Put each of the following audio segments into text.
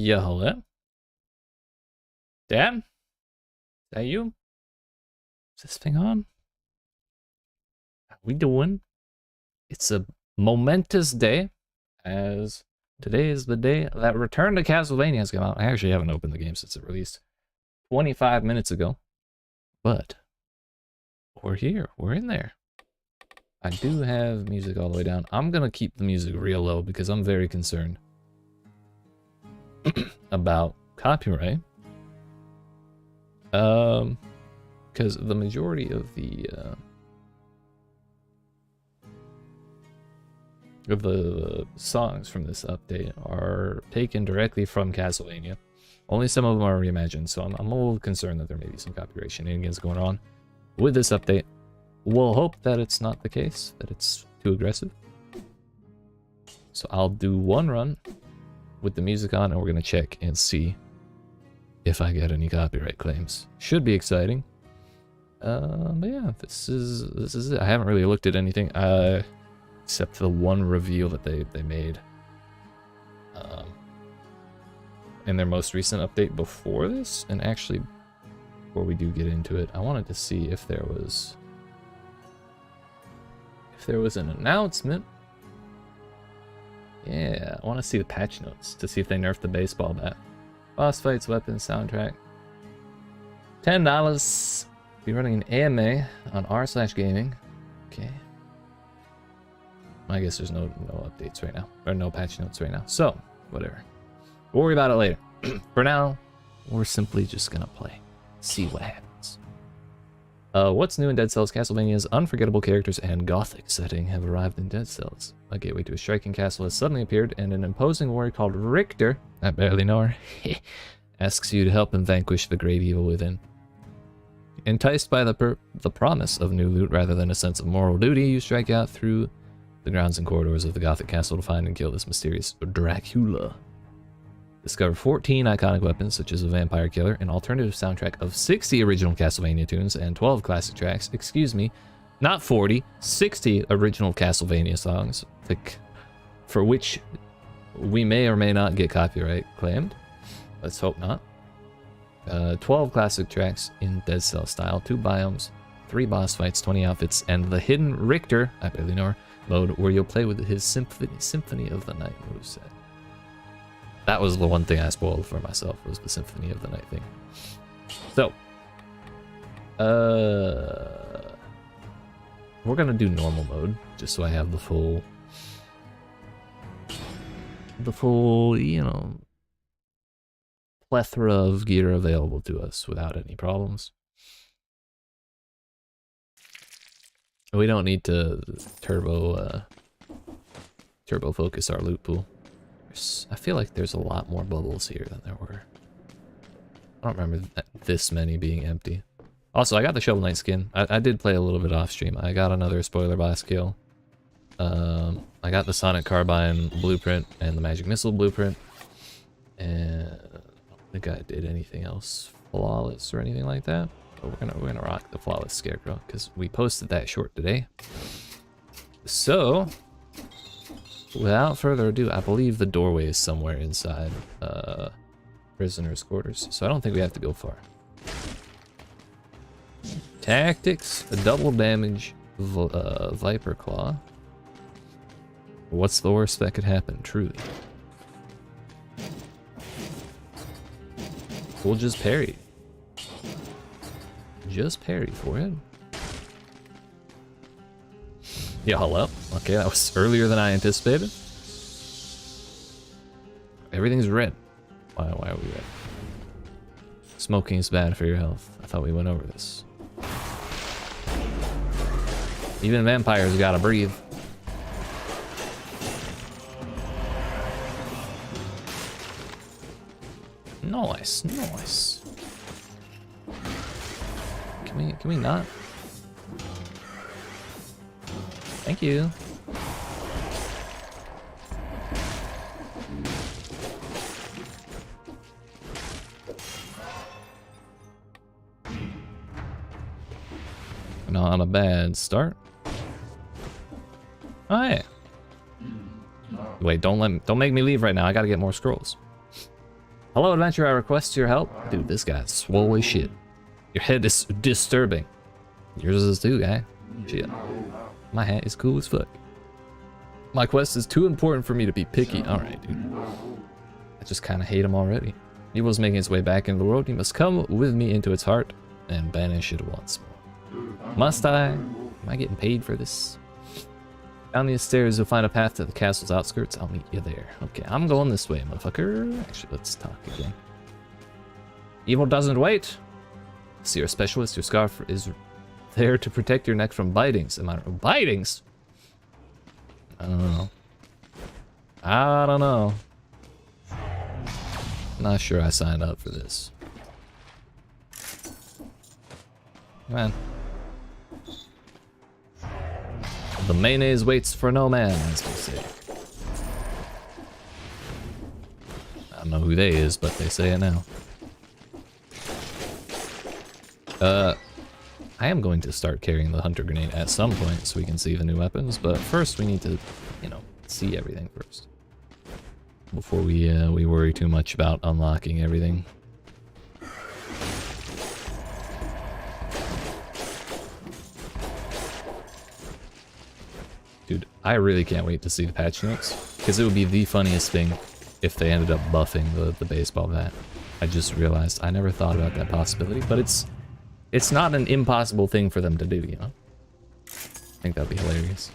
Yeah, hello? Dan? Is that you? Is this thing on? How we doing? It's a momentous day, as today is the day that Return to Castlevania has come out. I actually haven't opened the game since it released 25 minutes ago, but we're here. We're in there. I do have music all the way down. I'm gonna keep the music real low because I'm very concerned about copyright. Because the majority of the songs from this update are taken directly from Castlevania. Only some of them are reimagined, so I'm a little concerned that there may be some copyright shenanigans going on with this update. We'll hope that it's not the case, that it's too aggressive. So I'll do one run with the music on, and we're gonna check and see if I get any copyright claims. Should be exciting. But yeah, this is it. I haven't really looked at anything except the one reveal that they made in their most recent update before this. And actually, before we do get into it, I wanted to see if there was an announcement. Yeah, I want to see the patch notes to see if they nerfed the baseball bat. Boss fights, weapons, soundtrack. $10. Be running an AMA on r/gaming. Okay. I guess there's no updates right now, or no patch notes right now. So whatever. We'll worry about it later. For now, we're simply just gonna play. See what happens. What's new in Dead Cells? Castlevania's unforgettable characters and gothic setting have arrived in Dead Cells. A gateway to a striking castle has suddenly appeared, and an imposing warrior called Richter, I barely know her, asks you to help him vanquish the grave evil within. Enticed by the promise of new loot rather than a sense of moral duty, you strike out through the grounds and corridors of the gothic castle to find and kill this mysterious Dracula. Discover 14 iconic weapons, such as a vampire killer, an alternative soundtrack of 60 original Castlevania tunes, and 12 classic tracks. Excuse me, not 40, 60 original Castlevania songs, for which we may or may not get copyright claimed. Let's hope not. 12 classic tracks in Dead Cell style, 2 biomes, 3 boss fights, 20 outfits, and the hidden Richter, I barely know her, mode where you'll play with his Symphony of the Night moveset. That was the one thing I spoiled for myself, was the Symphony of the Night thing. So, we're gonna do normal mode, just so I have the full, you know, plethora of gear available to us without any problems. We don't need to turbo focus our loot pool. I feel like there's a lot more bubbles here than there were. I don't remember this many being empty. Also, I got the Shovel Knight skin. I did play a little bit off stream. I got another spoiler boss kill. I got the Sonic Carbine blueprint and the Magic Missile blueprint. And I don't think I did anything else flawless or anything like that. But we're gonna rock the flawless Scarecrow because we posted that short today. So, without further ado, I believe the doorway is somewhere inside prisoners' quarters, so I don't think we have to go far. Tactics, a double damage Viper Claw. What's the worst that could happen, truly? We'll just parry. Just parry for it. Yeah, hello. Okay, that was earlier than I anticipated. Everything's red. Why are we red? Smoking is bad for your health. I thought we went over this. Even vampires gotta breathe. Nice, nice. Can we not? Thank you. Not a bad start. Oh yeah. Wait, don't make me leave right now. I gotta get more scrolls. Hello, adventurer. I request your help. Dude, this guy's swole as shit. Your head is disturbing. Yours is too, guy. Shit. My hat is cool as fuck. My quest is too important for me to be picky. Alright, dude. I just kind of hate him already. Evil is making its way back into the world. He must come with me into its heart and banish it once more. Must I? Am I getting paid for this? Down these stairs, you'll find a path to the castle's outskirts. I'll meet you there. Okay, I'm going this way, motherfucker. Actually, let's talk again. Evil doesn't wait. See, your specialist, your scarf is there to protect your neck from bitings. Am I bitings? I don't know. I don't know. Not sure I signed up for this. Come on. The mayonnaise waits for no man, as we say. I don't know who they is, but they say it now. I am going to start carrying the hunter grenade at some point so we can see the new weapons, but first we need to, you know, see everything first. Before we worry too much about unlocking everything. Dude, I really can't wait to see the patch notes, because it would be the funniest thing if they ended up buffing the baseball bat. I just realized I never thought about that possibility, but it's not an impossible thing for them to do, you know? I think that'd be hilarious.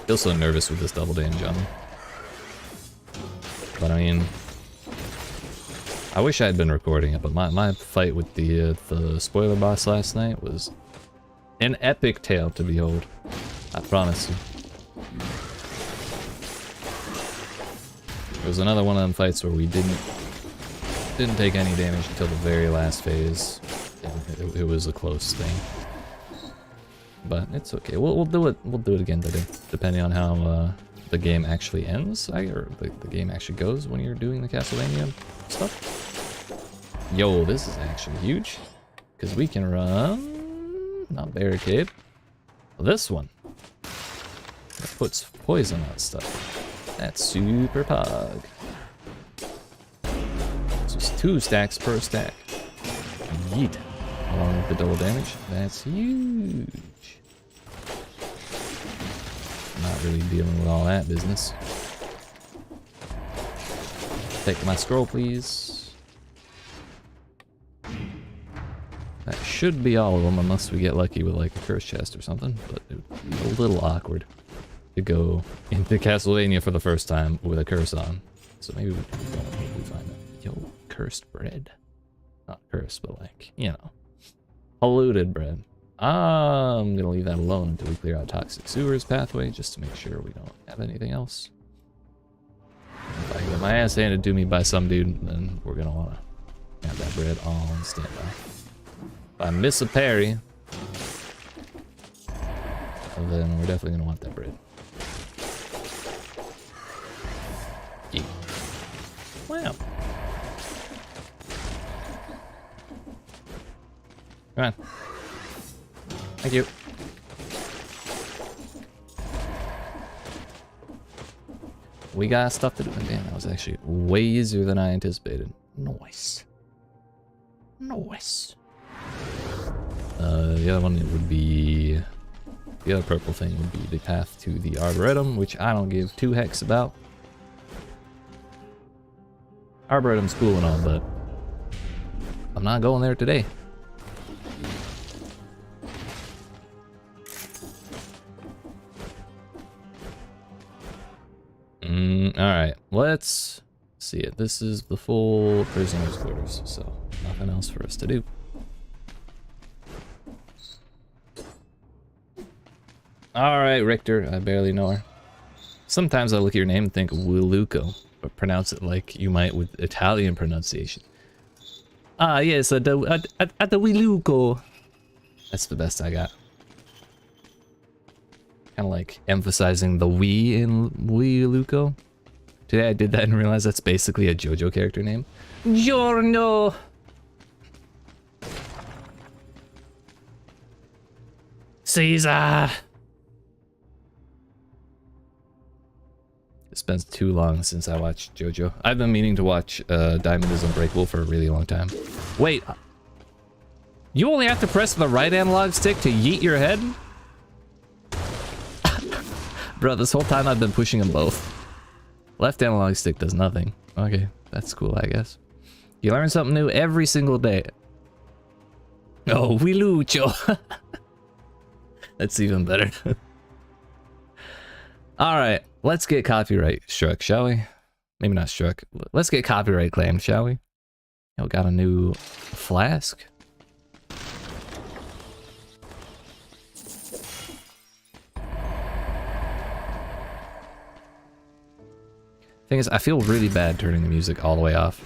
Feel so nervous with this double damage on me. But I mean, I wish I had been recording it, but my fight with the spoiler boss last night was an epic tale to behold. I promise you. It was another one of them fights where we didn't take any damage until the very last phase. It was a close thing. But it's okay. We'll do it. We'll do it again today, depending on how the game actually ends, or the game actually goes when you're doing the Castlevania stuff. Yo, this is actually huge, because we can run, not barricade, this one. That puts poison on stuff. That's super pog. It's just 2 stacks per stack. Yeet. Along with the double damage. That's huge. Not really dealing with all that business. Take my scroll, please. That should be all of them, unless we get lucky with like a curse chest or something. But it would be a little awkward to go into Castlevania for the first time with a curse on. So maybe we find that. Yo, cursed bread. Not cursed, but like, you know. Polluted bread. I'm gonna leave that alone until we clear out toxic sewers pathway, just to make sure we don't have anything else. If I get my ass handed to me by some dude, then we're gonna wanna have that bread on standby. If I miss a parry, then we're definitely gonna want that bread. Yeah. Wow. Come on. Thank you. We got stuff to do. Damn, that was actually way easier than I anticipated. Nice. Nice. The other one would be... The other purple thing would be the path to the Arboretum, which I don't give 2 hecks about. Arboretum's cool and all, but I'm not going there today. Alright, let's see it. This is the full prisoner's quarters, so nothing else for us to do. Alright, Richter, I barely know her. Sometimes I look at your name and think Wiluko, but pronounce it like you might with Italian pronunciation. Ah, yes, at the Wiluko. That's the best I got. Kind of like emphasizing the we in Wiluko. Today I did that and realized that's basically a JoJo character name. Giorno! Caesar! It's been too long since I watched JoJo. I've been meaning to watch Diamond is Unbreakable for a really long time. Wait. You only have to press the right analog stick to yeet your head? Bro, this whole time I've been pushing them both. Left analog stick does nothing. Okay, that's cool, I guess. You learn something new every single day. Oh, we lucho. That's even better. Alright, let's get copyright struck, shall we? Maybe not struck. Let's get copyright claimed, shall we? Yo, got a new flask. Thing is, I feel really bad turning the music all the way off.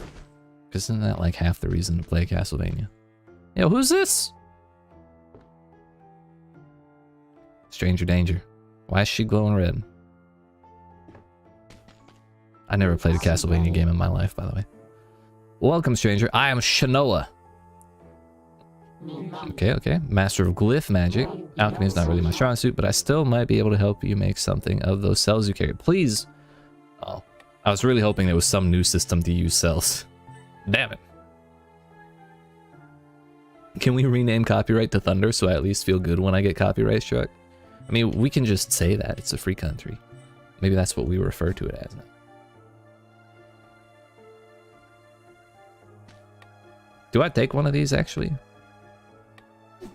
Because isn't that like half the reason to play Castlevania? Yo, who's this? Stranger danger. Why is she glowing red? I never played a Castlevania game in my life, by the way. Welcome, stranger. I am Shanoa. Okay, okay. Master of glyph magic. Alchemy is not really my strong suit, but I still might be able to help you make something of those cells you carry. Please. Oh, I was really hoping there was some new system to use cells. Damn it. Can we rename copyright to Thunder so I at least feel good when I get copyright struck? I mean, we can just say that. It's a free country. Maybe that's what we refer to it as now. Do I take one of these, actually?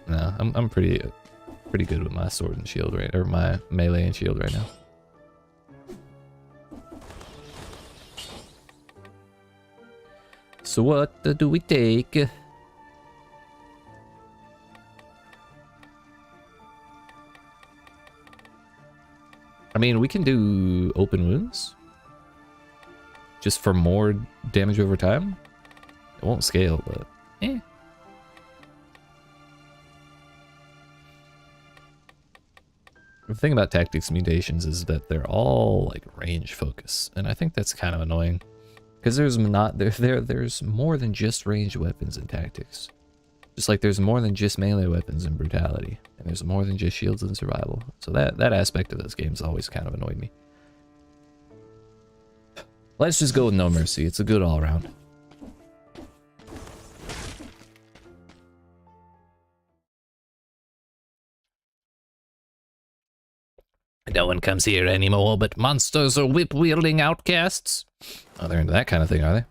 No, I'm pretty good with my sword and shield right, or my melee and shield right now. So what do we take? I mean, we can do open wounds. Just for more damage over time. It won't scale, but eh. The thing about tactics mutations is that they're all like range focus, and I think that's kind of annoying. Because there's more than just ranged weapons in tactics. Just like there's more than just melee weapons in brutality. And there's more than just shields in survival. So that aspect of this game's always kind of annoyed me. Let's just go with no mercy. It's a good all-around. No one comes here anymore but monsters or whip-wielding outcasts. Oh, they're into that kind of thing, are they?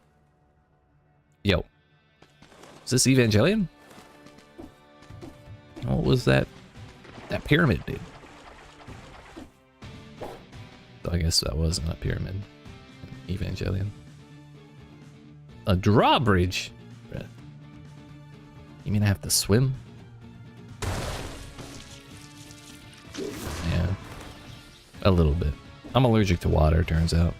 Yo. Is this Evangelion? What was that? That pyramid, dude. So I guess that wasn't a pyramid. Evangelion. A drawbridge? You mean I have to swim? Yeah. A little bit. I'm allergic to water, turns out.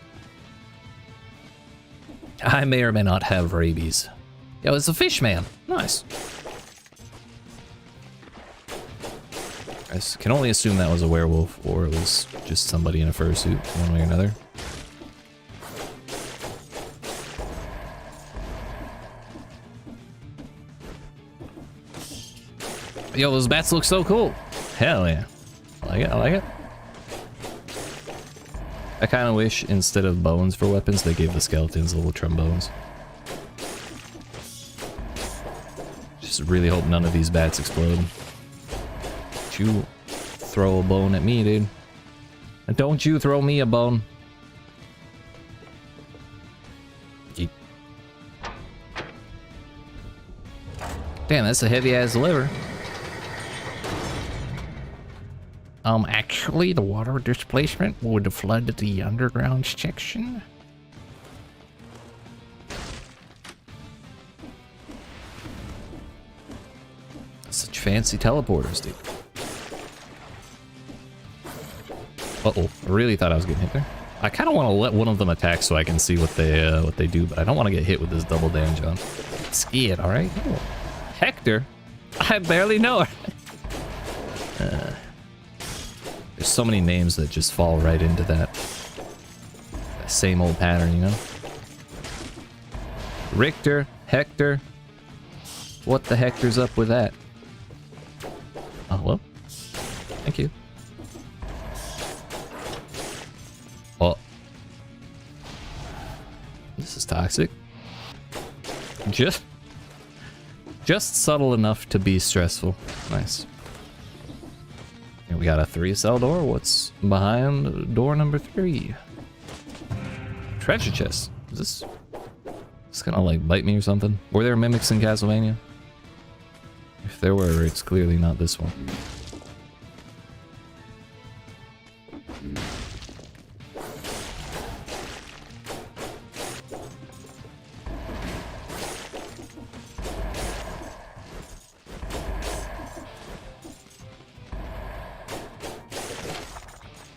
I may or may not have rabies. Yo, it's a fish man. Nice. I can only assume that was a werewolf, or it was just somebody in a fursuit, one way or another. Yo, those bats look so cool. Hell yeah. I like it, I like it. I kind of wish instead of bones for weapons, they gave the skeletons little trombones. Just really hope none of these bats explode. Don't you throw a bone at me, dude. And don't you throw me a bone. Yeet. Damn, that's a heavy-ass liver. Actually, the water displacement would flood the underground section. Such fancy teleporters, dude. Uh-oh, I really thought I was getting hit there. I kind of want to let one of them attack so I can see what they do, but I don't want to get hit with this double damage on. Scared, all right? Oh. Hector? I barely know her. There's so many names that just fall right into that same old pattern, you know? Richter, Hector. What the Hector's up with that? Oh, hello? Thank you. Oh. This is toxic. Just subtle enough to be stressful. Nice. And we got a 3-cell door. What's behind door number 3? Treasure chest. Is this gonna like bite me or something? Were there mimics in Castlevania? If there were, it's clearly not this one.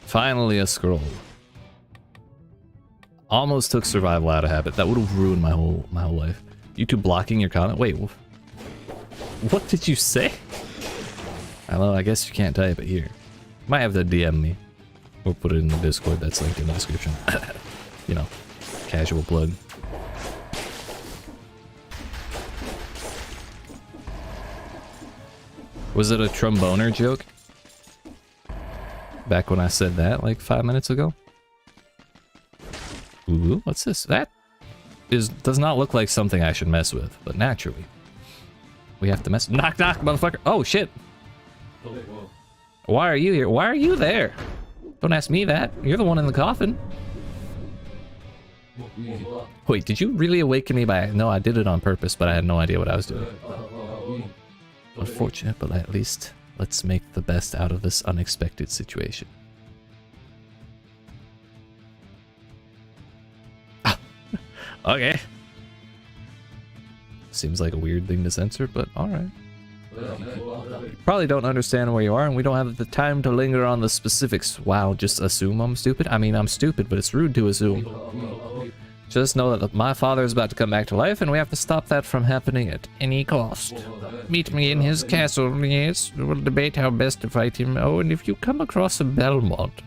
Finally a scroll. Almost took survival out of habit. That would have ruined my whole life. YouTube blocking your comment? Wait, what did you say? Hello, I guess you can't type it here. Might have to DM me. Or put it in the Discord that's linked in the description. You know, casual plug. Was it a tromboner joke? Back when I said that like 5 minutes ago? Ooh, what's this? That does not look like something I should mess with, but naturally. We have to mess. Knock, knock, motherfucker. Oh, shit. Why are you here? Why are you there? Don't ask me that. You're the one in the coffin. Wait, did you really awaken me by... No, I did it on purpose, but I had no idea what I was doing. Unfortunate, but at least let's make the best out of this unexpected situation. Okay. Seems like a weird thing to censor, but alright. You probably don't understand where you are, and we don't have the time to linger on the specifics. Wow, just assume I'm stupid? I mean, I'm stupid, but it's rude to assume. Just know that my father is about to come back to life, and we have to stop that from happening at any cost. Meet me in his castle, yes. We'll debate how best to fight him. Oh, and if you come across a Belmont,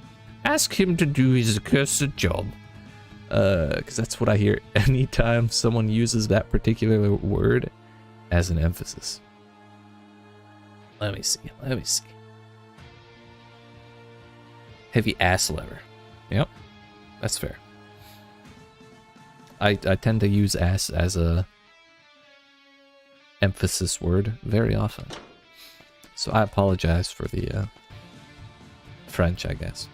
ask him to do his cursed job. Because that's what I hear anytime someone uses that particular word as an emphasis. Let me see. Heavy ass lever. Yep, that's fair. I tend to use ass as a emphasis word very often. So I apologize for the French, I guess.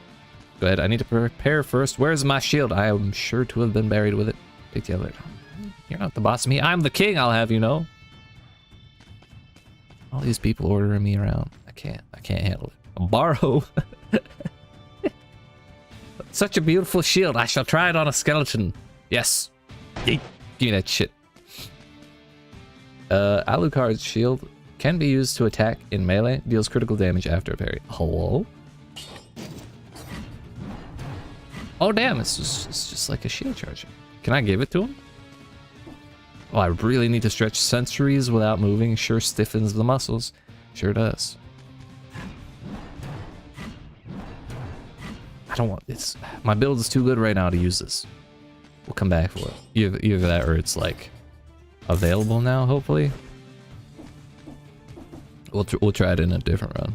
Go ahead, I need to prepare first. Where's my shield? I am sure to have been buried with it. Take the elevator. You're not the boss of me. I'm the king, I'll have you know. All these people ordering me around. I can't handle it. Borrow. Such a beautiful shield. I shall try it on a skeleton. Yes. Yeet. Give me that shit. Alucard's shield can be used to attack in melee. Deals critical damage after a parry. Hello? Oh damn, it's just like a shield charger. Can I give it to him? Oh, I really need to stretch centuries without moving. Sure stiffens the muscles. Sure does. I don't want this. My build is too good right now to use this. We'll come back for it. Either that or it's like available now, hopefully. We'll try it in a different run.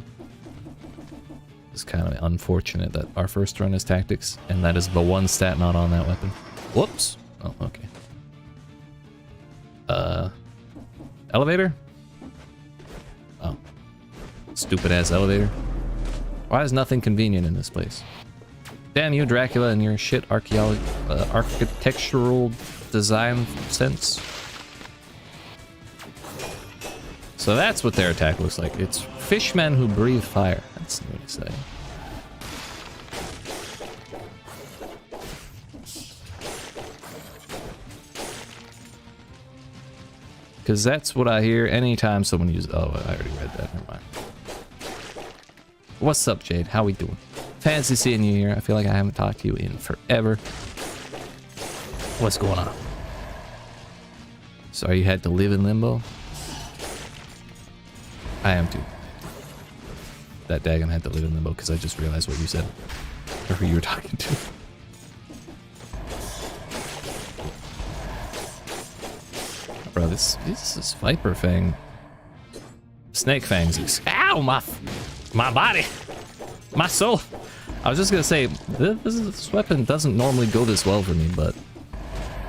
It's kind of unfortunate that our first run is tactics, and that is the one stat not on that weapon. Whoops. Oh, okay. Elevator? Oh. Stupid ass elevator. Why is nothing convenient in this place? Damn you, Dracula, and your shit architectural design sense. So that's what their attack looks like. It's fishmen who breathe fire. That's new to say. Because that's what I hear anytime someone uses... Oh, I already read that. Never mind. What's up, Jade? How we doing? Fancy seeing you here. I feel like I haven't talked to you in forever. What's going on? Sorry you had to live in limbo? I am too. That daggum had to live in limbo because I just realized what you said. Or who you were talking to. Bro, this is Viper Fang. Snake Fangs. Ow, my body! My soul! I was just gonna say, this weapon doesn't normally go this well for me, but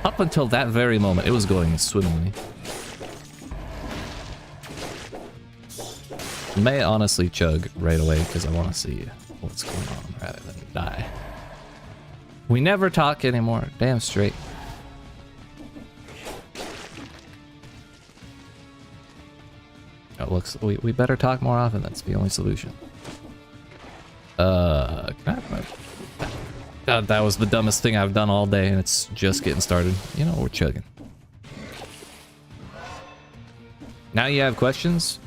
up until that very moment, it was going swimmingly. May honestly chug right away because I want to see what's going on rather than die. We never talk anymore. Damn straight. It looks we better talk more often. That's the only solution. That was the dumbest thing I've done all day, and it's just getting started. You know, we're chugging. Now you have questions?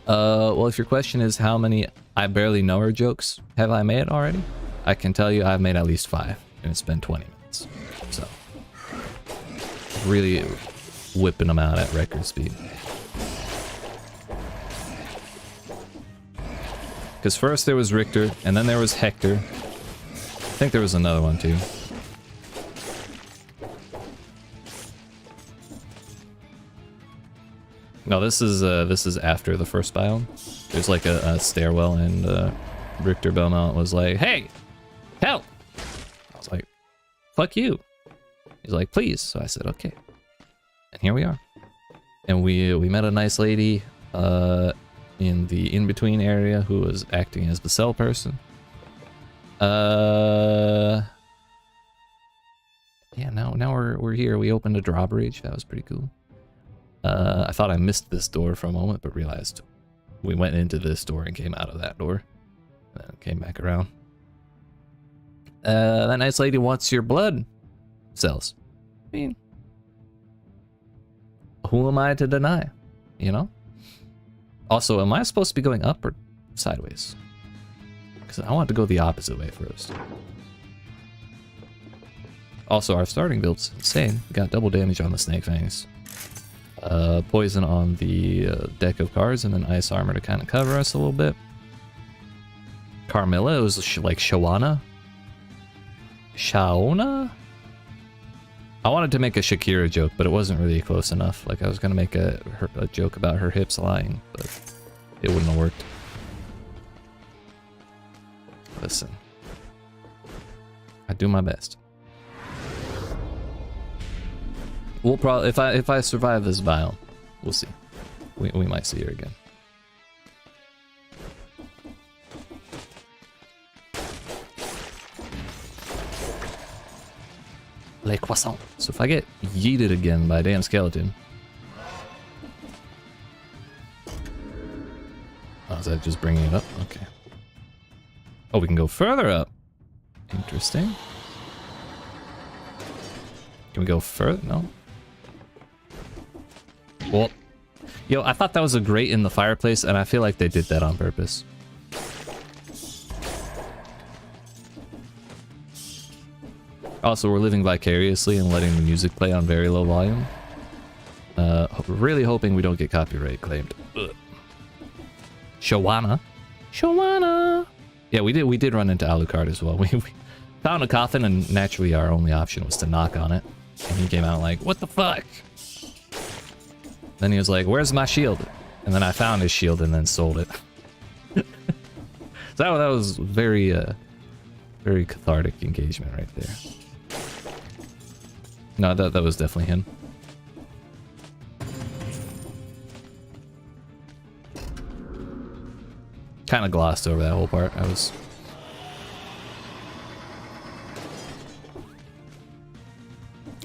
Well, if your question is how many I barely know her jokes have I made already, I can tell you I've made at least 5, and it's been 20 minutes. So, really whipping them out at record speed. Because first there was Richter, and then there was Hector. I think there was another one too. No, this is after the first biome. There's like a stairwell, and Richter Belmont was like, "Hey, help!" I was like, "Fuck you." He's like, "Please." So I said, "Okay." And here we are. And we met a nice lady in the in-between area who was acting as the cell person. Yeah, now we're here. We opened a drawbridge. That was pretty cool. I thought I missed this door for a moment, but realized we went into this door and came out of that door. And then came back around. That nice lady wants your blood cells. I mean, who am I to deny? You know? Also, am I supposed to be going up or sideways? Because I want to go the opposite way first. Also, our starting build's insane. We got double damage on the Snake Fangs. Poison on the deck of cards, and then ice armor to kind of cover us a little bit. Carmilla was like Shawana? Shaona? I wanted to make a Shakira joke, but it wasn't really close enough. Like, I was gonna make a joke about her hips lying, but it wouldn't have worked. Listen. I do my best. We'll probably, if I survive this biome, we'll see. We might see her again. Les croissants. So if I get yeeted again by a damn skeleton. Oh, is that just bringing it up? Okay. Oh, we can go further up. Interesting. Can we go further? No. Well, yo, I thought that was a grate in the fireplace, and I feel like they did that on purpose. Also, we're living vicariously and letting the music play on very low volume. Really hoping we don't get copyright claimed. Ugh. Shawana. Shawana! Yeah, we did run into Alucard as well. We found a coffin, and naturally our only option was to knock on it. And he came out like, "What the fuck?" Then he was like, "Where's my shield?" And then I found his shield and then sold it. So that was very cathartic engagement right there. No, that was definitely him. Kind of glossed over that whole part. I was...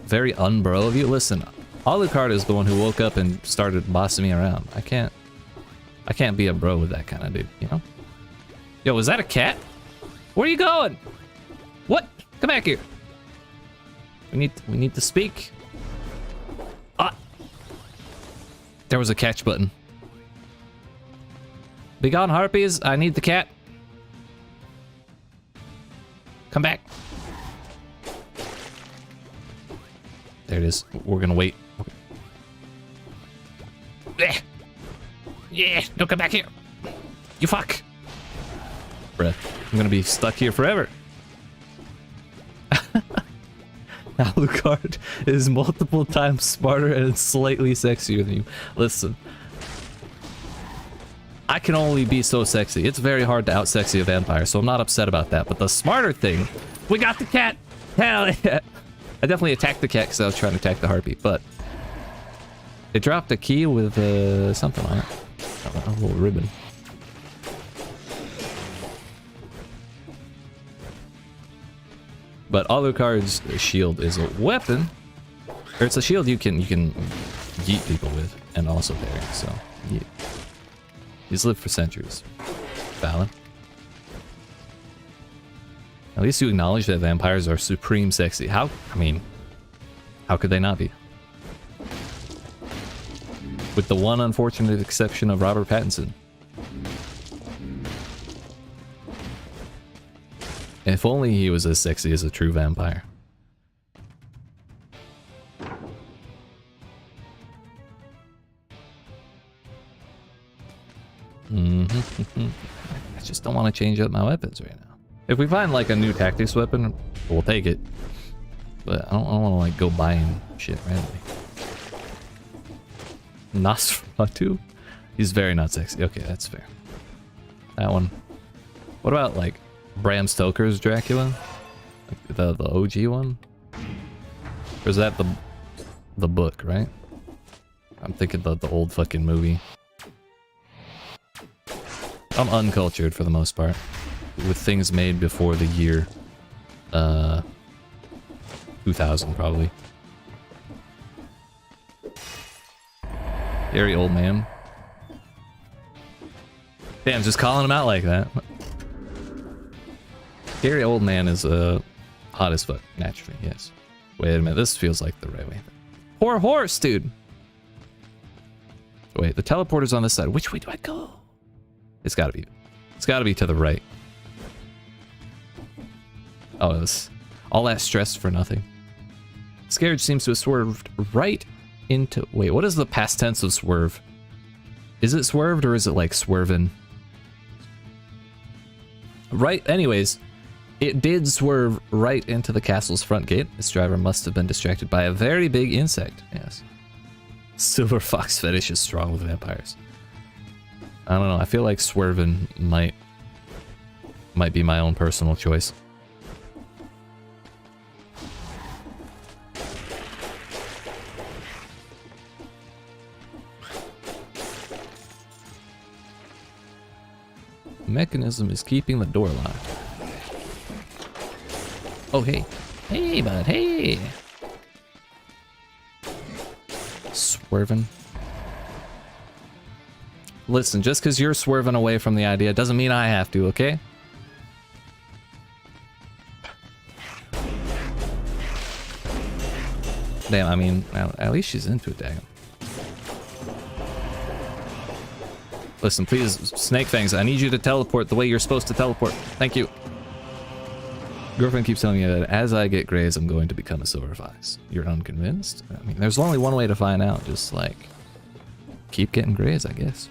very unbro of you. Listen, Alucard is the one who woke up and started bossing me around. I can't be a bro with that kind of dude, you know? Yo, was that a cat? Where are you going? What? Come back here. We need to speak. Ah! There was a catch button. Be gone, harpies. I need the cat. Come back. There it is. We're gonna wait. Okay. Yeah, don't come back here. You fuck. Bruh, I'm gonna be stuck here forever. Alucard is multiple times smarter and slightly sexier than you. Listen. I can only be so sexy. It's very hard to out-sexy a vampire, so I'm not upset about that. But the smarter thing... We got the cat! Hell yeah! I definitely attacked the cat because I was trying to attack the heartbeat, but... It dropped a key with something on it. A little ribbon. But Alucard's shield is a weapon. Or it's a shield you can yeet people with and also parry, so yeet. He's lived for centuries. Valid. At least you acknowledge that vampires are supreme sexy. How could they not be? With the one unfortunate exception of Robert Pattinson. If only he was as sexy as a true vampire. I just don't want to change up my weapons right now. If we find like a new tactics weapon, we'll take it. But I don't want to like go buying shit randomly. Nosferatu? He's very not sexy. Okay, that's fair. That one. What about like Bram Stoker's Dracula? Like the OG one? Or is that the book, right? I'm thinking the old fucking movie. I'm uncultured for the most part. With things made before the year 2000 probably. Scary old man. Damn, just calling him out like that. Scary old man is hot as fuck, naturally, yes. Wait a minute, this feels like the right way. Poor horse, dude! Wait, the teleporter's on this side. Which way do I go? It's gotta be to the right. Oh, this, all that stress for nothing. Scared seems to have swerved right into... Wait, what is the past tense of swerve? Is it swerved or is it like swerving? Right, anyways, it did swerve right into the castle's front gate. Its driver must have been distracted by a very big insect. Yes. Silver fox fetish is strong with vampires. I don't know, I feel like swerving might be my own personal choice. Mechanism is keeping the door locked. Oh, hey. Hey, bud, hey! Swerving. Listen, just because you're swerving away from the idea doesn't mean I have to, okay? Damn, I mean, at least she's into it, daggum. Listen, please, Snake Fangs, I need you to teleport the way you're supposed to teleport. Thank you. Girlfriend keeps telling me that as I get grays, I'm going to become a silver fox. You're unconvinced? I mean, there's only one way to find out. Just, like, keep getting grays, I guess.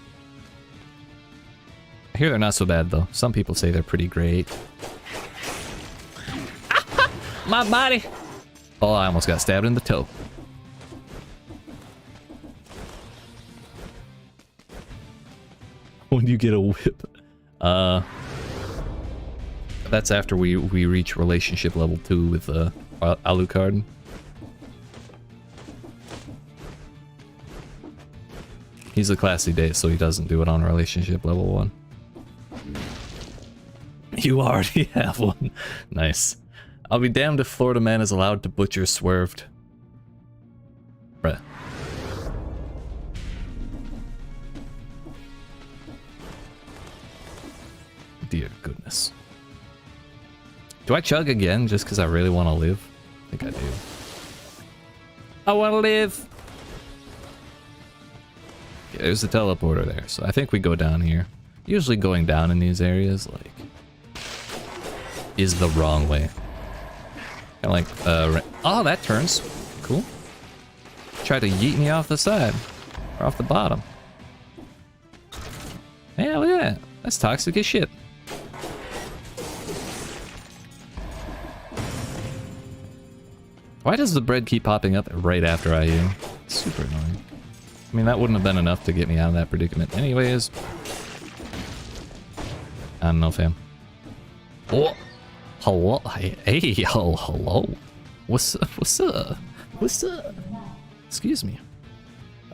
I hear they're not so bad, though. Some people say they're pretty great. My body! Oh, I almost got stabbed in the toe. When you get a whip. That's after we reach relationship level 2 with Alucard. He's a classy date, so he doesn't do it on relationship level 1. You already have one. Nice. I'll be damned if Florida man is allowed to butcher swerved. Bruh. Dear goodness. Do I chug again just because I really want to live? I think I do. I want to live! Okay, there's a teleporter there, so I think we go down here. Usually going down in these areas, like, is the wrong way. Kinda like, oh, that turns. Cool. Tried to yeet me off the side. Or off the bottom. Yeah, look at that. That's toxic as shit. Why does the bread keep popping up right after I heal? It's super annoying. I mean, that wouldn't have been enough to get me out of that predicament anyways. I don't know, fam. Oh, hello. Hey, yo, hello. What's up? What's up? What's up? Excuse me.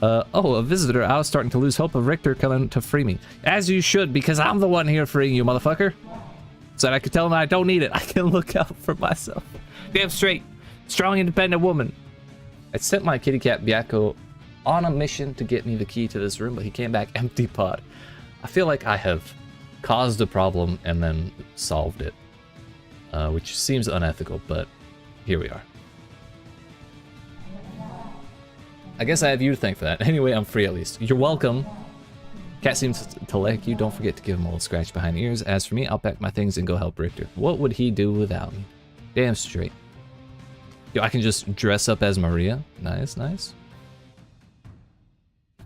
Oh, a visitor. I was starting to lose hope of Richter coming to free me. As you should, because I'm the one here freeing you, motherfucker. So that I could tell him I don't need it. I can look out for myself. Damn straight. Strong, independent woman. I sent my kitty cat Byako on a mission to get me the key to this room, but he came back empty pod. I feel like I have caused a problem and then solved it, which seems unethical, but here we are. I guess I have you to thank for that. Anyway, I'm free at least. You're welcome. Cat seems to like you. Don't forget to give him a little scratch behind the ears. As for me, I'll pack my things and go help Richter. What would he do without me? Damn straight. Yo, I can just dress up as Maria. Nice, nice.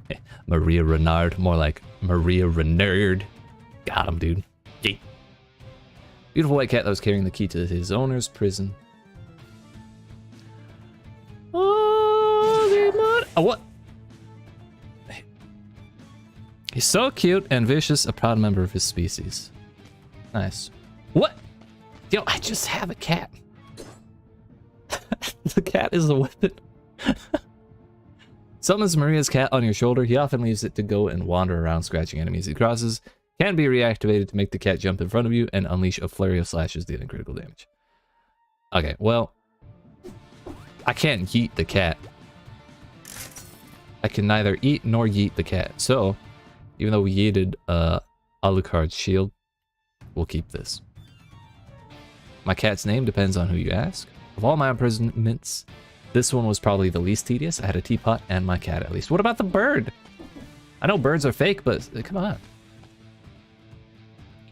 Hey, Maria Renard. More like Maria Renard. Got him, dude. Yeet. Beautiful white cat that was carrying the key to his owner's prison. Oh, what? He's so cute and vicious, a proud member of his species. Nice. What? Yo, I just have a cat. The cat is a weapon. Summons Maria's cat on your shoulder. He often leaves it to go and wander around, scratching enemies he crosses. Can be reactivated to make the cat jump in front of you and unleash a flurry of slashes dealing critical damage. Okay, well, I can't yeet the cat. I can neither eat nor yeet the cat. So, even though we yeeted Alucard's shield, we'll keep this. My cat's name depends on who you ask. Of all my imprisonments, this one was probably the least tedious. I had a teapot and my cat at least. What about the bird? I know birds are fake, but come on.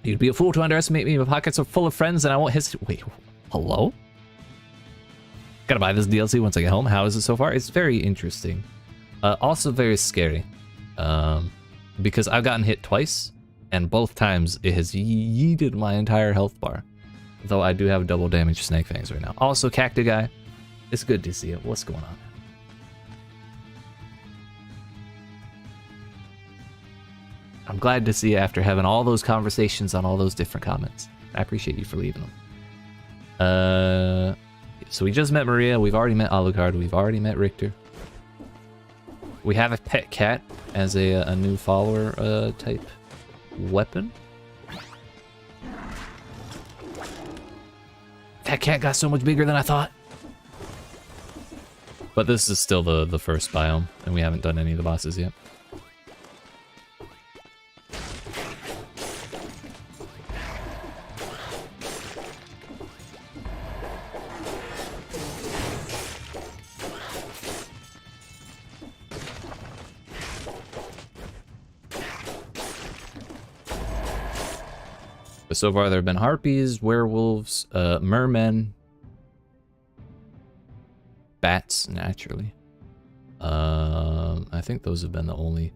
You'd be a fool to underestimate me. My pockets are full of friends and I won't hesitate. Wait, hello? Gotta buy this DLC once I get home. How is it so far? It's very interesting. Also very scary. Because I've gotten hit twice, and both times it has yeeted my entire health bar. Though I do have double damage snake fangs right now. Also, Cacti Guy, it's good to see it. What's going on? I'm glad to see you after having all those conversations on all those different comments. I appreciate you for leaving them. So we just met Maria. We've already met Alucard. We've already met Richter. We have a pet cat as a new follower type weapon. That cat got so much bigger than I thought. But this is still the first biome, and we haven't done any of the bosses yet. But so far there have been harpies, werewolves, mermen, bats, naturally. I think those have been the only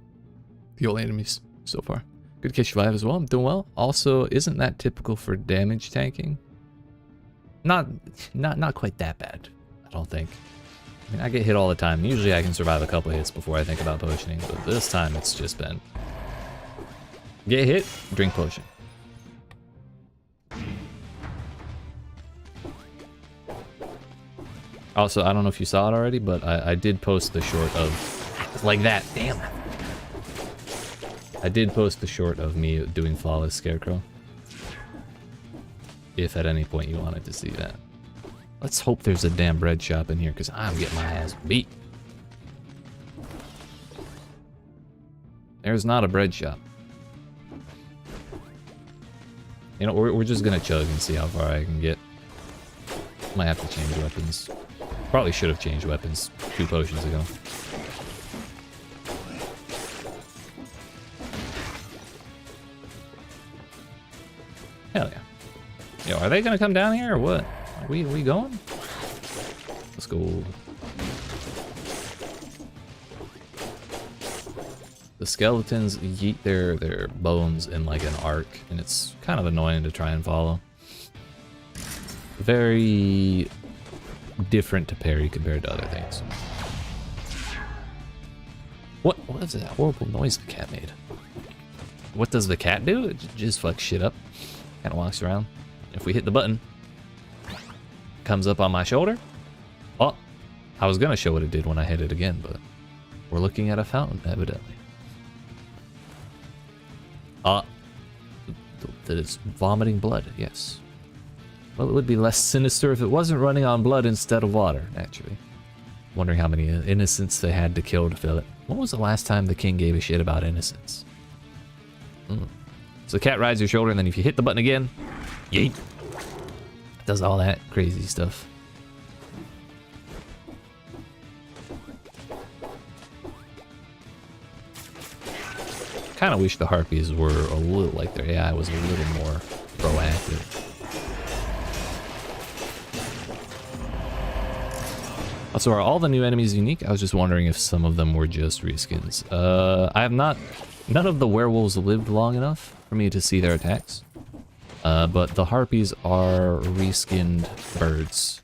enemies so far. Good catch live as well. I'm doing well. Also, isn't that typical for damage tanking? Not quite that bad, I don't think. I mean, I get hit all the time. Usually I can survive a couple hits before I think about potioning, but this time it's just been get hit, drink potion. Also, I don't know if you saw it already, but I did post the short of... Like that, damn. I did post the short of me doing Flawless Scarecrow. If at any point you wanted to see that. Let's hope there's a damn bread shop in here, because I'm getting my ass beat. There's not a bread shop. You know, we're just gonna chug and see how far I can get. Might have to change weapons. Probably should have changed weapons 2 potions ago. Hell yeah. Yo, are they gonna come down here or what? Are we going? Let's go. The skeletons yeet their bones in like an arc, and it's kind of annoying to try and follow. Very different to parry compared to other things. What was that horrible noise the cat made? What does the cat do? It just fucks shit up. Kind of walks around. If we hit the button, comes up on my shoulder. Oh, I was gonna show what it did when I hit it again, but we're looking at a fountain, evidently. That it's vomiting blood, yes. Well, it would be less sinister if it wasn't running on blood instead of water, naturally. Wondering how many innocents they had to kill to fill it. When was the last time the king gave a shit about innocents? So the cat rides your shoulder, and then if you hit the button again, yeet. It does all that crazy stuff. Kind of wish the harpies were a little like their AI was a little more proactive. Also, are all the new enemies unique? I was just wondering if some of them were just reskins. I have not... None of the werewolves lived long enough for me to see their attacks. But the harpies are reskinned birds,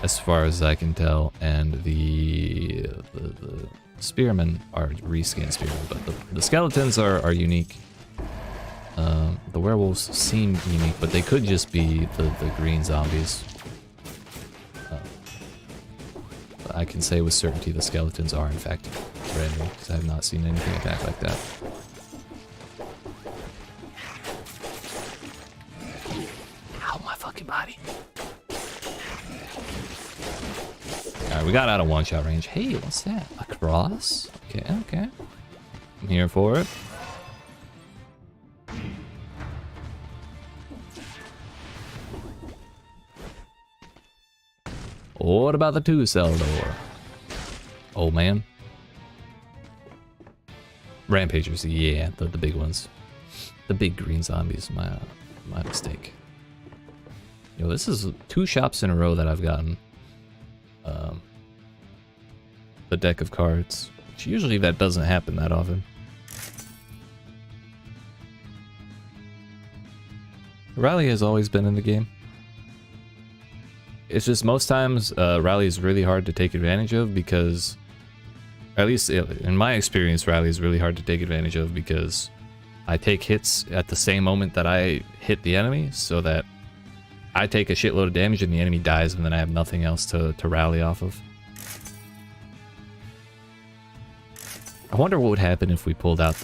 as far as I can tell, and the spearmen are reskinned spearmen, but the skeletons are unique. The werewolves seem unique, but they could just be the green zombies. I can say with certainty the skeletons are in fact brand new, because I have not seen anything attack like that. Ow, my fucking body. Alright, we got out of one-shot range. Hey, what's that? A cross? Okay, okay. I'm here for it. What about the 2-cell door? Oh man. Rampagers, yeah, the big ones. The big green zombies, my mistake. Yo, this is 2 shops in a row that I've gotten the deck of cards. Which usually that doesn't happen that often. Rally has always been in the game. It's just most times Rally is really hard to take advantage of because, at least in my experience, Rally is really hard to take advantage of because I take hits at the same moment that I hit the enemy, so that I take a shitload of damage and the enemy dies, and then I have nothing else to rally off of. I wonder what would happen if we pulled out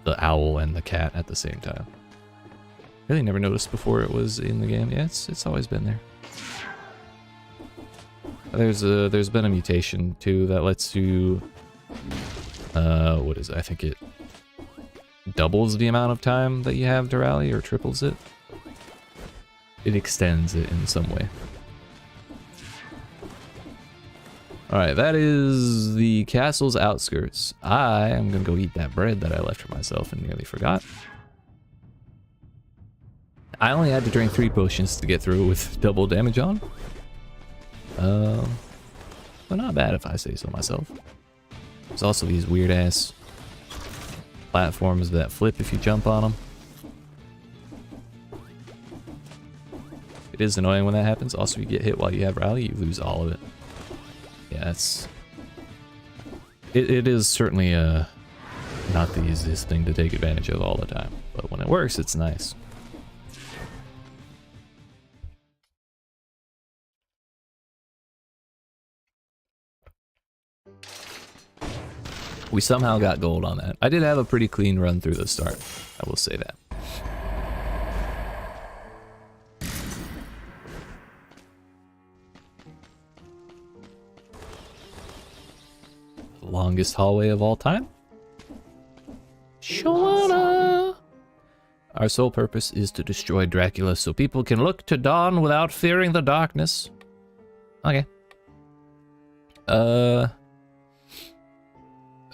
the owl and the cat at the same time. Really never noticed before it was in the game. Yeah, it's always been there. There's been a mutation too that lets you what is it? I think it doubles the amount of time that you have to rally, or triples it. It extends it in some way. Alright, that is the castle's outskirts. I am gonna go eat that bread that I left for myself and nearly forgot. I only had to drink 3 potions to get through it with double damage on. But not bad if I say so myself. There's also these weird ass platforms that flip if you jump on them. It is annoying when that happens. Also, you get hit while you have rally, you lose all of it. Yeah, it is certainly not the easiest thing to take advantage of all the time, but when it works, it's nice. We somehow got gold on that. I did have a pretty clean run through the start, I will say that. Longest hallway of all time? Shawana! Our sole purpose is to destroy Dracula so people can look to dawn without fearing the darkness. Okay.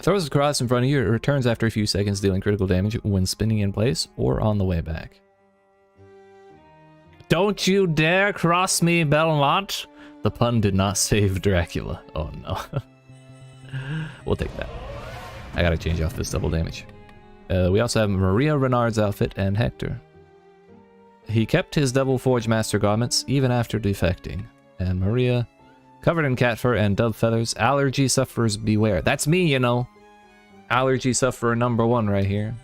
Throws a cross in front of you. It returns after a few seconds, dealing critical damage when spinning in place or on the way back. Don't you dare cross me, Belmont! The pun did not save Dracula. Oh no. We'll take that. I gotta change off this double damage. We also have Maria Renard's outfit and Hector. He kept his double forge master garments even after defecting. And Maria, covered in cat fur and dove feathers. Allergy sufferers beware. That's me, you know. Allergy sufferer #1 right here.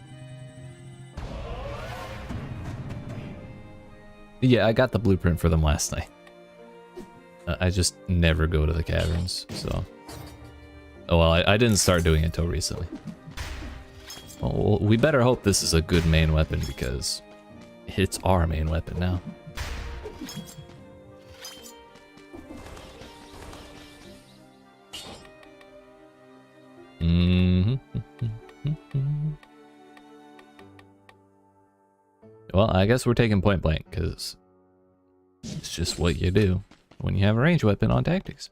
Yeah, I got the blueprint for them last night. I just never go to the caverns, so... Oh well, I didn't start doing it until recently. Well, we better hope this is a good main weapon, because it's our main weapon now. Well, I guess we're taking point blank, because it's just what you do when you have a ranged weapon on tactics.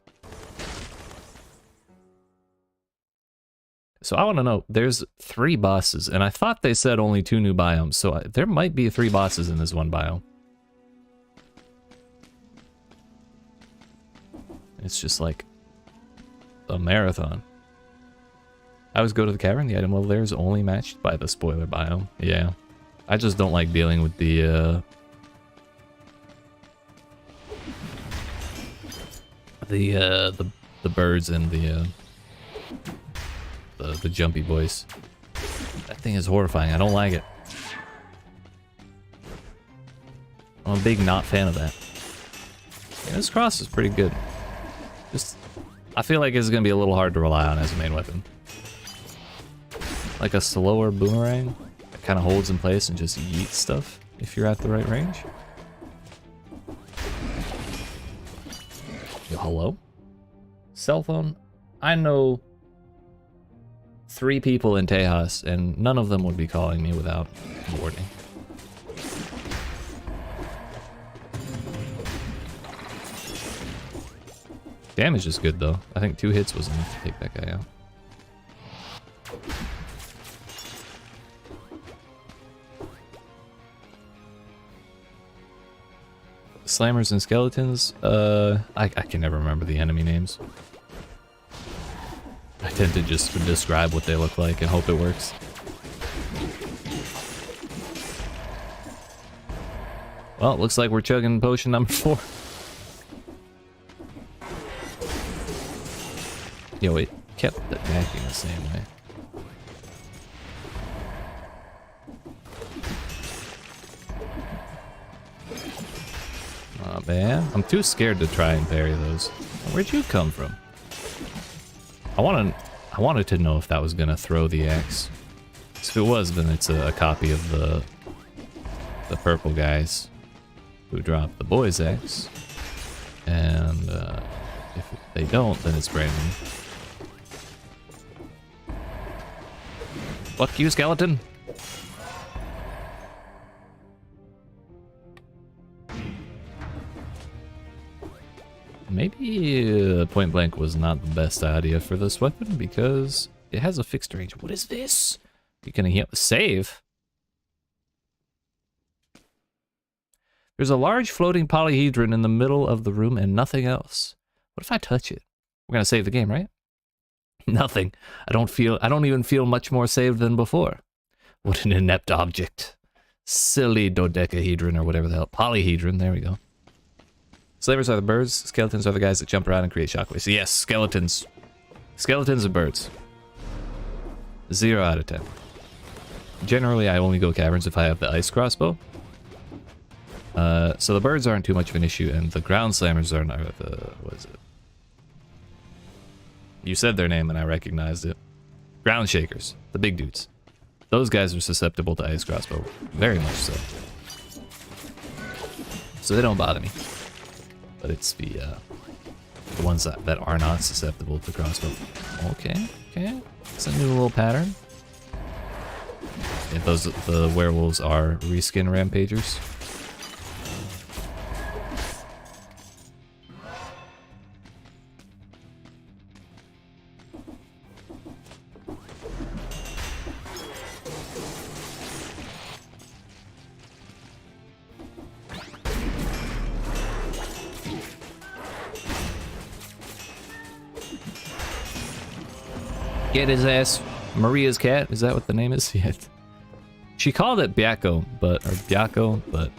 So I want to know, there's 3 bosses, and I thought they said only 2 new biomes, so there might be 3 bosses in this one biome. It's just like a marathon. I always go to the cavern, the item level there is only matched by the spoiler biome. Yeah. I just don't like dealing with the birds and the jumpy boys. That thing is horrifying. I don't like it. I'm a big not fan of that. Yeah, this cross is pretty good. Just, I feel like it's gonna be a little hard to rely on as a main weapon. Like a slower boomerang that kind of holds in place and just yeets stuff if you're at the right range. Yo, hello? Cell phone? I know 3 people in Tejas, and none of them would be calling me without warning. Damage is good though. I think 2 hits was enough to take that guy out. Slammers and skeletons? I can never remember the enemy names. I tend to just describe what they look like and hope it works. Well, it looks like we're chugging potion number 4. Yo, it kept attacking the same way. Oh man, I'm too scared to try and parry those. Where'd you come from? I wanted to know if that was gonna throw the axe. If it was, then it's a copy of the purple guys who dropped the boy's axe. And if they don't, then it's brand new. Fuck you, skeleton! Maybe point blank was not the best idea for this weapon because it has a fixed range. What is this? You can heal. Save? There's a large floating polyhedron in the middle of the room and nothing else. What if I touch it? We're gonna save the game, right? Nothing. I don't even feel much more saved than before. What an inept object. Silly dodecahedron or whatever the hell. Polyhedron, there we go. Slavers are the birds, skeletons are the guys that jump around and create shockwaves. Yes, skeletons. Skeletons and birds. 0 out of 10. Generally, I only go caverns if I have the ice crossbow. So the birds aren't too much of an issue, and the ground slammers are not what is it? You said their name and I recognized it. Ground shakers, the big dudes. Those guys are susceptible to ice crossbow, very much so. So they don't bother me. But it's the ones that are not susceptible to crossbow. Okay, okay. It's a new little pattern. Yeah, the werewolves are reskin rampagers. Get his ass. Maria's cat, is that what the name is? Yeah. She called it Byakko, but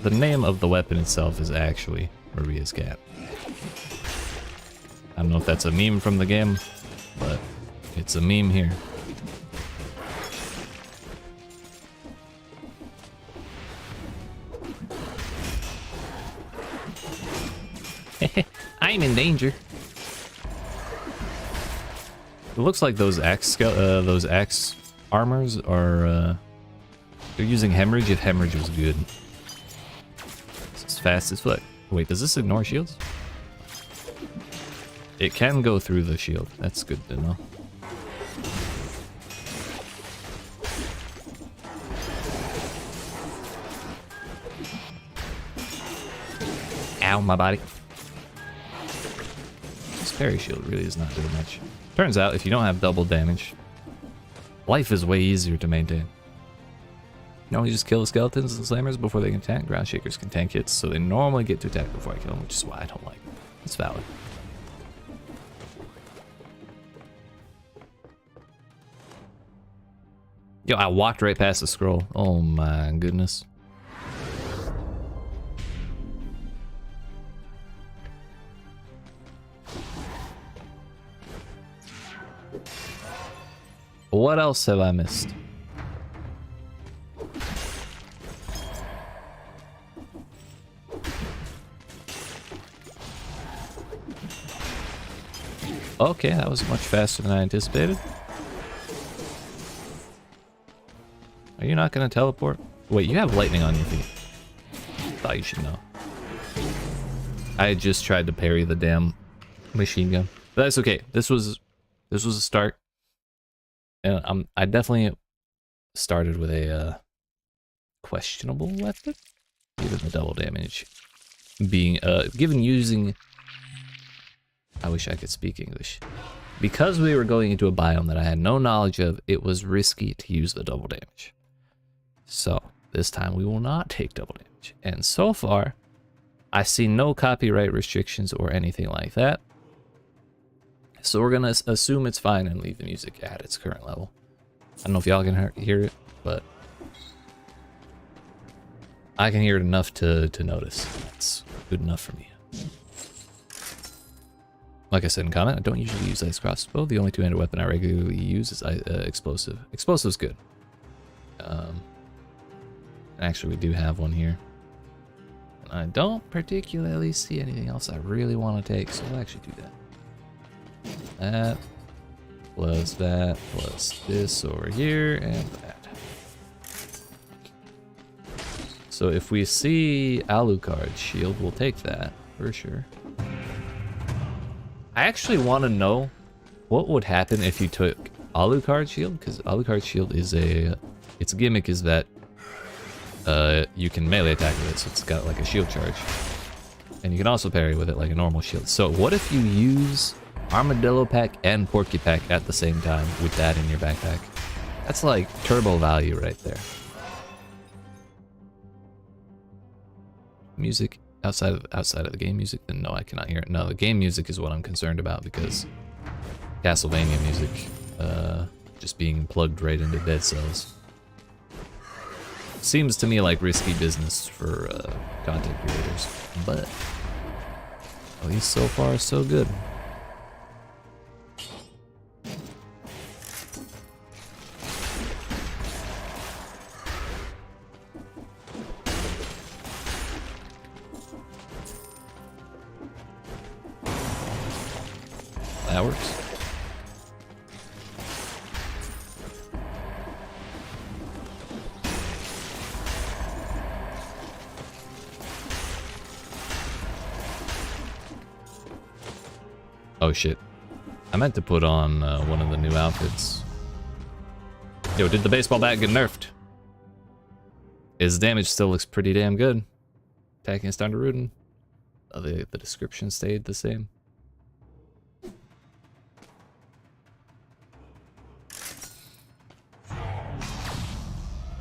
the name of the weapon itself is actually Maria's cat. I don't know if that's a meme from the game, but it's a meme here. I'm in danger. It looks like those axe armors are they're using hemorrhage if hemorrhage was good. It's fast as fuck. Wait, does this ignore shields? It can go through the shield. That's good to know. Ow, my body. This parry shield really is not doing much. Turns out, if you don't have double damage, life is way easier to maintain. You normally just kill the skeletons and slammers before they can attack. Ground shakers can tank hits, so they normally get to attack before I kill them, which is why I don't like them. It's valid. Yo, I walked right past the scroll. Oh my goodness. What else have I missed? Okay, that was much faster than I anticipated. Are you not going to teleport? Wait, you have lightning on your feet. Thought you should know. I just tried to parry the damn machine gun. But that's okay. This was a start. And I definitely started with a questionable weapon, given the double damage being given using. I wish I could speak English. Because we were going into a biome that I had no knowledge of, it was risky to use the double damage. So this time we will not take double damage. And so far, I see no copyright restrictions or anything like that. So we're gonna assume it's fine and leave the music at its current level. I don't know if y'all can hear it, but I can hear it enough to notice. That's good enough for me. Like I said in comment, I don't usually use ice crossbow. The only two-handed weapon I regularly use is explosive. Explosive's good. And actually, we do have one here. I don't particularly see anything else I really want to take, so we'll actually do that. That, plus this over here, and that. So if we see Alucard shield, we'll take that, for sure. I actually want to know what would happen if you took Alucard shield, because Alucard shield is its gimmick is that you can melee attack with it, so it's got like a shield charge. And you can also parry with it like a normal shield. So what if you use Armadillo Pack and Porky Pack at the same time with that in your backpack? That's like turbo value right there. Music outside of the game music, then no, I cannot hear it. No, the game music is what I'm concerned about because Castlevania music just being plugged right into dead cells. Seems to me like risky business for content creators, but at least so far so good. That works. Oh shit. I meant to put on one of the new outfits. Yo, did the baseball bat get nerfed? His damage still looks pretty damn good. Attacking is down to Rudin. The description stayed the same.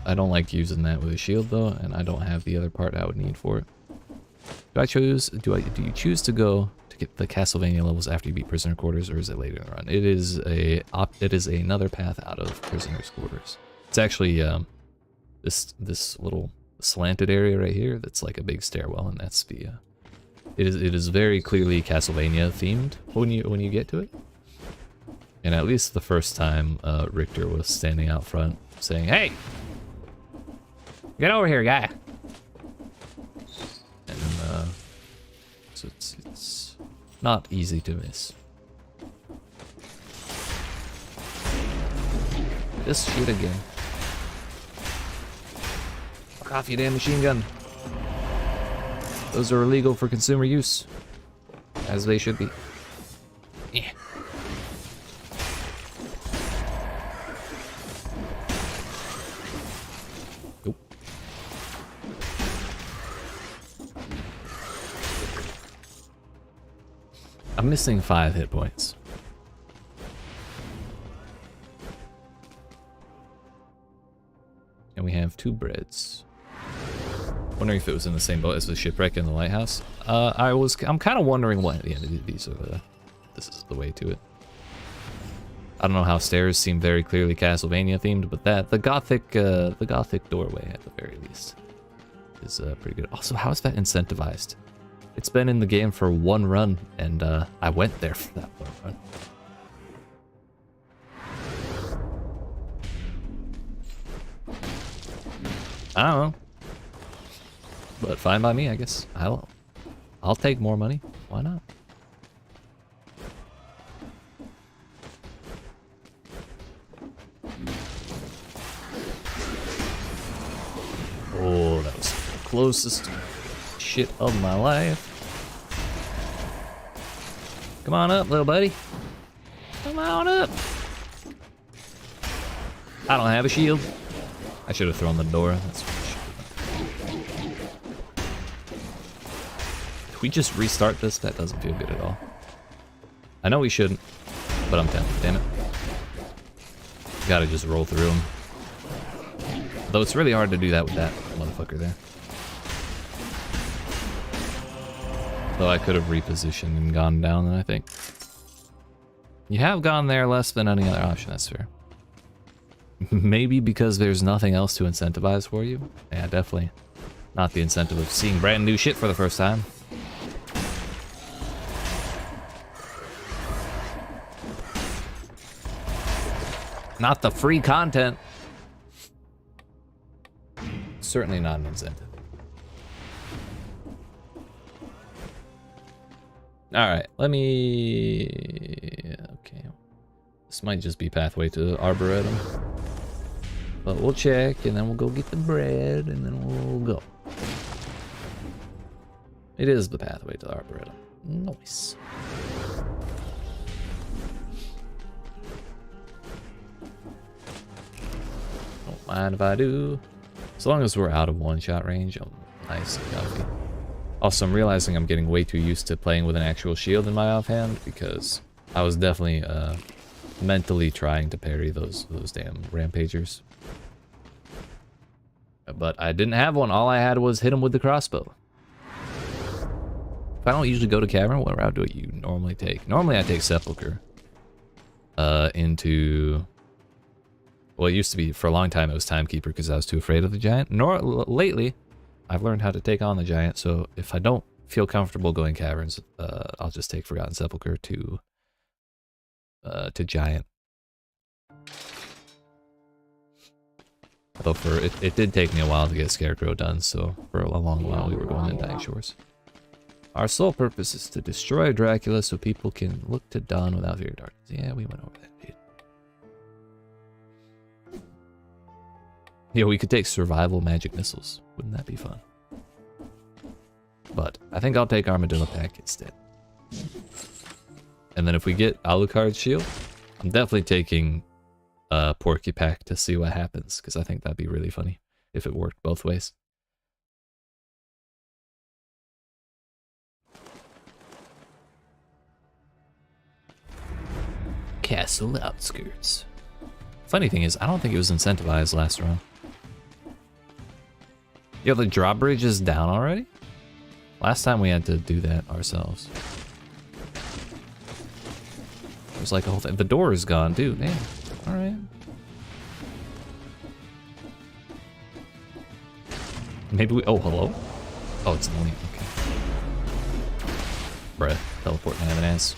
I don't like using that with a shield though, and I don't have the other part I would need for it. Do you choose to go to get the Castlevania levels after you beat Prisoner Quarters, or is it later in the run? It is another path out of Prisoner's Quarters. It's actually this little slanted area right here that's like a big stairwell, and that's the it is very clearly Castlevania themed when you get to it. And at least the first time Richter was standing out front saying, "Hey! Get over here, guy!" And so it's not easy to miss. This shit again. Fuck off, you damn machine gun. Those are illegal for consumer use. As they should be. Yeah. Nope. I'm missing 5 hit points. And we have 2 breads. Wondering if it was in the same boat as the shipwreck in the lighthouse. I'm kind of wondering what. Yeah, these are this is the way to it. I don't know how stairs seem very clearly Castlevania themed, but the gothic doorway at the very least is pretty good. Also, how is that incentivized? It's been in the game for 1 run, and I went there for that 1 run. I don't know. But fine by me, I guess. I'll take more money. Why not? Oh, that was the closest shit of my life. Come on up, little buddy. Come on up. I don't have a shield. I should have thrown the door. That's what I should have done. If we just restart this, that doesn't feel good at all. I know we shouldn't, but I'm tempted, damn it. Gotta just roll through them. Though it's really hard to do that with that motherfucker there. Though I could have repositioned and gone down, then I think. You have gone there less than any other option, that's fair. Maybe because there's nothing else to incentivize for you? Yeah, definitely. Not the incentive of seeing brand new shit for the first time. Not the free content. Certainly not an incentive. Alright, let me... Okay. This might just be pathway to Arboretum. But we'll check, and then we'll go get the bread, and then we'll go. It is the pathway to the Arboretum. Nice. Don't mind if I do. As long as we're out of one-shot range, I'm nice and comfy. Also, I'm realizing I'm getting way too used to playing with an actual shield in my offhand, because I was definitely mentally trying to parry those damn rampagers. But I didn't have one. All I had was hit him with the crossbow. If I don't usually go to Cavern, what route do you normally take? Normally I take Sepulchre into... Well, it used to be, for a long time, it was Timekeeper because I was too afraid of the giant. Lately, I've learned how to take on the giant, so if I don't feel comfortable going Caverns, I'll just take Forgotten Sepulchre to giant. Although it did take me a while to get Scarecrow done, so for a long while we were going in Dying Shores. Our sole purpose is to destroy Dracula so people can look to dawn without fear of darkness. Yeah, we went over that, dude. Yeah, we could take survival magic missiles. Wouldn't that be fun? But I think I'll take Armadillo Pack instead. And then if we get Alucard's shield, I'm definitely taking Porky Pack to see what happens, because I think that'd be really funny if it worked both ways. Castle Outskirts. Funny thing is, I don't think it was incentivized last round. Yo, the drawbridge is down already? Last time we had to do that ourselves. There's like a whole thing. The door is gone, dude. Damn. Alright. Maybe we... Oh, hello? Oh, it's Link. Okay. Bruh. Teleport and have an ass.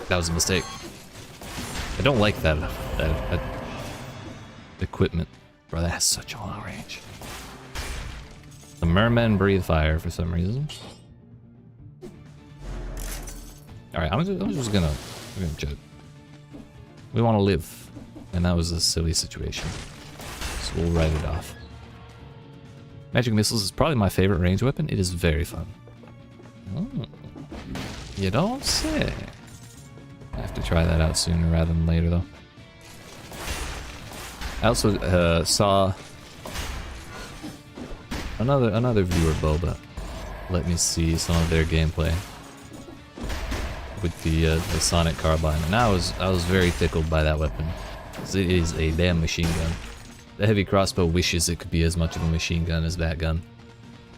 That was a mistake. I don't like that equipment. Bro, that has such a long range. The mermen breathe fire for some reason. Alright, I'm just gonna joke. We want to live. And that was a silly situation. So we'll write it off. Magic missiles is probably my favorite range weapon. It is very fun. Oh, you don't say. I have to try that out sooner rather than later, though. I also saw another viewer, Boba, let me see some of their gameplay with the Sonic Carbine, and I was very tickled by that weapon. It is a damn machine gun. The heavy crossbow wishes it could be as much of a machine gun as that gun,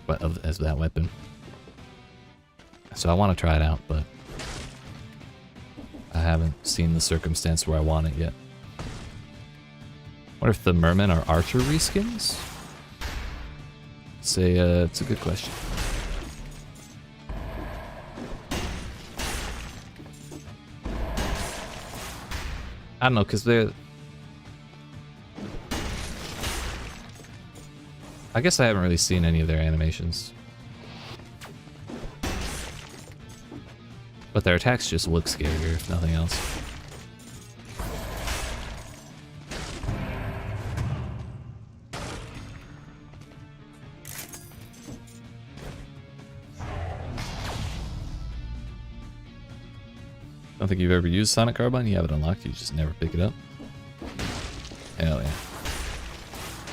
but as that weapon. So I want to try it out, but I haven't seen the circumstance where I want it yet. What if the mermen are archer reskins? It's a good question. I don't know, because they're... I guess I haven't really seen any of their animations. But their attacks just look scarier, if nothing else. Don't think you've ever used Sonic Carbine? You have it unlocked, you just never pick it up? Hell yeah.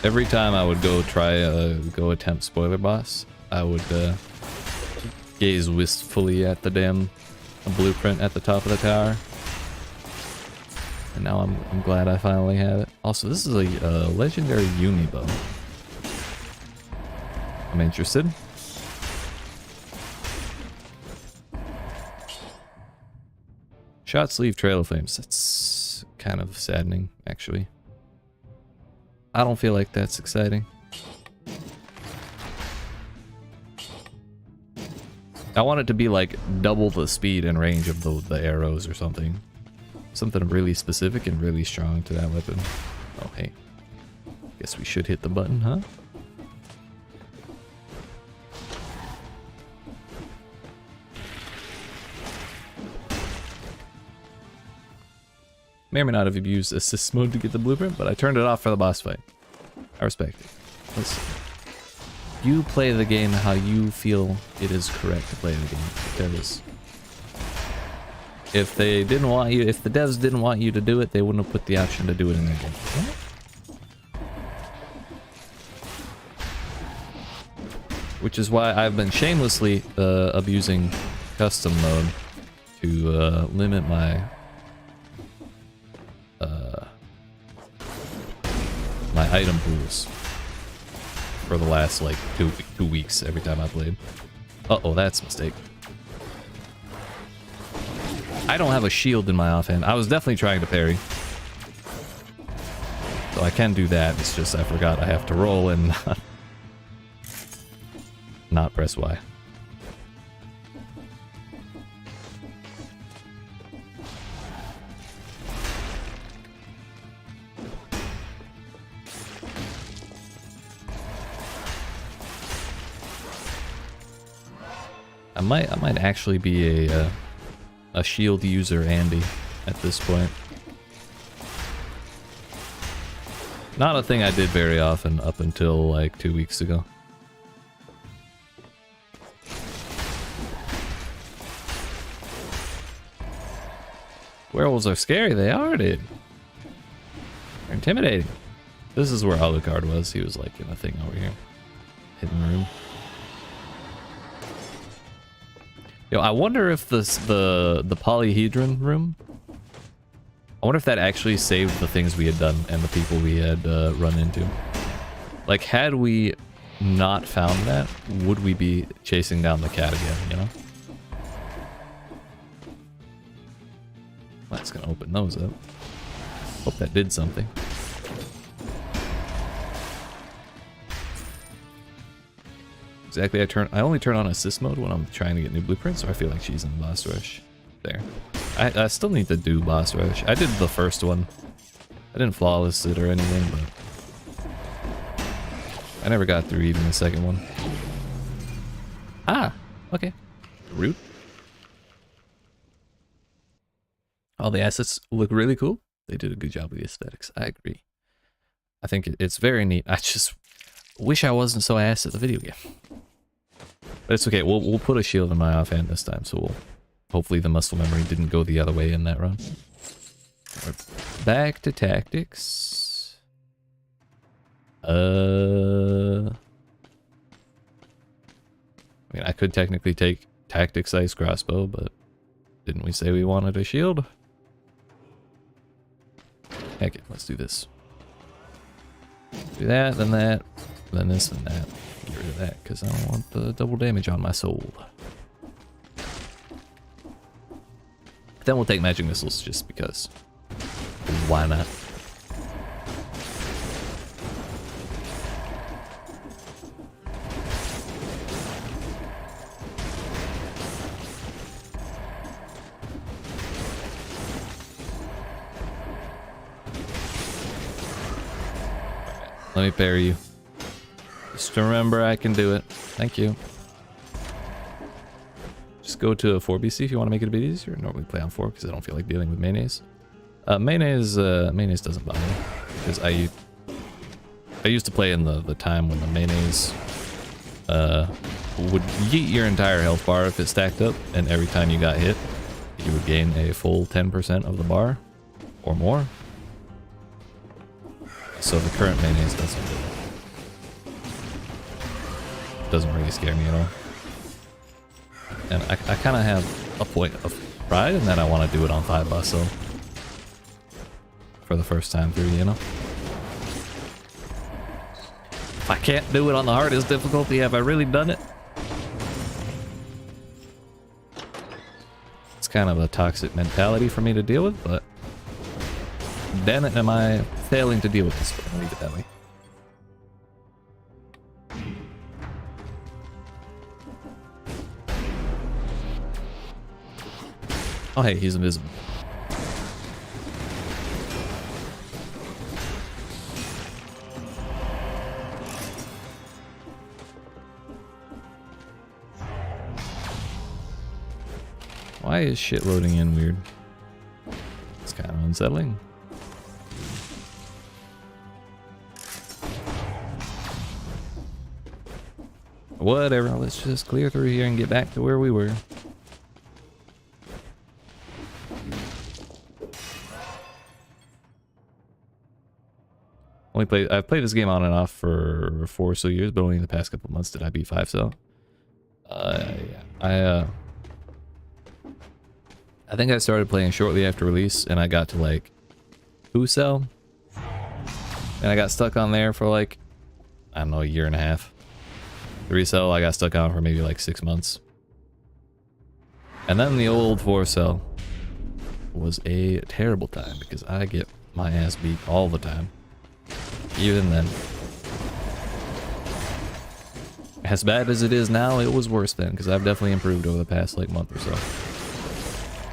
Every time I would go go attempt spoiler boss, I would gaze wistfully at the damn blueprint at the top of the tower. And now I'm glad I finally have it. Also, this is a legendary Yumi bow. I'm interested. Shot sleeve trail of flames. That's kind of saddening, actually. I don't feel like that's exciting. I want it to be like double the speed and range of the arrows or something. Something really specific and really strong to that weapon. Oh, hey. Guess we should hit the button, huh? May or may not have used assist mode to get the blueprint, but I turned it off for the boss fight. I respect it. Listen. You play the game how you feel it is correct to play the game. Because if they didn't want you, if the devs didn't want you to do it, they wouldn't have put the option to do it in their game. Which is why I've been shamelessly abusing custom mode to limit my my item pools for the last like two weeks every time I played. Uh-oh, that's a mistake. I don't have a shield in my offhand. I was definitely trying to parry. So I can do that, it's just I forgot I have to roll and not press Y. I might actually be a shield user Andy at this point. Not a thing I did very often up until like 2 weeks ago. Werewolves are scary, they are, dude. They're intimidating. This is where Alucard was. He was like in a thing over here. Hidden room. Yo, I wonder if the polyhedron room, I wonder if that actually saved the things we had done and the people we had run into. Like, had we not found that, would we be chasing down the cat again, you know? Well, that's gonna open those up. Hope that did something. Exactly, I only turn on assist mode when I'm trying to get new blueprints, so I feel like she's in the boss rush. There. I still need to do boss rush. I did the first one. I didn't flawless it or anything, but I never got through even the second one. Ah, okay. Root. All the assets look really cool. They did a good job with the aesthetics. I agree. I think it's very neat. I just wish I wasn't so ass at the video game. But it's okay. We'll put a shield in my offhand this time, so hopefully the muscle memory didn't go the other way in that run. We're back to tactics. I mean, I could technically take tactics ice crossbow, but didn't we say we wanted a shield? Heck it, let's do this. Do that, then this, and that. Get rid of that, because I don't want the double damage on my soul. Then we'll take magic missiles, just because. Why not? Let me parry you. Just remember I can do it. Thank you. Just go to a 4BC if you want to make it a bit easier. Normally play on 4 because I don't feel like dealing with mayonnaise. Mayonnaise doesn't bother me. Because I used to play in the time when the mayonnaise would yeet your entire health bar if it stacked up, and every time you got hit, you would gain a full 10% of the bar or more. So the current mayonnaise doesn't really scare me at all. And I kind of have a point of pride in that I want to do it on 5 boss, so for the first time through, you know. If I can't do it on the hardest difficulty, have I really done it? It's kind of a toxic mentality for me to deal with, but damn it, am I failing to deal with this? I'll leave it that way. Oh hey, he's invisible. Why is shit loading in weird? It's kind of unsettling. Whatever, let's just clear through here and get back to where we were. I've played this game on and off for 4 or so years, but only in the past couple months did I beat 5 cell. Yeah. I think I started playing shortly after release, and I got to like 2 cell, and I got stuck on there for like, I don't know, a year and a half. 3 cell I got stuck on for maybe like 6 months, and then the old 4 cell was a terrible time because I get my ass beat all the time. Even then, as bad as it is now, it was worse then because I've definitely improved over the past like month or so.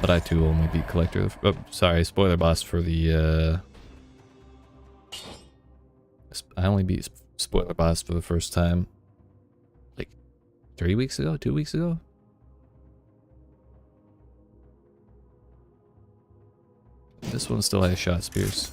But I too only beat Collector. Oh, sorry, spoiler boss for the. I only beat spoiler boss for the first time like 3 weeks ago, 2 weeks ago. This one still has shot spears.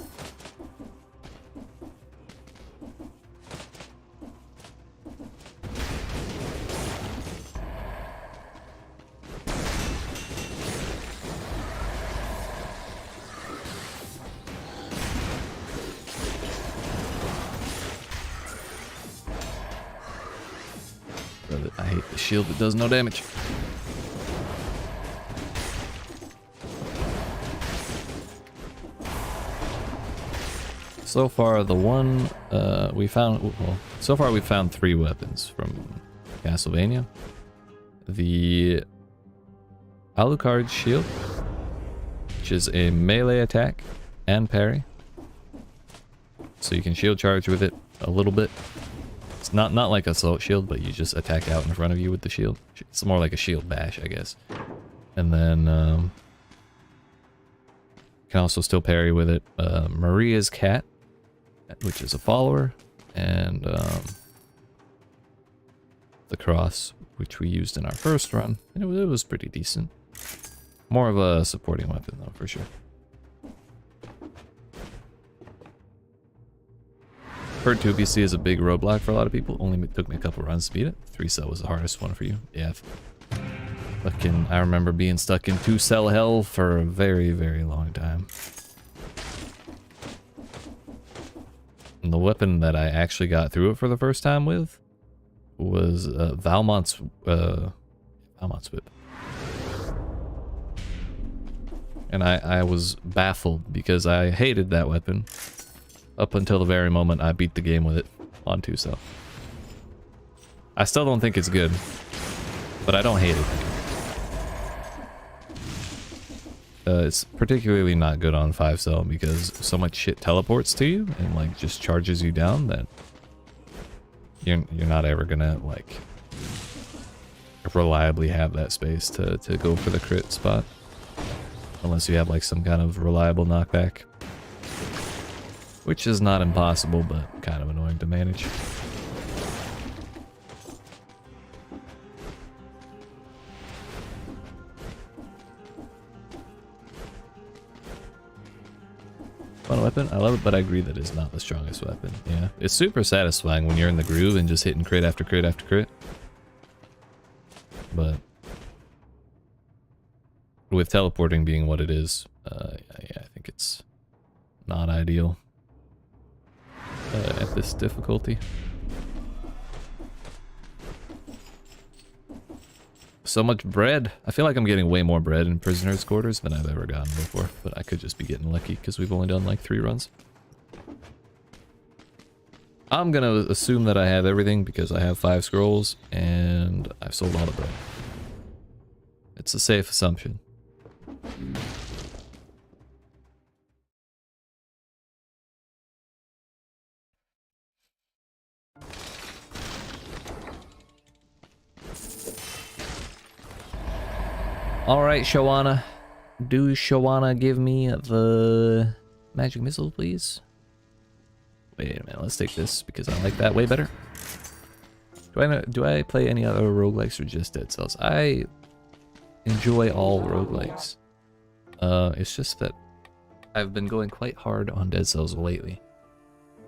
I hate the shield that does no damage. So far, the one we found, well, so far we've found 3 weapons from Castlevania. The Alucard shield, which is a melee attack and parry. So you can shield charge with it a little bit. It's not like assault shield, but you just attack out in front of you with the shield. It's more like a shield bash, I guess. And then you can also still parry with it. Maria's cat, which is a follower, and the cross, which we used in our first run, and it was pretty decent. More of a supporting weapon though, for sure. Hurt 2 BC is a big roadblock for a lot of people. Only took me a couple runs to beat it. 3 cell was the hardest one for you. Yeah. Fucking, I remember being stuck in 2 cell hell for a very, very long time. And the weapon that I actually got through it for the first time with was Belmont's whip. And I was baffled because I hated that weapon up until the very moment I beat the game with it on 2 cell. I still don't think it's good, but I don't hate it. It's particularly not good on 5 cell because so much shit teleports to you and like just charges you down that you're not ever gonna like reliably have that space to go for the crit spot unless you have like some kind of reliable knockback, which is not impossible but kind of annoying to manage. Fun weapon, I love it, but I agree that it's not the strongest weapon. Yeah, it's super satisfying when you're in the groove and just hitting crit after crit after crit. But with teleporting being what it is, yeah, I think it's not ideal at this difficulty. So much bread. I feel like I'm getting way more bread in prisoners' quarters than I've ever gotten before, but I could just be getting lucky because we've only done like 3 runs. I'm gonna assume that I have everything because I have 5 scrolls and I've sold all the bread. It's a safe assumption. Alright, Shawana. Do Shawana give me the magic missile, please? Wait a minute, let's take this because I like that way better. Do I play any other roguelikes or just Dead Cells? I enjoy all roguelikes. It's just that I've been going quite hard on Dead Cells lately.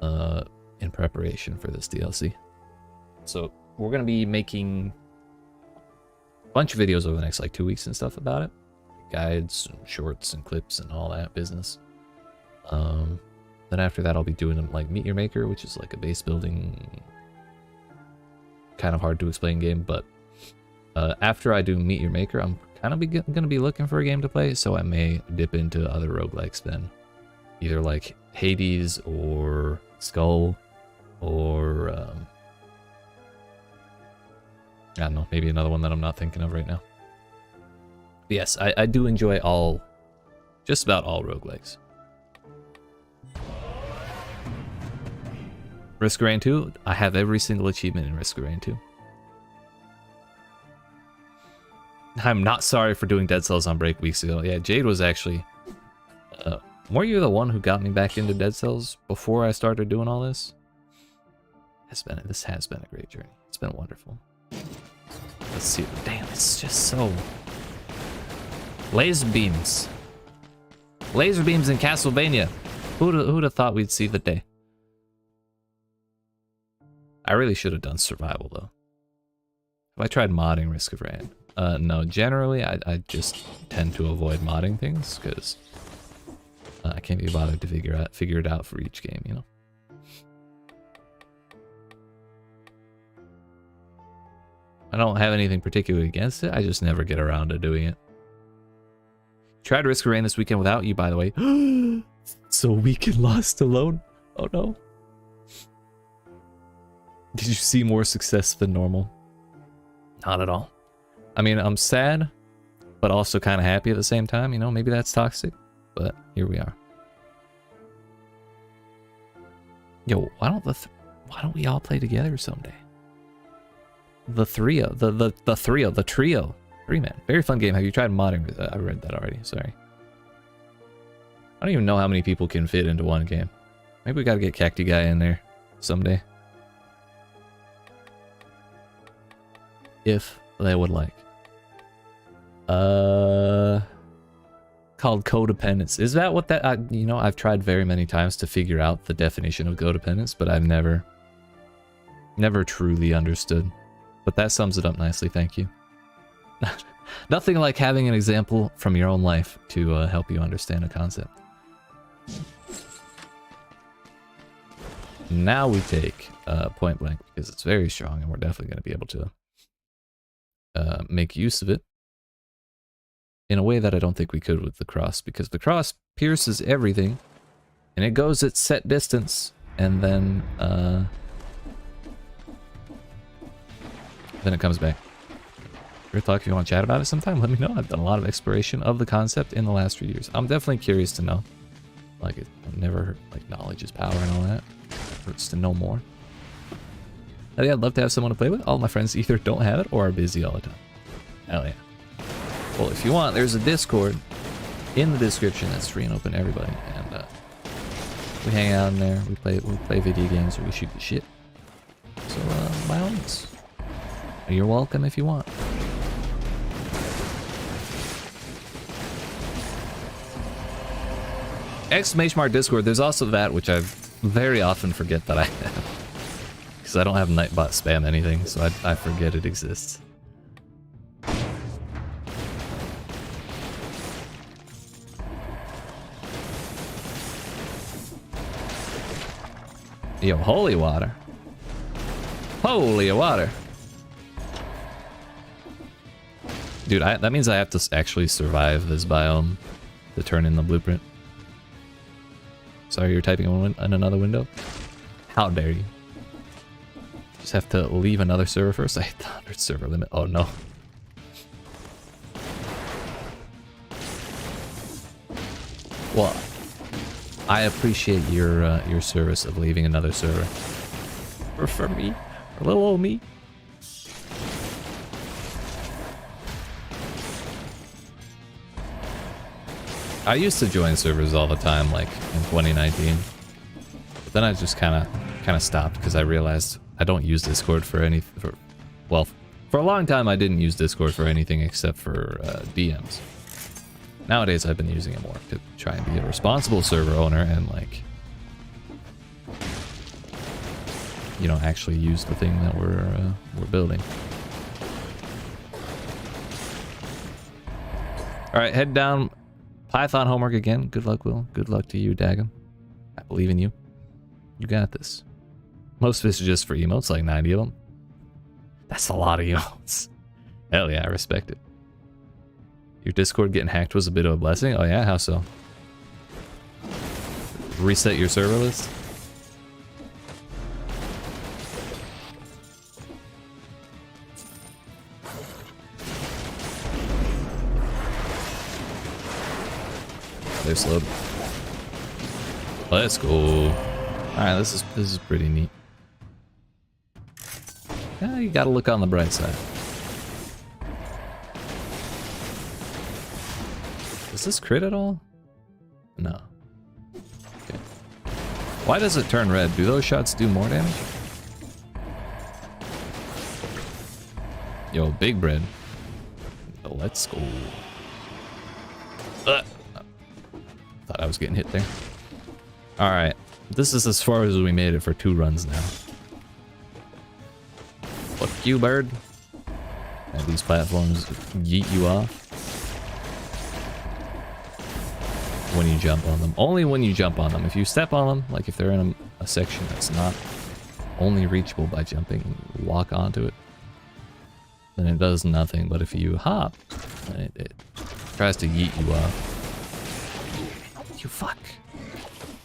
In preparation for this DLC. So we're gonna be making bunch of videos over the next like 2 weeks and stuff about it, guides and shorts and clips and all that business. Then after that I'll be doing like Meet Your Maker, which is like a base building kind of hard to explain game, but after I do Meet Your Maker I'm kind of gonna be looking for a game to play, so I may dip into other roguelikes then, either like Hades or Skull or I don't know, maybe another one that I'm not thinking of right now. But yes, I do enjoy just about all roguelikes. Risk of Rain 2, I have every single achievement in Risk of Rain 2. I'm not sorry for doing Dead Cells on break weeks ago. Yeah, Jade was actually... were you the one who got me back into Dead Cells before I started doing all this? This has been a great journey. It's been wonderful. Let's see. Damn, it's just so... Laser beams. Laser beams in Castlevania. Who'd have thought we'd see the day? I really should have done survival though. Have I tried modding Risk of Rain? No, generally I just tend to avoid modding things because I can't be bothered to figure it out for each game, you know. I don't have anything particularly against it, I just never get around to doing it. Tried Risk of Rain this weekend without you, by the way. So weak and lost alone? Oh no. Did you see more success than normal? Not at all. I mean, I'm sad, but also kind of happy at the same time, you know, maybe that's toxic, but here we are. Yo, why don't we all play together someday? The trio, the trio. 3-man. Very fun game. Have you tried modding? I read that already, sorry. I don't even know how many people can fit into one game. Maybe we gotta get Cacti Guy in there someday. if they would like. Called codependence. Is that what that... you know, I've tried very many times to figure out the definition of codependence, but I've never truly understood. But that sums it up nicely, thank you. Nothing like having an example from your own life to help you understand a concept. Now we take point blank because it's very strong and we're definitely going to be able to make use of it in a way that I don't think we could with the cross, because the cross pierces everything and it goes at set distance and then it comes back. Your thought, if you want to chat about it sometime, let me know. I've done a lot of exploration of the concept in the last few years. I'm definitely curious to know. Like, it never, like, knowledge is power and all that. It hurts to know more. I think I'd love to have someone to play with. All my friends either don't have it or are busy all the time. Hell yeah. Well, if you want, there's a Discord in the description that's free and open to everybody. And we hang out in there. We play video games or we shoot the shit. So, by all means. You're welcome if you want. !mark Discord, there's also that, which I very often forget that I have. Because I don't have Nightbot spam anything, so I forget it exists. Yo, holy water. Holy water. Dude, that means I have to actually survive this biome to turn in the blueprint. Sorry, you're typing in another window? How dare you? Just have to leave another server first? I hit the 100 server limit. Oh no. Well, I appreciate your service of leaving another server. For me. For little old me. I used to join servers all the time, like in 2019, but then I just kind of stopped because I realized I don't use Discord for well, for a long time I didn't use Discord for anything except for DMs. Nowadays I've been using it more to try and be a responsible server owner and, like, you know, actually use the thing that we're building. All right, head down. Python homework again. Good luck, Will. Good luck to you, Dagum. I believe in you. You got this. Most of it's just for emotes, like 90 of them. That's a lot of emotes. Hell yeah, I respect it. Your Discord getting hacked was a bit of a blessing? Oh yeah, how so? Reset your server list? They're slowed. Let's go. Alright, this is pretty neat. Yeah, you gotta look on the bright side. Does this crit at all? No. Okay. Why does it turn red? Do those shots do more damage? Yo, big bread. Let's go. Thought I was getting hit there. Alright. This is as far as we made it for 2 runs now. Fuck you, bird. And these platforms yeet you off. When you jump on them. Only when you jump on them. If you step on them, like if they're in a section that's not only reachable by jumping and walk onto it, then it does nothing. But if you hop, then it tries to yeet you off. You fuck.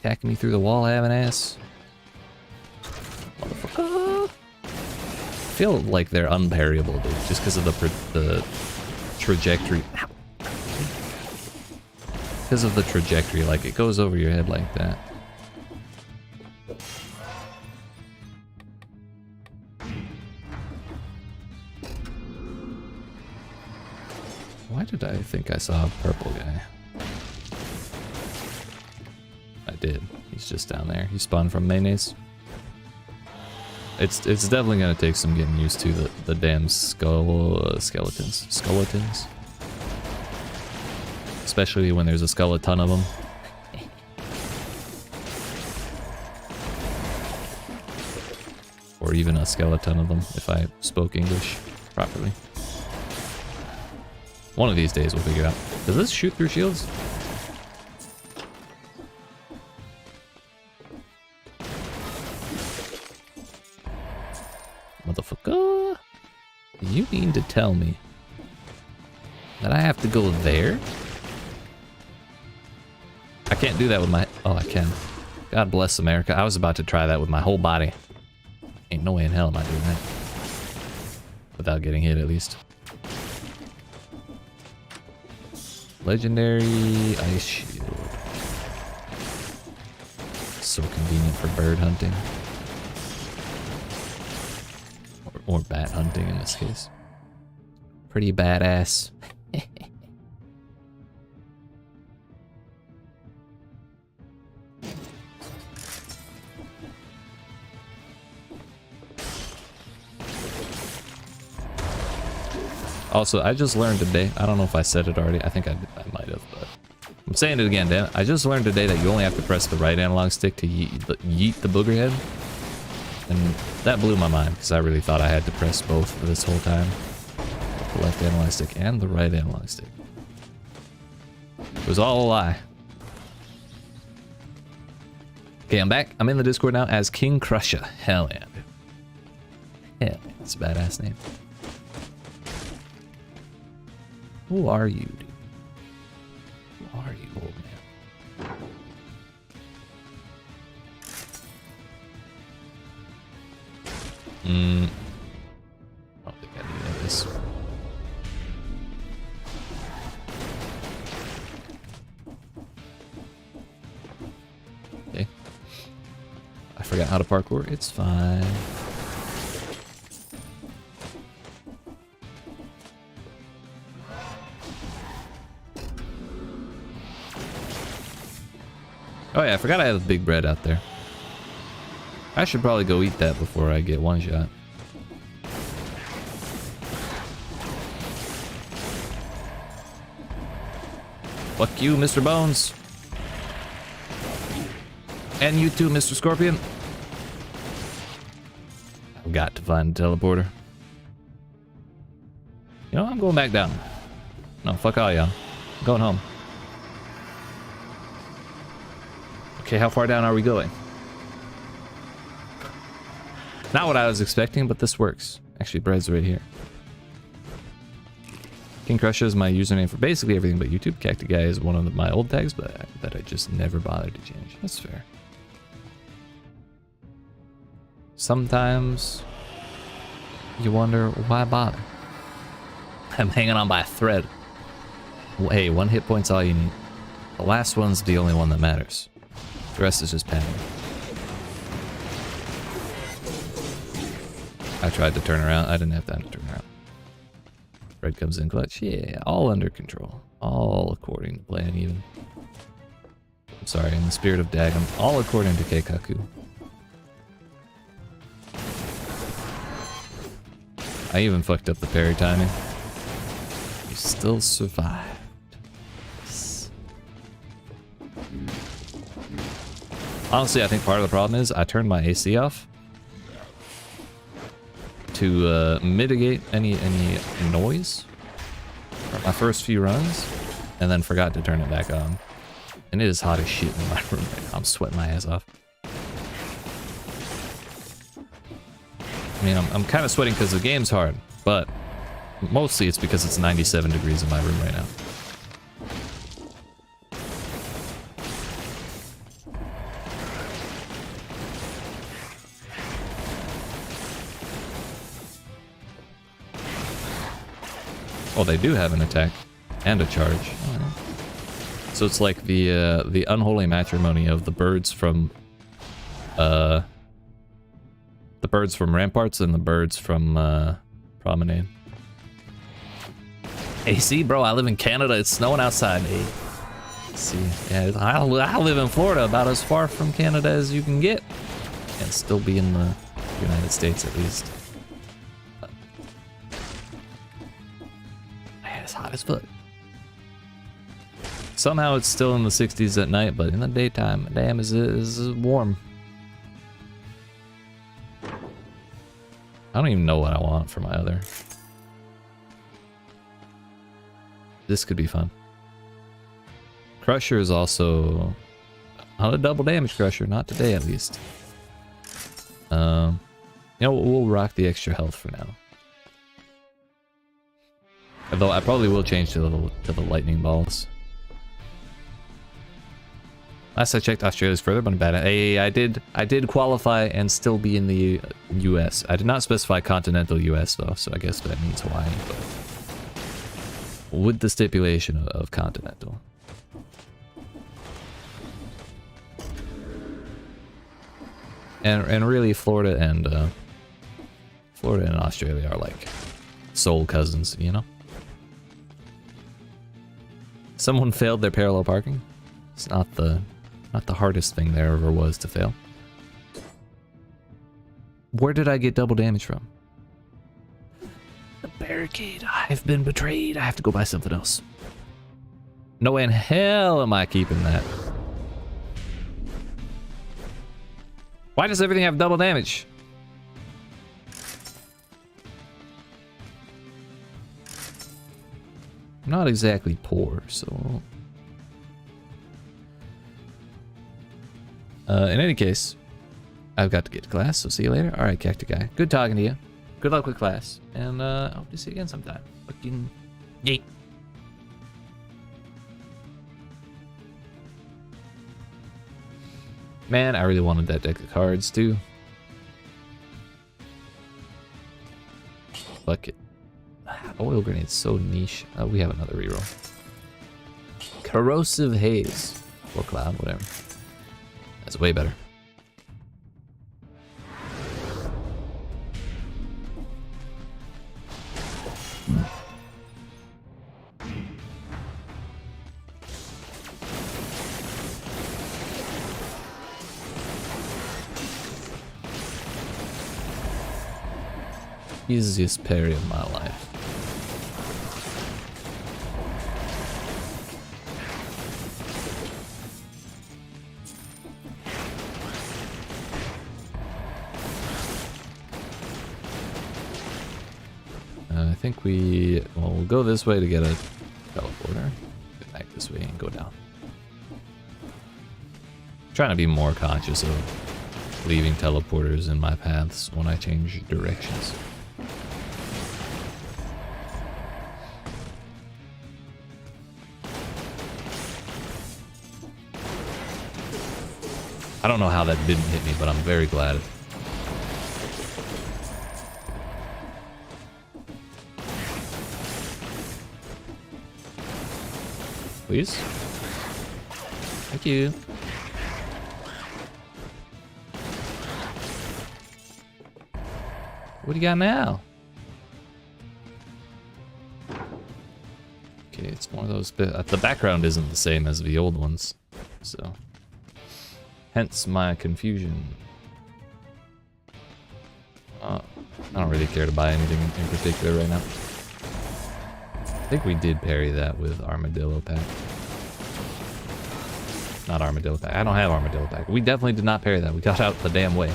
Attacking me through the wall, having ass. Motherfucker. I feel like they're unparryable, dude, just because of the trajectory. Ow. Because of the trajectory, like it goes over your head like that. Why did I think I saw a purple guy? I did. He's just down there. He spawned from mayonnaise. It's definitely gonna take some getting used to the damn skeletons. Especially when there's a skeleton of them. Or even a skeleton of them, if I spoke English properly. One of these days we'll figure it out. Does this shoot through shields? Motherfucker. You mean to tell me that I have to go there? I can't do that with my... Oh, I can. God bless America. I was about to try that with my whole body. Ain't no way in hell am I doing that. Without getting hit, at least. Legendary ice shield. So convenient for bird hunting. Or bat hunting in this case. Pretty badass. Also, I just learned today, I don't know if I said it already, I think I might have, but I'm saying it again, damn it. I just learned today that you only have to press the right analog stick to yeet the booger head. And that blew my mind, because I really thought I had to press both for this whole time. The left analog stick and the right analog stick. It was all a lie. Okay, I'm back. I'm in the Discord now as King Crusher. Hell yeah, dude. Hell yeah, that's a badass name. Who are you, dude? Who are you, old man? I don't think I need this. Okay. I forgot how to parkour. It's fine. Oh yeah, I forgot I have the big bread out there. I should probably go eat that before I get one shot. Fuck you, Mr. Bones. And you too, Mr. Scorpion. I've got to find a teleporter. You know, I'm going back down. No, fuck all y'all. I'm going home. Okay, how far down are we going? Not what I was expecting, but this works. Actually, bread's right here. King Crusher is my username for basically everything but YouTube. Cacti Guy is one of my old tags, but I just never bothered to change. That's fair. Sometimes you wonder, why bother? I'm hanging on by a thread. Hey, 1 hit point's all you need. The last one's the only one that matters. The rest is just padding. I tried to turn around. I didn't have time to turn around. Red comes in clutch. Yeah, all under control. All according to plan, even. I'm sorry, in the spirit of Dagon. All according to Keikaku. I even fucked up the parry timing. You still survived. Honestly, I think part of the problem is I turned my AC off to mitigate any noise for my first few runs, and then forgot to turn it back on. And it is hot as shit in my room right now. I'm sweating my ass off. I mean, I'm kind of sweating because the game's hard, but mostly it's because it's 97 degrees in my room right now. Oh, they do have an attack and a charge. Oh, so it's like the unholy matrimony of the birds from Ramparts and the birds from Promenade. AC, bro, I live in Canada. It's snowing outside. Hey. Let's see, yeah, I live in Florida, about as far from Canada as you can get, and still be in the United States at least. Man, it's hot as fuck. Somehow it's still in the 60s at night, but in the daytime, damn, is warm. I don't even know what I want for my other. This could be fun. Crusher is also not a double damage crusher, not today at least. You know, we'll rock the extra health for now. Although I probably will change to the lightning balls. Last I checked, Australia's further, but I'm bad at. Hey, I did qualify and still be in the U.S. I did not specify continental U.S. though, so I guess that means Hawaii, but with the stipulation of continental. And really, Florida and Australia are like soul cousins, you know. Someone failed their parallel parking. It's not the hardest thing there ever was to fail. Where did I get double damage from? The barricade. I've been betrayed. I have to go buy something else. No way in hell am I keeping that. Why does everything have double damage? I'm not exactly poor, so... in any case, I've got to get to class, so see you later. Alright, Cacti Guy. Good talking to you. Good luck with class. And I hope to see you again sometime. Fucking yeet. Man, I really wanted that deck of cards too. Fuck it. Oil grenade's so niche. We have another reroll. Corrosive Haze. Or Cloud, whatever. That's way better. Easiest parry of my life. I think we'll go this way to get a teleporter. Go back this way and go down. I'm trying to be more conscious of leaving teleporters in my paths when I change directions. I don't know how that didn't hit me, but I'm very glad. Please? Thank you. What do you got now? Okay, it's one of those... The background isn't the same as the old ones, so... Hence my confusion. I don't really care to buy anything in particular right now. I think we did parry that with Armadillo Pack. Not Armadillo Pack. I don't have Armadillo Pack. We definitely did not parry that. We got out the damn way.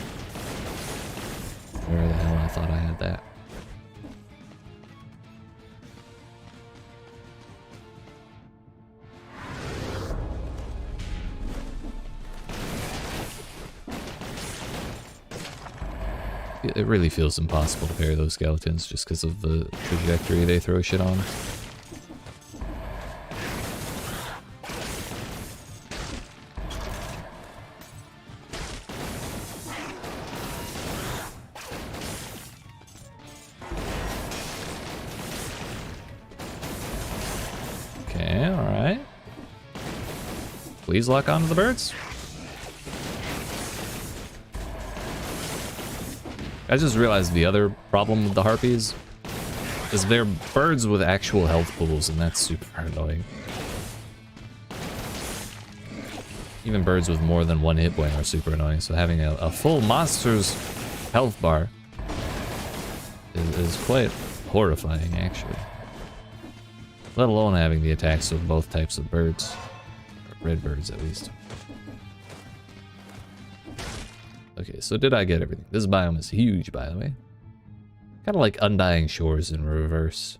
Where the hell I thought I had that? It really feels impossible to parry those skeletons just because of the trajectory they throw shit on. Okay, alright. Please lock onto the birds. I just realized the other problem with the harpies is they're birds with actual health pools, and that's super annoying. Even birds with more than one hit point are super annoying, so having a full monsters health bar is quite horrifying, actually. Let alone having the attacks of both types of birds. Or red birds, at least. Okay, so did I get everything? This biome is huge, by the way. Kind of like Undying Shores in reverse.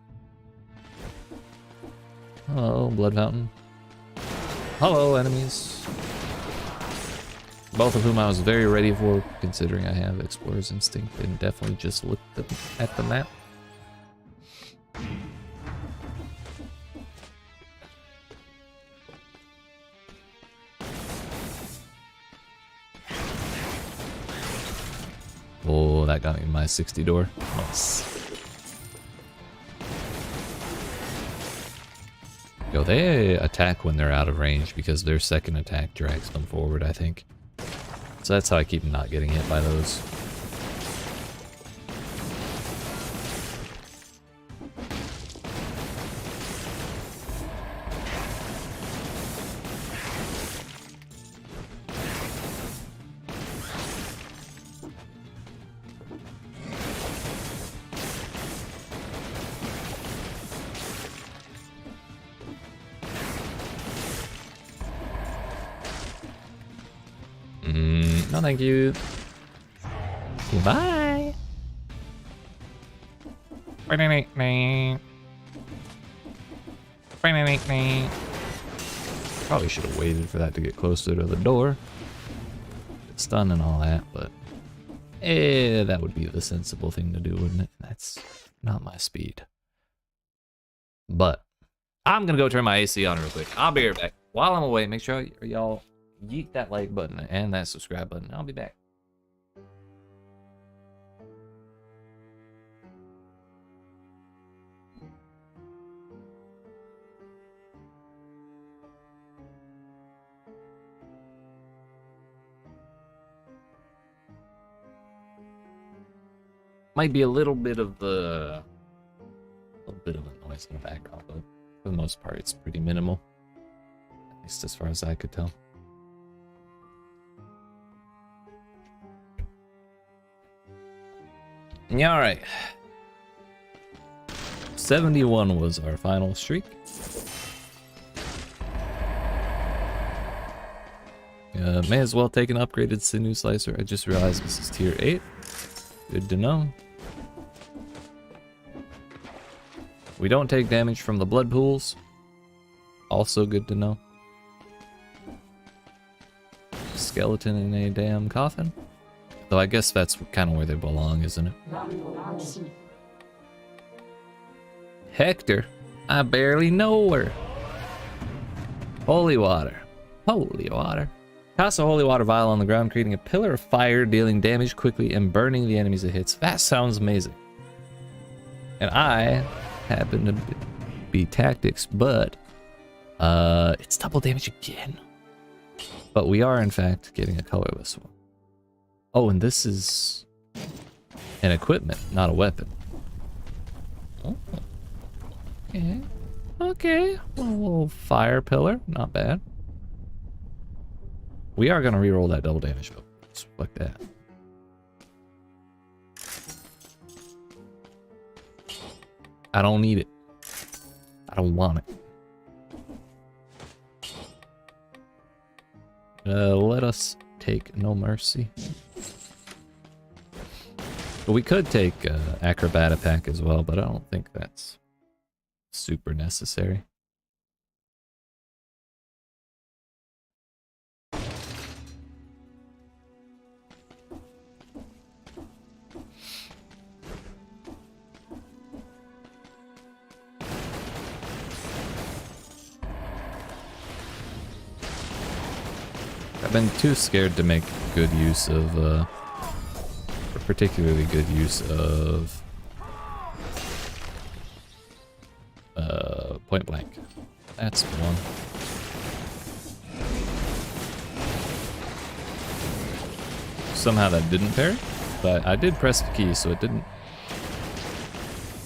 Hello, Blood Fountain. Hello, enemies. Both of whom I was very ready for, considering I have Explorer's Instinct and definitely just looked at the map. Oh, that got me my 60 door. Nice. Yo, they attack when they're out of range because their second attack drags them forward, I think. So that's how I keep not getting hit by those. No, thank you. Goodbye. Probably should have waited for that to get closer to the door. It's done and all that, but that would be the sensible thing to do, wouldn't it? That's not my speed. But I'm gonna go turn my AC on real quick. I'll be right back. While I'm away, make sure y'all yeet that like button and that subscribe button. I'll be back. Might be a little bit of a noise in the background, but for the most part, it's pretty minimal. At least as far as I could tell. Yeah, alright. 71 was our final streak. May as well take an upgraded sinew slicer. I just realized this is tier 8. Good to know. We don't take damage from the blood pools. Also good to know. Skeleton in a damn coffin. Though I guess that's kind of where they belong, isn't it? Hector, I barely know her. Holy water. Holy water. Toss a holy water vial on the ground, creating a pillar of fire, dealing damage quickly and burning the enemies it hits. That sounds amazing. And I happen to be tactics, but it's double damage again. But we are, in fact, getting a colorless one. Oh, and this is an equipment, not a weapon. Oh. Okay. Okay. A little fire pillar. Not bad. We are going to reroll that double damage, but just like that. I don't need it. I don't want it. Let us take no mercy. We could take acrobat pack as well, but I don't think that's super necessary. I've been too scared to make good use of, or particularly good use of, point blank. That's the one. Somehow that didn't parry, but I did press the key, so it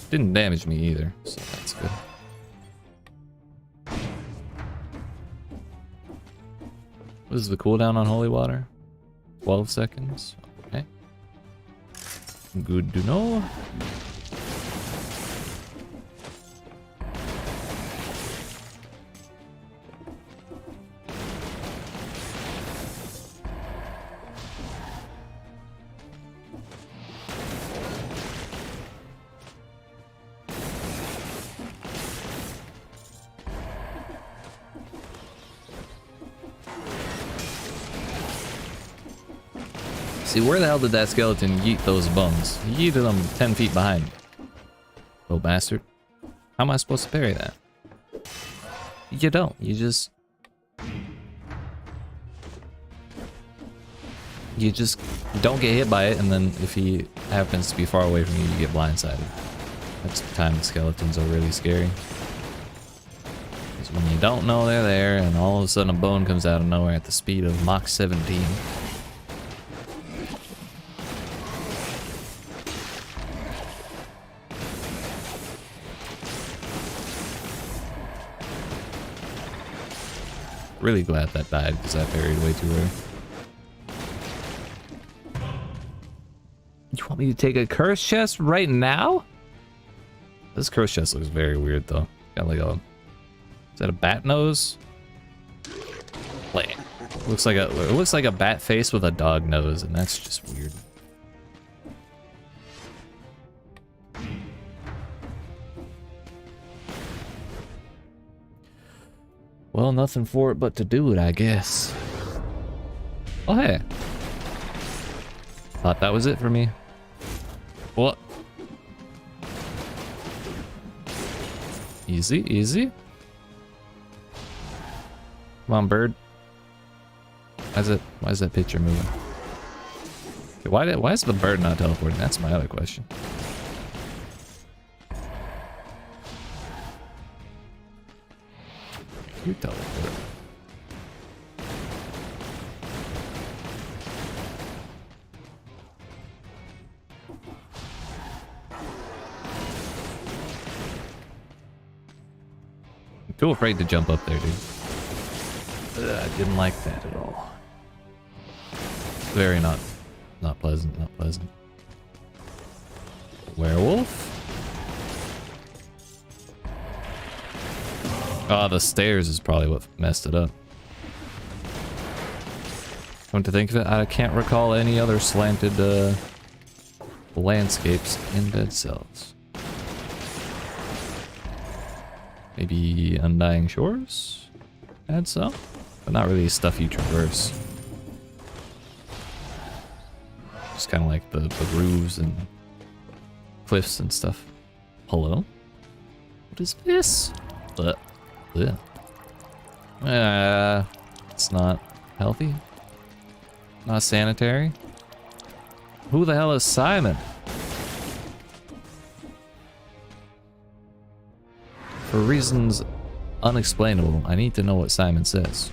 didn't damage me either, so that's good. What is the cooldown on holy water? 12 seconds. Okay. Good to know. See, where the hell did that skeleton yeet those bums? He yeeted them 10 feet behind me. Little bastard. How am I supposed to parry that? You don't. You just don't get hit by it, and then if he happens to be far away from you, you get blindsided. That's the time the skeletons are really scary. Because when you don't know they're there, and all of a sudden a bone comes out of nowhere at the speed of Mach 17. Really glad that died because I parried way too early. You want me to take a curse chest right now? This curse chest looks very weird though. Got like a, is that a bat nose? Like, it looks like a bat face with a dog nose, and that's just weird. Well, nothing for it but to do it, I guess. Oh, hey. Thought that was it for me. What? Easy, easy. Come on, bird. Why is that picture moving? Why is the bird not teleporting? That's my other question. You teleport. I'm too afraid to jump up there, dude. I didn't like that at all. Very not pleasant, not pleasant. Werewolf? Oh, the stairs is probably what messed it up. Come to think of it, I can't recall any other slanted landscapes in Dead Cells. Maybe Undying Shores? Had some, but not really stuff you traverse. Just kind of like the roofs and cliffs and stuff. Hello? What is this? It's not healthy. Not sanitary. Who the hell is Simon? For reasons unexplainable, I need to know what Simon says.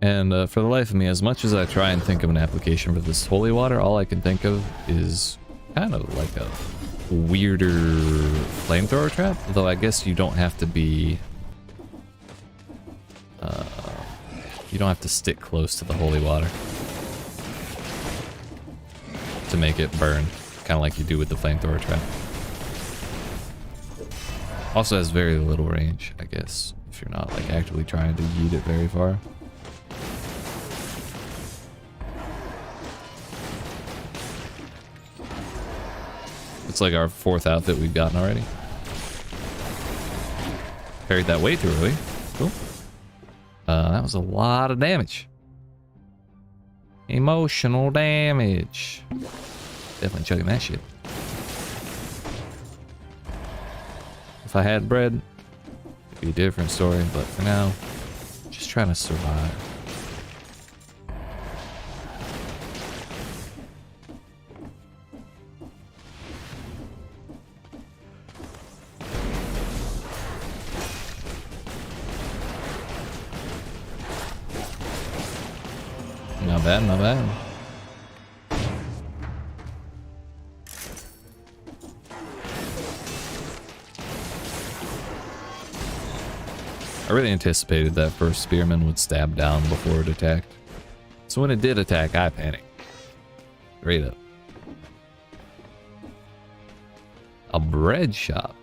And for the life of me, as much as I try and think of an application for this holy water, all I can think of is kind of like a weirder flamethrower trap. Though I guess you don't have to be... you don't have to stick close to the holy water to make it burn, kind of like you do with the flamethrower trap. Also has very little range, I guess, if you're not like actively trying to yeet it very far. It's like our 4th outfit we've gotten already. Parried that way too early. Cool. That was a lot of damage. Emotional damage. Definitely chugging that shit. If I had bread, it'd be a different story, but for now, just trying to survive. Not bad, not bad. really anticipated that first spearman would stab down before it attacked. So when it did attack, I panicked. Straight up. A bread shop.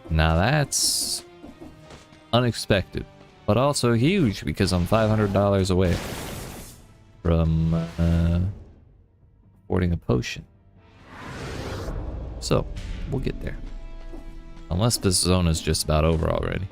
Now that's unexpected, but also huge because I'm $500 away from affording a potion. So we'll get there. Unless this zone is just about over already.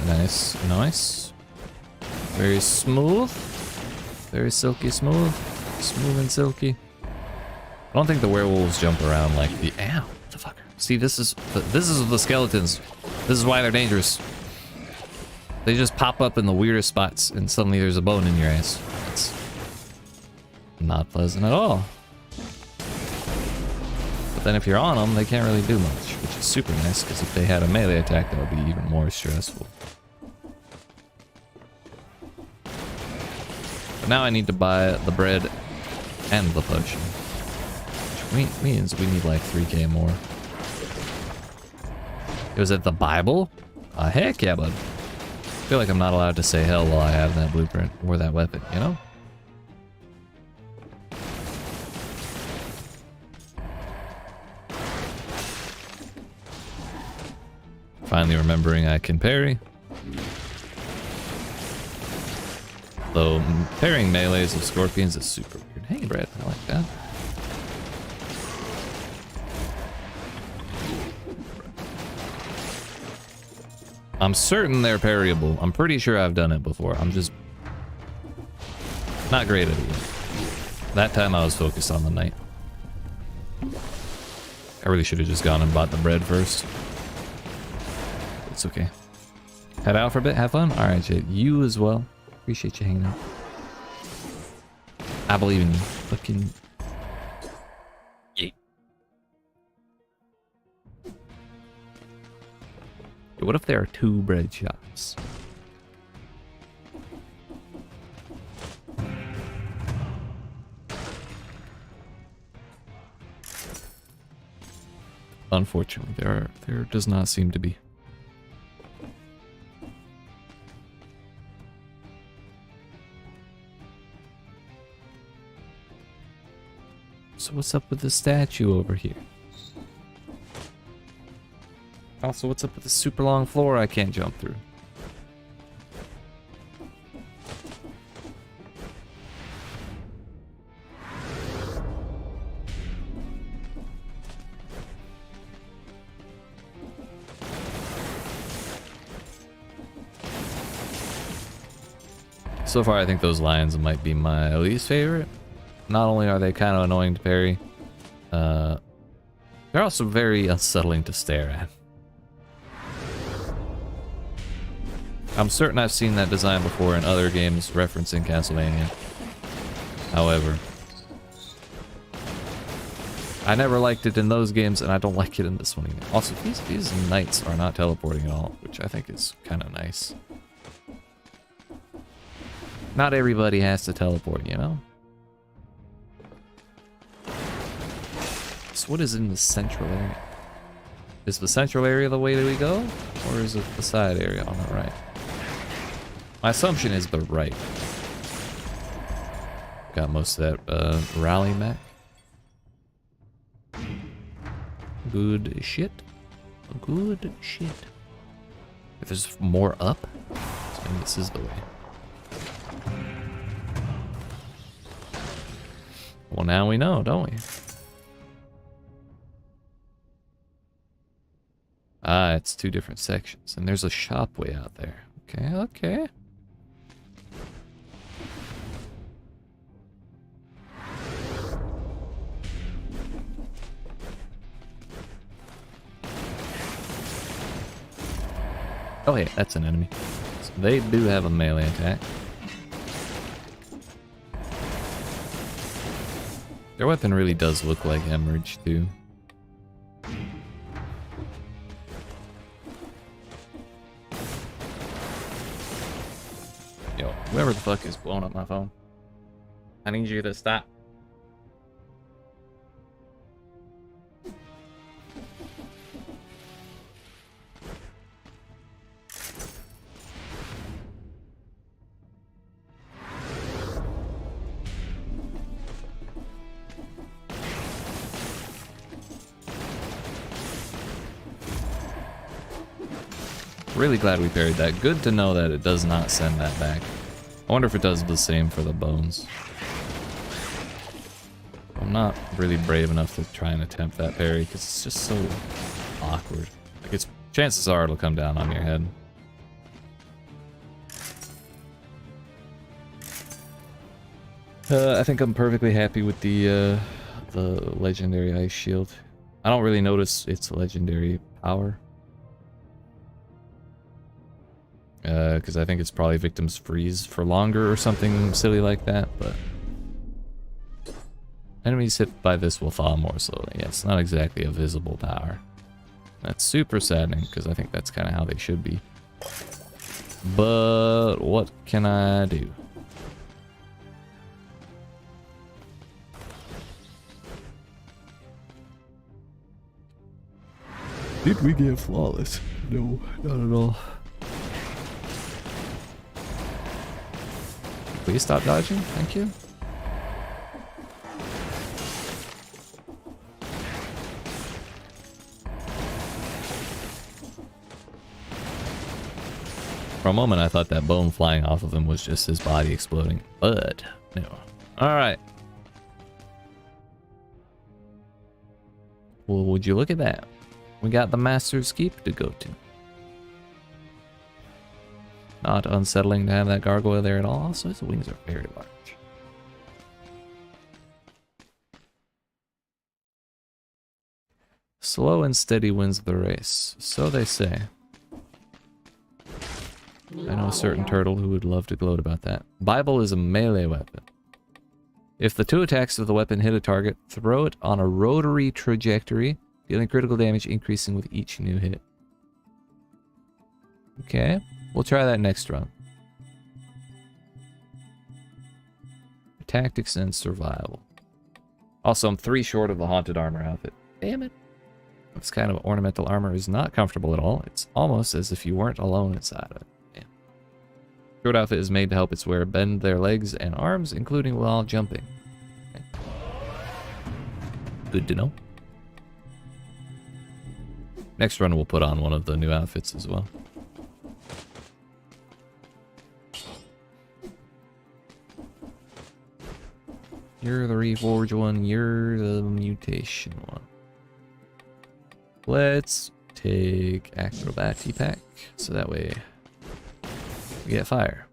Nice, nice. Very smooth. Very silky smooth. Smooth and silky. I don't think the werewolves jump around like the... Ow! What the fuck? See, this is the skeletons. This is why they're dangerous. They just pop up in the weirdest spots and suddenly there's a bone in your ass. It's not pleasant at all. But then if you're on them, they can't really do much, which is super nice because if they had a melee attack, that would be even more stressful. Now I need to buy the bread and the potion. Which means we need like 3k more. Was it the Bible? Heck yeah, bud. I feel like I'm not allowed to say hell while I have that blueprint or that weapon, you know? Finally remembering I can parry. Though parrying melees of scorpions is super weird. Hey, Brad, I like that. I'm certain they're parryable. I'm pretty sure I've done it before. I'm just not great at it yet. That time I was focused on the knight. I really should have just gone and bought the bread first. It's okay. Head out for a bit, have fun. Alright, Jade. You as well. Appreciate you hanging out. I believe in you. Fucking... Yeet. What if there are 2 bread shops? Unfortunately, there does not seem to be. So what's up with the statue over here? Also, what's up with the super long floor I can't jump through? So far, I think those lions might be my least favorite. Not only are they kind of annoying to parry, they're also very unsettling to stare at. I'm certain I've seen that design before in other games referencing Castlevania. However, I never liked it in those games, and I don't like it in this one either. Also, these knights are not teleporting at all, which I think is kind of nice. Not everybody has to teleport, you know? So what is in the central area? Is the central area the way that we go? Or is it the side area on the right? My assumption is the right. Got most of that rally mech. Good shit. Good shit. If there's more up, then this is the way. Well, now we know, don't we? Ah, it's 2 different sections. And there's a shop way out there. Okay, okay. Oh, yeah, that's an enemy. They do have a melee attack. Their weapon really does look like Hemorrhage, too. Yo, whoever the fuck is blowing up my phone, I need you to stop. Really glad we parried that. Good to know that it does not send that back. I wonder if it does the same for the bones. I'm not really brave enough to try and attempt that parry because it's just so awkward. Like, it's chances are it'll come down on your head. I think I'm perfectly happy with the legendary ice shield. I don't really notice its legendary power. Because I think it's probably victims freeze for longer or something silly like that, but enemies hit by this will thaw more slowly. Yeah, it's not exactly a visible power. That's super saddening, because I think that's kind of how they should be. But what can I do? Did we get flawless? No, not at all. Please stop dodging, thank you. For a moment I thought that bone flying off of him was just his body exploding, but no. Alright. Well, would you look at that? We got the Master's Keep to go to. Not unsettling to have that gargoyle there at all. Also, his wings are very large. Slow and steady wins the race. So they say. I know a certain turtle who would love to gloat about that. Bible is a melee weapon. If the two attacks of the weapon hit a target, throw it on a rotary trajectory, dealing critical damage increasing with each new hit. Okay. We'll try that next run. Tactics and survival. Also, I'm 3 short of the haunted armor outfit. Damn it. This kind of ornamental armor is not comfortable at all. It's almost as if you weren't alone inside of it. Damn. Short outfit is made to help its wearer bend their legs and arms, including while jumping. Okay. Good to know. Next run, we'll put on one of the new outfits as well. You're the Reforge one, you're the mutation one. Let's take Acrobaty Pack, so that way we get fire.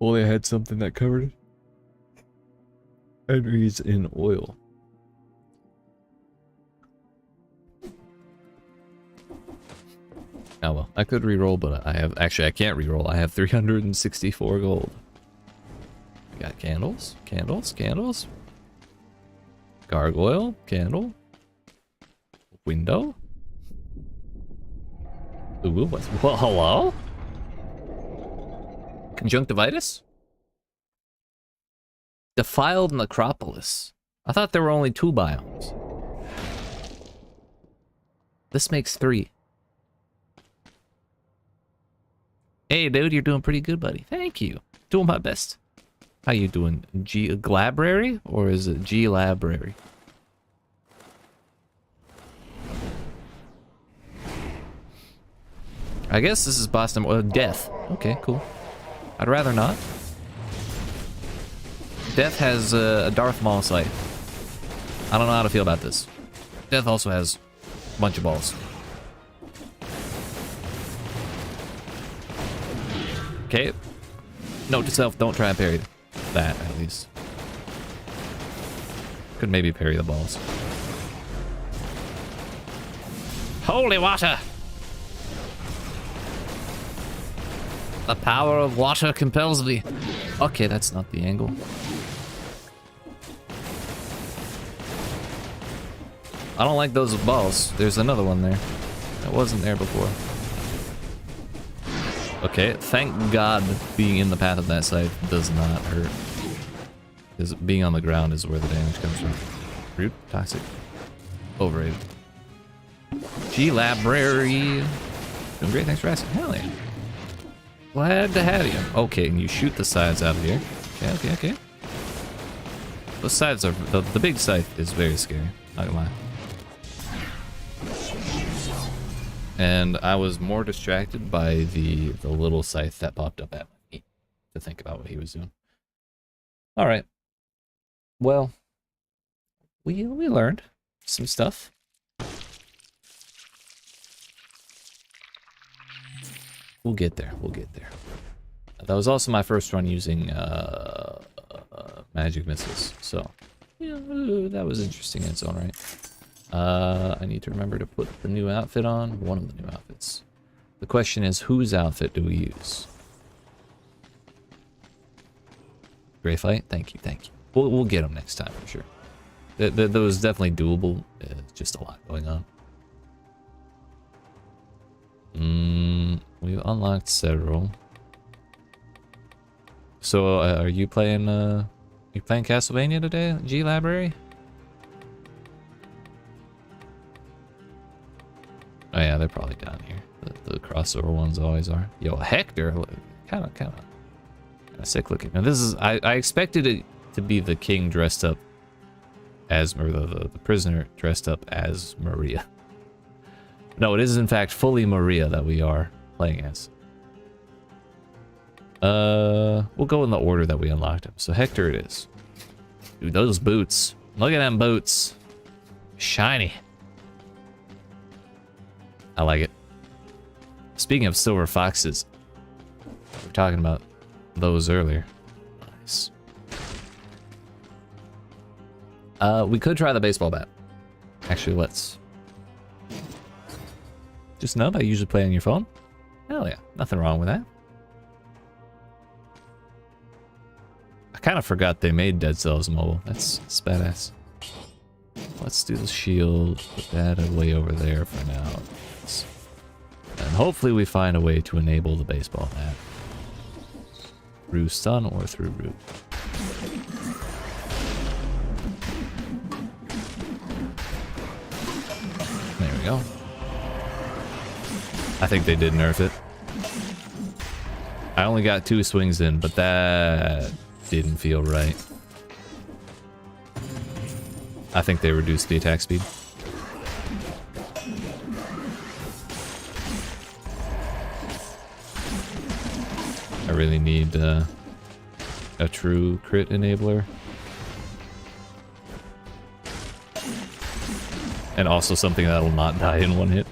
Only had something that covered it. Enemies in oil. Oh well, I could reroll, but I have actually I can't reroll. I have 364 gold. We got candles, candles, candles. Gargoyle, candle. Window. Ooh, what's well, hello? Conjunctivius? Defiled Necropolis. I thought there were only 2 biomes. This makes 3. Hey dude, you're doing pretty good, buddy. Thank you. Doing my best. How you doing? Glabrary? Or is it G-Labrary? I guess this is boss number... Death. Okay, cool. I'd rather not. Death has a Darth Maul sight. I don't know how to feel about this. Death also has a bunch of balls. Okay. Note to self, don't try and parry that, at least. Could maybe parry the balls. Holy water! The power of water compels me. Okay, that's not the angle. I don't like those balls. There's another one there. That wasn't there before. Okay, thank God being in the path of that scythe does not hurt. Because being on the ground is where the damage comes from. Rude, toxic, overrated. G-Library. Doing great, thanks for asking. Hell yeah. Glad to have you. Okay, and you shoot the sides out of here. Okay. Those sides are... The big scythe is very scary. Not gonna lie. And I was more distracted by the little scythe that popped up at me to think about what he was doing. Alright. Well, we learned some stuff. We'll get there. That was also my first run using magic missiles, so yeah, that was interesting in its own right. I need to remember to put the new outfit on, one of the new outfits. The question is, whose outfit do we use? Gray fight? Thank you. We'll get them next time for sure. That was definitely doable. Just a lot going on. We've unlocked several. So, are you playing Castlevania today, G-Library? Oh yeah, they're probably down here. The crossover ones always are. Yo, Hector, kind of sick looking. Now this is, I expected it to be the king dressed up as, or the prisoner dressed up as Maria. No, it is in fact fully Maria that we are playing as. We'll go in the order that we unlocked him. So Hector it is. Dude, those boots. Look at them boots. Shiny. I like it. Speaking of silver foxes, we were talking about those earlier. Nice. We could try the baseball bat. Actually, let's. Just know I usually play on your phone. Hell yeah, nothing wrong with that. I kind of forgot they made Dead Cells mobile. That's badass. Let's do the shield. Put that way over there for now. And hopefully we find a way to enable the baseball bat. Through stun or through root. There we go. I think they did nerf it. I only got 2 swings in, but that didn't feel right. I think they reduced the attack speed. I really need a true crit enabler. And also something that'll not die in one hit.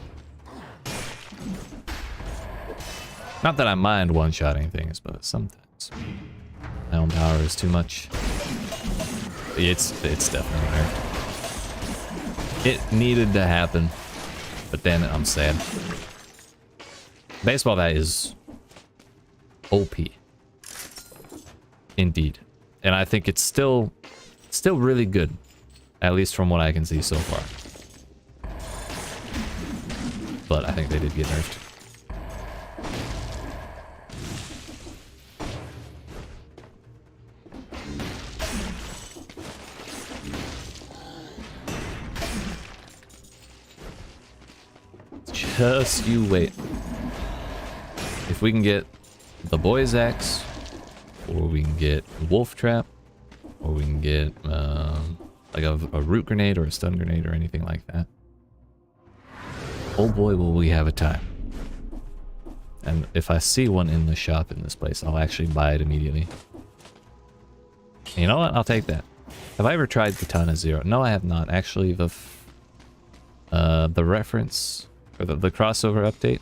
Not that I mind one-shotting things, but sometimes my own power is too much. It's definitely nerfed. It needed to happen, but damn it, I'm sad. Baseball bat is OP. Indeed. And I think it's still really good. At least from what I can see so far. But I think they did get nerfed. Just you wait. If we can get the boy's axe, or we can get wolf trap, or we can get like a root grenade or a stun grenade or anything like that. Oh boy, will we have a time. And if I see one in the shop in this place, I'll actually buy it immediately. You know what? I'll take that. Have I ever tried Katana Zero? No, I have not. Actually, the reference, or the crossover update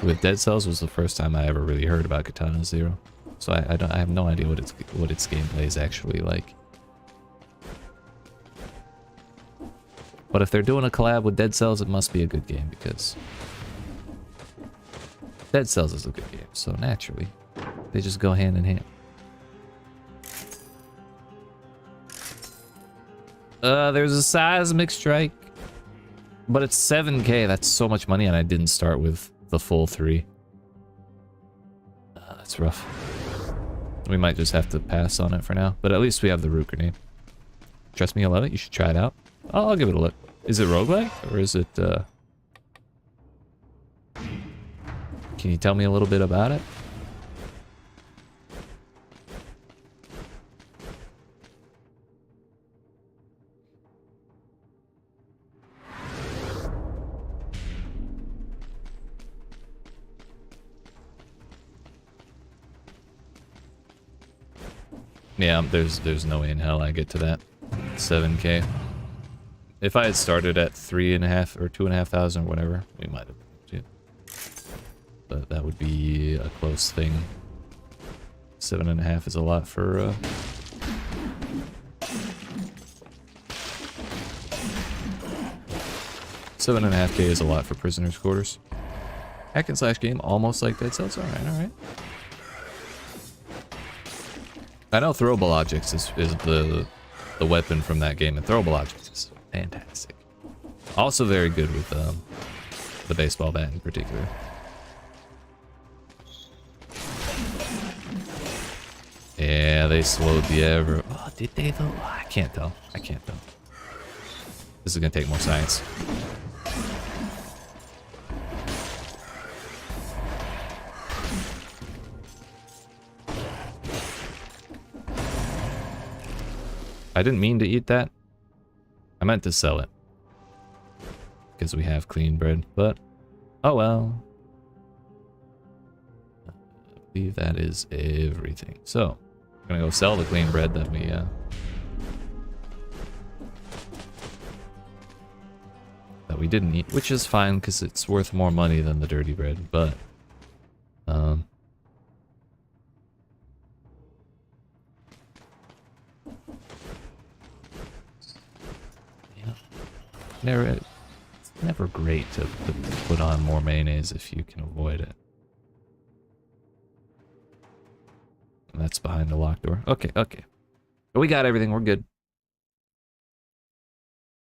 with Dead Cells was the first time I ever really heard about Katana Zero. so I have no idea what its gameplay is actually like. But if they're doing a collab with Dead Cells, it must be a good game, because Dead Cells is a good game, so naturally they just go hand in hand. There's a seismic strike, but it's 7K. That's so much money, and I didn't start with the full 3. That's rough. We might just have to pass on it for now, but at least we have the root grenade. Trust me, I love it. You should try it out. I'll give it a look. Is it roguelike, or is it, Can you tell me a little bit about it? Yeah, there's no way in hell I get to that 7K. If I had started at 3.5 or 2,500 or whatever, we might have. Yeah. But that would be a close thing. 7.5 is a lot for. 7.5K is a lot for prisoners' quarters. Hack and slash game, almost like Dead Cells. All right. I know throwable objects is the weapon from that game, and throwable objects is fantastic. Also very good with the baseball bat in particular. Yeah, they slowed the ever. Oh, did they though? I can't tell. This is gonna take more science. I didn't mean to eat that. I meant to sell it. Because we have clean bread, but oh well. I believe that is everything. So, I'm gonna go sell the clean bread that we didn't eat, which is fine because it's worth more money than the dirty bread, but it's never great to put on more mayonnaise if you can avoid it. And that's behind the locked door. Okay. We got everything. We're good.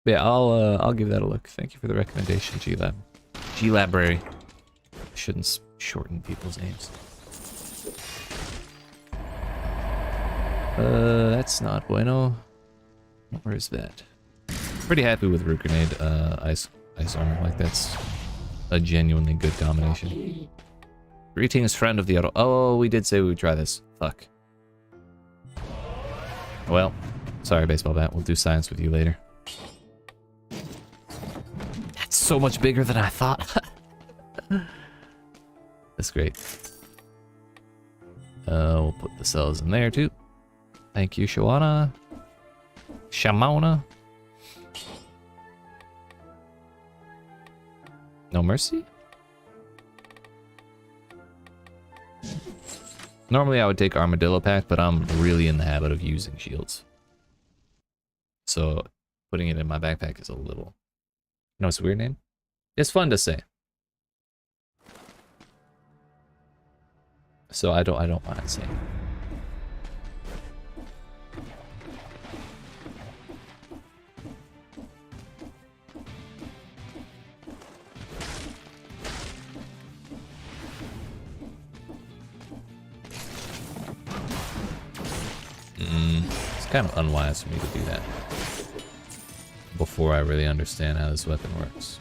Yeah, I'll give that a look. Thank you for the recommendation, G-Lab. G-Library. Shouldn't shorten people's names. That's not bueno. Where is that? Pretty happy with root grenade, ice armor. Like, that's a genuinely good combination. Greetings, friend of the auto. Oh, we did say we would try this. Fuck. Well, sorry, baseball bat. We'll do science with you later. That's so much bigger than I thought. That's great. We'll put the cells in there too. Thank you, Shawana. Shamona. No mercy? Normally I would take Armadillo Pack, but I'm really in the habit of using shields. So putting it in my backpack is a little... You know, it's a weird name. It's fun to say. So I don't mind saying. It's kind of unwise for me to do that before I really understand how this weapon works.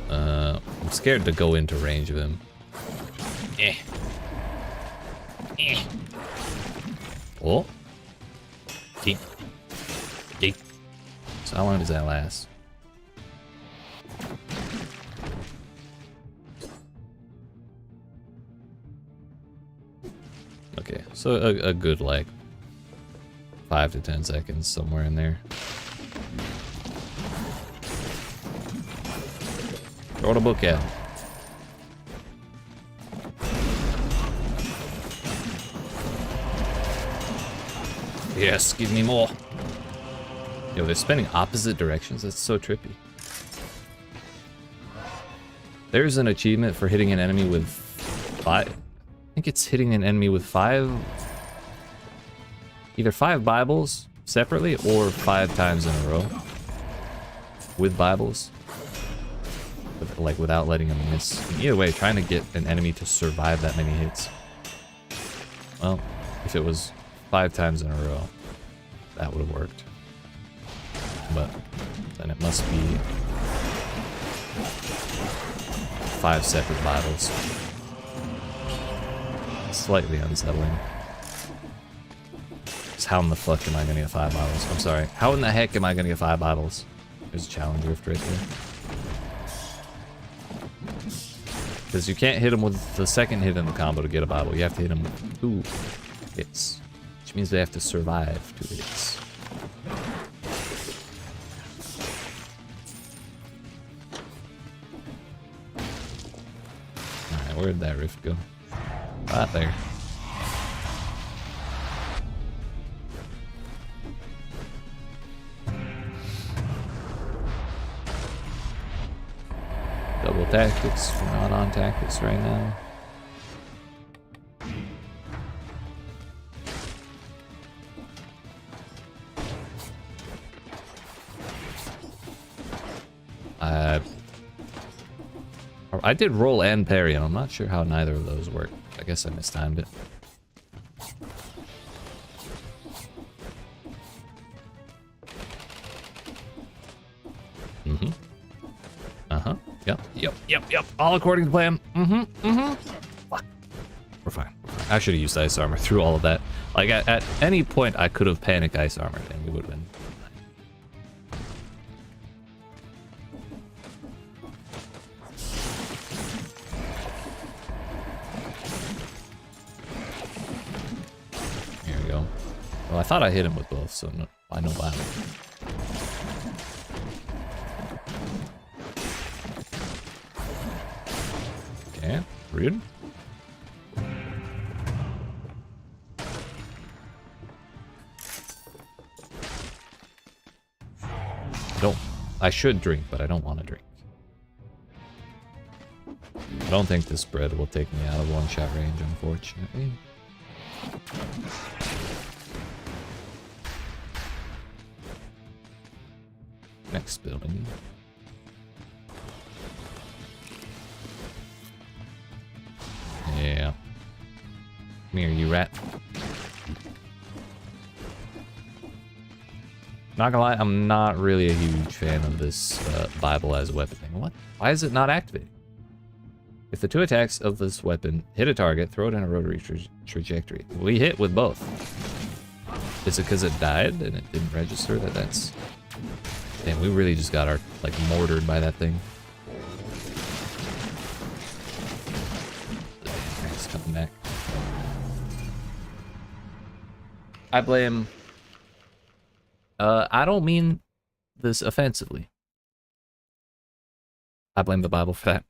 I'm scared to go into range of him. Oh. Keep. So how long does that last? Okay, so a good like 5 to 10 seconds, somewhere in there. Throw the book at him. Yes, give me more. Yo, they're spinning opposite directions. That's so trippy. There's an achievement for hitting an enemy with 5. I think it's hitting an enemy with 5. Either 5 Bibles separately or 5 times in a row with Bibles. Like without letting them miss. Either way, trying to get an enemy to survive that many hits. Well, if it was 5 times in a row, that would have worked. But then it must be 5 separate Bibles. Slightly unsettling. Just how in the fuck am I gonna get 5 Bibles? I'm sorry. How in the heck am I gonna get 5 Bibles? There's a challenge rift right there. Because you can't hit them with the second hit in the combo to get a Bible. You have to hit them with 2 hits. Which means they have to survive 2 hits. Alright, where'd that rift go? Right there. Double tactics. We're not on tactics right now. I did roll and parry, and I'm not sure how neither of those work. I guess I mistimed it. Mm-hmm. Uh-huh. Yep. All according to plan. Fuck. We're fine. I should have used ice armor through all of that. Like, at any point, I could have panic ice armored, and we would have been. Here we go. Well, I thought I hit him with both, so no, I know why. Okay, rude. I should drink, but I don't want to drink. I don't think this bread will take me out of one-shot range, unfortunately. Next building. Yeah. Come here, you rat. Not gonna lie, I'm not really a huge fan of this Bible as a weapon thing. What? Why is it not activated? If the 2 attacks of this weapon hit a target, throw it in a rotary trajectory. We hit with both. Is it because it died and it didn't register that that's... Damn, we really just got our, like, mortared by that thing. It's coming back. I blame... I don't mean this offensively. I blame the Bible for that.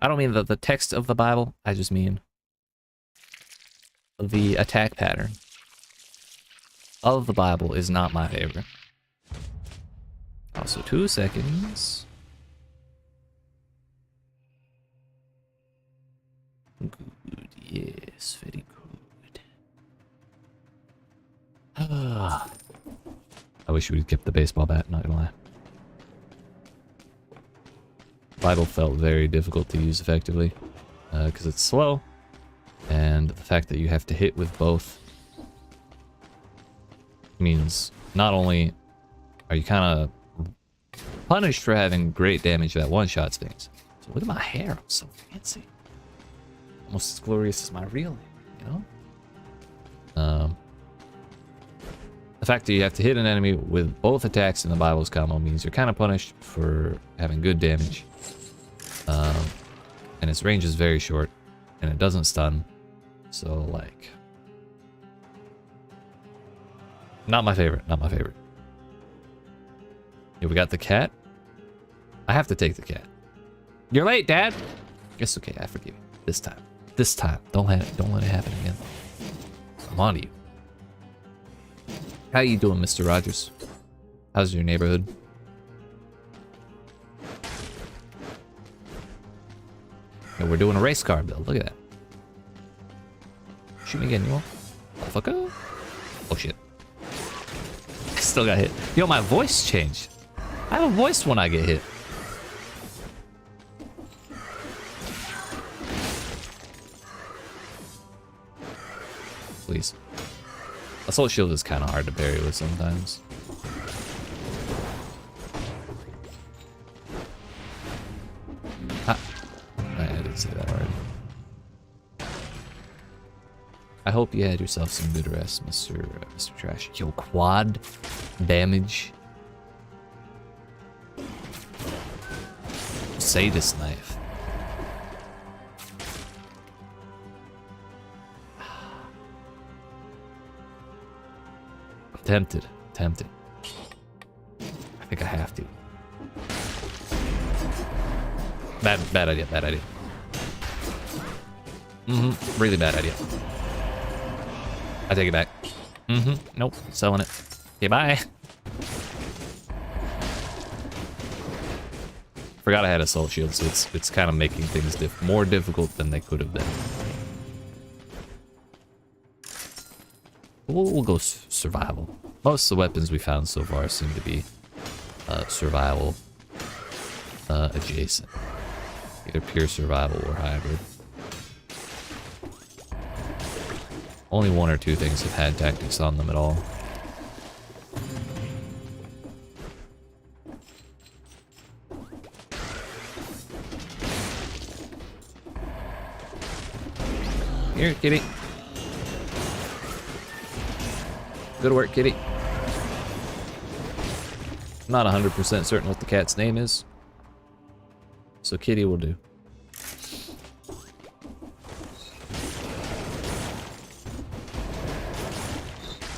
I don't mean the text of the Bible, I just mean the attack pattern of the Bible is not my favorite. Also, 2 seconds. Good, yes, very good. I wish we'd kept the baseball bat, not gonna lie. Bible felt very difficult to use effectively, because it's slow, and the fact that you have to hit with both means not only are you kind of punished for having great damage that one-shot stings. So look at my hair, I'm so fancy. Almost as glorious as my real hair, you know? The fact that you have to hit an enemy with both attacks in the Bible's combo means you're kind of punished for having good damage. And its range is very short, and it doesn't stun. So, like... Not my favorite, not my favorite. Yeah, we got the cat. I have to take the cat. You're late, Dad! It's okay, I forgive you. This time. This time. Don't let it happen again. I'm on to you. How you doing, Mr. Rogers? How's your neighborhood? Yeah, we're doing a race car build. Look at that. Shoot me again, you want? Motherfucker. Oh shit. I still got hit. Yo, my voice changed. I have a voice when I get hit. Please. Assault shield is kind of hard to parry with sometimes. I didn't say that already. I hope you had yourself some good rest, Mr. Trash. Yo, quad damage. Sadist knife. Tempted. I think I have to. Bad idea. Really bad idea. I take it back. Nope. Selling it. Okay, bye. Forgot I had assault shield, so it's kind of making things more difficult than they could have been. We'll go survival. Most of the weapons we found so far seem to be survival adjacent. Either pure survival or hybrid. Only one or two things have had tactics on them at all. Here, kitty. Good work, kitty. I'm not 100% certain what the cat's name is, so kitty will do.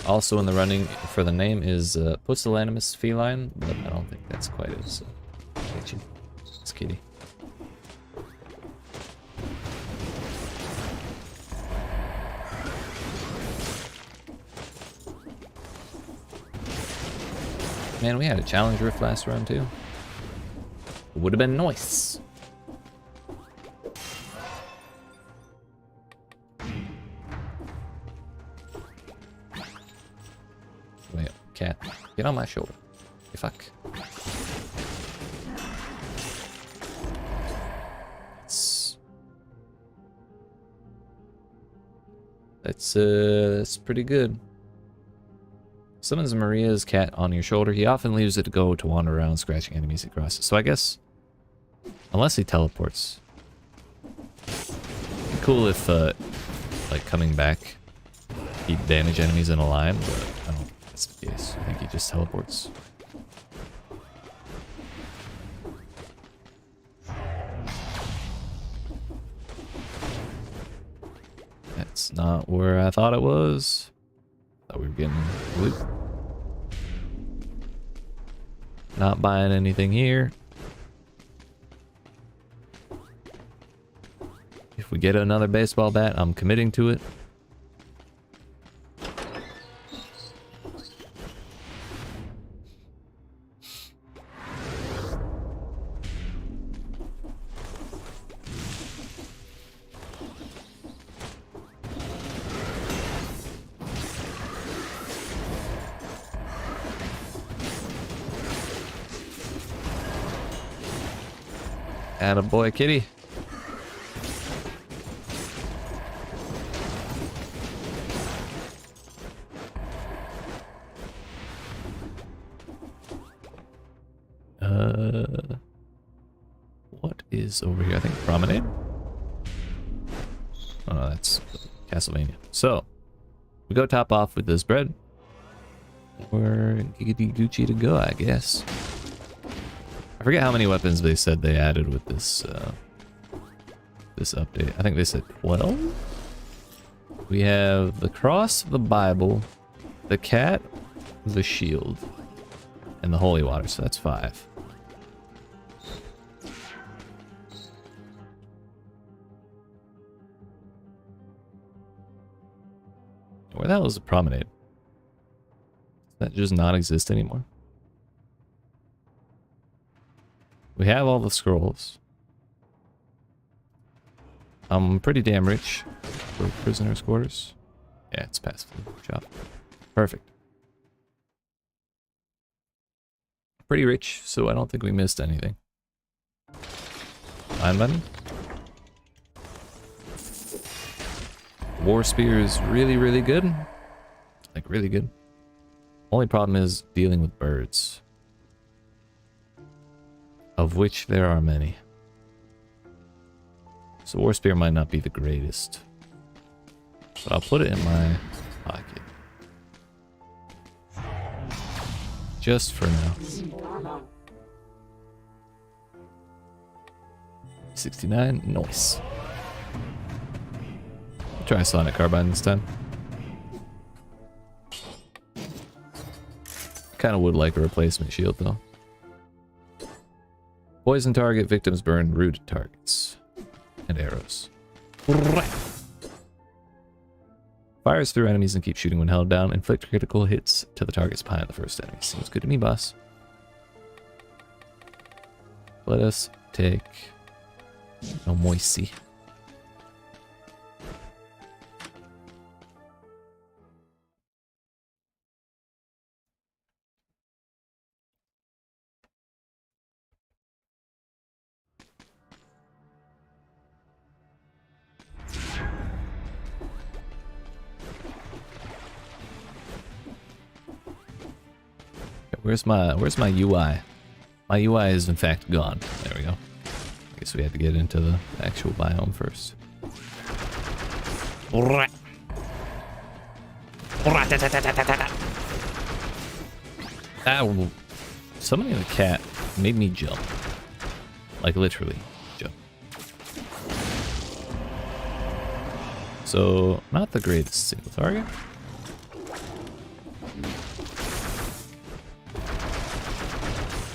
Also in the running for the name is Pusillanimous Feline, but I don't think that's quite as catchy. It's kitty. Man, we had a challenge rift last round too. It would have been nice. Wait, cat, get on my shoulder. You fuck. That's pretty good. Summons Maria's cat on your shoulder. He often leaves it to go to wander around, scratching enemies he crosses. So I guess, unless he teleports, it'd be cool if, like, coming back, he'd damage enemies in a line, but I don't think that's the case. I think he just teleports. That's not where I thought it was. Thought we were getting loot. Not buying anything here. If we get another baseball bat, I'm committing to it. Attaboy, kitty. What is over here? I think Promenade? Oh no, that's Castlevania. So, we go top off with this bread. We're giggity Gucci to go, I guess. I forget how many weapons they said they added with this this update. I think they said 12? We have the cross, the Bible, the cat, the shield, and the holy water, so that's 5. Where the hell is the promenade? that just not exist anymore? We have all the scrolls. I'm pretty damn rich for prisoners' quarters. Yeah, it's past the shop. Perfect. Pretty rich, so I don't think we missed anything. Iron button. War spear is really, really good. Like, really good. Only problem is dealing with birds. Of which there are many. So war spear might not be the greatest. But I'll put it in my pocket. Just for now. 69, nice. Try Sonic Carbine this time. Kind of would like a replacement shield though. Poison target, victims burn, root targets. And arrows. Fires through enemies and keeps shooting when held down. Inflict critical hits to the targets behind the first enemy. Seems good to me, boss. Let us take no moisty. Where's my UI? My UI is in fact gone. There we go. I guess we had to get into the actual biome first. Summoning the cat made me jump. Like literally jump. So, not the greatest single target.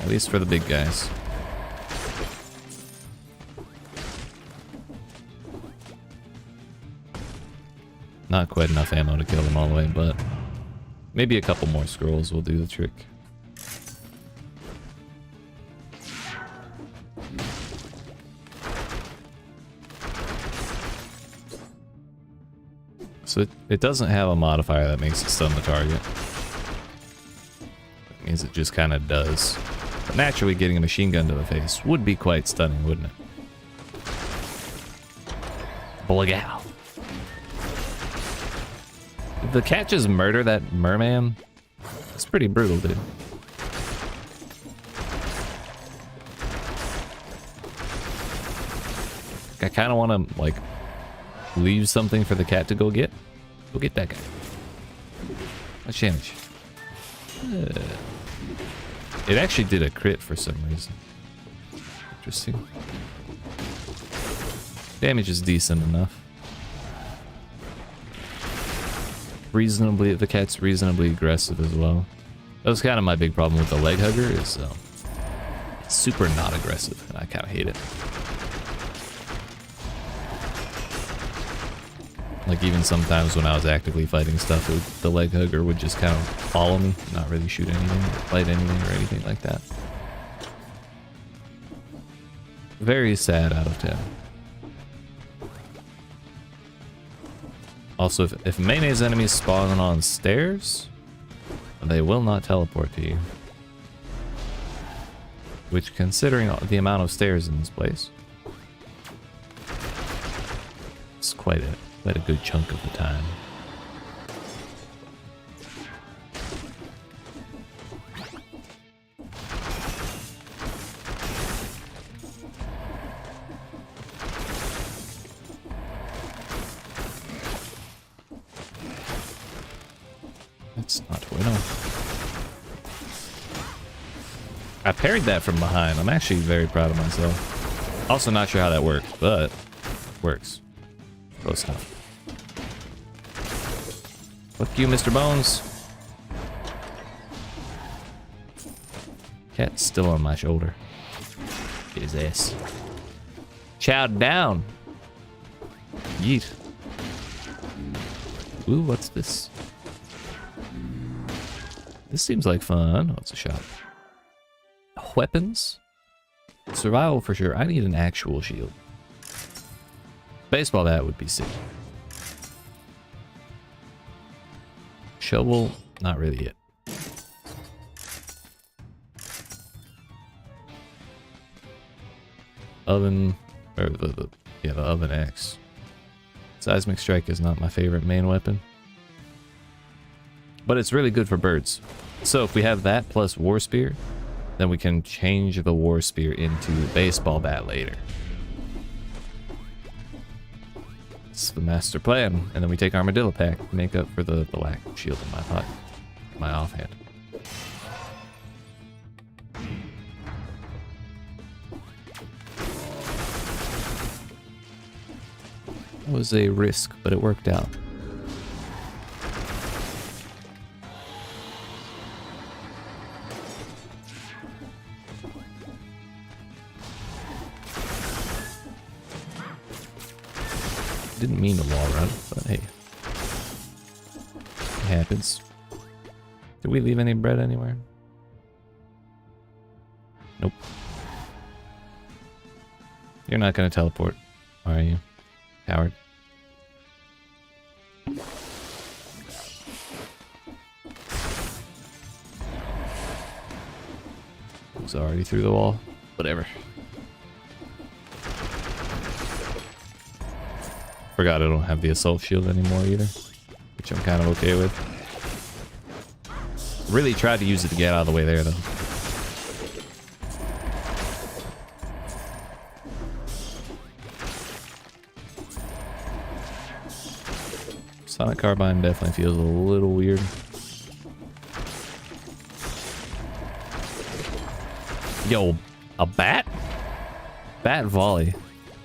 At least for the big guys. Not quite enough ammo to kill them all the way, but maybe a couple more scrolls will do the trick. So it doesn't have a modifier that makes it stun the target. It means it just kind of does. But naturally, getting a machine gun to the face would be quite stunning, wouldn't it? Blogow. If the cat just murder that merman, it's pretty brutal, dude. I kind of want to, like, leave something for the cat to go get. Go get that guy. What's damage? It actually did a crit for some reason. Interesting. Damage is decent enough. Reasonably, the cat's reasonably aggressive as well. That was kind of my big problem with the leg hugger, is it's super not aggressive, and I kind of hate it. Like even sometimes when I was actively fighting stuff, the leg hugger would just kind of follow me, not really shoot anything, or fight anything, or anything like that. Very sad out of 10. Also, if mayonnaise enemies spawn on stairs, they will not teleport to you. Which, considering the amount of stairs in this place, it's quite a good chunk of the time. That's not bueno. I parried that from behind. I'm actually very proud of myself. Also not sure how that works, but it works. Close enough. Fuck you, Mr. Bones. Cat's still on my shoulder. Get his ass. Chowed down. Yeet. Ooh, what's this? This seems like fun. Oh, it's a shop. Weapons? Survival for sure. I need an actual shield. Baseball bat would be sick. Shovel, not really it. Oven, or the oven axe. Seismic strike is not my favorite main weapon, but it's really good for birds. So if we have that plus war spear, then we can change the war spear into baseball bat later. It's the master plan, and then we take armadillo pack to make up for the lack of shield in my pot, my offhand. It was a risk, but it worked out. Didn't mean to wall run, but hey, it happens. Did we leave any bread anywhere? Nope. You're not gonna teleport, are you, coward? It was already through the wall. Whatever. Forgot I don't have the assault shield anymore either, which I'm kind of okay with. Really tried to use it to get out of the way there though. Sonic Carbine definitely feels a little weird. Yo, a bat? Bat volley.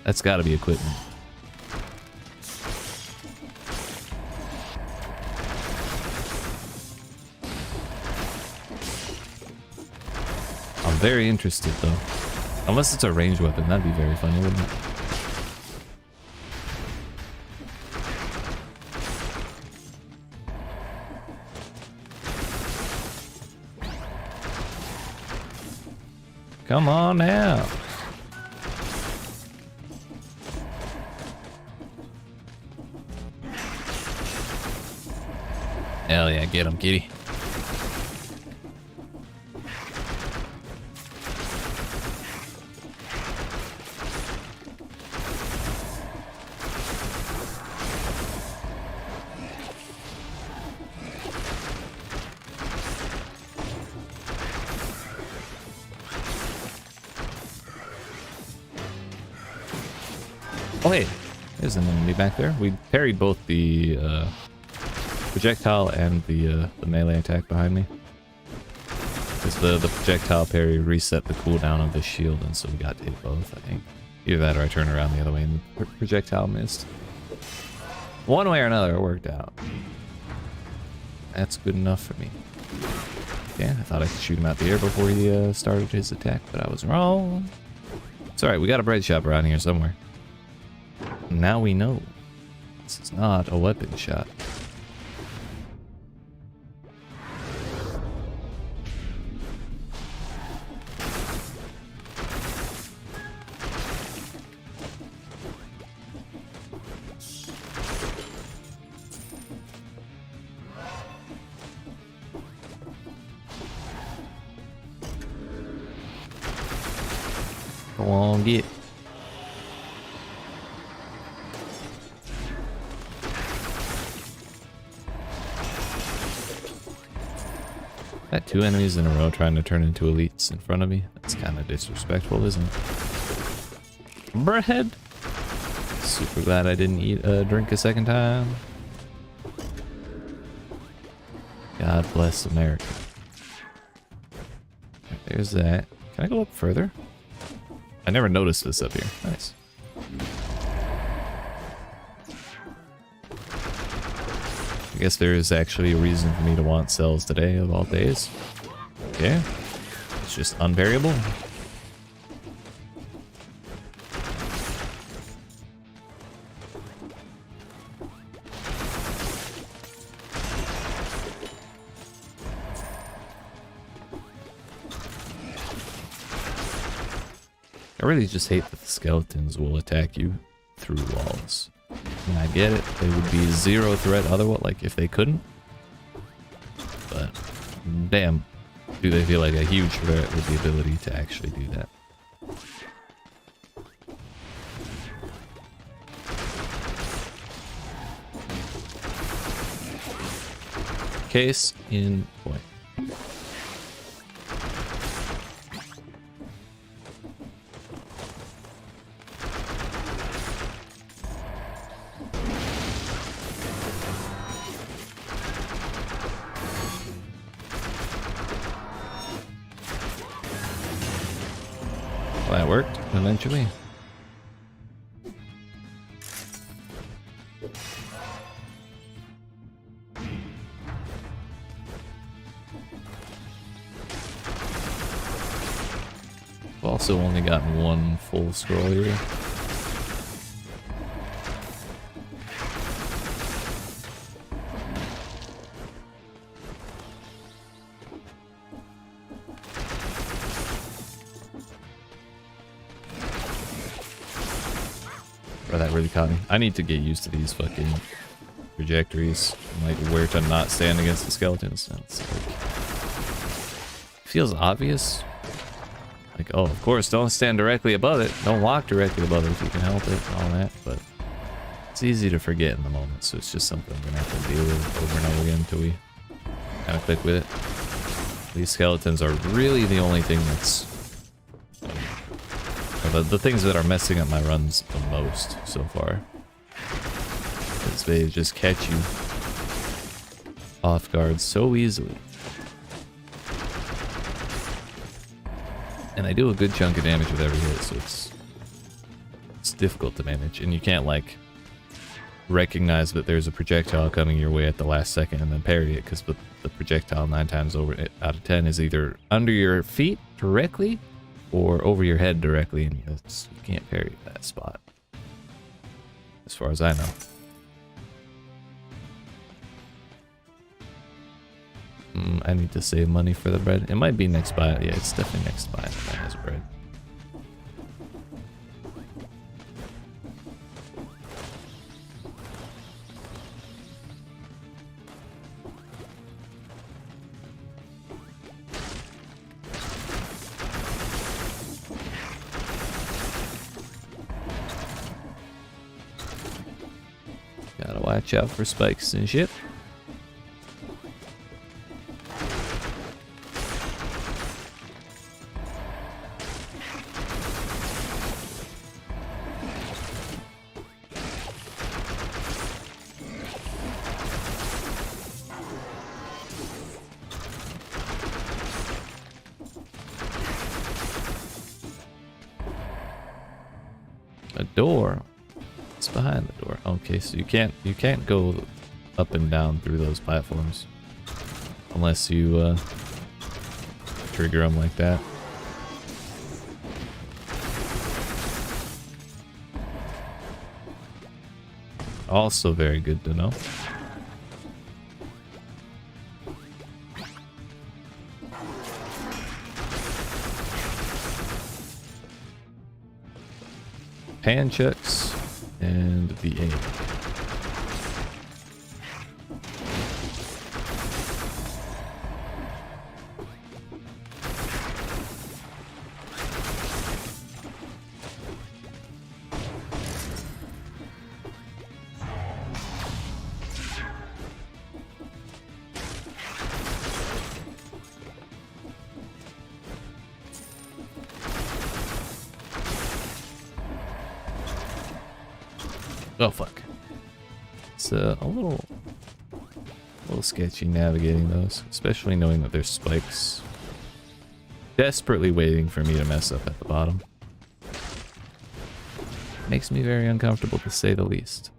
That's gotta be equipment. I'm very interested though. Unless it's a ranged weapon, that'd be very funny, wouldn't it? Come on now. Hell yeah, get him, kitty. Oh hey, there's an enemy back there. We parried both the projectile and the melee attack behind me. Because the projectile parry reset the cooldown of the shield, and so we got to hit both, I think. Either that or I turned around the other way and the projectile missed. One way or another, it worked out. That's good enough for me. Yeah, I thought I could shoot him out the air before he started his attack, but I was wrong. It's alright, we got a bread shop around here somewhere. Now we know. This is not a weapon shot. Go on, get. Got two enemies in a row trying to turn into elites in front of me. That's kind of disrespectful, isn't it? Bread! Super glad I didn't eat a drink a second time. God bless America. There's that. Can I go up further? I never noticed this up here. Nice. I guess there is actually a reason for me to want cells today of all days. Okay. It's just unvariable. I really just hate that the skeletons will attack you through walls. And I get it, they would be zero threat otherwise, like if they couldn't. But damn, do they feel like a huge threat with the ability to actually do that. Case in point. Well, that worked eventually. I've also only gotten one full scroll here. Bro, that really caught me. I need to get used to these fucking trajectories. Like where to not stand against the skeletons. It's like, feels obvious. Like, oh, of course, don't stand directly above it. Don't walk directly above it if you can help it and all that. But it's easy to forget in the moment. So it's just something I'm going to have to deal with over and over again until we kind of click with it. These skeletons are really the only thing that's... the things that are messing up my runs the most so far. Because they just catch you off guard so easily. And I do a good chunk of damage with every hit, so it's difficult to manage. And you can't, like, recognize that there's a projectile coming your way at the last second and then parry it, because the projectile 9 times out of 10 is either under your feet directly or over your head directly, and you can't parry that spot, as far as I know. I need to save money for the bread. It might be next buy. Yeah, it's definitely next buy that has bread. Gotta watch out for spikes and shit. A door. It's behind the door. Okay, so you can't go up and down through those platforms unless you trigger them like that. Also very good to know. Pan checks and the aim. Oh fuck. It's a little sketchy navigating those, especially knowing that there's spikes desperately waiting for me to mess up at the bottom. Makes me very uncomfortable to say the least.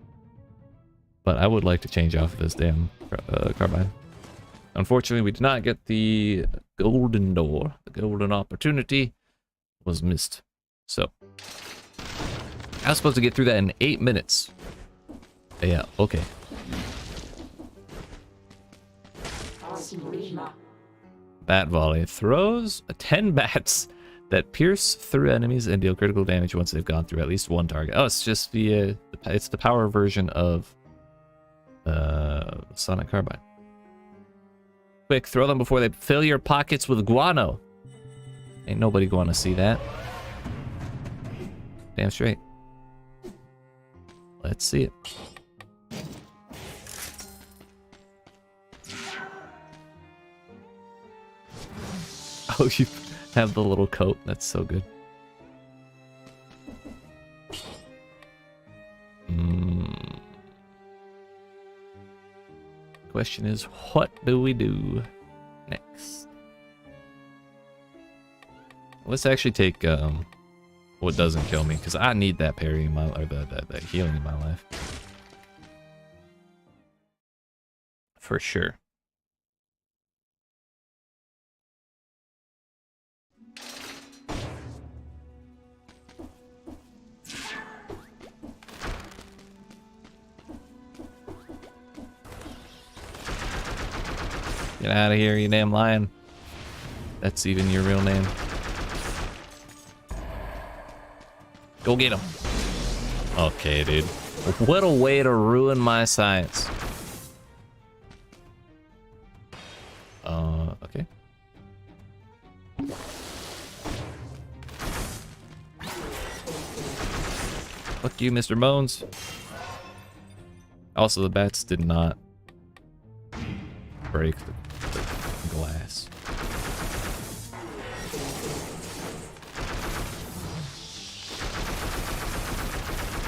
But I would like to change off of this damn carbine. Unfortunately, we did not get the golden door. The golden opportunity was missed. So I was supposed to get through that in 8 minutes. Yeah, okay. Bat volley throws 10 bats. that pierce through enemies and deal critical damage once they've gone through at least one target. Oh, it's just it's the power version of Sonic Carbine. Quick, throw them before they fill your pockets with guano. Ain't nobody going to see that. Damn straight. Let's see it. Oh, you have the little coat. That's so good. Question is, what do we do next? Let's actually take what doesn't kill me, because I need that parry in my, or that healing in my life. For sure. Get out of here, you damn lion. That's even your real name. Go get him. Okay, dude. What a way to ruin my science. Okay. Fuck you, Mr. Bones. Also, the bats did not break the glass.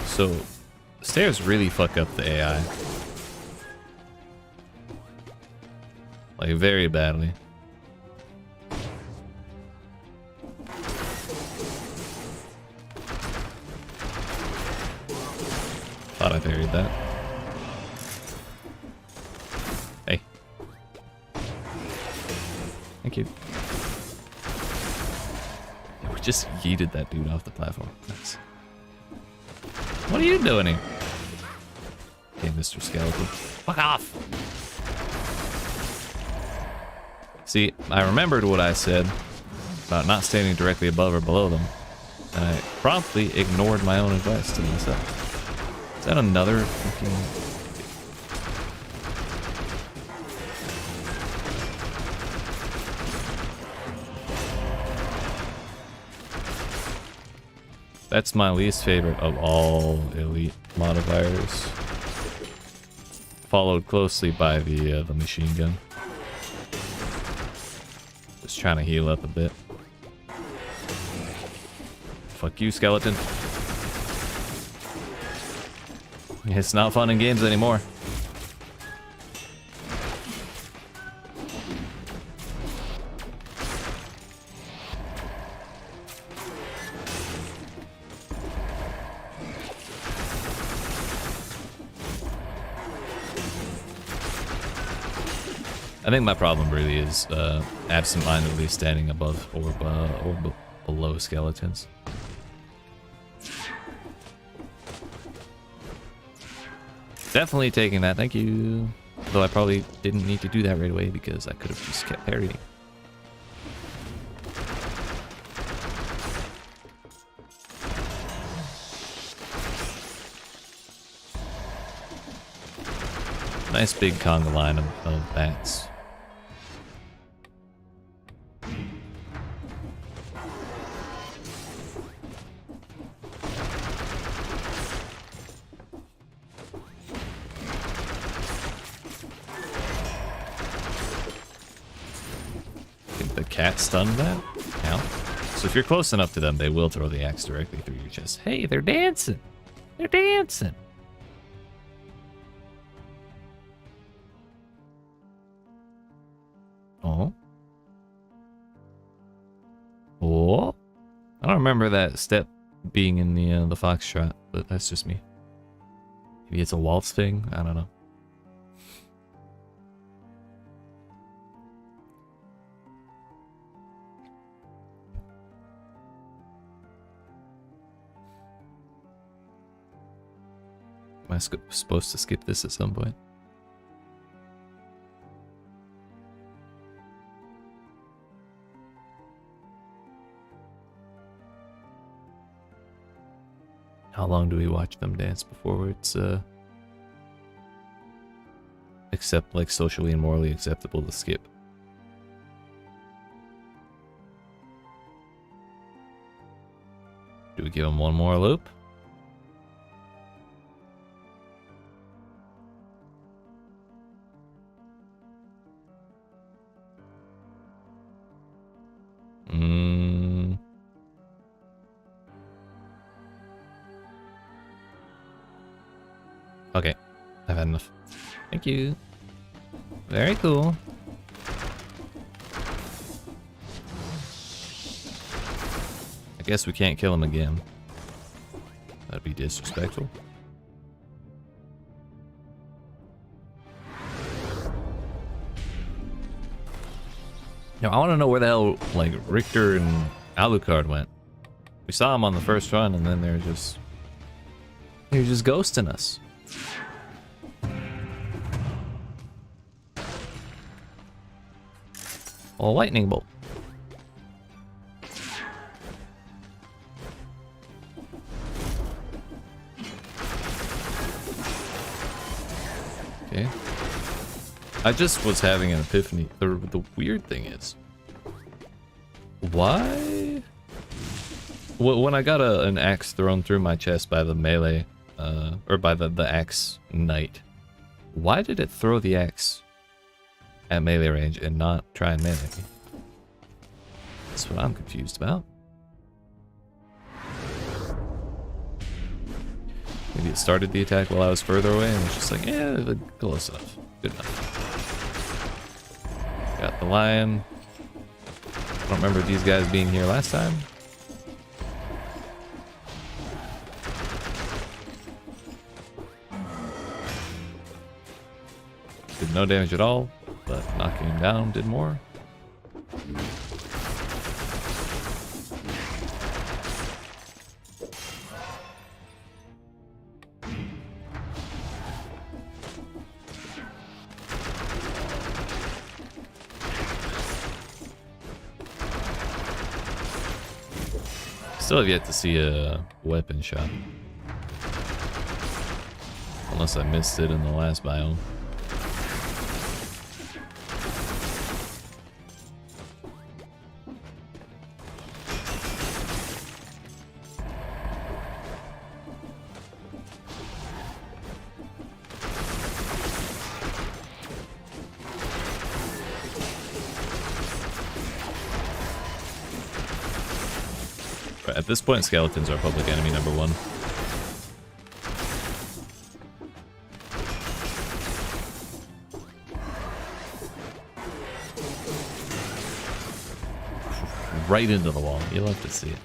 So, stairs really fuck up the AI. Like, very badly. Thought I parried that. Hey. Thank you. Yeah, we just yeeted that dude off the platform. Nice. What are you doing here? Okay, Mr. Skeleton. Fuck off! See, I remembered what I said about not standing directly above or below them, and I promptly ignored my own advice to myself. Is that another fucking... That's my least favorite of all elite modifiers. Followed closely by the machine gun. Just trying to heal up a bit. Fuck you, skeleton. It's not fun in games anymore. I think my problem really is absent-mindedly standing above or below skeletons. Definitely taking that, thank you. Though I probably didn't need to do that right away because I could have just kept parrying. Nice big conga line of bats. The cat stunned that? Now. So if you're close enough to them, they will throw the axe directly through your chest. Hey, they're dancing! They're dancing! Oh. Oh. I don't remember that step being in the foxtrot, but that's just me. Maybe it's a waltz thing? I don't know. Am I supposed to skip this at some point? How long do we watch them dance before it's like socially and morally acceptable to skip? Do we give them one more loop? Okay, I've had enough. Thank you. Very cool. I guess we can't kill him again. That'd be disrespectful. Now, I want to know where the hell, like, Richter and Alucard went. We saw them on the first run, and then they're just ghosting us. A lightning bolt. Okay. I just was having an epiphany. The weird thing is, why? When I got an axe thrown through my chest by the melee, or by the axe knight, why did it throw the axe at melee range and not try and melee me? That's what I'm confused about. Maybe it started the attack while I was further away and was just like, yeah, close enough. Good enough. Got the lion. I don't remember these guys being here last time. Did no damage at all, but knocking him down did more. Still have yet to see a weapon shop. Unless I missed it in the last biome. At this point, skeletons are public enemy number one. Right into the wall. You'll have to see it.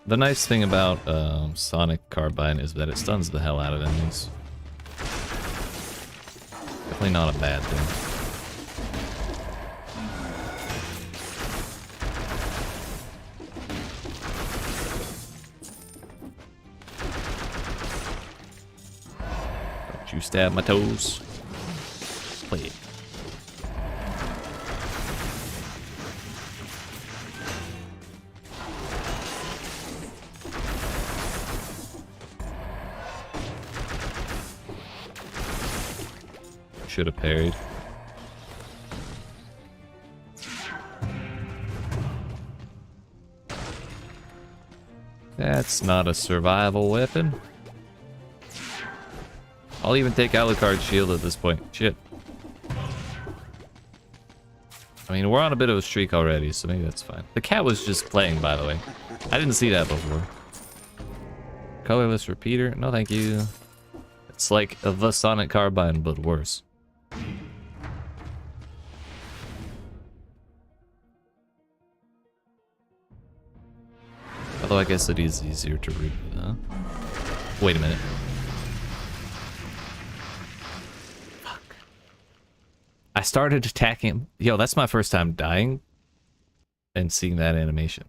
The nice thing about Sonic Carbine is that it stuns the hell out of enemies. Definitely not a bad thing. You stab my toes. Play it. Should have parried. That's not a survival weapon. I'll even take Alucard's shield at this point. Shit. I mean, we're on a bit of a streak already, so maybe that's fine. The cat was just playing, by the way. I didn't see that before. Colorless repeater? No, thank you. It's like the Sonic Carbine, but worse. Although I guess it is easier to read, huh? Wait a minute. I started attacking him. Yo, that's my first time dying and seeing that animation.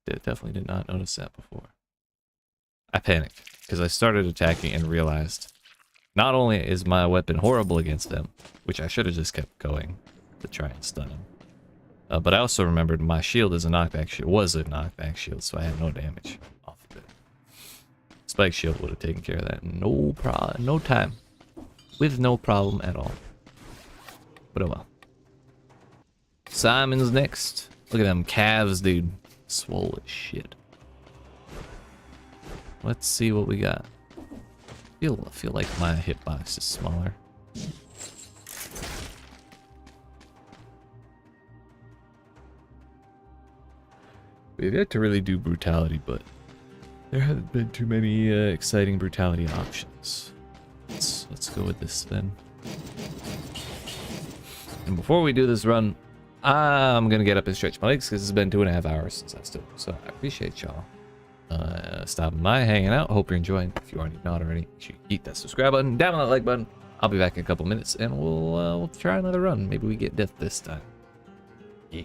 Definitely did not notice that before. I panicked because I started attacking and realized not only is my weapon horrible against them, which I should have just kept going to try and stun him, But I also remembered my shield is a knockback shield. Was a knockback shield, so I had no damage off of it. Spike shield would have taken care of that. No problem. No time. With no problem at all. But oh well. Simon's next. Look at them calves, dude. Swole as shit. Let's see what we got. I feel like my hitbox is smaller. We've yet to really do brutality, but there haven't been too many exciting brutality options. Let's go with this then. And before we do this run, I'm gonna get up and stretch my legs because it's been 2.5 hours since I stood. So I appreciate y'all stopping by, hanging out. Hope you're enjoying. If you aren't not already, make sure you hit that subscribe button, down on that like button. I'll be back in a couple minutes, and we'll try another run. Maybe we get death this time. Yeah.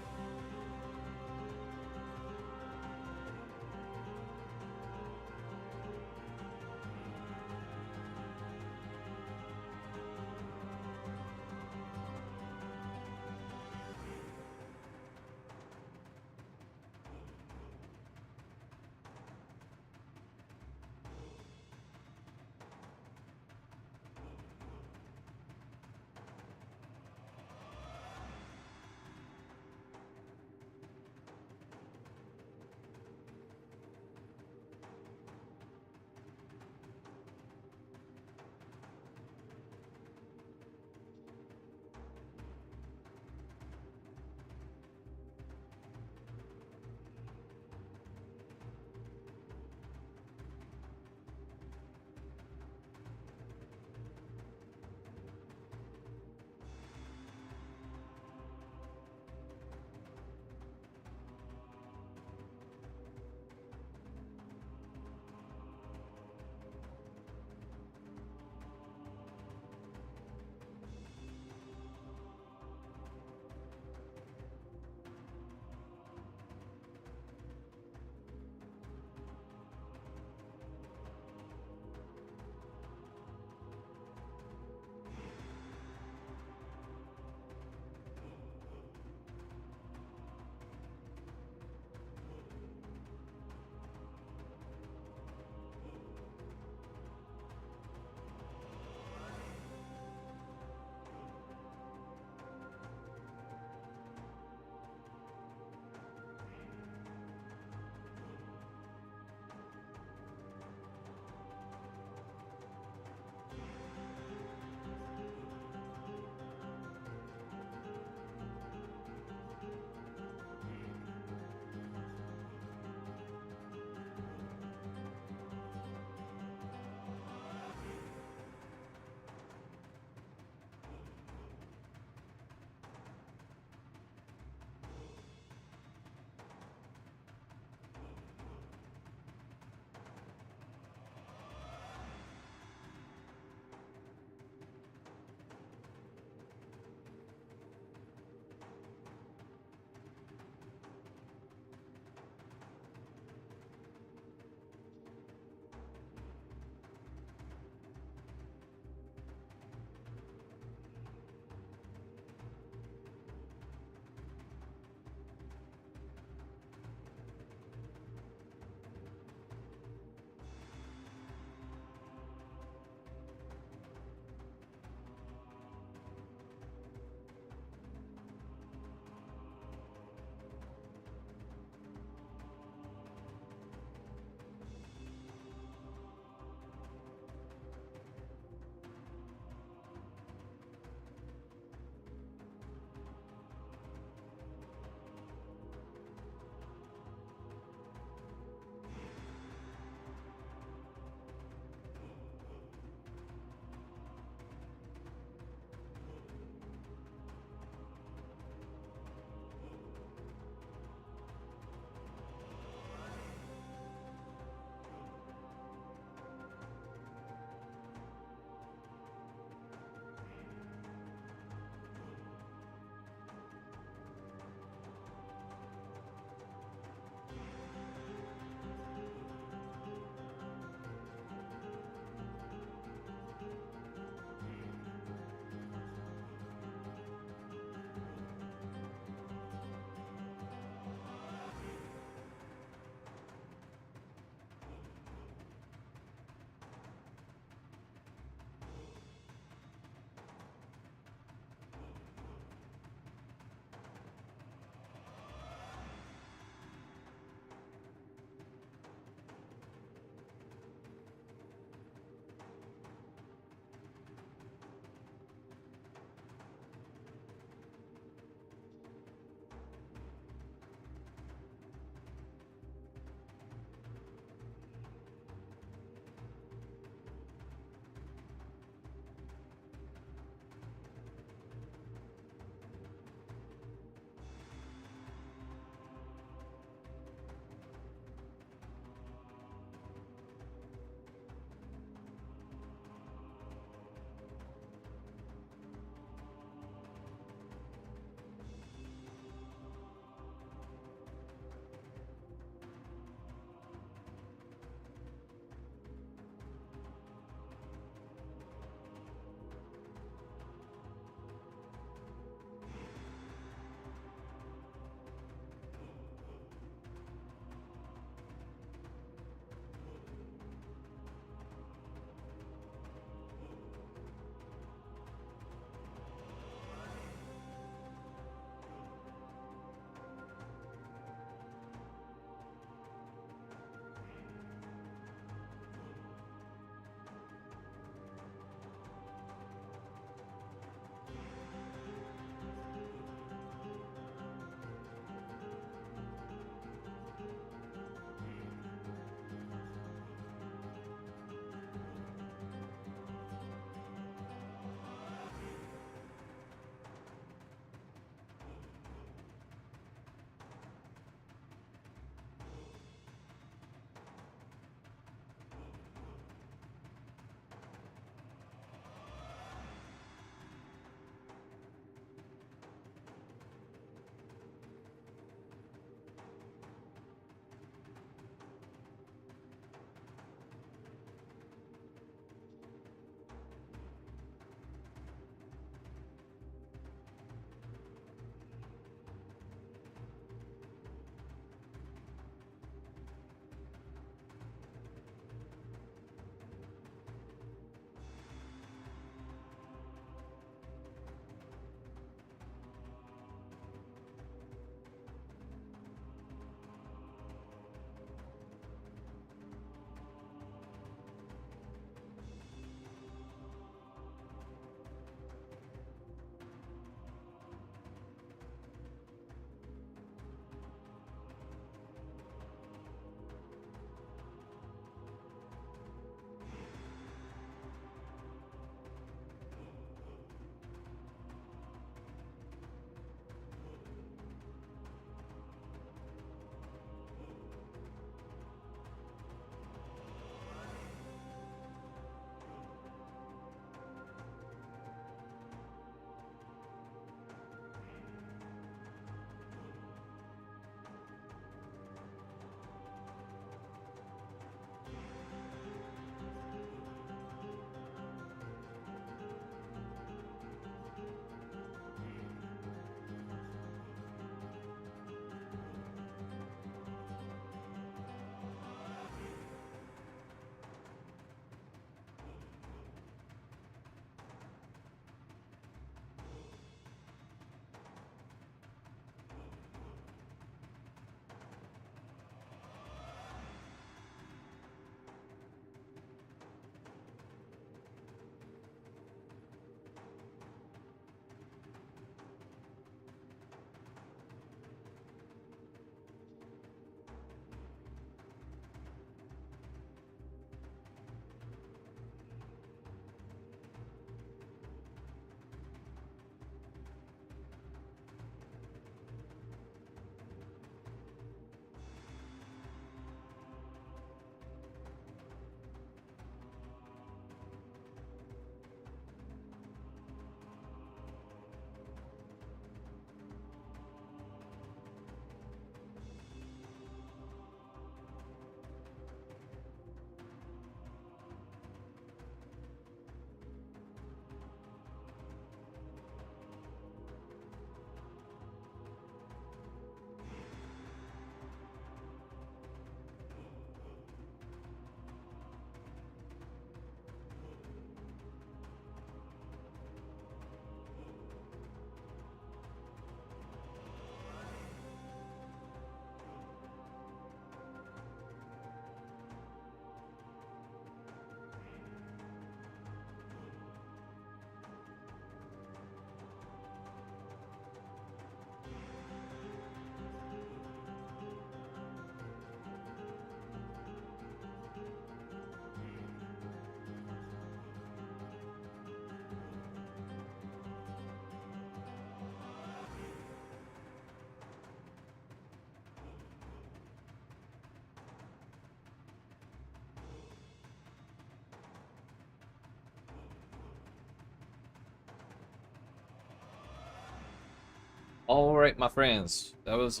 Alright, my friends. That was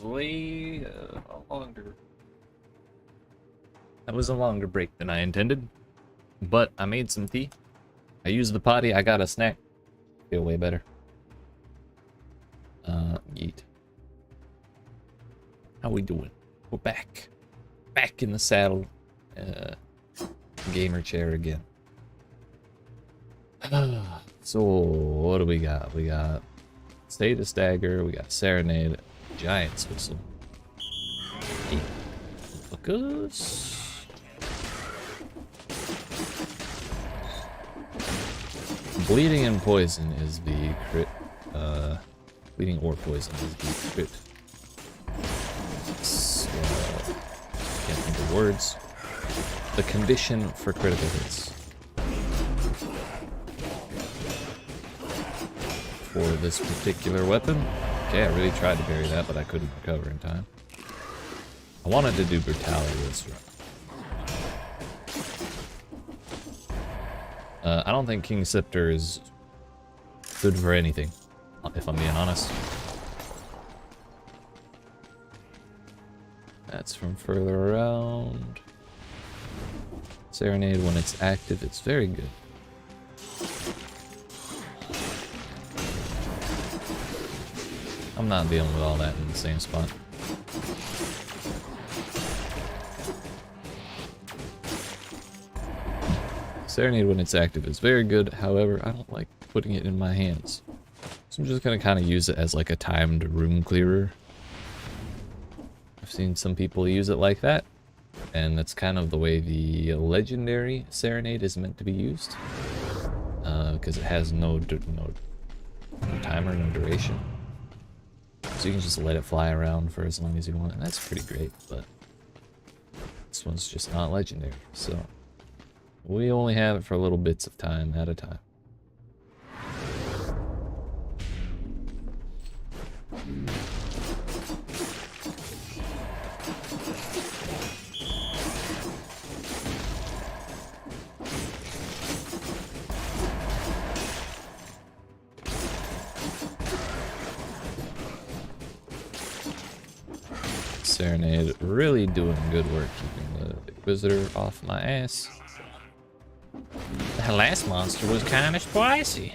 That was a longer break than I intended. But I made some tea. I used the potty. I got a snack. Feel way better. Yeet. How we doing? We're back. Back in the saddle. Gamer chair again. So, what do we got? We got Status Dagger, we got Serenade, Giant's Whistle. Focus. Bleeding and Poison is the crit. Bleeding or Poison is the crit. Can't think of words. The condition for critical hits. For this particular weapon. Okay, I really tried to bury that, but I couldn't recover in time. I wanted to do Brutality this run. I don't think King Scepter is good for anything, if I'm being honest. That's from further around. Serenade, when it's active, it's very good. I'm not dealing with all that in the same spot. Serenade, when it's active, is very good. However, I don't like putting it in my hands. So I'm just gonna kind of use it as like a timed room clearer. I've seen some people use it like that. And that's kind of the way the legendary Serenade is meant to be used. Because it has no timer, no duration. So you can just let it fly around for as long as you want. And that's pretty great, but this one's just not legendary. So we only have it for little bits of time at a time. Serenade really doing good work keeping the Inquisitor off my ass. The last monster was kind of spicy.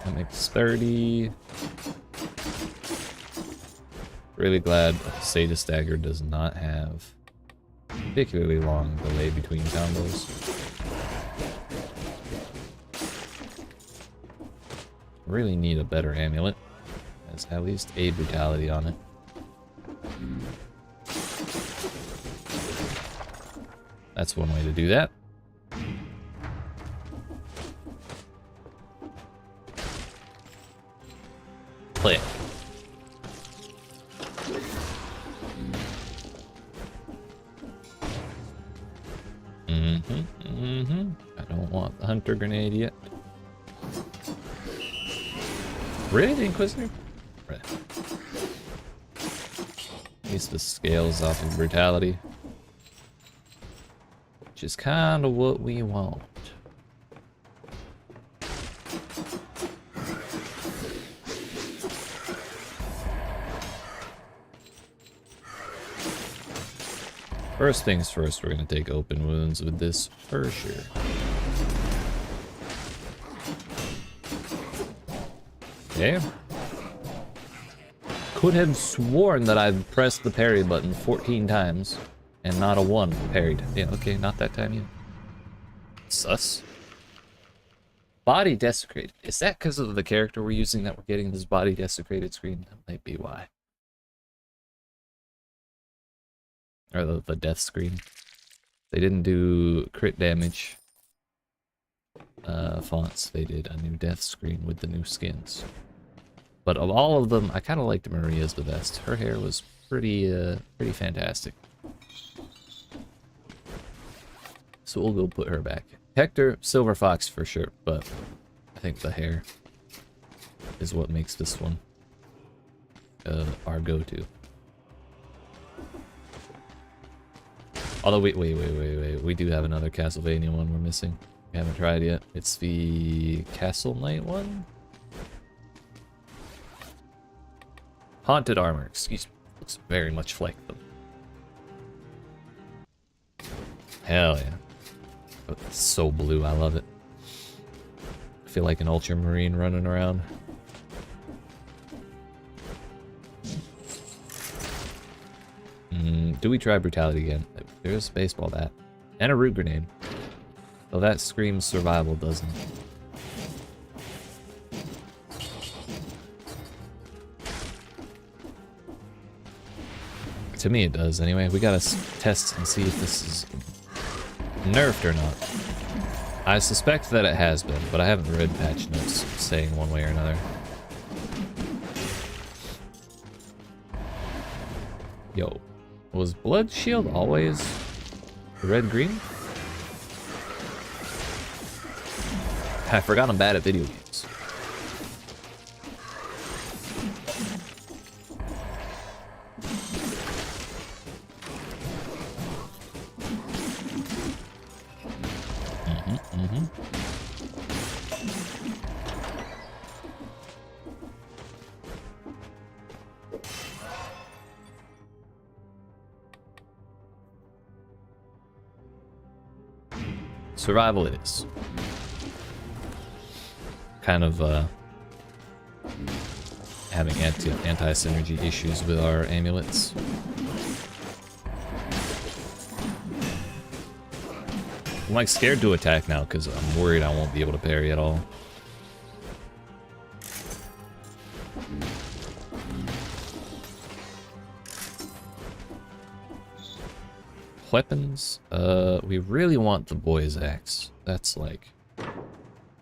That makes 30. Really glad Status Dagger does not have particularly long delay between combos. Really need a better amulet. Has at least a brutality on it. That's one way to do that. Play it. I don't want the Hunter Grenade yet. Really, the Inquisitor? Right. At least the scales off of brutality. Which is kind of what we want. First things first, we're going to take open wounds with this for sure. Okay. Could have sworn that I've pressed the parry button 14 times and not a one parried. Yeah, okay, not that time either. Sus. Body desecrated. Is that because of the character we're using that we're getting this body desecrated screen? That might be why. Or the death screen. They didn't do crit damage fonts. They did a new death screen with the new skins. But of all of them, I kind of liked Maria's the best. Her hair was pretty fantastic. So we'll go put her back. Hector, Silver Fox for sure, but I think the hair is what makes this one our go-to. Although, wait. We do have another Castlevania one we're missing. we haven't tried yet. It's the Castle Knight one? Haunted armor, excuse me. Looks very much like them. Hell yeah. Oh, it's so blue, I love it. I feel like an ultramarine running around. Do we try brutality again? There's a baseball bat. And a root grenade. Though that screams survival, doesn't it? To me it does, anyway. We gotta test and see if this is nerfed or not. I suspect that it has been, but I haven't read patch notes saying one way or another. Yo, was Blood Shield always red-green? I forgot I'm bad at video games. Survival it is. Kind of having anti-synergy issues with our amulets. I'm like scared to attack now because I'm worried I won't be able to parry at all. Weapons, we really want the boy's axe. That's like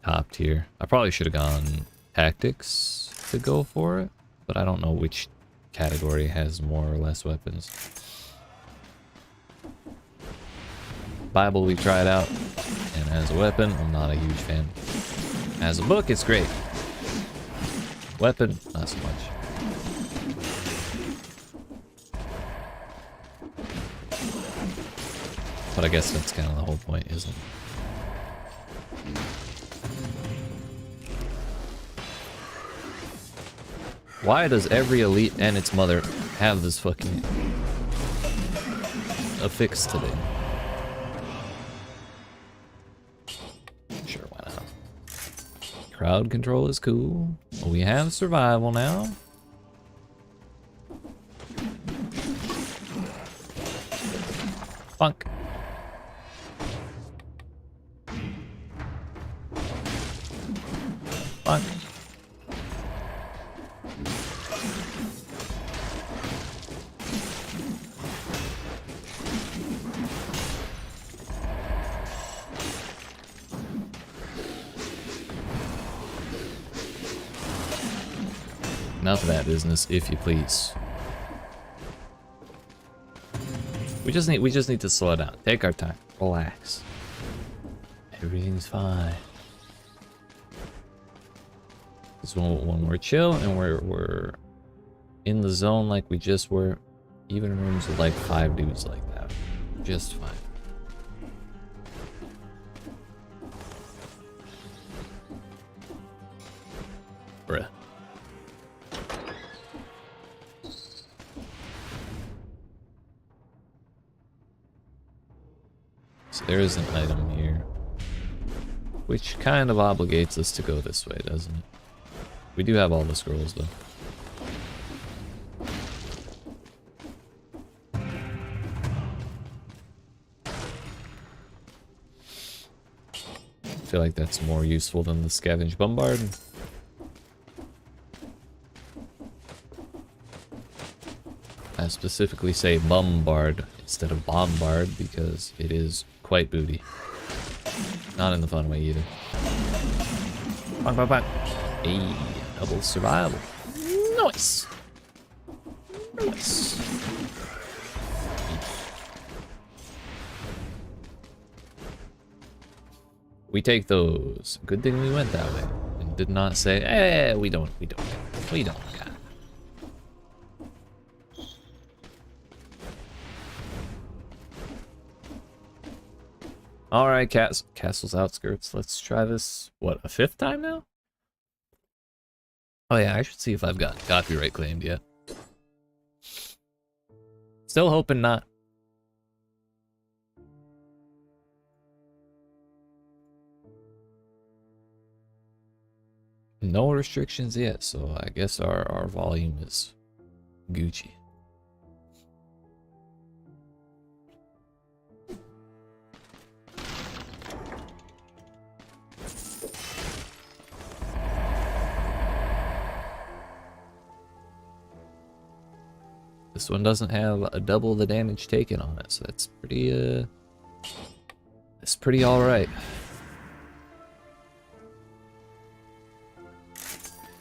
top tier. I probably should have gone tactics to go for it, but I don't know which category has more or less weapons. Bible we tried out, and as a weapon, I'm not a huge fan. As a book, it's great. Weapon, not so much. But I guess that's kind of the whole point, isn't it? Why does every elite and its mother have this fucking affix today? Sure, why not? Crowd control is cool. We have survival now. Funk. Fuck. Enough of that business, if you please. We just need to slow down. Take our time. Relax. Everything's fine. Because when we're chill and we're in the zone like we just were, even rooms with like 5 dudes like that, just fine. Bruh. So there is an item here, which kind of obligates us to go this way, doesn't it? We do have all the scrolls, though. I feel like that's more useful than the scavenge bombard. I specifically say bombard instead of bombard because it is quite booty. Not in the fun way either. Bang, bang, bang. Hey. Double survival. Nice. Nice. We take those. Good thing we went that way and did not say, "Eh, we don't got it." Alright, Castle's Outskirts. Let's try this, what, a 5th time now? Oh yeah, I should see if I've got copyright claimed yet. Still hoping not. No restrictions yet, so I guess our volume is Gucci. This one doesn't have a double the damage taken on it, so that's pretty all right.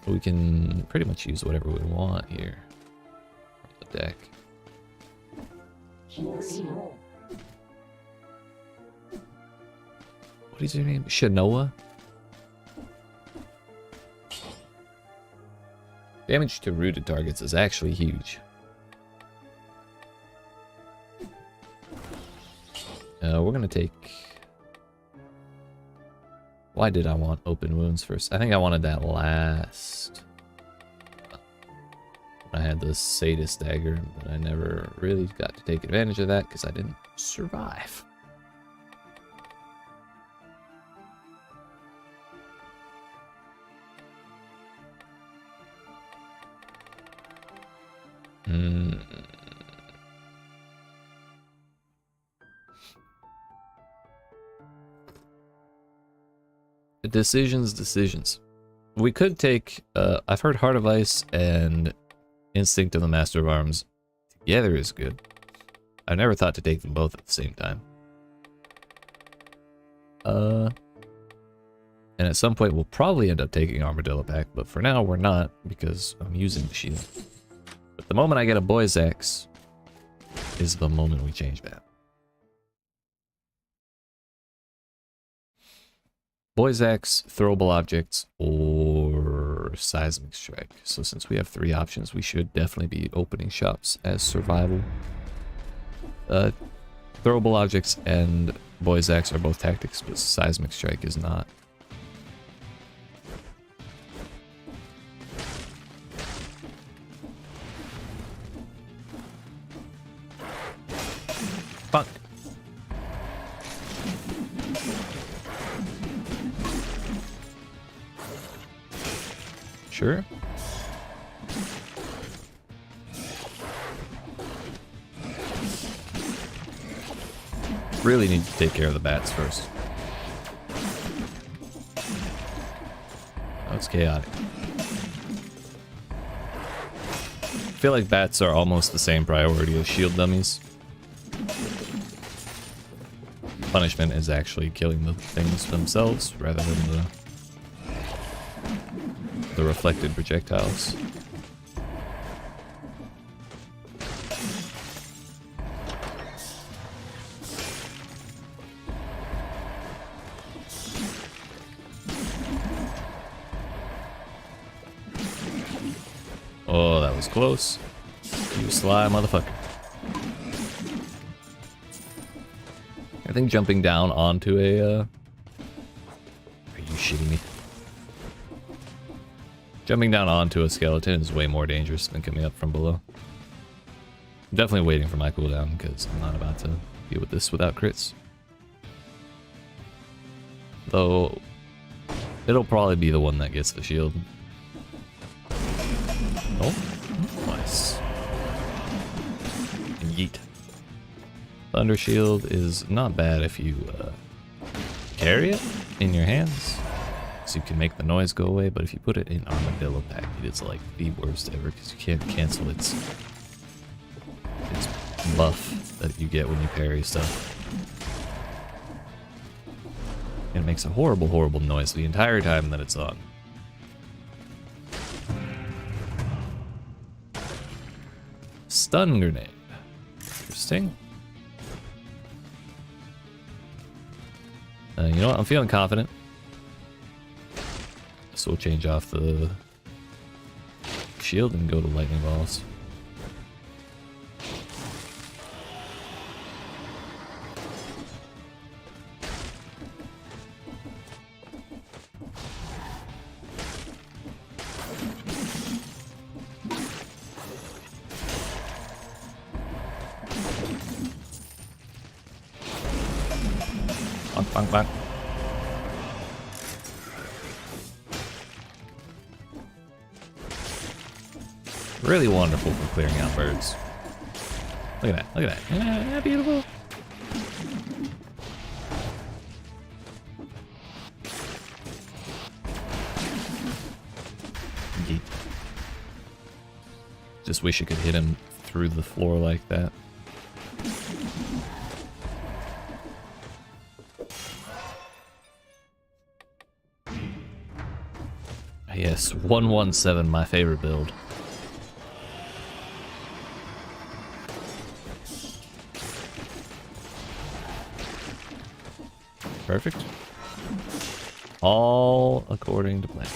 We can pretty much use whatever we want here from the deck. What is your name? Shanoa? Damage to rooted targets is actually huge. We're gonna take... Why did I want open wounds first? I think I wanted that last. I had the Sadist dagger, but I never really got to take advantage of that because I didn't survive. Decisions. We could take, I've heard Heart of Ice and Instinct of the Master of Arms together is good. I never thought to take them both at the same time. And at some point we'll probably end up taking Armadillo back, but for now we're not because I'm using the shield. But the moment I get a Boy's Axe is the moment we change that. Boy's Axe, throwable objects, or seismic strike. So since we have 3 options, we should definitely be opening shops as survival. Throwable objects and Boy's Axe are both tactics, but seismic strike is not. Fuck. Sure. Really need to take care of the bats first. Oh, it's chaotic. I feel like bats are almost the same priority as shield dummies. Punishment is actually killing the things themselves rather than the reflected projectiles. Oh, that was close. You sly motherfucker. I think jumping down onto a... Are you shitting me? Jumping down onto a skeleton is way more dangerous than coming up from below. I'm definitely waiting for my cooldown because I'm not about to deal with this without crits. Though, it'll probably be the one that gets the shield. Oh, nice. And yeet. Thunder Shield is not bad if you carry it in your hands, so you can make the noise go away, but if you put it in Armadillo pack, it is like the worst ever because you can't cancel its buff that you get when you parry stuff. And it makes a horrible, horrible noise the entire time that it's on. Stun grenade. Interesting. You know what? I'm feeling confident. So we'll change off the shield and go to lightning balls. Bonk, bonk. Really wonderful for clearing out birds. Look at that, look at that. Isn't that beautiful? Yeet. Just wish you could hit him through the floor like that. Yes, 117, my favorite build. Perfect. All according to plan.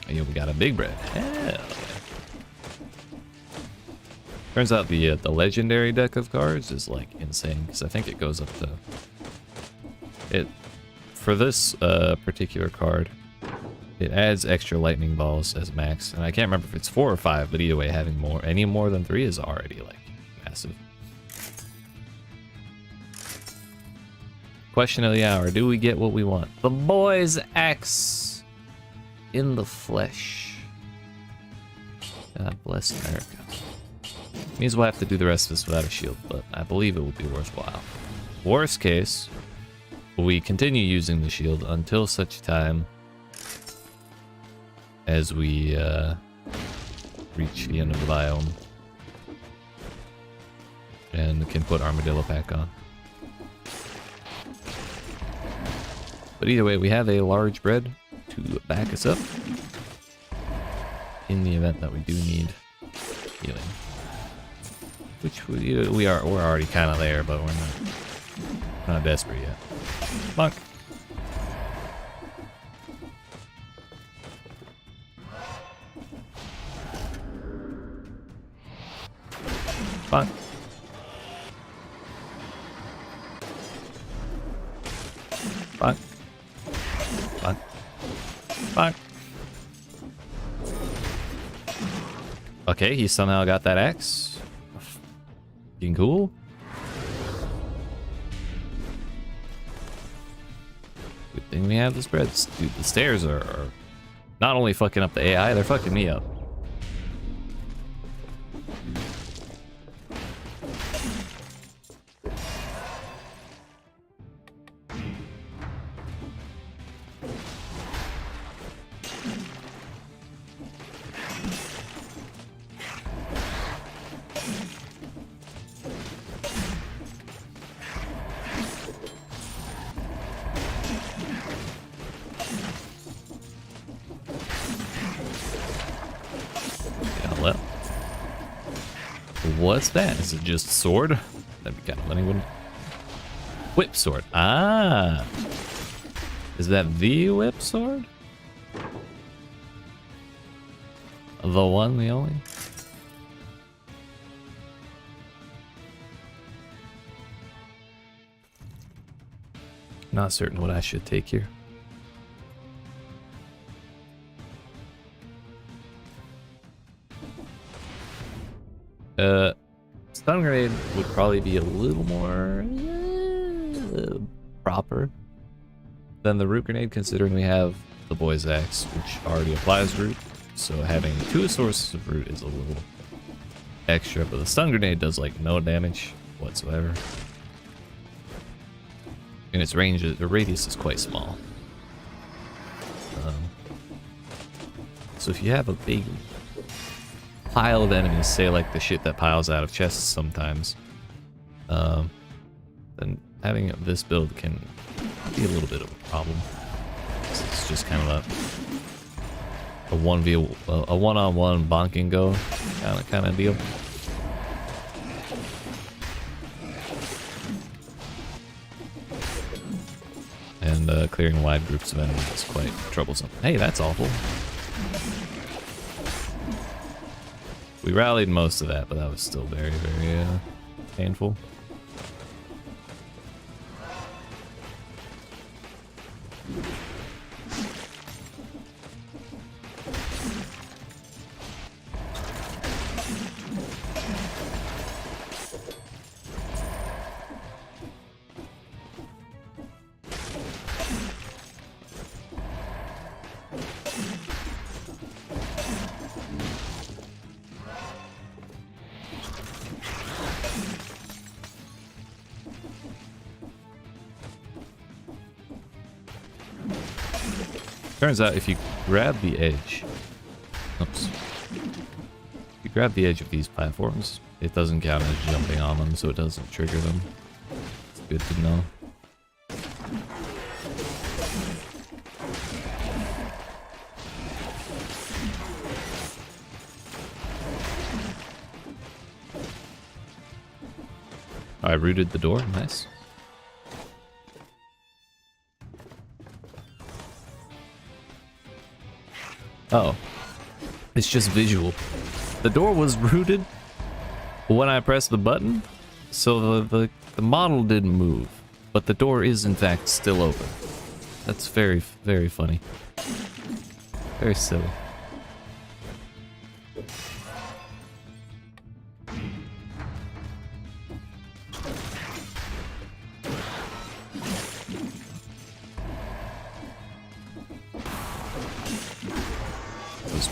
Yeah, we got a big bread. Hell yeah. Turns out the legendary deck of cards is like insane, because I think it goes up to it for this particular card. It adds extra lightning balls as max, and I can't remember if it's 4 or 5, but either way, having any more than 3 is already like massive. Question of the hour: do we get what we want? The boy's axe in the flesh. God bless America. Means we'll have to do the rest of this without a shield, but I believe it will be worthwhile. Worst case, we continue using the shield until such time as we reach the end of the biome and can put Armadillo back on. But either way, we have a large bread to back us up in the event that we do need healing. Which we're already kind of there, but we're not desperate yet. Bonk. Bonk. Bonk. Bonk. Bonk. Okay, he somehow got that axe. Fucking cool. Good thing we have the spreads. Dude, the stairs are not only fucking up the AI, they're fucking me up. What's that? Is it just sword? That'd be kind of funny, wouldn't it? Whip sword. Ah! Is that the whip sword? The one, the only? Not certain what I should take here. Stun grenade would probably be a little more proper than the root grenade, considering we have the boy's axe, which already applies root. So having 2 sources of root is a little extra, but the stun grenade does like no damage whatsoever. And its range, the radius is quite small. So if you have a big pile of enemies, say like the shit that piles out of chests sometimes, then having this build can be a little bit of a problem. It's just kind of a 1-on-1 bonk and go kind of deal. And clearing wide groups of enemies is quite troublesome. Hey, that's awful. We rallied most of that, but that was still very, very painful. Turns out if you grab the edge... Oops. If you grab the edge of these platforms, it doesn't count as jumping on them, so it doesn't trigger them. It's good to know. I rooted the door. Nice. Oh. It's just visual. The door was rooted when I pressed the button, so the model didn't move, but the door is in fact still open. That's very, very funny. Very silly.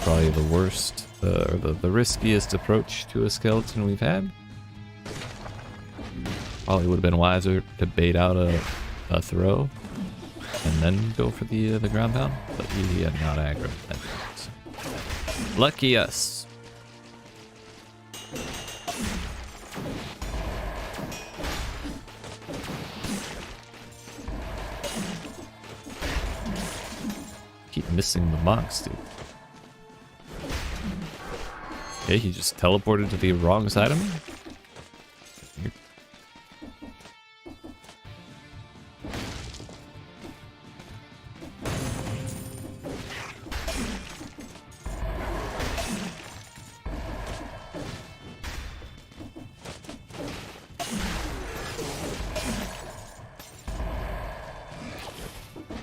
Probably the worst, or the riskiest approach to a skeleton we've had. Probably would have been wiser to bait out a throw and then go for the ground pound, but he had not aggro. Lucky us. Keep missing the monks, dude. Okay, he just teleported to the wrong side of me.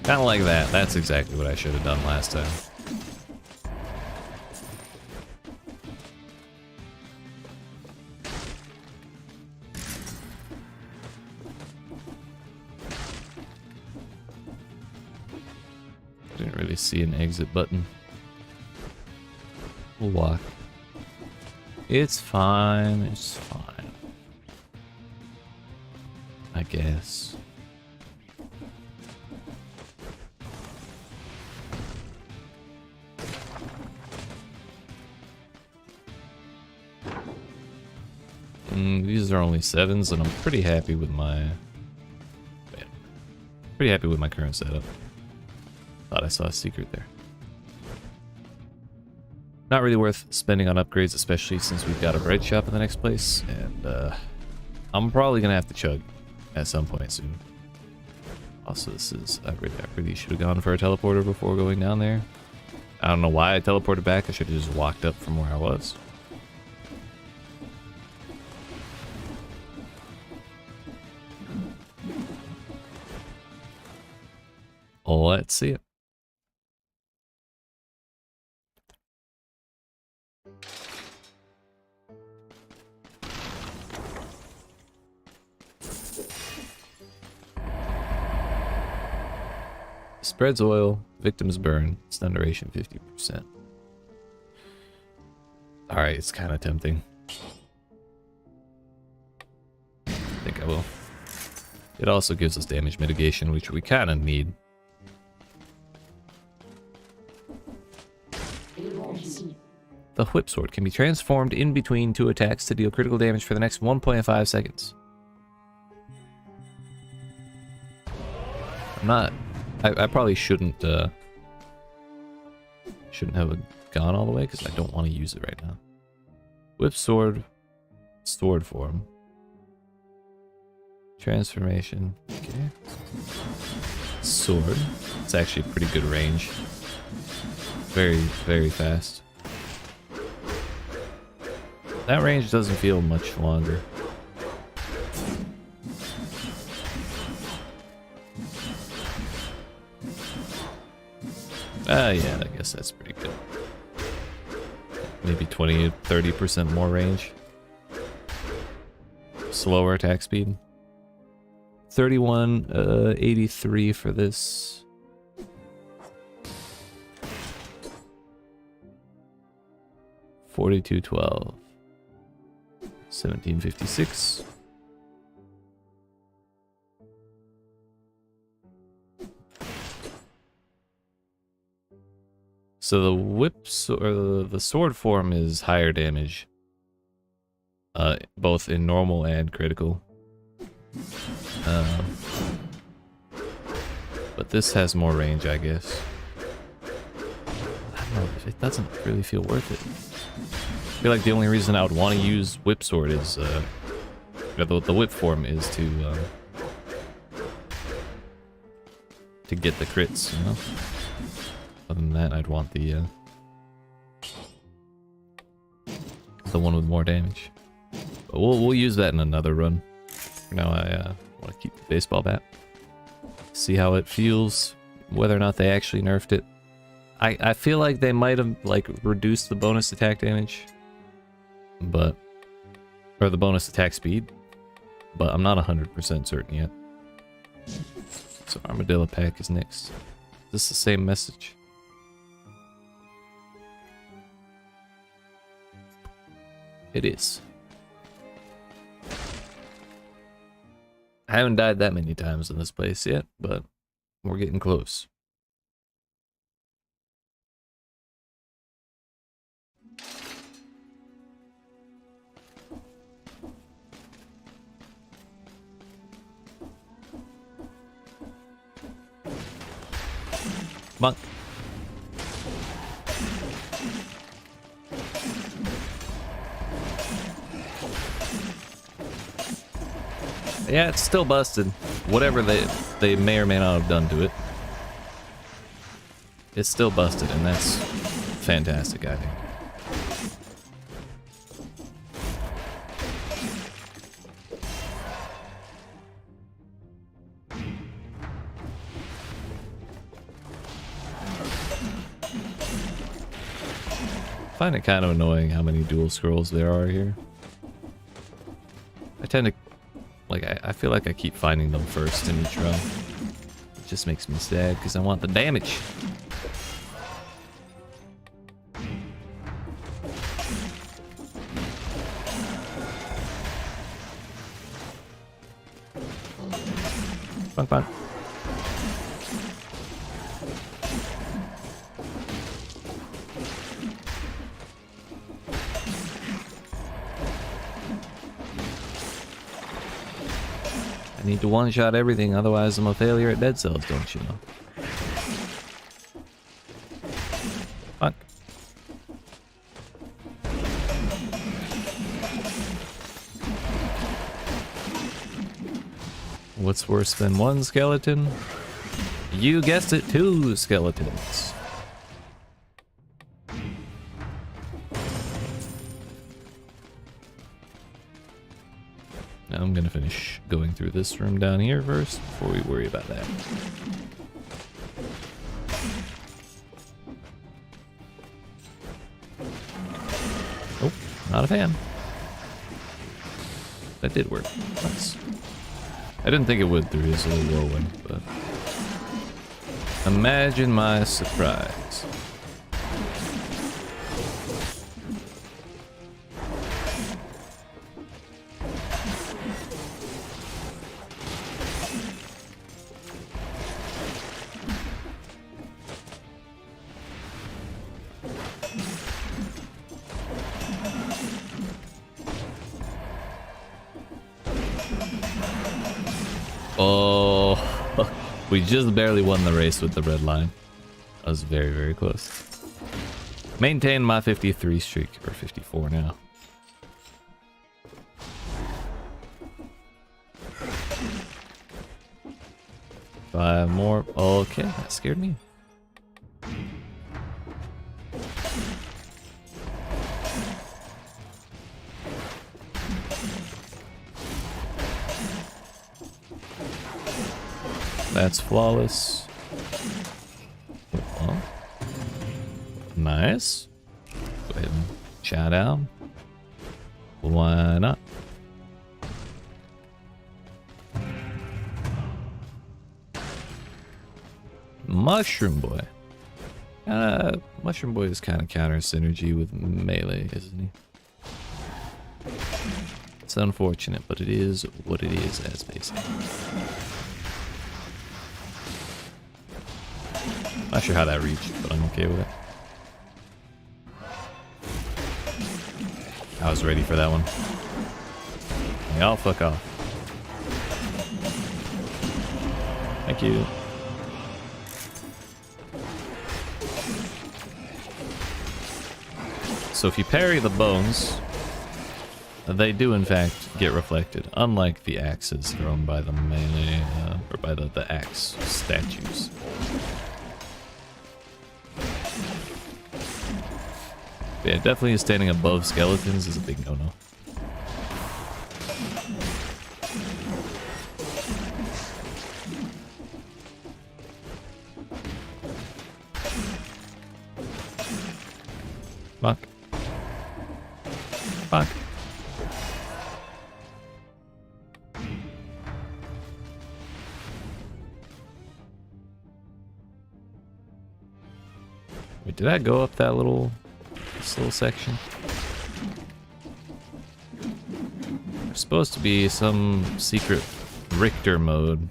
Kind of like that. That's exactly what I should have done last time. Didn't really see an exit button. We'll walk. It's fine. It's fine. I guess. These are only 7s, and I'm pretty happy with my... Pretty happy with my current setup. Thought I saw a secret there. Not really worth spending on upgrades, especially since we've got a bread shop in the next place, and I'm probably gonna have to chug at some point soon. Also, this is... I really should have gone for a teleporter before going down there. I don't know why I teleported back. I should have just walked up from where I was. Let's see it. Spreads oil, victims burn, stun duration 50%. Alright, it's kind of tempting. I think I will. It also gives us damage mitigation, which we kind of need. The whip sword can be transformed in between 2 attacks to deal critical damage for the next 1.5 seconds. I'm not... I probably shouldn't have gone all the way because I don't want to use it right now. Whip sword, sword form, transformation. Okay. Sword. It's actually pretty good range. Very, very fast. That range doesn't feel much longer. Yeah, I guess that's pretty good. Maybe 20 to 30% more range. Slower attack speed. 3183 for this. $42.12. 1756. So the whips or the sword form is higher damage, both in normal and critical. But this has more range, I guess. I don't know, it doesn't really feel worth it. I feel like the only reason I would want to use whip sword is, the whip form is to get the crits, you know? Other than that, I'd want the one with more damage. But we'll use that in another run. For now, I want to keep the baseball bat. See how it feels, whether or not they actually nerfed it. I feel like they might have like reduced the bonus attack damage, or the bonus attack speed, but I'm not 100% certain yet. So Armadillo Pack is next. Is this the same message? It is. I haven't died that many times in this place yet, but we're getting close. Monk. Yeah, it's still busted. Whatever they may or may not have done to it, it's still busted, and that's fantastic, I think. I find it kind of annoying how many dual scrolls there are here. I tend to, like, I feel like I keep finding them first in each run. It just makes me sad because I want the damage. Fun, fun. I need to one-shot everything, otherwise I'm a failure at Dead Cells, don't you know? Fuck. What's worse than one skeleton? You guessed it, 2 skeletons. Now I'm gonna finish going through this room down here first before we worry about that. Oh, not a fan. That did work. Nice. I didn't think it would through his little whirlwind, but imagine my surprise. Oh, we just barely won the race with the red line. I was very, very close. Maintain my 53 streak, or 54 now. Five more. Okay, that scared me. That's flawless. Well, nice. Go ahead and chat out. Why not? Mushroom Boy. Mushroom Boy is kind of counter synergy with melee, isn't he? It's unfortunate, but it is what it is, as they say. Not sure how that reached, but I'm okay with it. I was ready for that one. Y'all fuck off. Thank you. So if you parry the bones, they do in fact get reflected, unlike the axes thrown by the melee, or by the axe statues. But yeah, definitely standing above skeletons is a big no-no. Fuck. Fuck. Wait, did I go up that little section? There's supposed to be some secret Richter mode.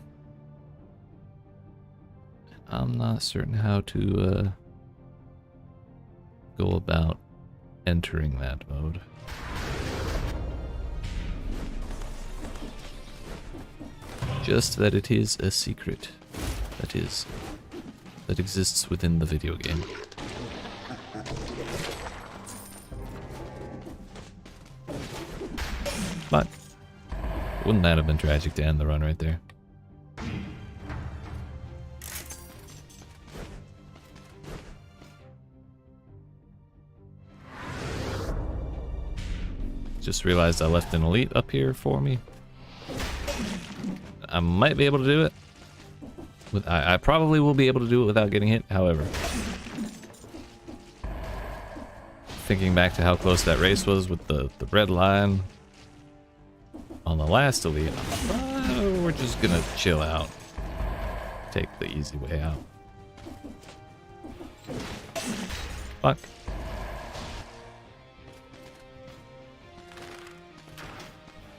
I'm not certain how to go about entering that mode. Just that it is a secret that exists within the video game. But wouldn't that have been tragic to end the run right there? Just realized I left an elite up here for me. I might be able to do it. I probably will be able to do it without getting hit, however. Thinking back to how close that race was with the red line on the last elite, we're just gonna chill out. Take the easy way out. Fuck.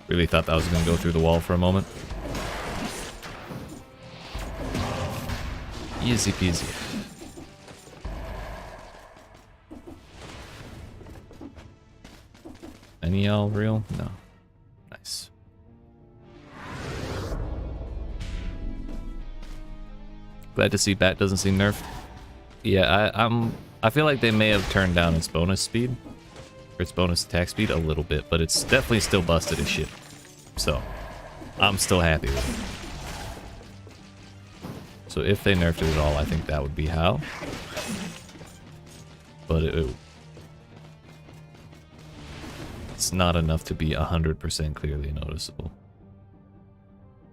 Really thought that was gonna go through the wall for a moment. Easy peasy. Any y'all real? No. Nice. Glad to see Bat doesn't seem nerfed. Yeah, I feel like they may have turned down its bonus speed. Or its bonus attack speed a little bit, but it's definitely still busted as shit. So, I'm still happy with it. So if they nerfed it at all, I think that would be how. But it's not enough to be 100% clearly noticeable.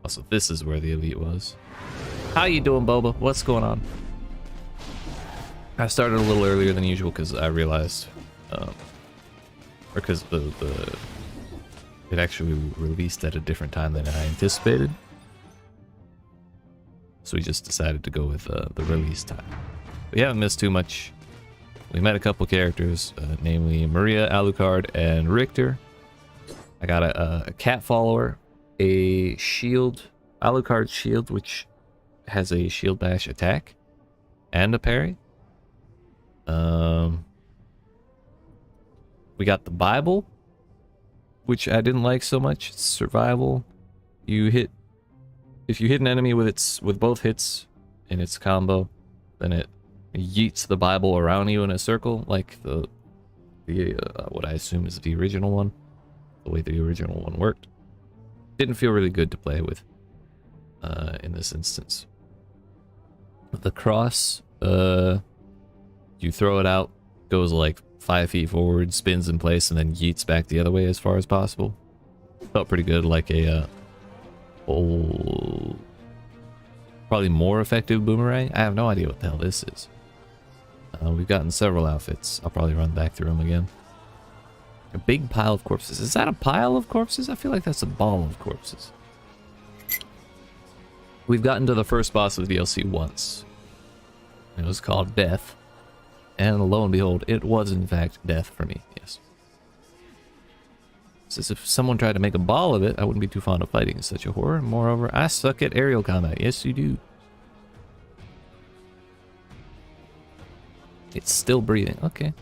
Also, this is where the elite was. How you doing, Boba? What's going on? I started a little earlier than usual because I realized, or because it actually released at a different time than I anticipated. So we just decided to go with the release time. We haven't missed too much. We met a couple characters, namely Maria, Alucard, and Richter. I got a cat follower, a shield, Alucard's shield, which has a shield bash attack, and a parry. We got the Bible, which I didn't like so much. It's survival. If you hit an enemy with both hits in its combo, then it yeets the Bible around you in a circle, like the what I assume is the original one. The way the original one worked. Didn't feel really good to play with in this instance. The cross, you throw it out, goes like 5 feet forward, spins in place, and then yeets back the other way as far as possible. Felt pretty good, like a probably more effective boomerang. I have no idea what the hell this is. We've gotten several outfits. I'll probably run back through them again. A big pile of corpses. Is that a pile of corpses? I feel like that's a ball of corpses. We've gotten to the first boss of the DLC once. It was called Death. And lo and behold, it was in fact death for me, yes. Says if someone tried to make a ball of it, I wouldn't be too fond of fighting. It's such a horror. Moreover, I suck at aerial combat. Yes, you do. It's still breathing. Okay.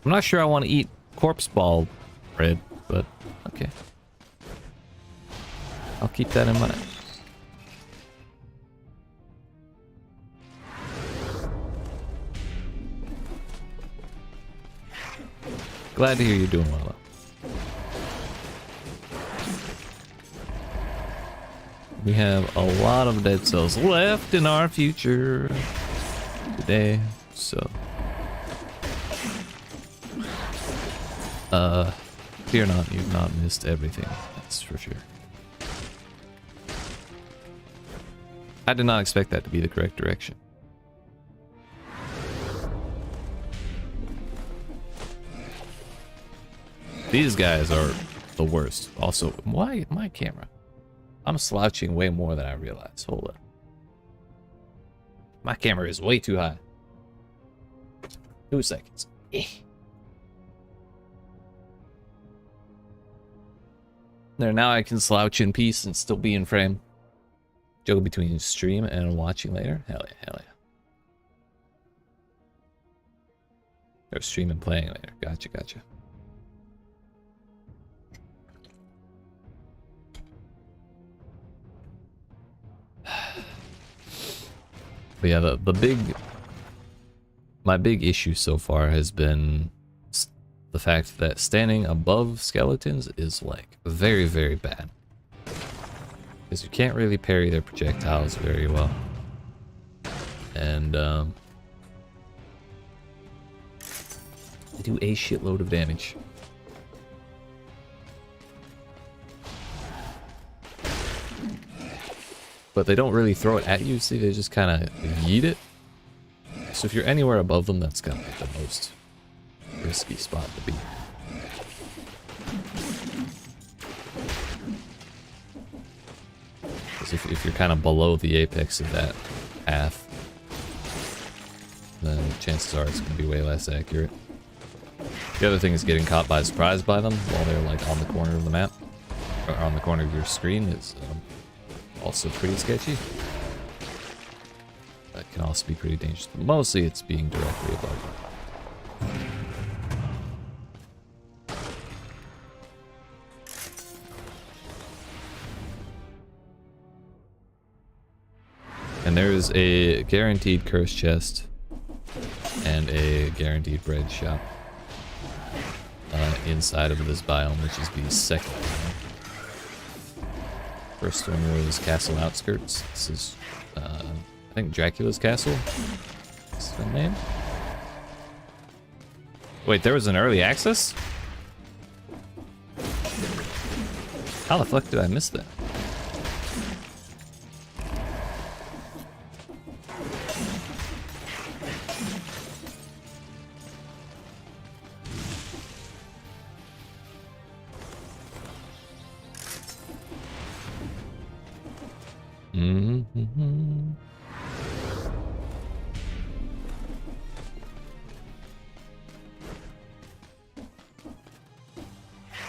I'm not sure I want to eat corpse ball red, but okay. I'll keep that in mind. Glad to hear you're doing well, though. We have a lot of dead cells left in our future today, so fear not, you've not missed everything, that's for sure. I did not expect that to be the correct direction. These guys are the worst. Also, why my camera? I'm slouching way more than I realize. Hold up. My camera is way too high. 2 seconds. There, now I can slouch in peace and still be in frame. Juggle between stream and watching later. Hell yeah, hell yeah. Or stream and playing later. Gotcha, gotcha. But yeah, my big issue so far has been the fact that standing above skeletons is like very, very bad. Because you can't really parry their projectiles very well. And they do a shitload of damage. But they don't really throw it at you, see, they just kind of yeet it. So if you're anywhere above them, that's kind of like the most risky spot to be. Because if you're kind of below the apex of that path, then chances are it's going to be way less accurate. The other thing is getting caught by surprise by them while they're like on the corner of the map, or on the corner of your screen is also pretty sketchy. That can also be pretty dangerous, but mostly it's being directly above you. And there is a guaranteed curse chest and a guaranteed bread shop inside of this biome, which is the second biome. First one was Castle Outskirts. This is, I think, Dracula's castle. What's the name? Wait, there was an early access? How the fuck did I miss that?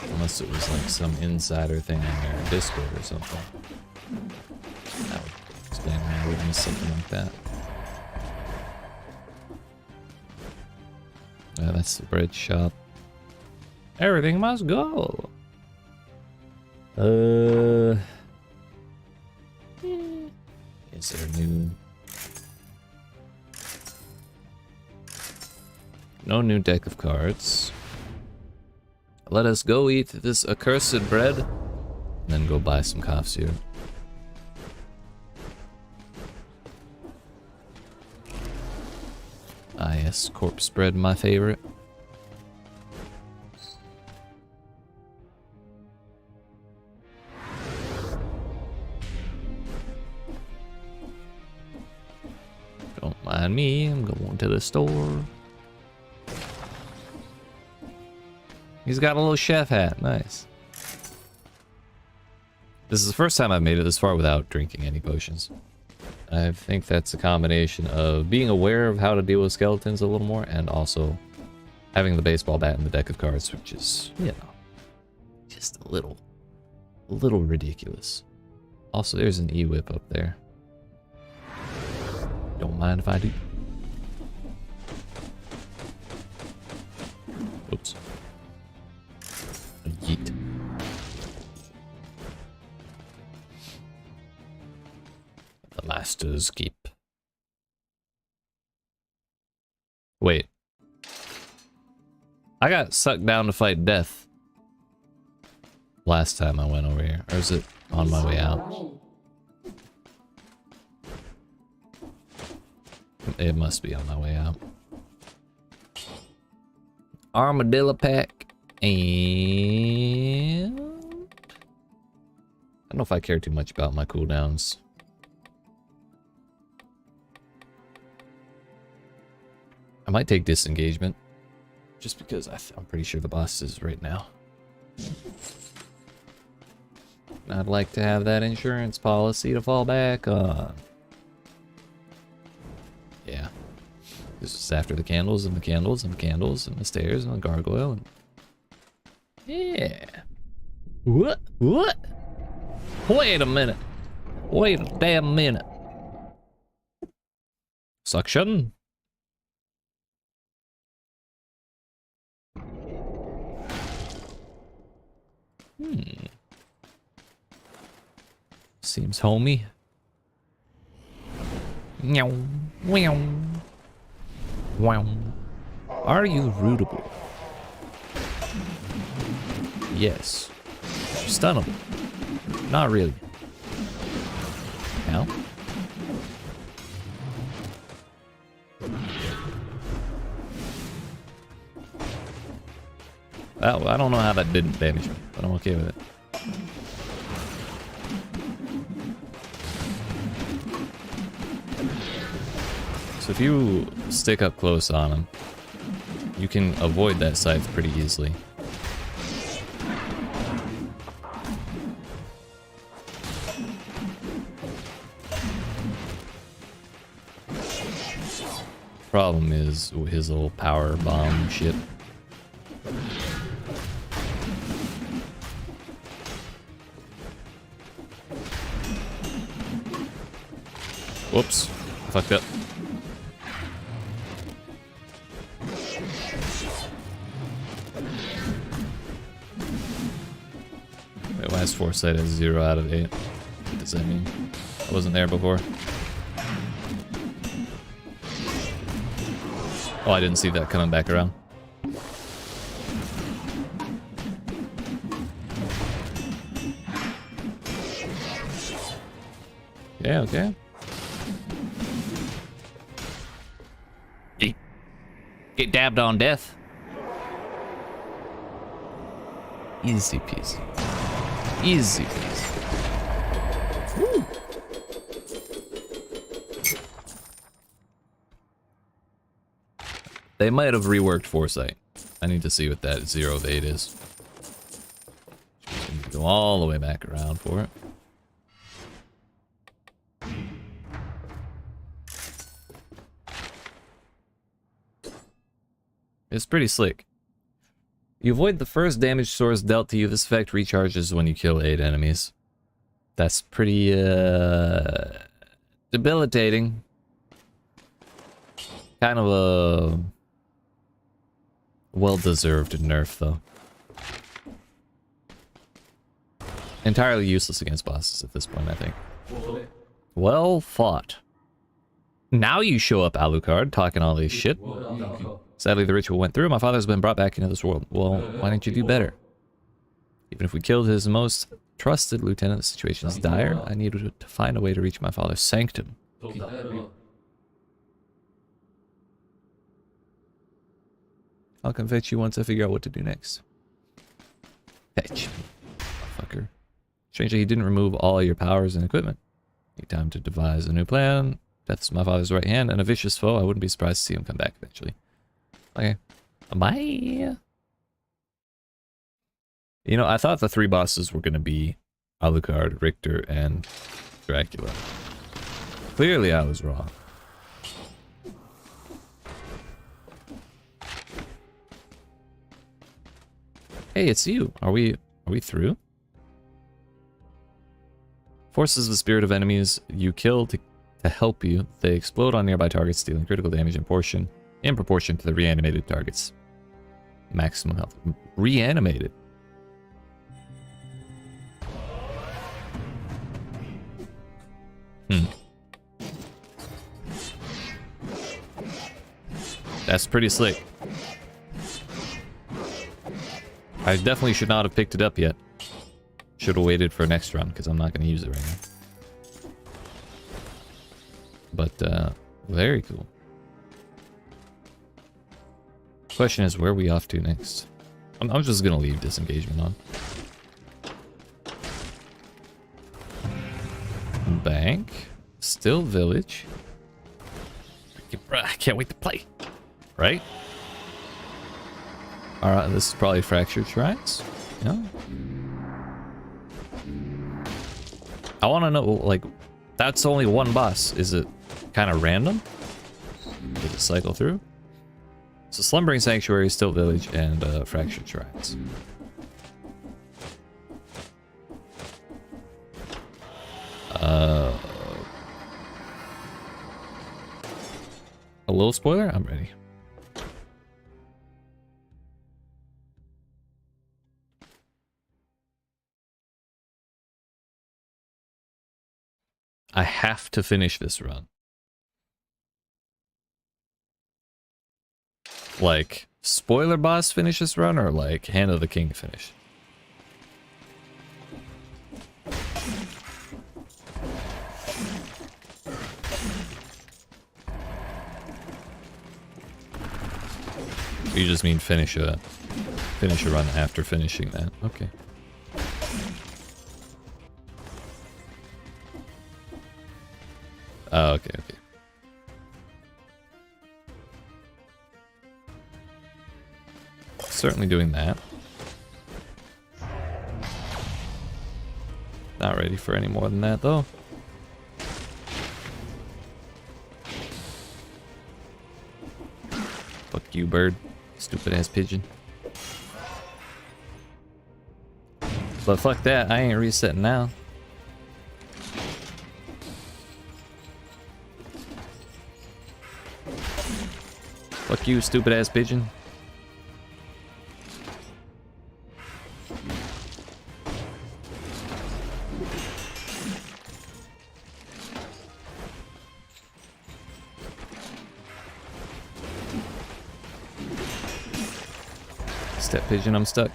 Unless it was like some insider thing on their Discord or something. That would explain why I would miss something like that. Yeah, that's the bread shop. Everything must go. Is there new? No new deck of cards. Let us go eat this accursed bread, and then go buy some cough syrup. Ah yes, corpse bread, my favorite. Don't mind me, I'm going to the store. He's got a little chef hat, nice. This is the first time I've made it this far without drinking any potions. I think that's a combination of being aware of how to deal with skeletons a little more, and also having the baseball bat in the deck of cards, which is, you know, just a little ridiculous. Also, there's an E-whip up there. Don't mind if I do. Oops. Master's Keep. Wait. I got sucked down to fight death last time I went over here. Or is it on my way out? It must be on my way out. Armadillo pack. And... I don't know if I care too much about my cooldowns. I might take disengagement. Just because I'm pretty sure the boss is right now. I'd like to have that insurance policy to fall back on. Yeah. This is after the candles and the candles and the candles and the stairs and the gargoyle. And... yeah. What? What? Wait a minute. Wait a damn minute. Suction. Seems homey. Meow. Meow. Wow. Are you rootable? Yes. Stunnable. Not really. Now? Well, I don't know how that didn't damage me, but I'm okay with it. So if you stick up close on him, you can avoid that scythe pretty easily. Problem is his little power bomb shit. Whoops, fucked up. Wait, last foresight is 0 out of 8. What does that mean? I wasn't there before. Oh, I didn't see that coming back around. Yeah, okay. Get dabbed on death. Easy peasy. Easy peasy. Woo. They might have reworked Foresight. I need to see what that 0 of 8 is. Go all the way back around for it. It's pretty slick. You avoid the first damage source dealt to you. This effect recharges when you kill 8 enemies. That's pretty debilitating. Kind of a well-deserved nerf, though. Entirely useless against bosses at this point, I think. Well fought. Now you show up, Alucard, talking all this shit. Sadly, the ritual went through. My father's been brought back into this world. Well, why didn't you do better? Even if we killed his most trusted lieutenant, the situation is dire. I needed to find a way to reach my father's sanctum. I'll come fetch you once I figure out what to do next. Fetch. Fucker. Strangely, he didn't remove all your powers and equipment. Need time to devise a new plan. Death's my father's right hand and a vicious foe. I wouldn't be surprised to see him come back eventually. Okay. Bye. You know, I thought the 3 bosses were going to be Alucard, Richter, and Dracula. Clearly, I was wrong. Hey, it's you. Are we through? Forces the spirit of enemies you kill to help you. They explode on nearby targets, dealing critical damage in proportion to the reanimated targets. Maximum health. Reanimated. That's pretty slick. I definitely should not have picked it up yet. Should have waited for next run, because I'm not going to use it right now. But, very cool. Question is, where are we off to next? I'm just going to leave disengagement on. Bank. Still village. I can't wait to play. Right? Alright, this is probably Fractured Shrines. Yeah. I want to know, like, that's only one boss. Is it kind of random? Does it cycle through? So Slumbering Sanctuary, Still Village, and Fractured Shrines. A little spoiler? I'm ready. I have to finish this run. Like, spoiler boss finish this run, or like Hand of the King finish? You just mean finish a run after finishing that. Okay. Oh, okay, okay. Certainly doing that. Not ready for any more than that, though. Fuck you, bird. Stupid ass pigeon. But fuck that, I ain't resetting now. Fuck you, stupid ass pigeon. Step pigeon, I'm stuck.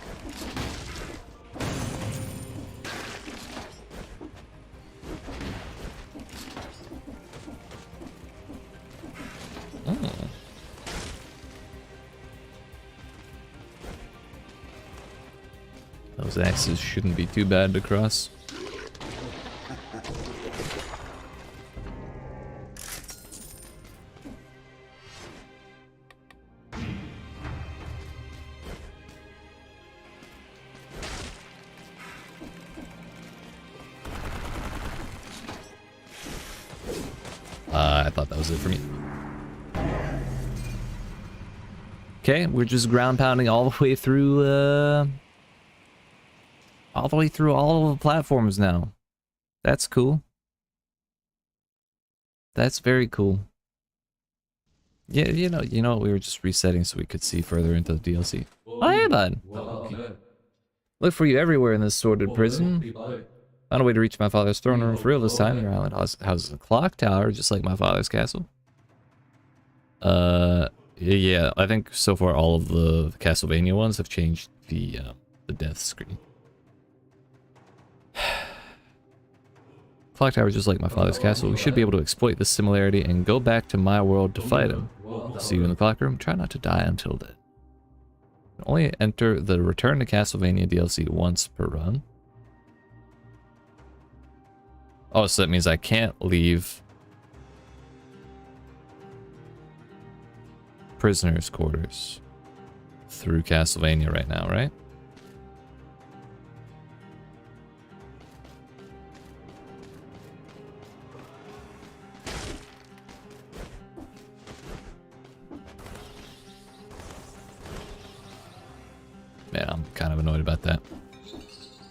Oh. Those axes shouldn't be too bad to cross. I thought that was it for me. Okay, we're just ground pounding all the way through, all of the platforms now. That's cool. That's very cool. Yeah, you know, we were just resetting so we could see further into the DLC. Oh, hey, bud. Look for you everywhere in this sordid prison. Found a way to reach my father's throne room for real this time. Your island houses a clock tower, just like my father's castle. Yeah, I think so far all of the Castlevania ones have changed the death screen. Clock tower, just like my father's castle. We should be able to exploit this similarity and go back to my world to fight him. See you in the clock room. Try not to die until then. Only enter the Return to Castlevania DLC once per run. Oh, so that means I can't leave prisoners' quarters through Castlevania right now, right? Yeah, I'm kind of annoyed about that.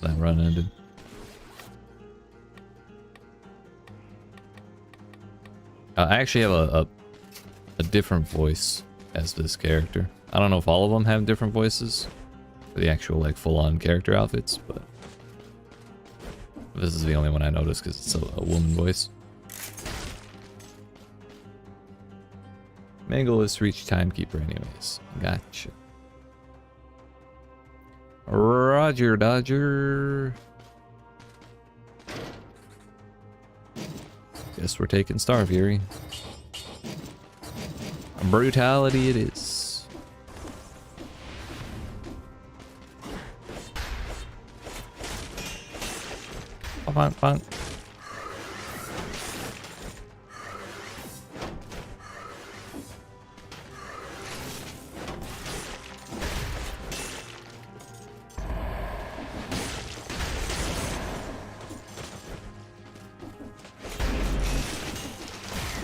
That run ended. I actually have a different voice as this character. I don't know if all of them have different voices for the actual like full-on character outfits, but this is the only one I noticed because it's a woman voice. Main goal is to reach Timekeeper anyways. Gotcha. Roger, Dodger. Guess we're taking Star Fury. Brutality it is. Fun.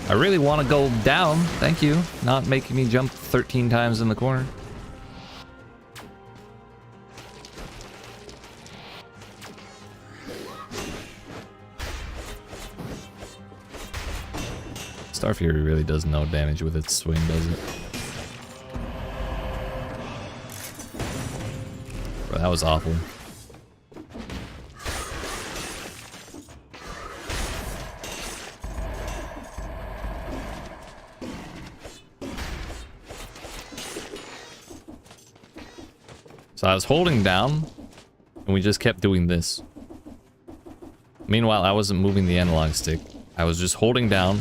I really want to go down, thank you. Not making me jump 13 times in the corner. Star Fury really does no damage with its swing, does it? Bro, that was awful. So I was holding down, and we just kept doing this. Meanwhile, I wasn't moving the analog stick. I was just holding down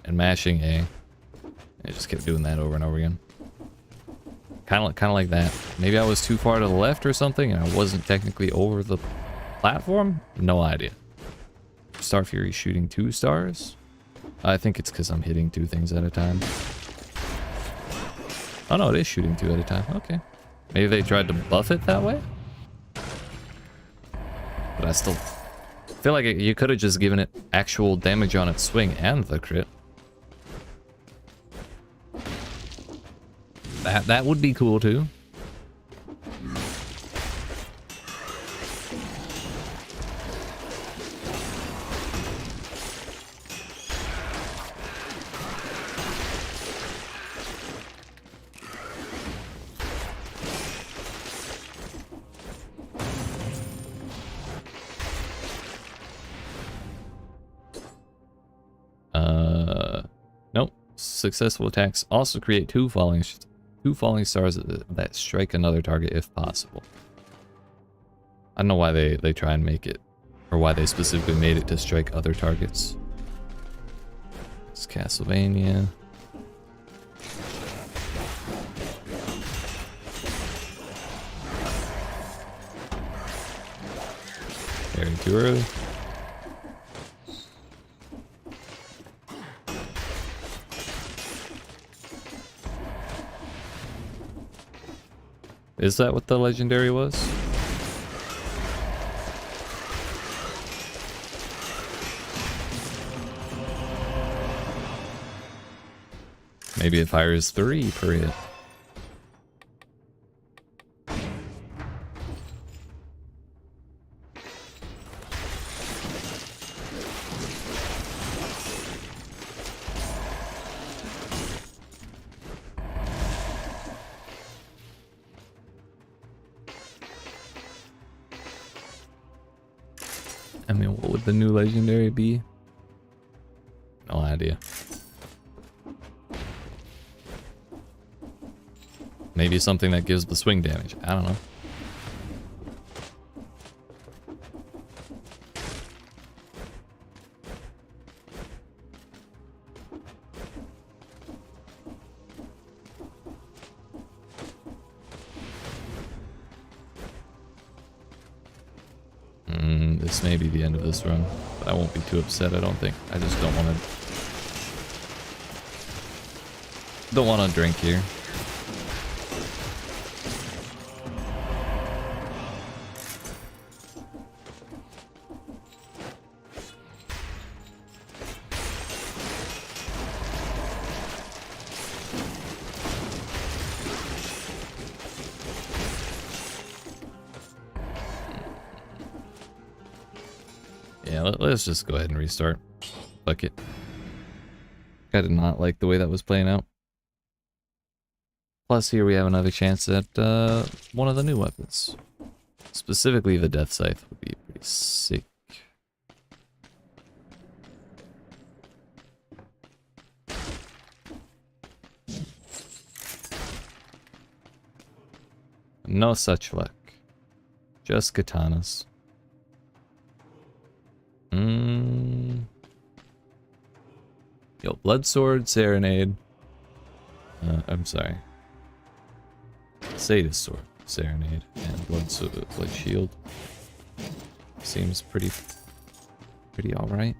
and mashing A. And I just kept doing that over and over again. Kind of like that. Maybe I was too far to the left or something, and I wasn't technically over the platform? No idea. Star Fury shooting 2 stars? I think it's because I'm hitting 2 things at a time. Oh no, it is shooting 2 at a time. Okay. Maybe they tried to buff it that way? But I still feel like you could have just given it actual damage on its swing and the crit. That would be cool too. Nope. Successful attacks also create two falling stars that strike another target if possible. I don't know why they try and make it, or why they specifically made it to strike other targets. It's Castlevania. Very too early. Is that what the legendary was? Maybe it fires 3 per hit. I mean, what would the new legendary be? No idea. Maybe something that gives the swing damage. I don't know. This may be the end of this run, but I won't be too upset, I don't think. I just don't want to drink here. Yeah, let's just go ahead and restart. Fuck it. I did not like the way that was playing out. Plus here we have another chance at one of the new weapons. Specifically the Death Scythe would be pretty sick. No such luck. Just katanas. Yo, blood sword, serenade. I'm sorry. Sadist sword, serenade, and blood shield. Seems pretty all right.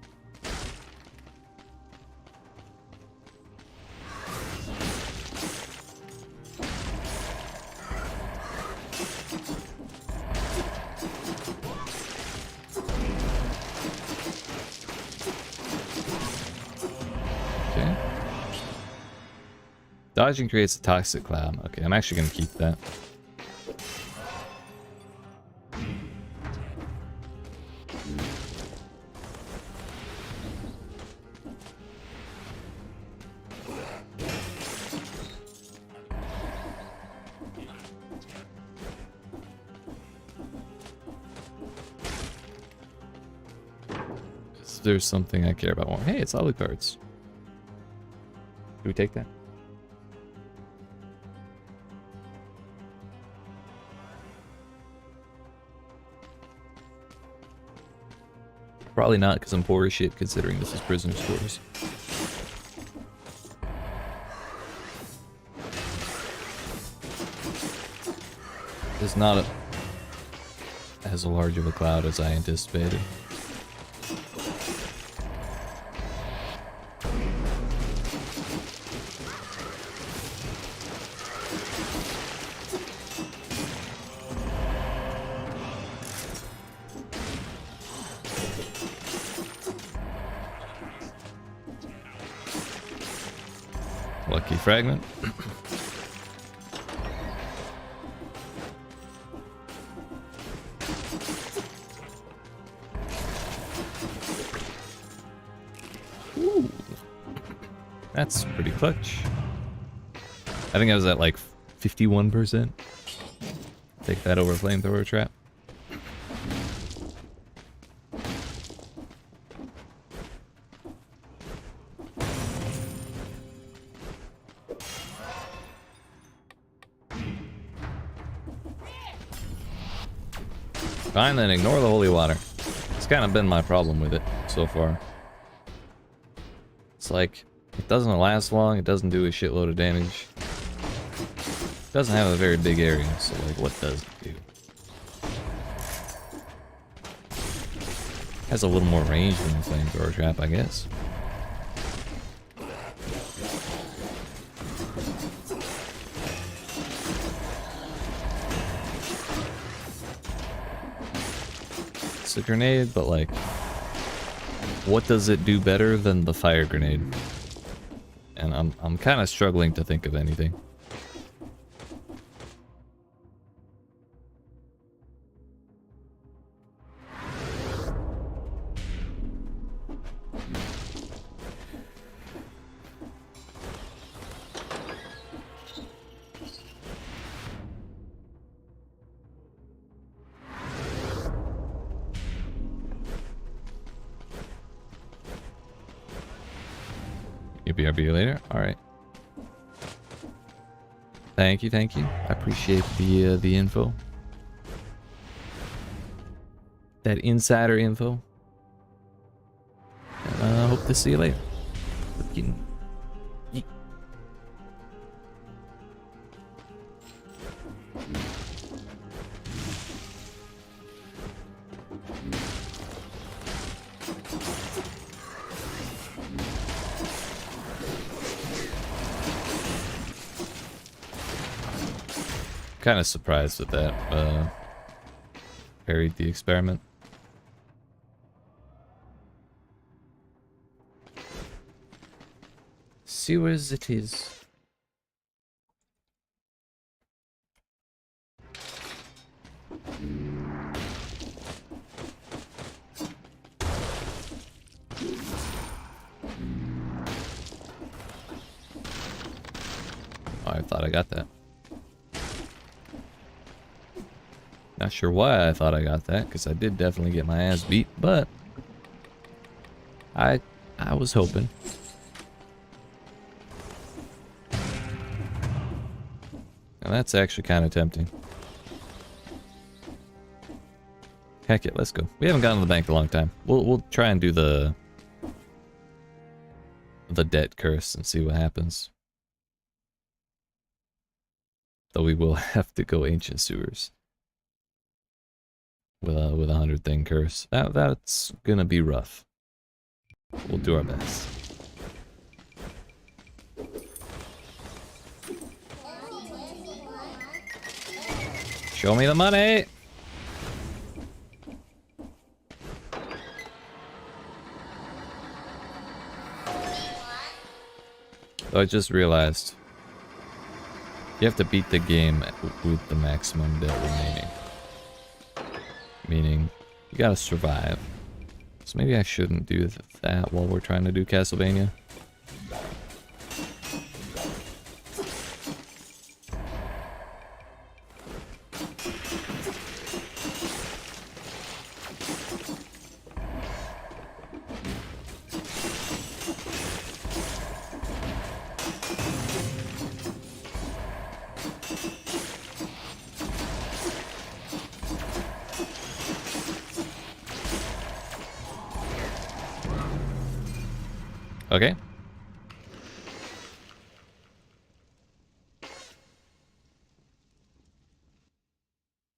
Dodging creates a toxic cloud. Okay, I'm actually going to keep that. There's something I care about more. Hey, it's Alucards. Do we take that? Probably not, because I'm poor as shit considering this is prisoner's quarters. It's not as large of a cloud as I anticipated. Lucky fragment. Ooh. That's pretty clutch. I think I was at like 51%. Take that over flamethrower trap. Fine, then ignore the holy water. It's kind of been my problem with it so far. It's like, it doesn't last long, it doesn't do a shitload of damage. It doesn't have a very big area, so like, what does it do? Has a little more range than the flamethrower trap, I guess. A grenade, but like, what does it do better than the fire grenade? And I'm kind of struggling to think of anything. BRB later. All right. Thank you, thank you. I appreciate the info. That insider info. And hope to see you later. Kind of surprised with that. Parried the experiment. See where it is. Oh, I thought I got that. Not sure why I thought I got that, because I did definitely get my ass beat, but I was hoping. And that's actually kind of tempting. Heck it, let's go. We haven't gone to the bank in a long time. We'll try and do the debt curse and see what happens. Though we will have to go ancient sewers with a 100 thing curse. That's gonna be rough. We'll do our best. Show me the money. So I just realized you have to beat the game with the maximum debt remaining. Meaning, you gotta survive. So maybe I shouldn't do that while we're trying to do Castlevania. Okay.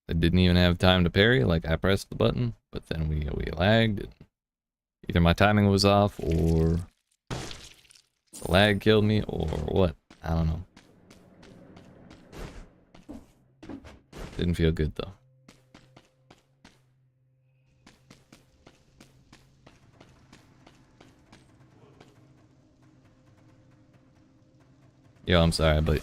I didn't even have time to parry, like I pressed the button, but then we lagged. Either my timing was off, or the lag killed me, or what? I don't know. Didn't feel good though. Yo, I'm sorry, but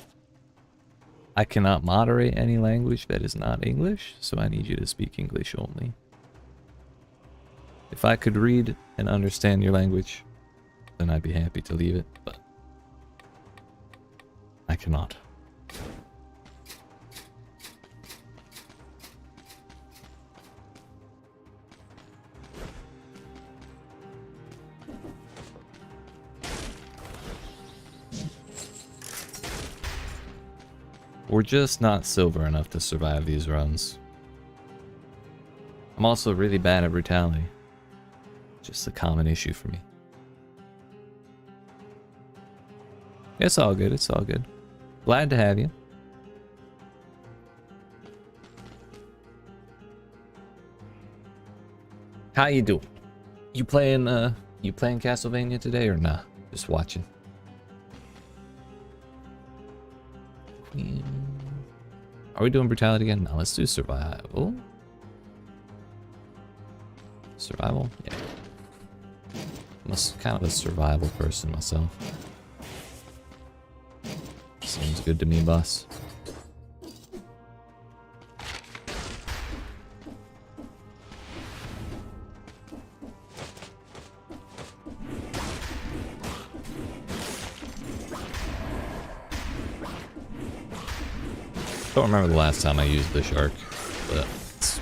I cannot moderate any language that is not English, so I need you to speak English only. If I could read and understand your language, then I'd be happy to leave it, but I cannot. We're just not silver enough to survive these runs. I'm also really bad at brutality. Just a common issue for me. It's all good, it's all good. Glad to have you. How you doing? You playing Castlevania today or nah? Just watching. Are we doing brutality again? No, let's do survival. Survival? Yeah. I'm kind of a survival person myself. Seems good to me, boss. Don't remember the last time I used the shark, but it's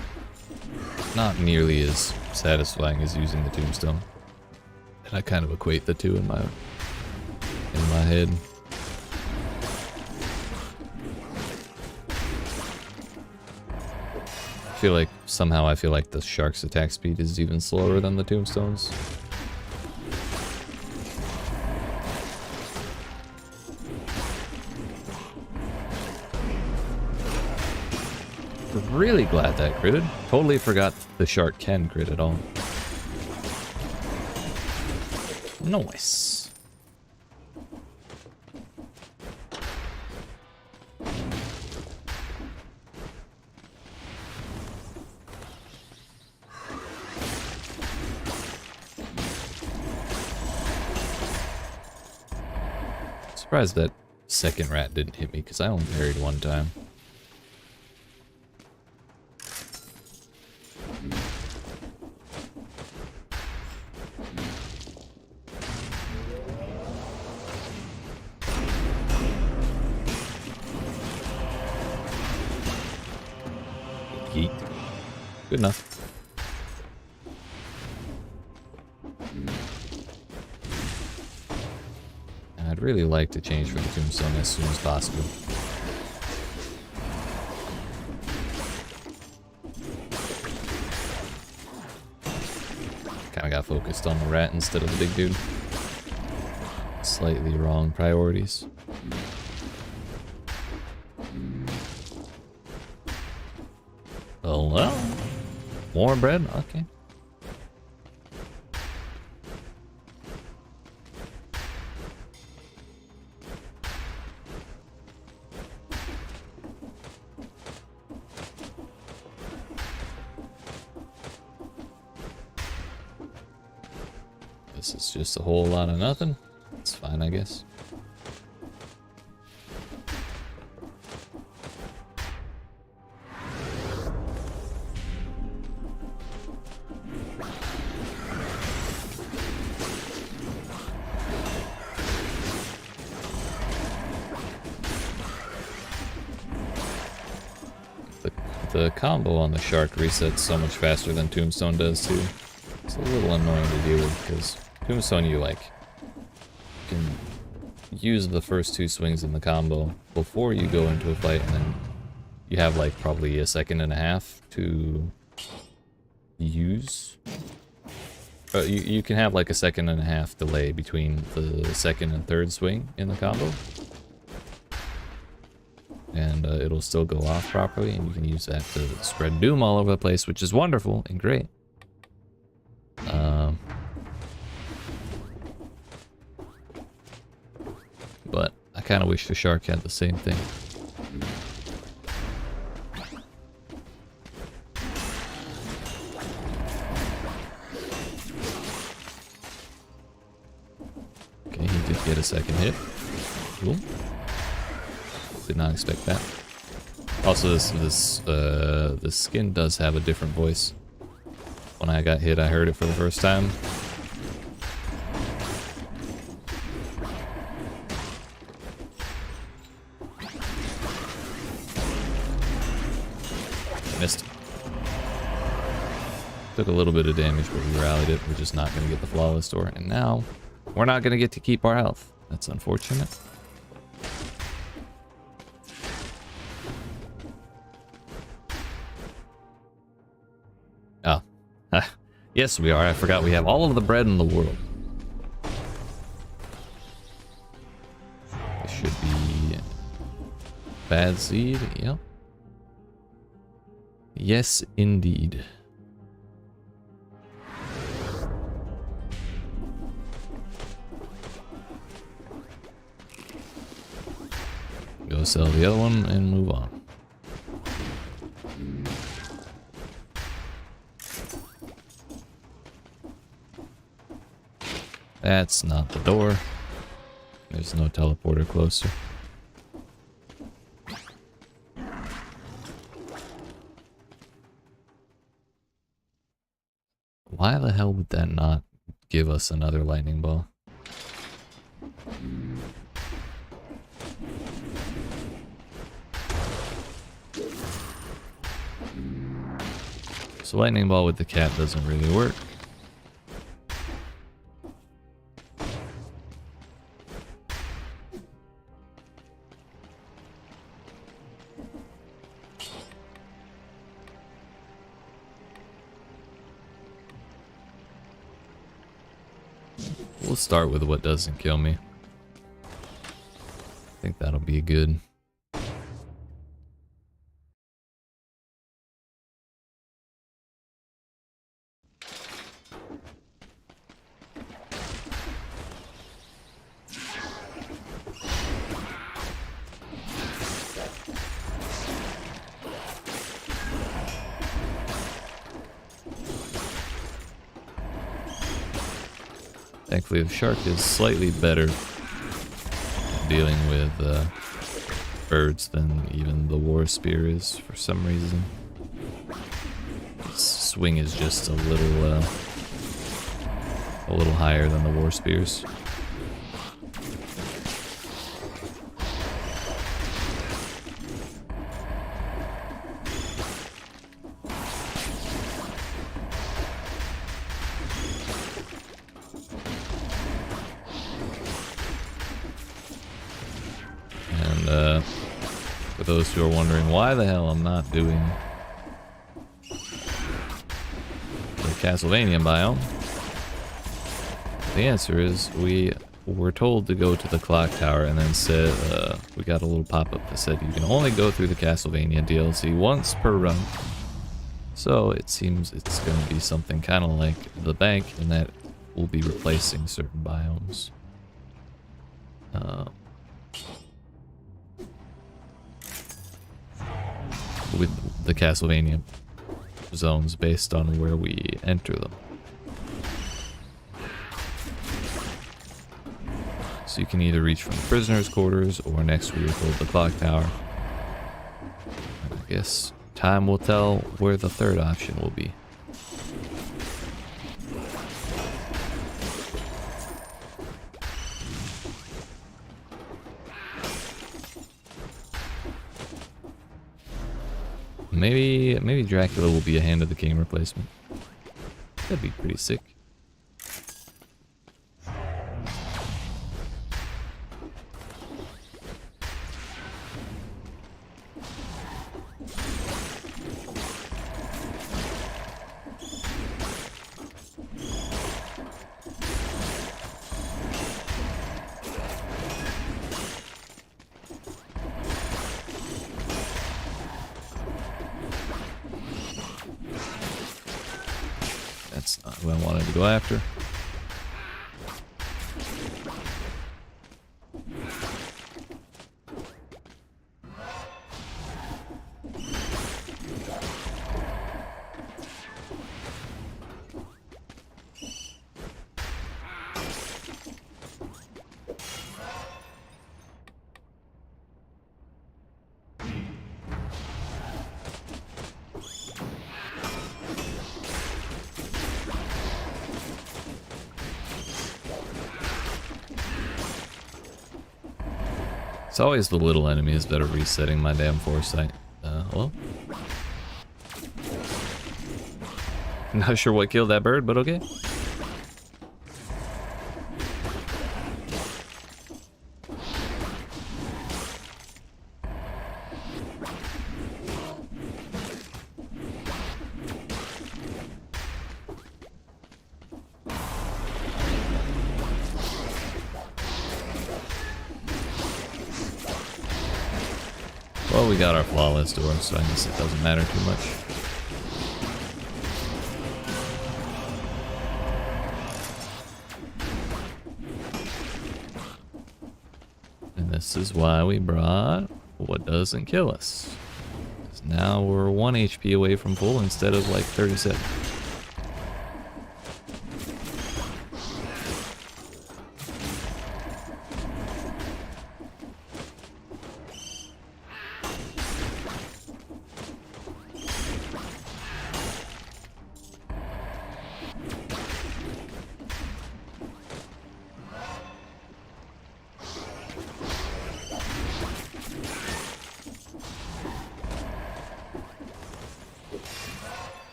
not nearly as satisfying as using the tombstone. And I kind of equate the two in my head. I feel like the shark's attack speed is even slower than the tombstones. Really glad that critted. Totally forgot the shark can crit at all. Nice. Surprised that second rat didn't hit me because I only parried one time. Yeet. Good enough. I'd really like to change for the tombstone as soon as possible. got focused on the rat instead of the big dude. Slightly wrong priorities. Oh well. More bread? Okay. This is just a whole lot of nothing. It's fine, I guess. The combo on the shark resets so much faster than Tombstone does too. It's a little annoying to deal with because Tombstone you can use the first 2 swings in the combo before you go into a fight, and then you have like probably a second and a half to use. You can have like a second and a half delay between the second and third swing in the combo. And it'll still go off properly, and you can use that to spread doom all over the place, which is wonderful and great. But I kind of wish the shark had the same thing. Okay, he did get a second hit. Cool. Did not expect that. Also, this skin does have a different voice. When I got hit, I heard it for the first time. Missed. Took a little bit of damage, but we rallied it. We're just not going to get the flawless door, and now we're not going to get to keep our health. That's unfortunate. Oh. Yes, we are. I forgot we have all of the bread in the world. This should be bad seed. Yep. Yes, indeed. Go sell the other one and move on. That's not the door. There's no teleporter closer. Why the hell would that not give us another lightning ball? So lightning ball with the cat doesn't really work. We'll start with what doesn't kill me. I think that'll be good. Thankfully, the shark is slightly better at dealing with birds than even the war spear is for some reason. Its swing is just a little higher than the war spears. For those who are wondering why the hell I'm not doing the Castlevania biome, The answer is we were told to go to the clock tower and then said, we got a little pop-up that said you can only go through the Castlevania DLC once per run. So it seems it's going to be something kind of like the bank in that we'll be replacing certain biomes. With the Castlevania zones based on where we enter them. So you can either reach from the prisoner's quarters or next we were told the clock tower. I guess time will tell where the third option will be. Maybe Dracula will be a Hand of the King replacement. That'd be pretty sick. That's not who I wanted to go after. It's always the little enemies that are resetting my damn foresight. Hello? Not sure what killed that bird, but okay. Well, we got our flawless door, so I guess it doesn't matter too much. And this is why we brought what doesn't kill us. 'Cause now we're 1 HP away from full instead of like 37.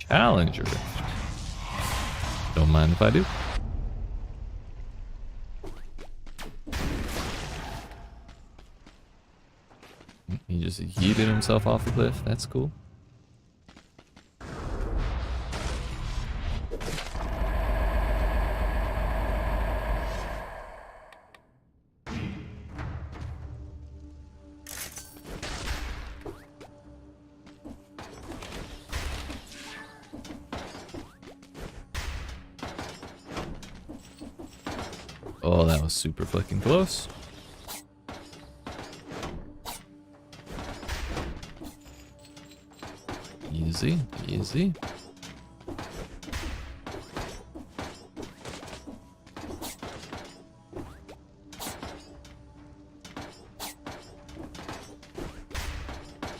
Challenger. Don't mind if I do. He just yeeted himself off the cliff. That's cool. Oh, that was super fucking close. Easy, easy.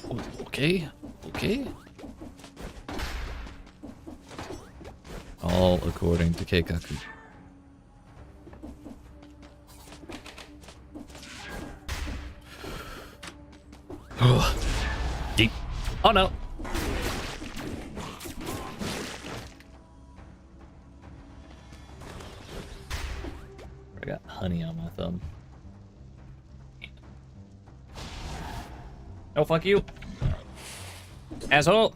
Oh, okay, okay. All according to Keikaku. Deep. Oh no. I got honey on my thumb. Oh, fuck you. Asshole.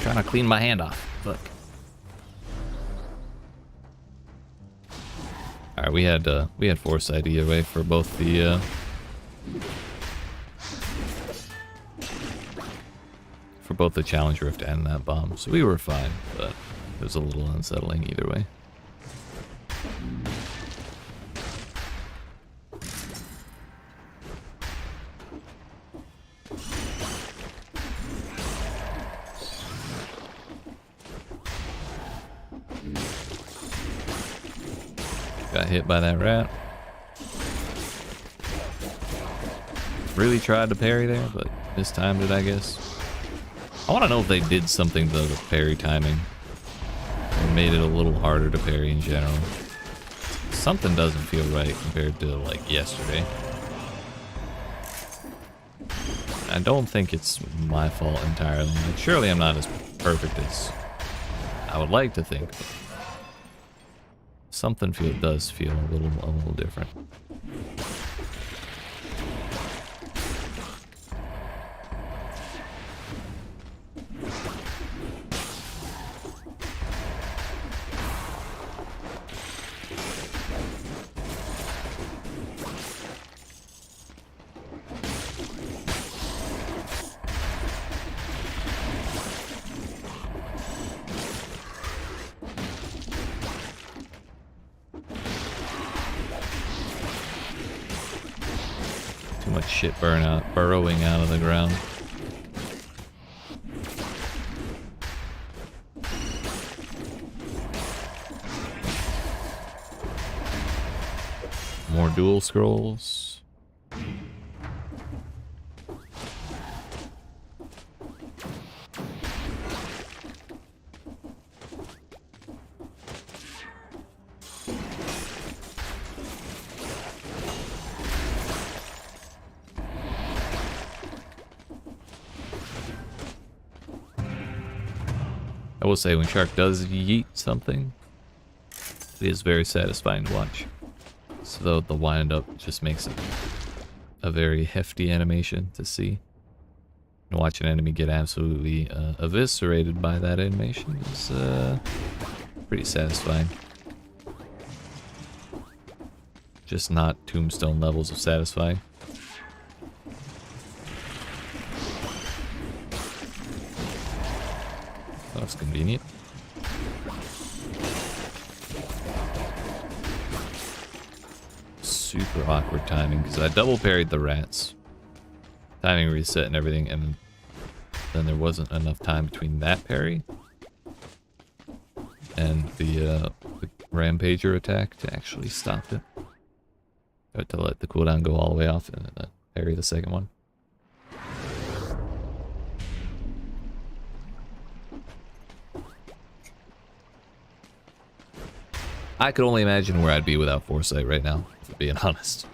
trying to clean my hand off. Look. Alright, we had foresight either way for both the challenge rift and that bomb. So we were fine, but it was a little unsettling either way. Got hit by that rat. Really tried to parry there, but mistimed it, I guess. I want to know if they did something though to parry timing. Or made it a little harder to parry in general. Something doesn't feel right compared to like yesterday. I don't think it's my fault entirely. Like, surely I'm not as perfect as I would like to think. But something does feel a little different. Too much shit burrowing out of the ground. More dual scrolls. I will say when Shark does yeet something, it is very satisfying to watch. So the wind up just makes it a very hefty animation to see. And watch an enemy get absolutely eviscerated by that animation is pretty satisfying. Just not Tombstone levels of satisfying. That's convenient. Super awkward timing because I double parried the rats. Timing reset and everything, and then there wasn't enough time between that parry and the Rampager attack to actually stop it. I had to let the cooldown go all the way off and then parry the second one. I could only imagine where I'd be without foresight right now, if being honest.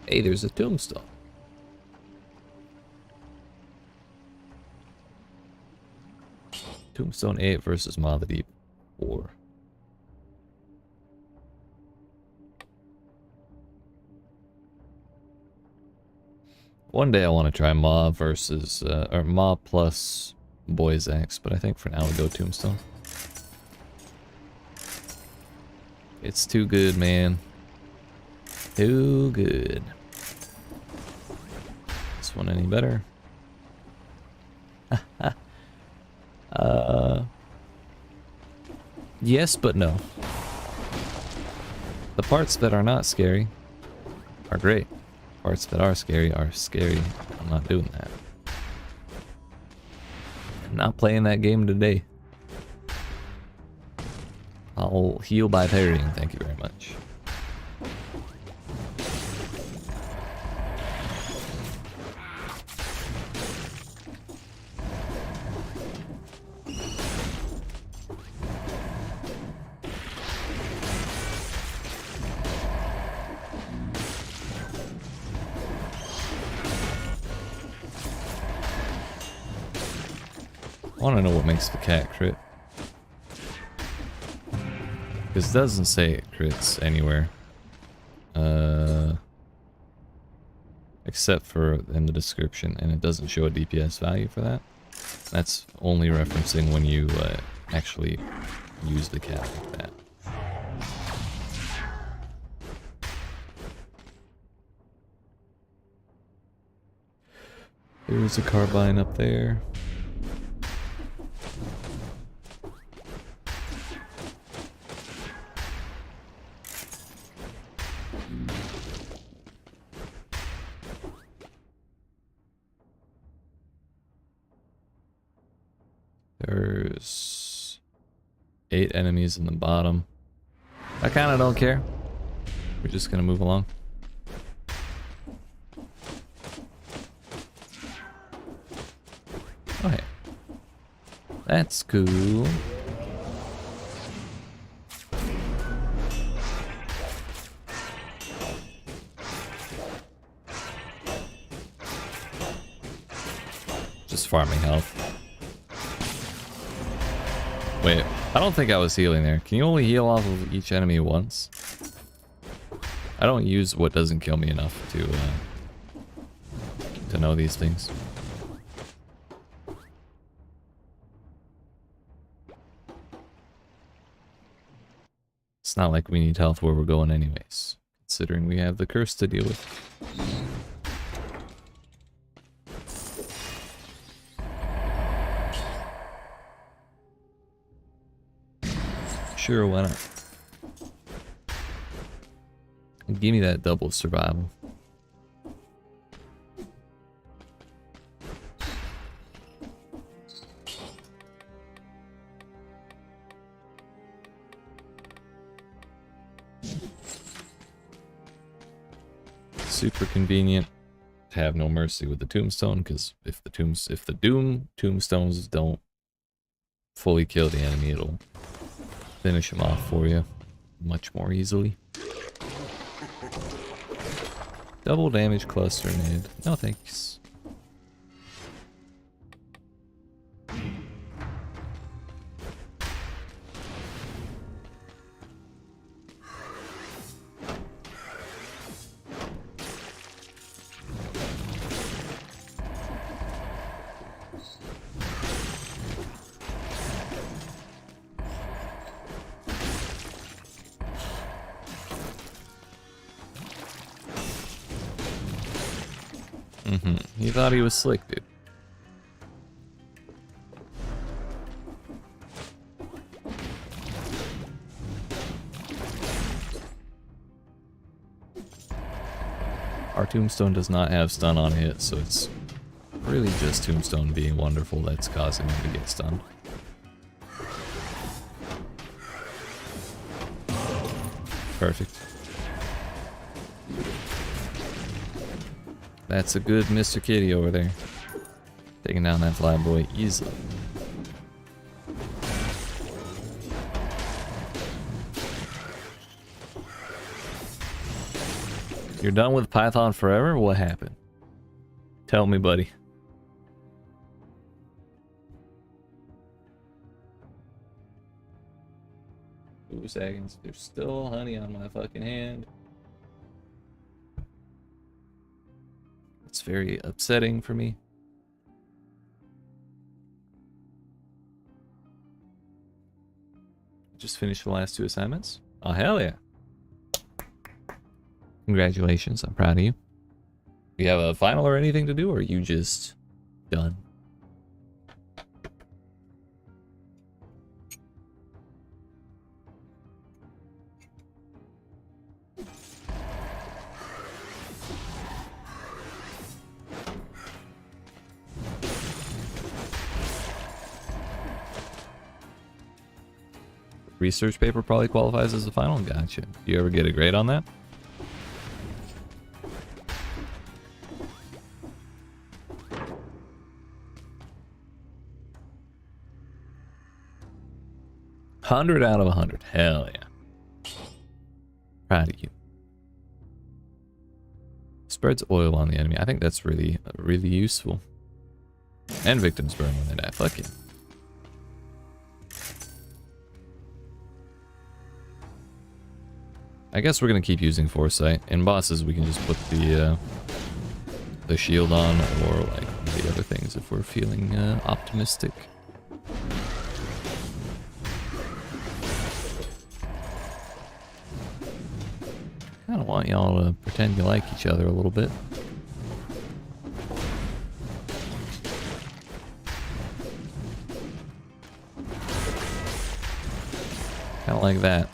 Hey, there's a tombstone. Tombstone 8 versus Maw the Deep 4. One day I want to try Maw versus, or Maw plus Boy's Axe, but I think for now we go Tombstone. It's too good, man. Too good. This one any better? Yes, but no. The parts that are not scary are great. Parts that are scary. I'm not doing that. I'm not playing that game today. I'll heal by parrying, thank you very much. I want to know what makes the cat crit. Because it doesn't say it crits anywhere. except for in the description, and it doesn't show a DPS value for that. That's only referencing when you actually use the cat like that. There's a carbine up there. There's 8 enemies in the bottom. I kind of don't care. We're just gonna move along. Oh, hey. That's cool. Just farming health. Wait, I don't think I was healing there. Can you only heal off of each enemy once? I don't use what doesn't kill me enough to know these things. It's not like we need health where we're going anyways, considering we have the curse to deal with. Sure, why not? Give me that double survival. Super convenient to have no mercy with the tombstone, because if the doom tombstones don't fully kill the enemy, it'll finish him off for you much more easily. Double damage cluster mid. No thanks. He thought he was slick, dude. Our tombstone does not have stun on hit, so it's really just tombstone being wonderful that's causing him to get stunned. Perfect. That's a good Mr. Kitty over there. Taking down that flyboy easily. You're done with Python forever? What happened? Tell me, buddy. 2 seconds. There's still honey on my fucking hand. It's very upsetting for me. Just finished the last 2 assignments. Oh, hell yeah. Congratulations, I'm proud of you. Do you have a final or anything to do, or are you just done? Research paper probably qualifies as the final. Gotcha. Do you ever get a grade on that? $100 out of 100. Hell yeah. Proud of you. Spreads oil on the enemy. I think that's really useful. And victims burn when they die. Fuck yeah. I guess we're gonna keep using foresight. In bosses, we can just put the the shield on, or like the other things if we're feeling optimistic. Kind of want y'all to pretend you like each other a little bit. Kind of like that.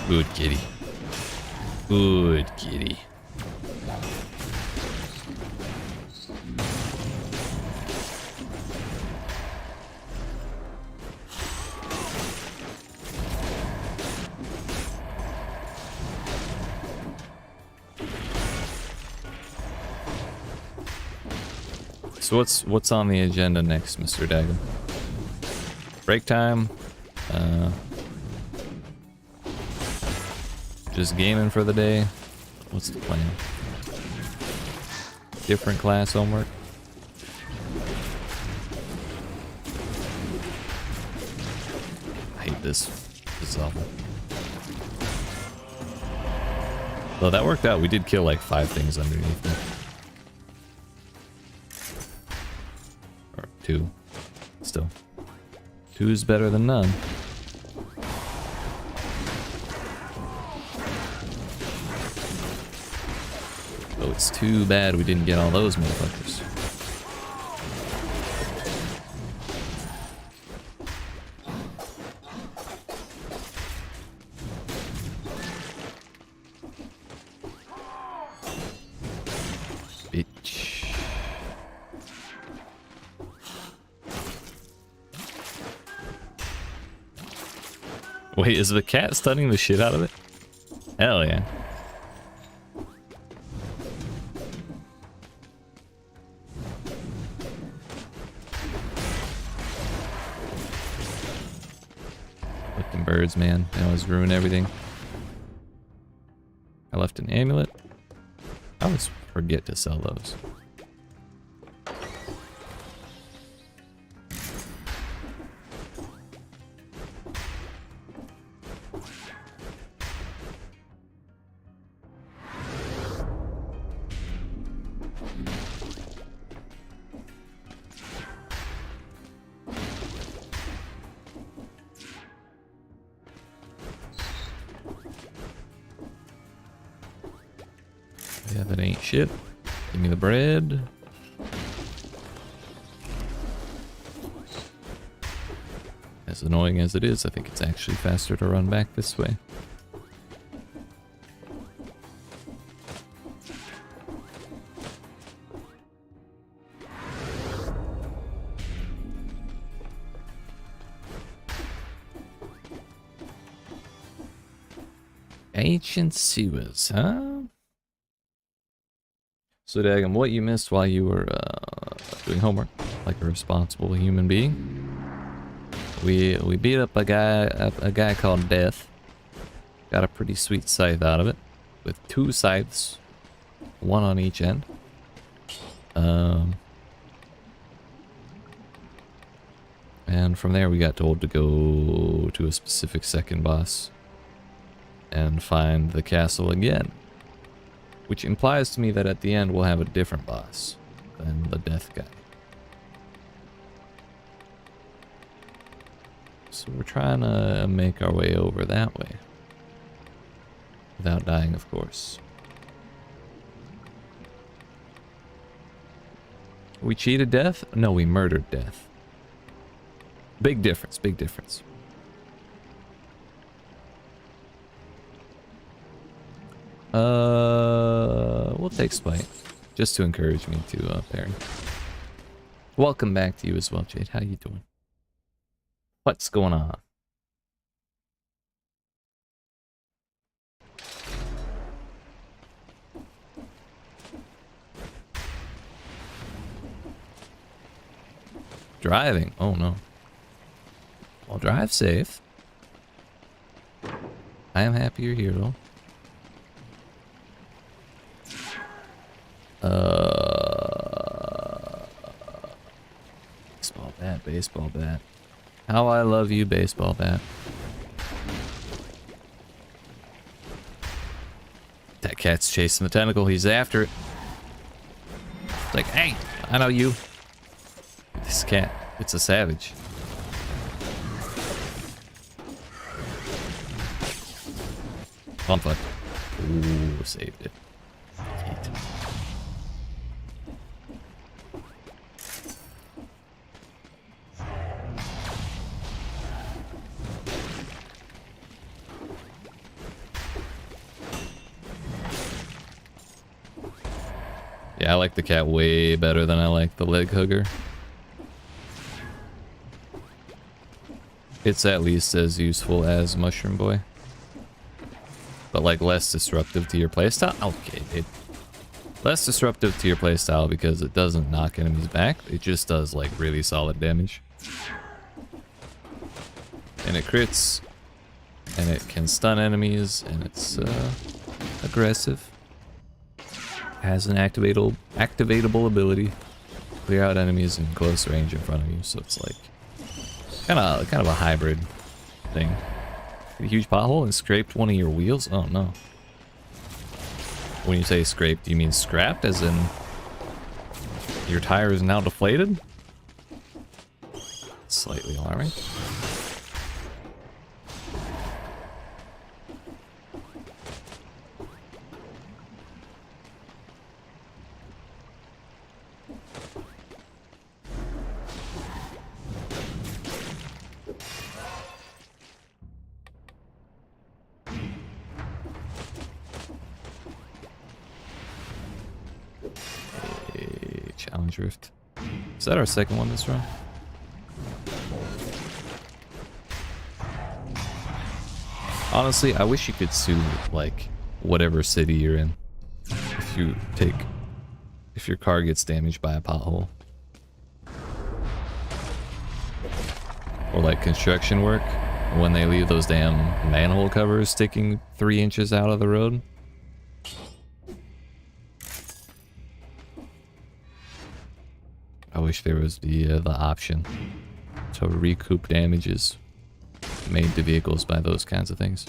Good kitty. Good kitty. So what's on the agenda next, Mr. Daggum? Break time. Just gaming for the day. What's the plan? Different class homework. I hate this. This is awful. Well, that worked out. We did kill like 5 things underneath me. Or 2. Still. 2 is better than none. Oh, it's too bad we didn't get all those motherfuckers. Bitch. Wait, is the cat stunning the shit out of it? Hell yeah. Birds, man. They always ruin everything. I left an amulet. I always forget to sell those. Yeah, that ain't shit. Give me the bread. As annoying as it is, I think it's actually faster to run back this way. Ancient sewers, huh? So, Daggum, what you missed while you were doing homework, like a responsible human being? We beat up a guy called Death. Got a pretty sweet scythe out of it, with 2 scythes, 1 on each end. And from there, we got told to go to a specific second boss and find the castle again. Which implies to me that at the end we'll have a different boss than the death guy. So we're trying to make our way over that way. Without dying, of course. We cheated death? No, we murdered death. Big difference, big difference. We'll take Spite, just to encourage me to parry. Welcome back to you as well, Jade. How you doing? What's going on? Driving? Oh no. Well, drive safe. I am happy you're here, though. Baseball bat, baseball bat. How I love you, baseball bat. That cat's chasing the tentacle. He's after it. It's like, hey, I know you. This cat, it's a savage. Fun. Ooh, saved it. Yeet. Yeah, I like the cat way better than I like the leg hugger. It's at least as useful as Mushroom Boy. But like less disruptive to your playstyle. Okay, dude. Less disruptive to your playstyle because it doesn't knock enemies back. It just does like really solid damage. And it crits. And it can stun enemies. And it's aggressive. Has an activatable ability. Clear out enemies in close range in front of you. So it's like kind of a hybrid thing. A huge pothole and scraped one of your wheels? Oh no. When you say scraped, do you mean scrapped as in your tire is now deflated? Slightly alarming. Drift. Is that our second one this run? Honestly, I wish you could sue like whatever city you're in if your car gets damaged by a pothole. Or like construction work when they leave those damn manhole covers sticking 3 inches out of the road. I wish there was the option to recoup damages made to vehicles by those kinds of things.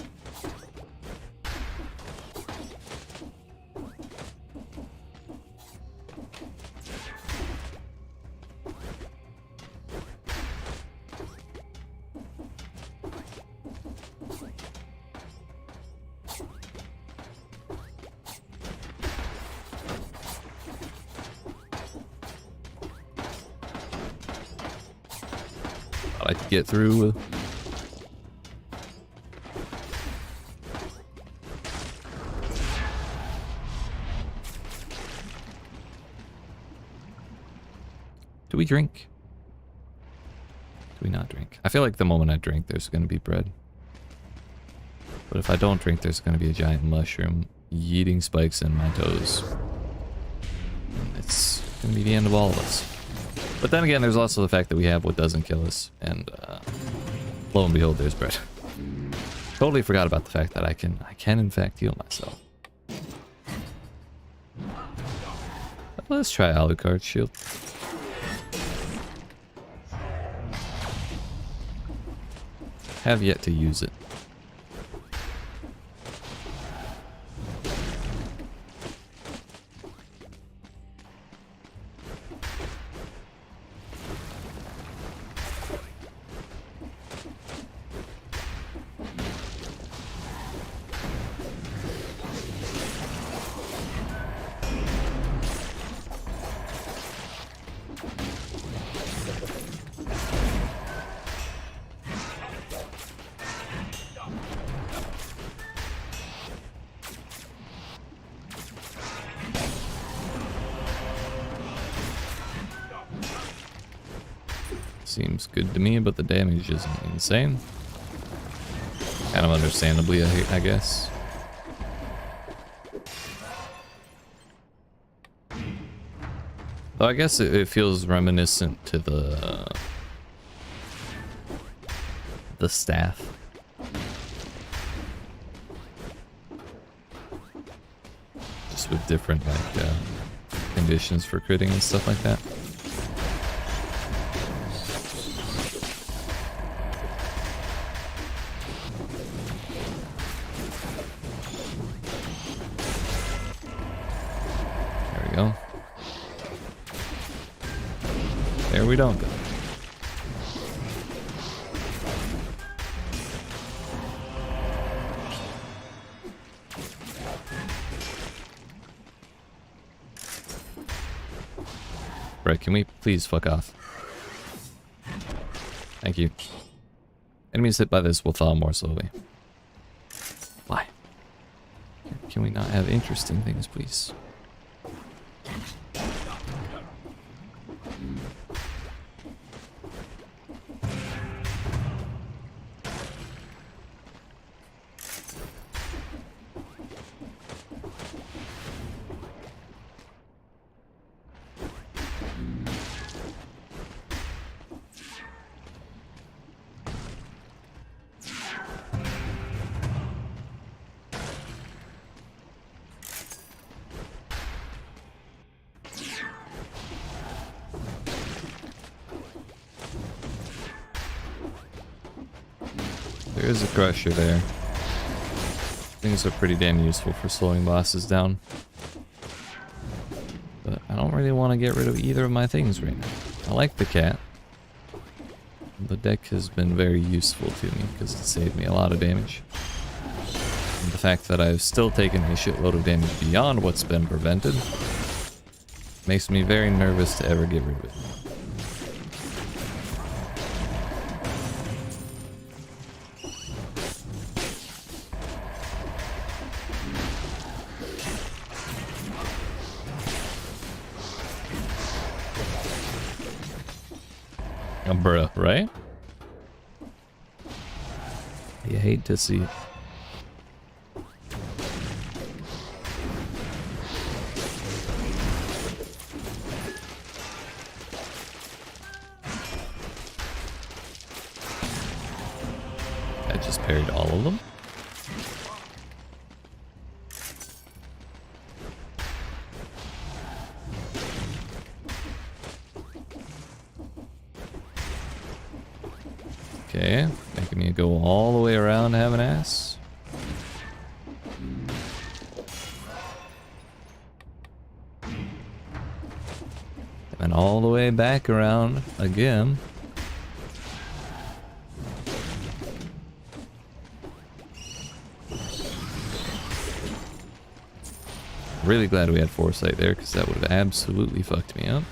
I could get through. Do we drink? Do we not drink? I feel like the moment I drink, there's going to be bread. But if I don't drink, there's going to be a giant mushroom yeeting spikes in my toes. It's going to be the end of all of us. But then again, there's also the fact that we have what doesn't kill us, and lo and behold, there's bread. Totally forgot about the fact that I can in fact heal myself. Let's try Alucard shield. Have yet to use it. Seems good to me, but the damage is insane. Kind of understandably, I guess. Though I guess it feels reminiscent to the staff. just with different like conditions for critting and stuff like that. There we go. There we don't go. Right, can we please fuck off? Thank you. Enemies hit by this will thaw more slowly. Why? Can we not have interesting things, please? There is a crusher there. Things are pretty damn useful for slowing bosses down. But I don't really want to get rid of either of my things right now. I like the cat. The deck has been very useful to me because it saved me a lot of damage. And the fact that I've still taken a shitload of damage beyond what's been prevented makes me very nervous to ever get rid of it. Bruh, right? You hate to see it. I just parried all of them. Okay, making me go all the way around to have an ass. And all the way back around again. Really glad we had foresight there, because that would have absolutely fucked me up.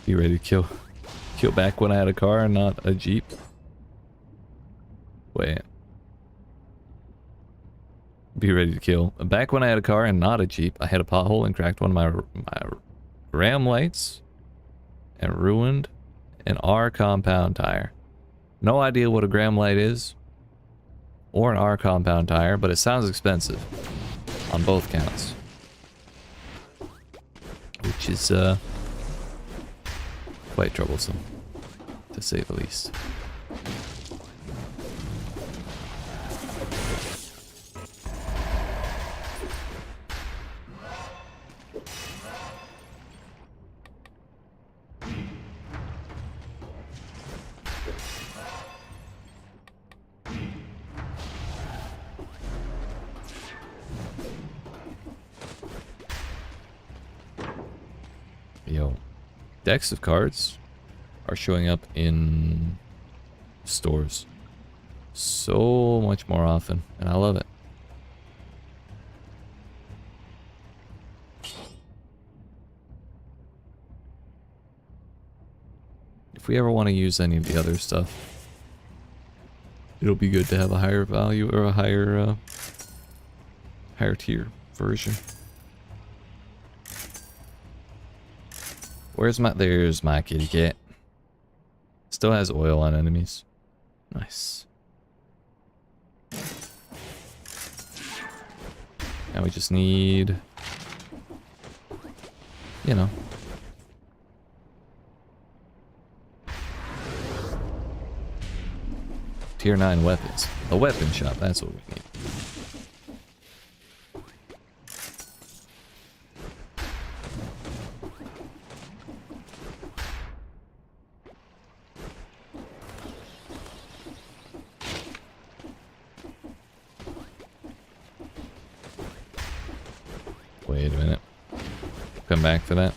Be ready to kill back when I had a car and not a Jeep. Wait. Be ready to kill. Back when I had a car and not a Jeep, I had a pothole and cracked one of my ram lights and ruined an R compound tire. No idea what a gram light is or an R compound tire, but it sounds expensive on both counts. Which is quite troublesome, to say the least. Yo. Decks of cards are showing up in stores so much more often, and I love it. If we ever want to use any of the other stuff, it'll be good to have a higher value or a higher tier version. There's my kitty cat. Still has oil on enemies. Nice. Now we just need, you know, tier 9 weapons. A weapon shop, that's what we need. Wait a minute. Come back for that.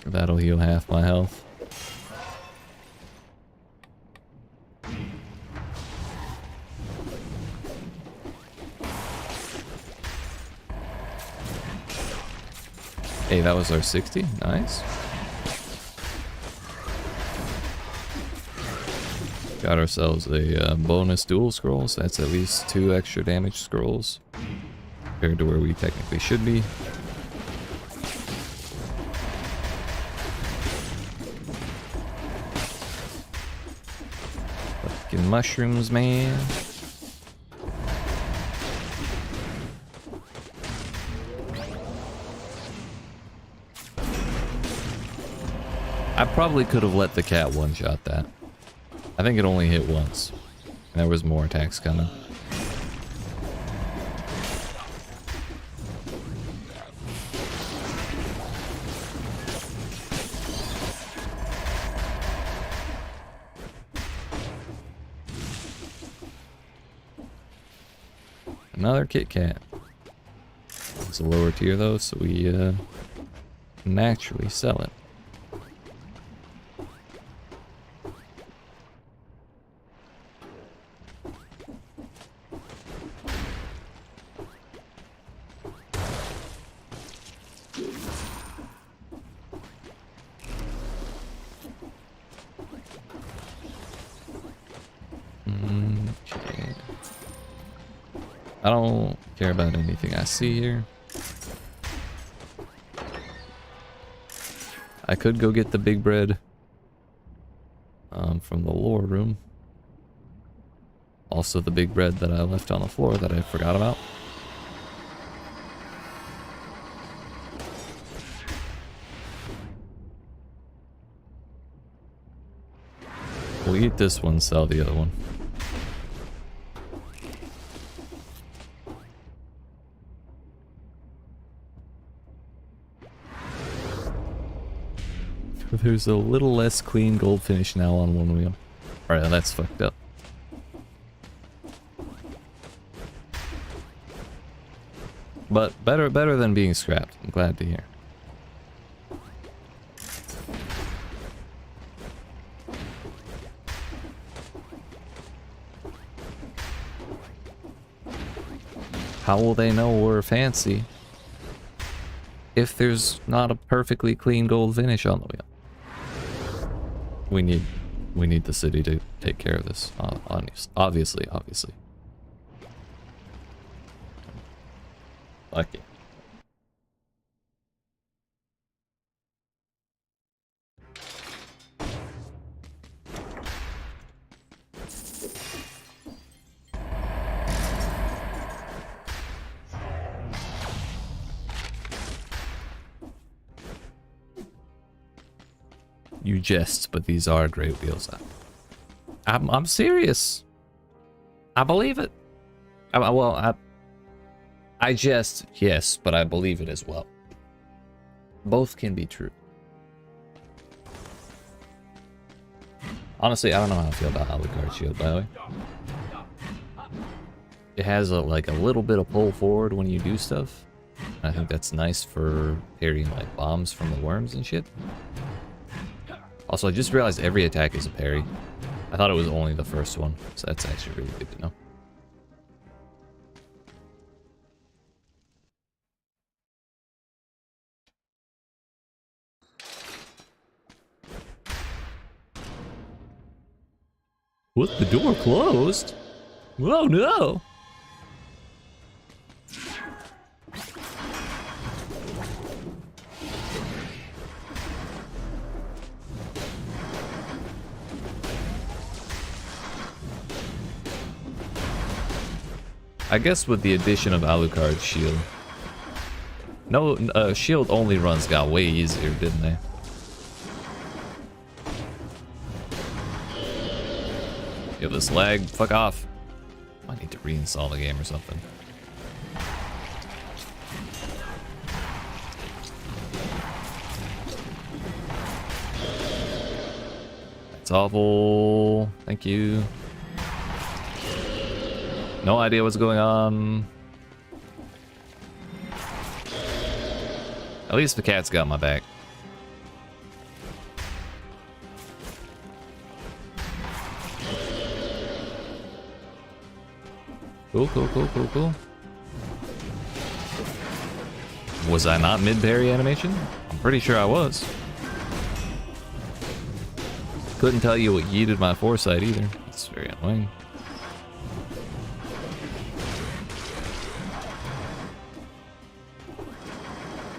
That'll heal half my health. Hey, that was our 60. Nice. Got ourselves a bonus dual scroll, so that's at least 2 extra damage scrolls compared to where we technically should be. Fucking mushrooms, man. I probably could have let the cat one-shot that. I think it only hit once. And there was more attacks coming. Another Kit Kat. It's a lower tier though, so we naturally sell it. Okay. I don't care about anything I see here. I could go get the big bread from the lore room. Also the big bread that I left on the floor that I forgot about. We'll eat this one, sell the other one. There's a little less clean gold finish now on one wheel. Alright, that's fucked up. But better than being scrapped. I'm glad to hear. How will they know we're fancy if there's not a perfectly clean gold finish on the wheel? We need the city to take care of this. Obviously. Fuck it. You jest, but these are great wheels. I'm serious. I believe it. I jest, yes, but I believe it as well. Both can be true. Honestly, I don't know how I feel about Alucard shield, by the way. It has like a little bit of pull forward when you do stuff. I think that's nice for parrying like bombs from the worms and shit. Also, I just realized every attack is a parry. I thought it was only the first one, so that's actually really good to know. What? The door closed? Oh no! I guess with the addition of Alucard's shield. No, shield only runs got way easier, didn't they? Yo, this lag, fuck off. I need to reinstall the game or something. That's awful. Thank you. No idea what's going on. At least the cat's got my back. Cool, cool, cool, cool, cool. Was I not mid-parry animation? I'm pretty sure I was. Couldn't tell you what yeeted my foresight either. It's very annoying.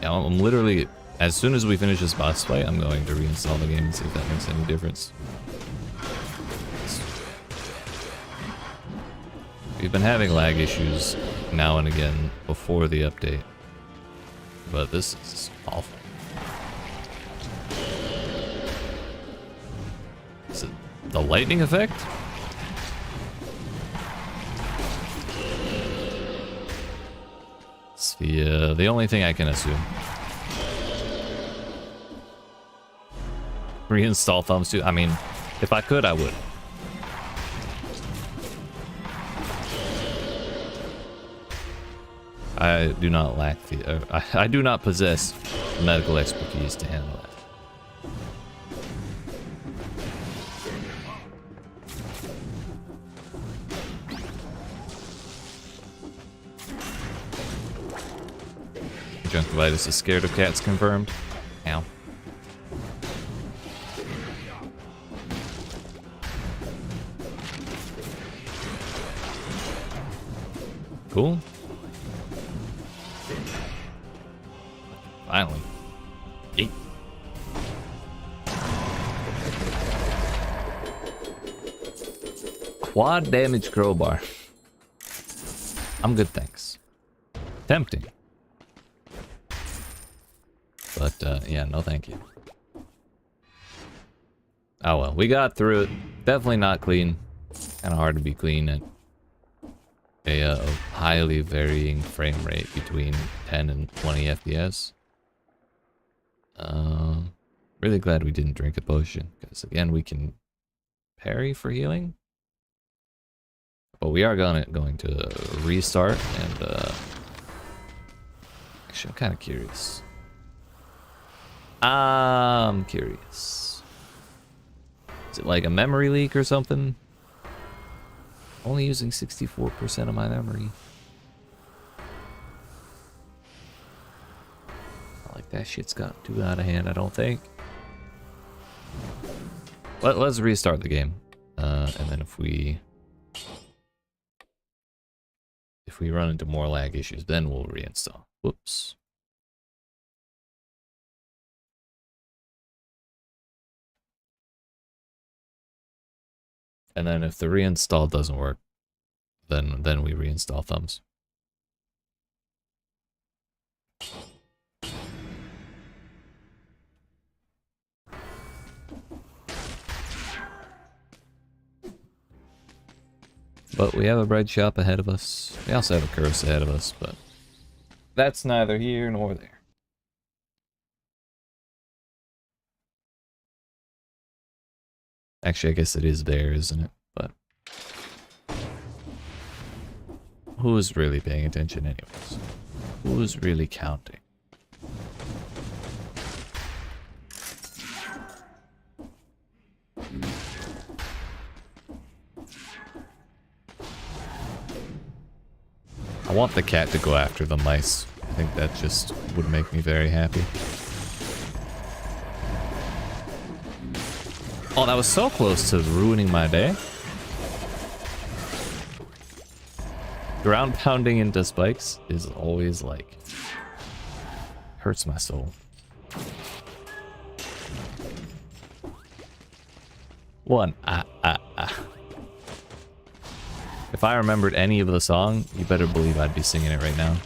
Yeah, I'm literally, as soon as we finish this boss fight, I'm going to reinstall the game and see if that makes any difference. We've been having lag issues now and again before the update, but this is awful. Is it the lightning effect? It's the only thing I can assume. Reinstall thumbs too. I mean, if I could, I would. I do not lack the. I do not possess medical expertise to handle that. Conjunctivitis is scared of cats confirmed. Ow. Cool. Finally. Yeet. Quad damage crowbar. I'm good, thanks. Tempting. But, yeah, no thank you. Oh well, we got through it. Definitely not clean. Kind of hard to be clean at a highly varying frame rate between 10 and 20 FPS. Really glad we didn't drink a potion, because again, we can parry for healing. But we are going to restart, and actually, I'm kind of curious. I'm curious. Is it like a memory leak or something? Only using 64% of my memory. Like that shit's got too out of hand, I don't think. Let's restart the game, and then if we run into more lag issues, then we'll reinstall. Whoops. And then if the reinstall doesn't work, then we reinstall thumbs. But we have a bread shop ahead of us. We also have a curse ahead of us, but that's neither here nor there. Actually, I guess it is there, isn't it? But who's really paying attention anyways? Who's really counting? I want the cat to go after the mice. I think that just would make me very happy. Oh, that was so close to ruining my day. Ground pounding into spikes is always like... hurts my soul. One. If I remembered any of the song, you better believe I'd be singing it right now.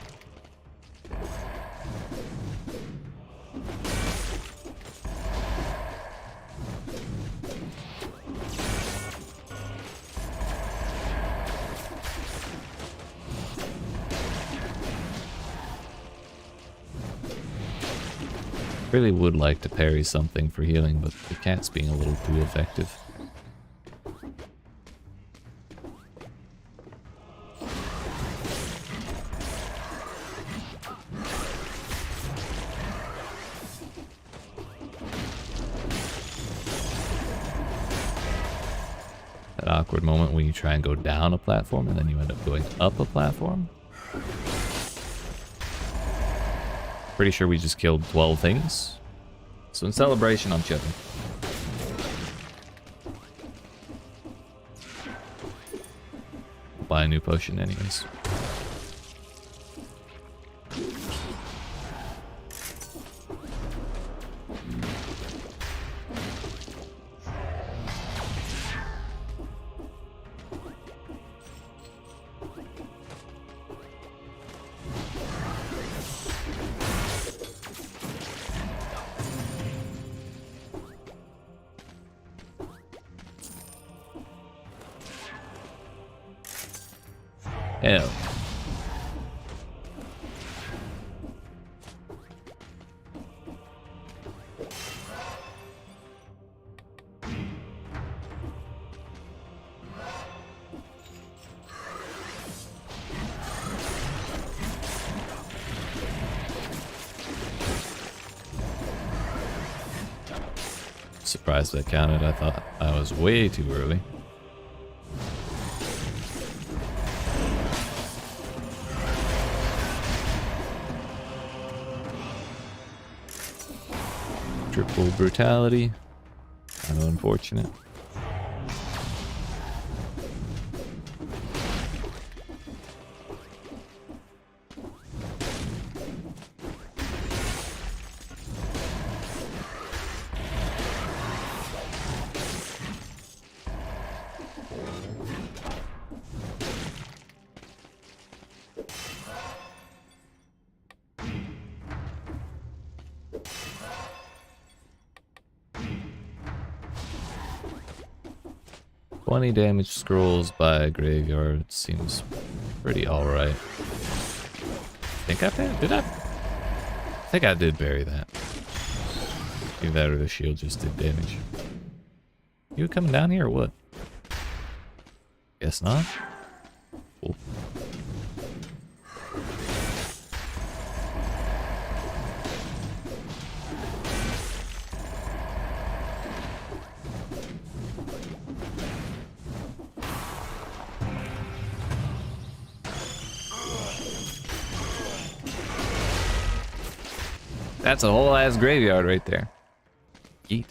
Really would like to parry something for healing, but the cat's being a little too effective. That awkward moment when you try and go down a platform and then you end up going up a platform. Pretty sure we just killed 12 things. So in celebration, I'm chilling. Buy a new potion anyways. Hell. Surprised that counted. I thought I was way too early. Triple brutality. Kind of unfortunate. Twenty damage scrolls by graveyard seems pretty alright. I think did I? I think I did bury that. Either that or the shield just did damage. You coming down here or what? Guess not. Cool. That's a whole ass graveyard right there. Yeet.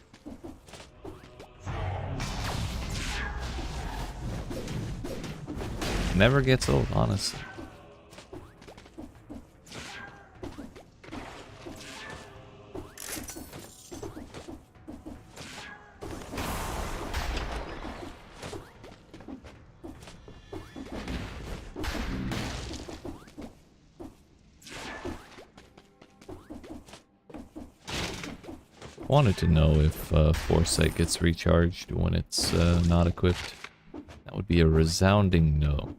Never gets old, honestly. Wanted to know if Foresight gets recharged when it's not equipped. That would be a resounding no.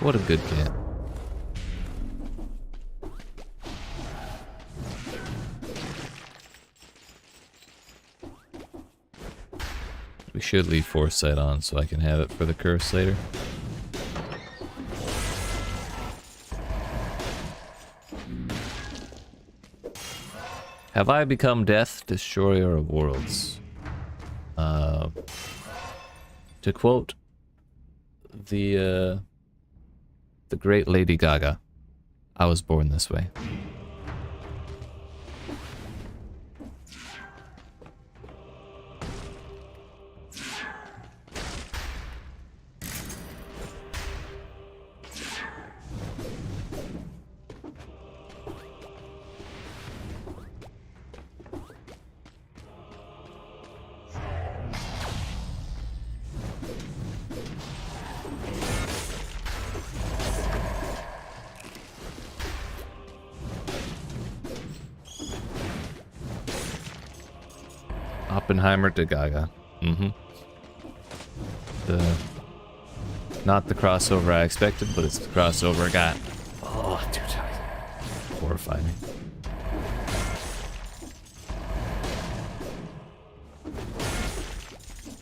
What a good cat. We should leave Foresight on so I can have it for the curse later. Have I become Death, Destroyer of Worlds? To quote the great Lady Gaga, I was born this way. Oppenheimer to Gaga. Not the crossover I expected, but it's the crossover I got. Oh, dude, horrifying me.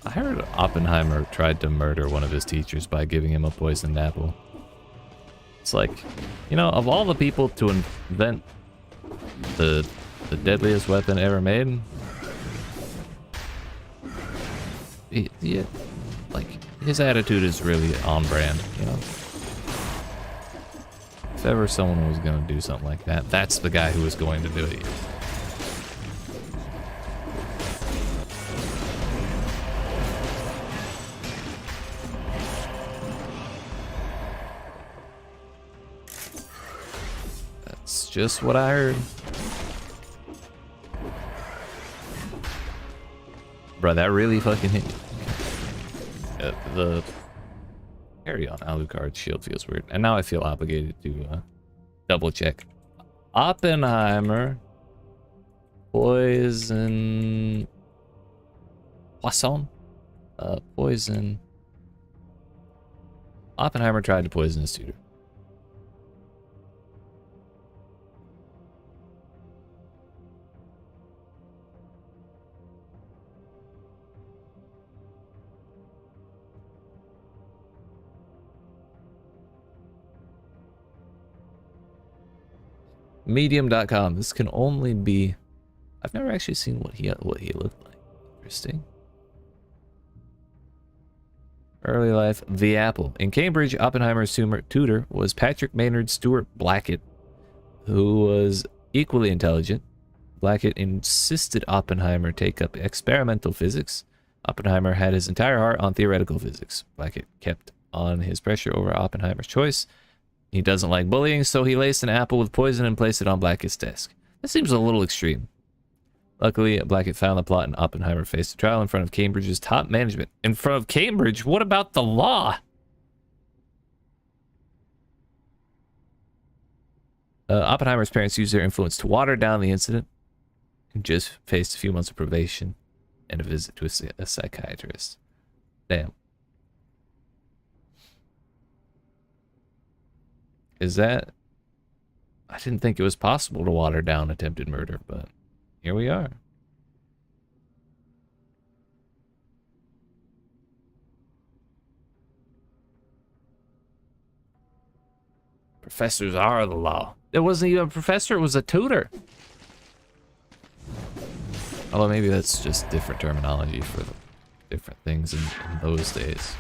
I heard Oppenheimer tried to murder one of his teachers by giving him a poisoned apple. It's like, you know, of all the people to invent the deadliest weapon ever made, like, his attitude is really on brand, you know? If ever someone was gonna do something like that, that's the guy who was going to do it. That's just what I heard. Bro, that really fucking hit me. The carry on Alucard's shield feels weird. And now I feel obligated to double check. Oppenheimer. Poison. Poisson? Poison. Oppenheimer tried to poison his tutor. Medium.com. This can only be... I've never actually seen what he looked like. Interesting. Early life. The Apple. In Cambridge, Oppenheimer's tutor was Patrick Maynard Stewart Blackett, who was equally intelligent. Blackett insisted Oppenheimer take up experimental physics. Oppenheimer had his entire heart on theoretical physics. Blackett kept on his pressure over Oppenheimer's choice. He doesn't like bullying, so he laced an apple with poison and placed it on Blackett's desk. That seems a little extreme. Luckily, Blackett found the plot and Oppenheimer faced a trial in front of Cambridge's top management. In front of Cambridge? What about the law? Oppenheimer's parents used their influence to water down the incident. He just faced a few months of probation and a visit to a psychiatrist. Damn. Is that... I didn't think it was possible to water down attempted murder, but here we are. Professors are the law. It wasn't even a professor, it was a tutor. Although maybe that's just different terminology for the different things in those days.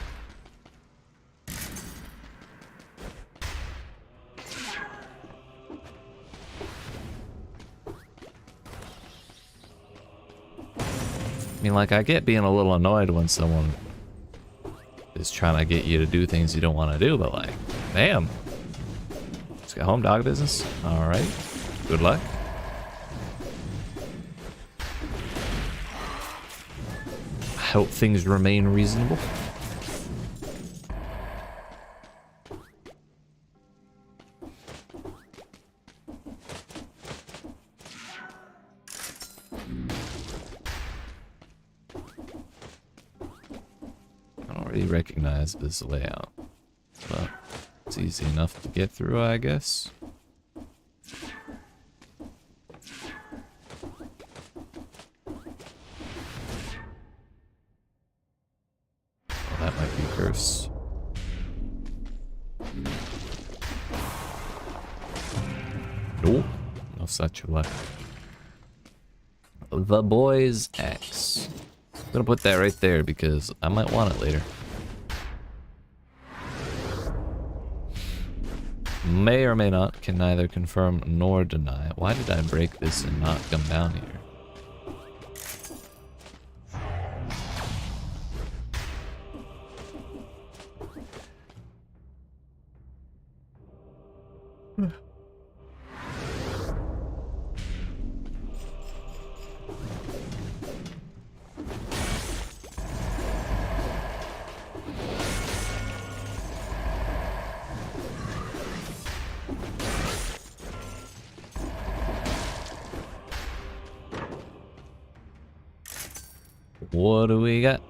I mean, like, I get being a little annoyed when someone is trying to get you to do things you don't want to do, but like, damn. Just got home dog business. All right. Good luck. I hope things remain reasonable. Recognize this layout, but it's easy enough to get through, I guess. Oh, that might be a curse. Nope, no such luck. The boy's axe. I'm gonna put that right there because I might want it later. May or may not, can neither confirm nor deny. Why did I break this and not come down here? What do we got?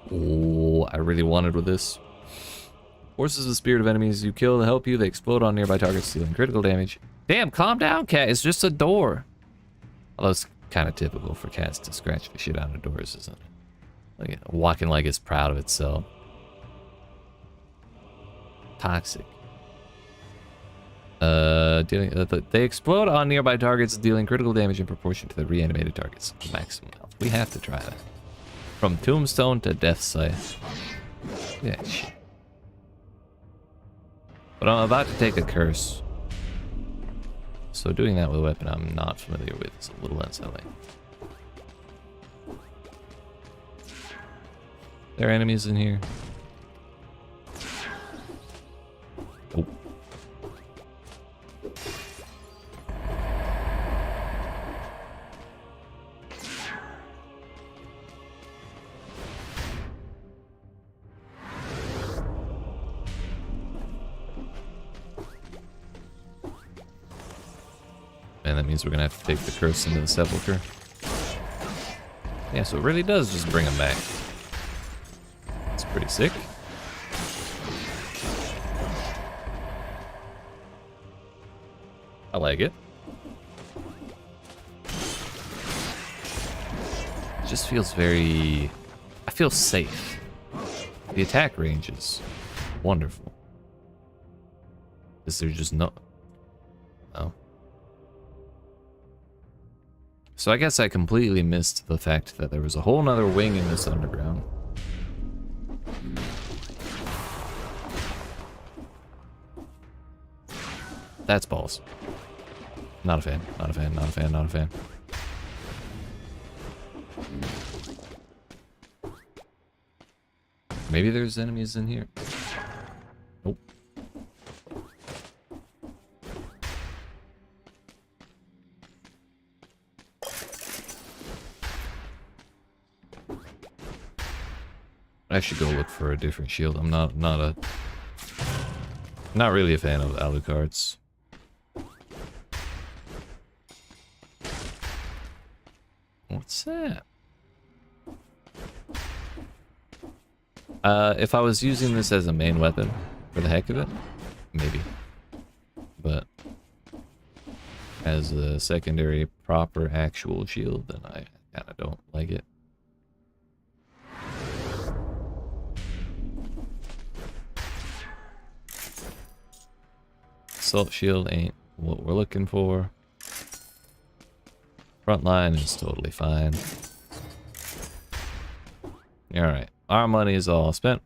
Oh, I really wanted with this. Forces the spirit of enemies you kill to help you. They explode on nearby targets, dealing critical damage. Damn, calm down, cat. It's just a door. Although it's kind of typical for cats to scratch the shit out of doors, isn't it? Like, walking like it's proud of itself. Toxic. They explode on nearby targets, dealing critical damage in proportion to the reanimated target's maximum health. We have to try that. From Tombstone to Death Sight. Yeah, shit. But I'm about to take a curse. So doing that with a weapon I'm not familiar with is a little unsettling. There are enemies in here. Oh. And that means we're gonna have to take the curse into the sepulcher. Yeah, so it really does just bring them back. It's pretty sick. I like it. It just feels very... I feel safe. The attack range is wonderful. Is there just no... Oh. So I guess I completely missed the fact that there was a whole nother wing in this underground. That's balls. Not a fan, not a fan, not a fan, not a fan. Maybe there's enemies in here. Nope. I should go look for a different shield. I'm not really a fan of Alucards. What's that? If I was using this as a main weapon for the heck of it, maybe. But as a secondary proper actual shield, then I kinda don't like it. Assault shield ain't what we're looking for. Front line is totally fine. Alright, our money is all spent.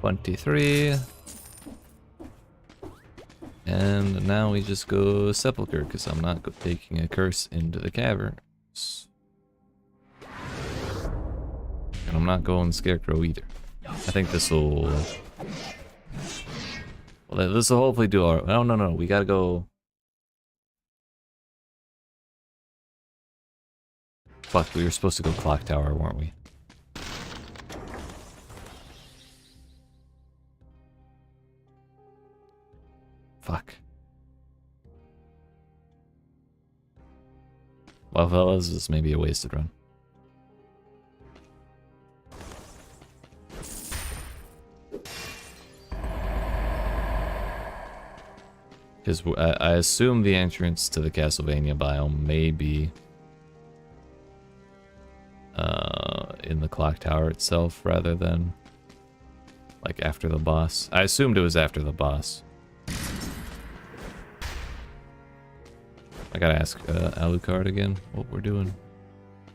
$23. And now we just go Sepulcher, because I'm not taking a curse into the caverns. And I'm not going Scarecrow either. I think this will... Well, this will hopefully do our... No, we gotta go... Fuck, we were supposed to go Clock Tower, weren't we? Fuck. Well, fellas, this may be a wasted run. Because I assume the entrance to the Castlevania biome may be in the clock tower itself rather than like after the boss. I assumed it was after the boss. I gotta ask Alucard again what we're doing.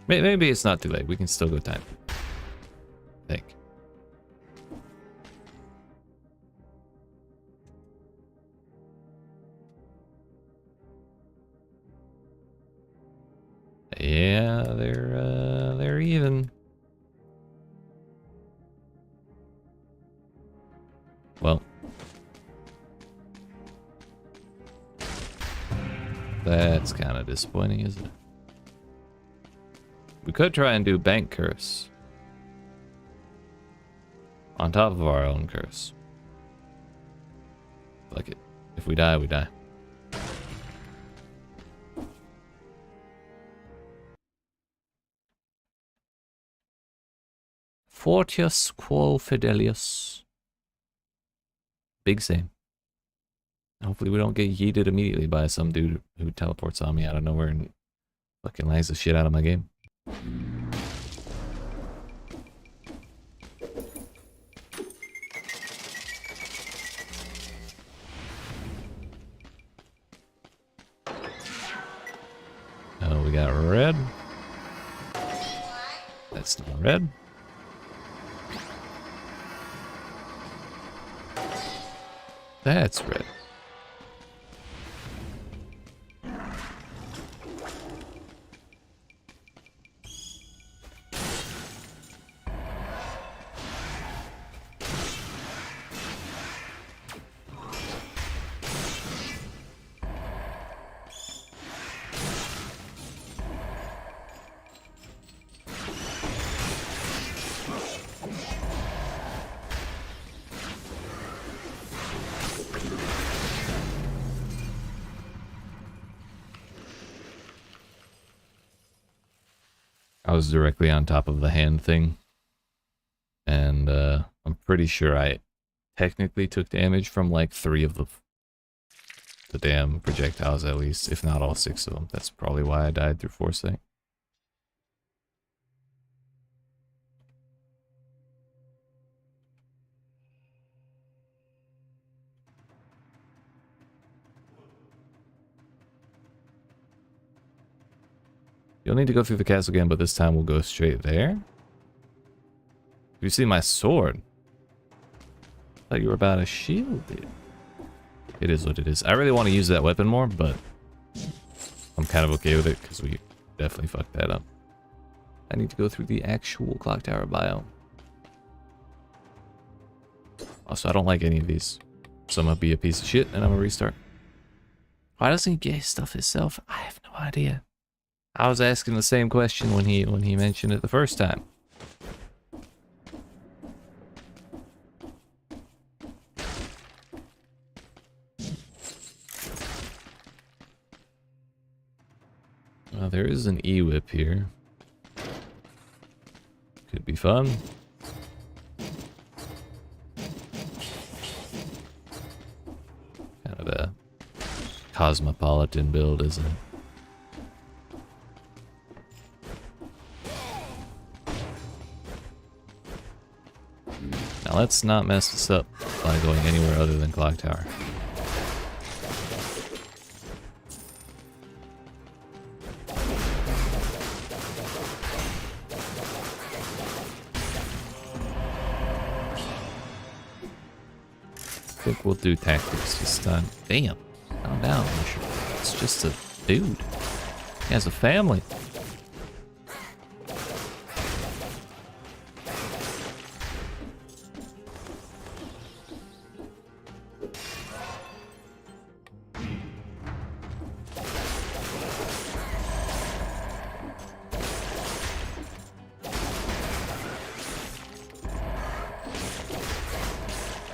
Maybe it's not too late. We can still go time. I think. Yeah, they're even. That's kind of disappointing, isn't it? We could try and do bank curse on top of our own curse. Fuck it. If we die, we die. Fortius quo fidelius. Big same. Hopefully we don't get yeeted immediately by some dude who teleports on me out of nowhere and fucking lags the shit out of my game. Oh, we got red. That's not red. That's red. I was directly on top of the hand thing, and I'm pretty sure I technically took damage from like 3 of the damn projectiles at least, if not all 6 of them. That's probably why I died through foresight. You'll need to go through the castle again, but this time we'll go straight there. You see my sword? I thought you were about a shield, dude. It is what it is. I really want to use that weapon more, but I'm kind of okay with it because we definitely fucked that up. I need to go through the actual clock tower biome. Also, I don't like any of these, so I'm gonna be a piece of shit and I'm gonna restart. Why doesn't he get his stuff himself? I have no idea. I was asking the same question when he mentioned it the first time. Well, there is an E-whip here. Could be fun. Kind of a cosmopolitan build, isn't it? Now let's not mess this up by going anywhere other than Clock Tower. I think we'll do tactics this time. Damn, calm down, Richard. It's just a dude. He has a family.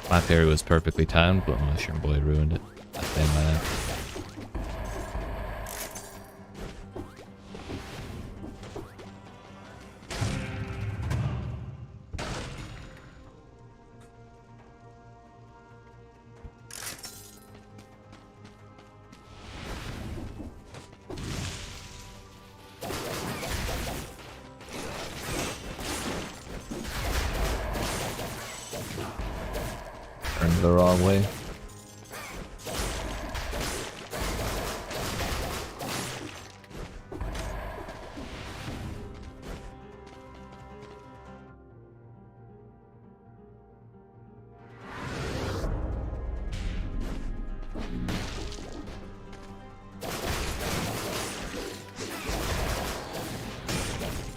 My parry was perfectly timed, but Mushroom Boy ruined it. I stand by that. Turned the wrong way.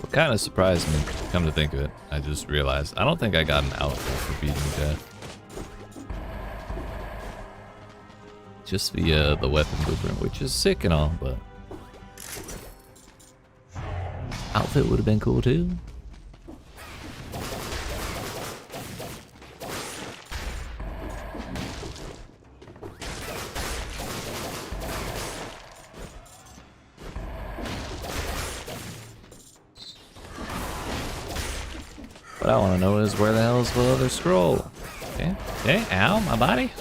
What kind of surprised me, come to think of it, I just realized I don't think I got an outfit for beating death. just via the weapon blueprint, which is sick and all, but outfit would have been cool too. What I want to know is where the hell is the other scroll? Okay, okay, ow, my body.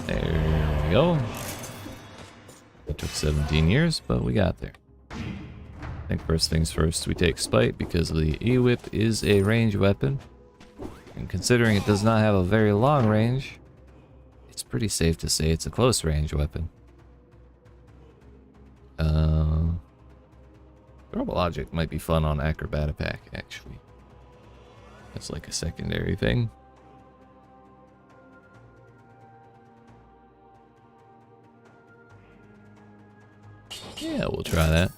There we go. It took 17 years, but we got there. I think first things first, we take Spite because the E-Whip is a ranged weapon. And considering it does not have a very long range, it's pretty safe to say it's a close range weapon. Throwable Object might be fun on Acrobat Pack, actually. That's like a secondary thing. Yeah, we'll try that.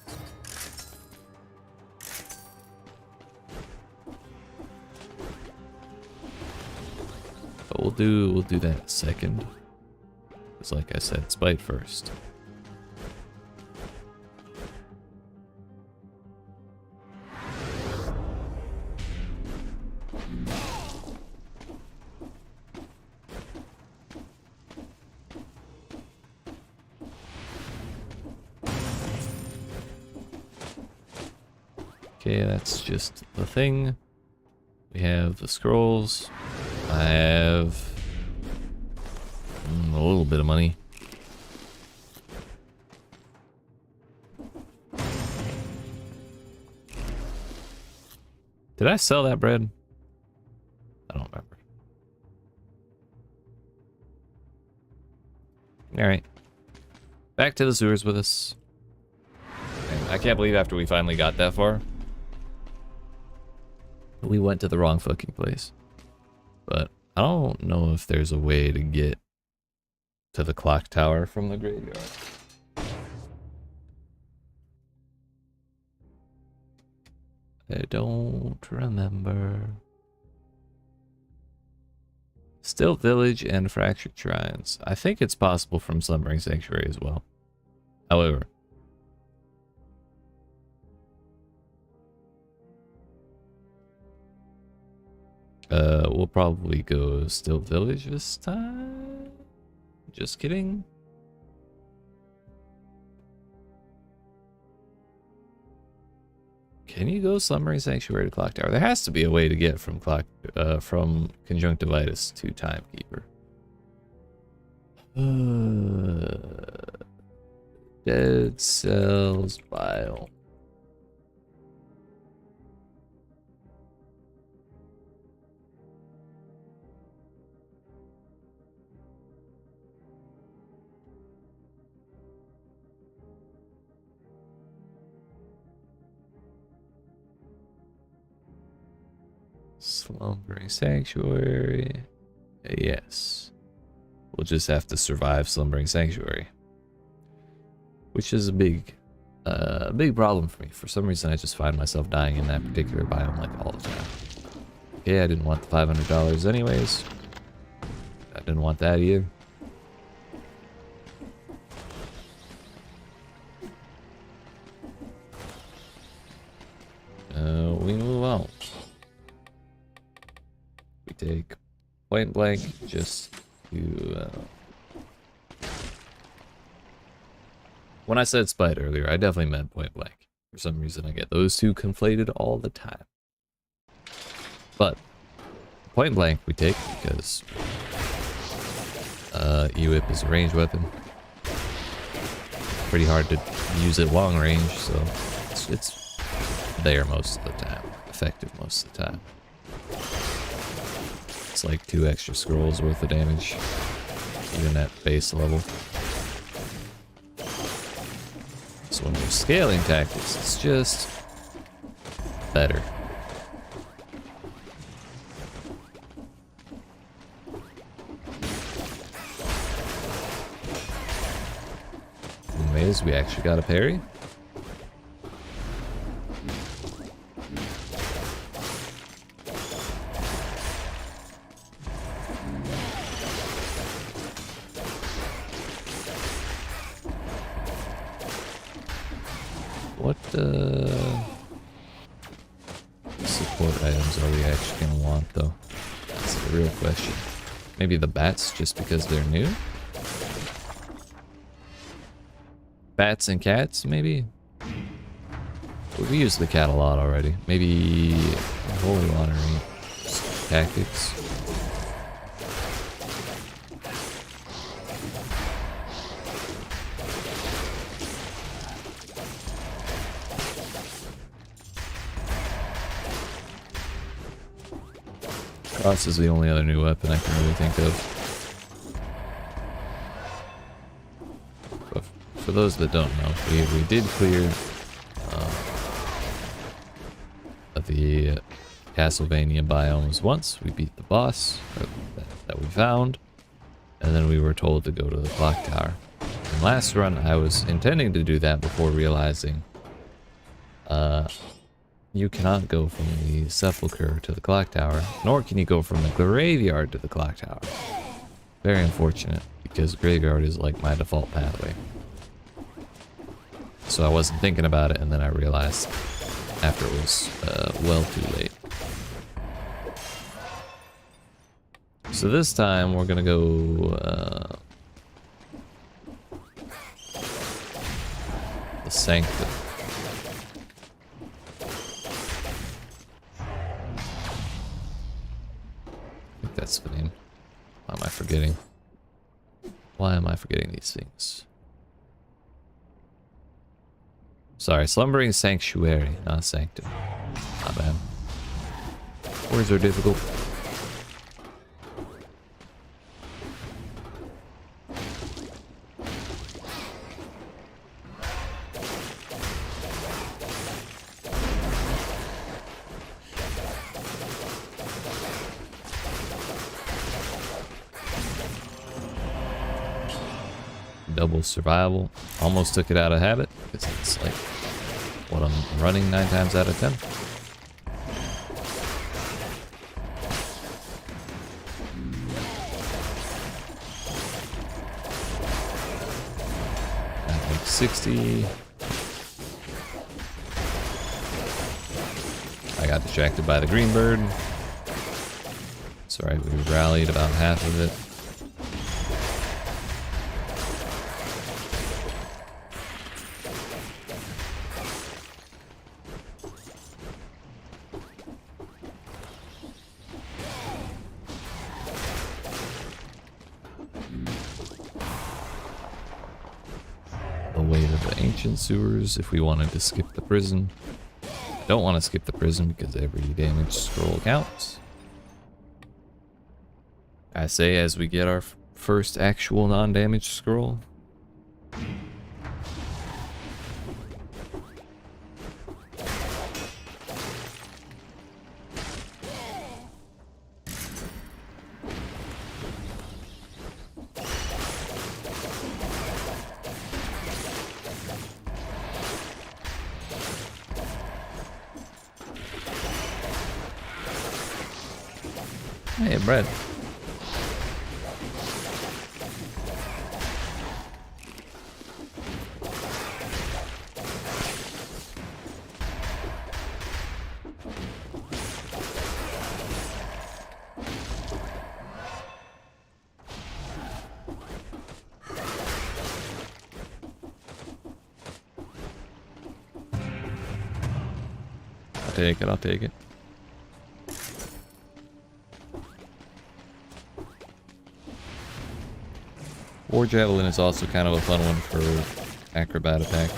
But we'll do that second. Because like I said, Spite first. Okay, that's just the thing. We have the scrolls. I have a little bit of money. Did I sell that bread? I don't remember. Alright. Back to the sewers with us. And I can't believe after we finally got that far, we went to the wrong fucking place. But I don't know if there's a way to get to the clock tower from the graveyard. I don't remember. Still Village and Fractured Shrines. I think it's possible from Slumbering Sanctuary as well. However, we'll probably go Still Village this time. Just kidding. Can you go Slumbering Sanctuary to Clock Tower? There has to be a way to get from Conjunctivius to Timekeeper. Dead Cells Bile. Slumbering Sanctuary. Yes. We'll just have to survive Slumbering Sanctuary. Which is a big problem for me. For some reason, I just find myself dying in that particular biome like all the time. Okay, I didn't want the $500 anyways. I didn't want that either. We move on. We take Point Blank just to... When I said Spite earlier, I definitely meant Point Blank. For some reason, I get those two conflated all the time. But Point Blank we take because E-Whip is a ranged weapon. Pretty hard to use it long range, so it's there most of the time. Effective most of the time. It's like 2 extra scrolls worth of damage, even at base level. So when you're scaling tactics, it's just better. Anyways, we actually got a parry. What support items are we actually going to want, though? That's the real question. Maybe the bats, just because they're new? Bats and cats, maybe? We used the cat a lot already. Maybe holy water tactics. Cross is the only other new weapon I can really think of. But for those that don't know, we did clear the Castlevania biomes once. We beat the boss that we found, and then we were told to go to the clock tower. And last run, I was intending to do that before realizing you cannot go from the sepulcher to the clock tower, nor can you go from the graveyard to the clock tower. Very unfortunate, because graveyard is like my default pathway. So I wasn't thinking about it, and then I realized after it was well too late. So this time we're gonna go the Sanctum. I think that's the name. Why am I forgetting? Why am I forgetting these things? Sorry, Slumbering Sanctuary, not Sanctum. Not bad. Words are difficult. Double survival. Almost took it out of habit, because it's like what I'm running 9 times out of 10. That makes 60. I got distracted by the green bird. Sorry, we rallied about half of it. Sewers if we wanted to skip the prison. Don't want to skip the prison because every damage scroll counts. I say as we get our first actual non-damage scroll. Hey, bread. I'll take it. War Javelin is also kind of a fun one for acrobat attack.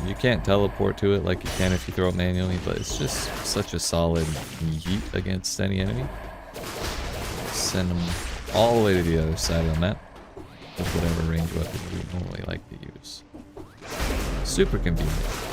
You can't teleport to it like you can if you throw it manually, but it's just such a solid yeet against any enemy. send them all the way to the other side of the map with whatever range weapon we normally like to use. Super convenient.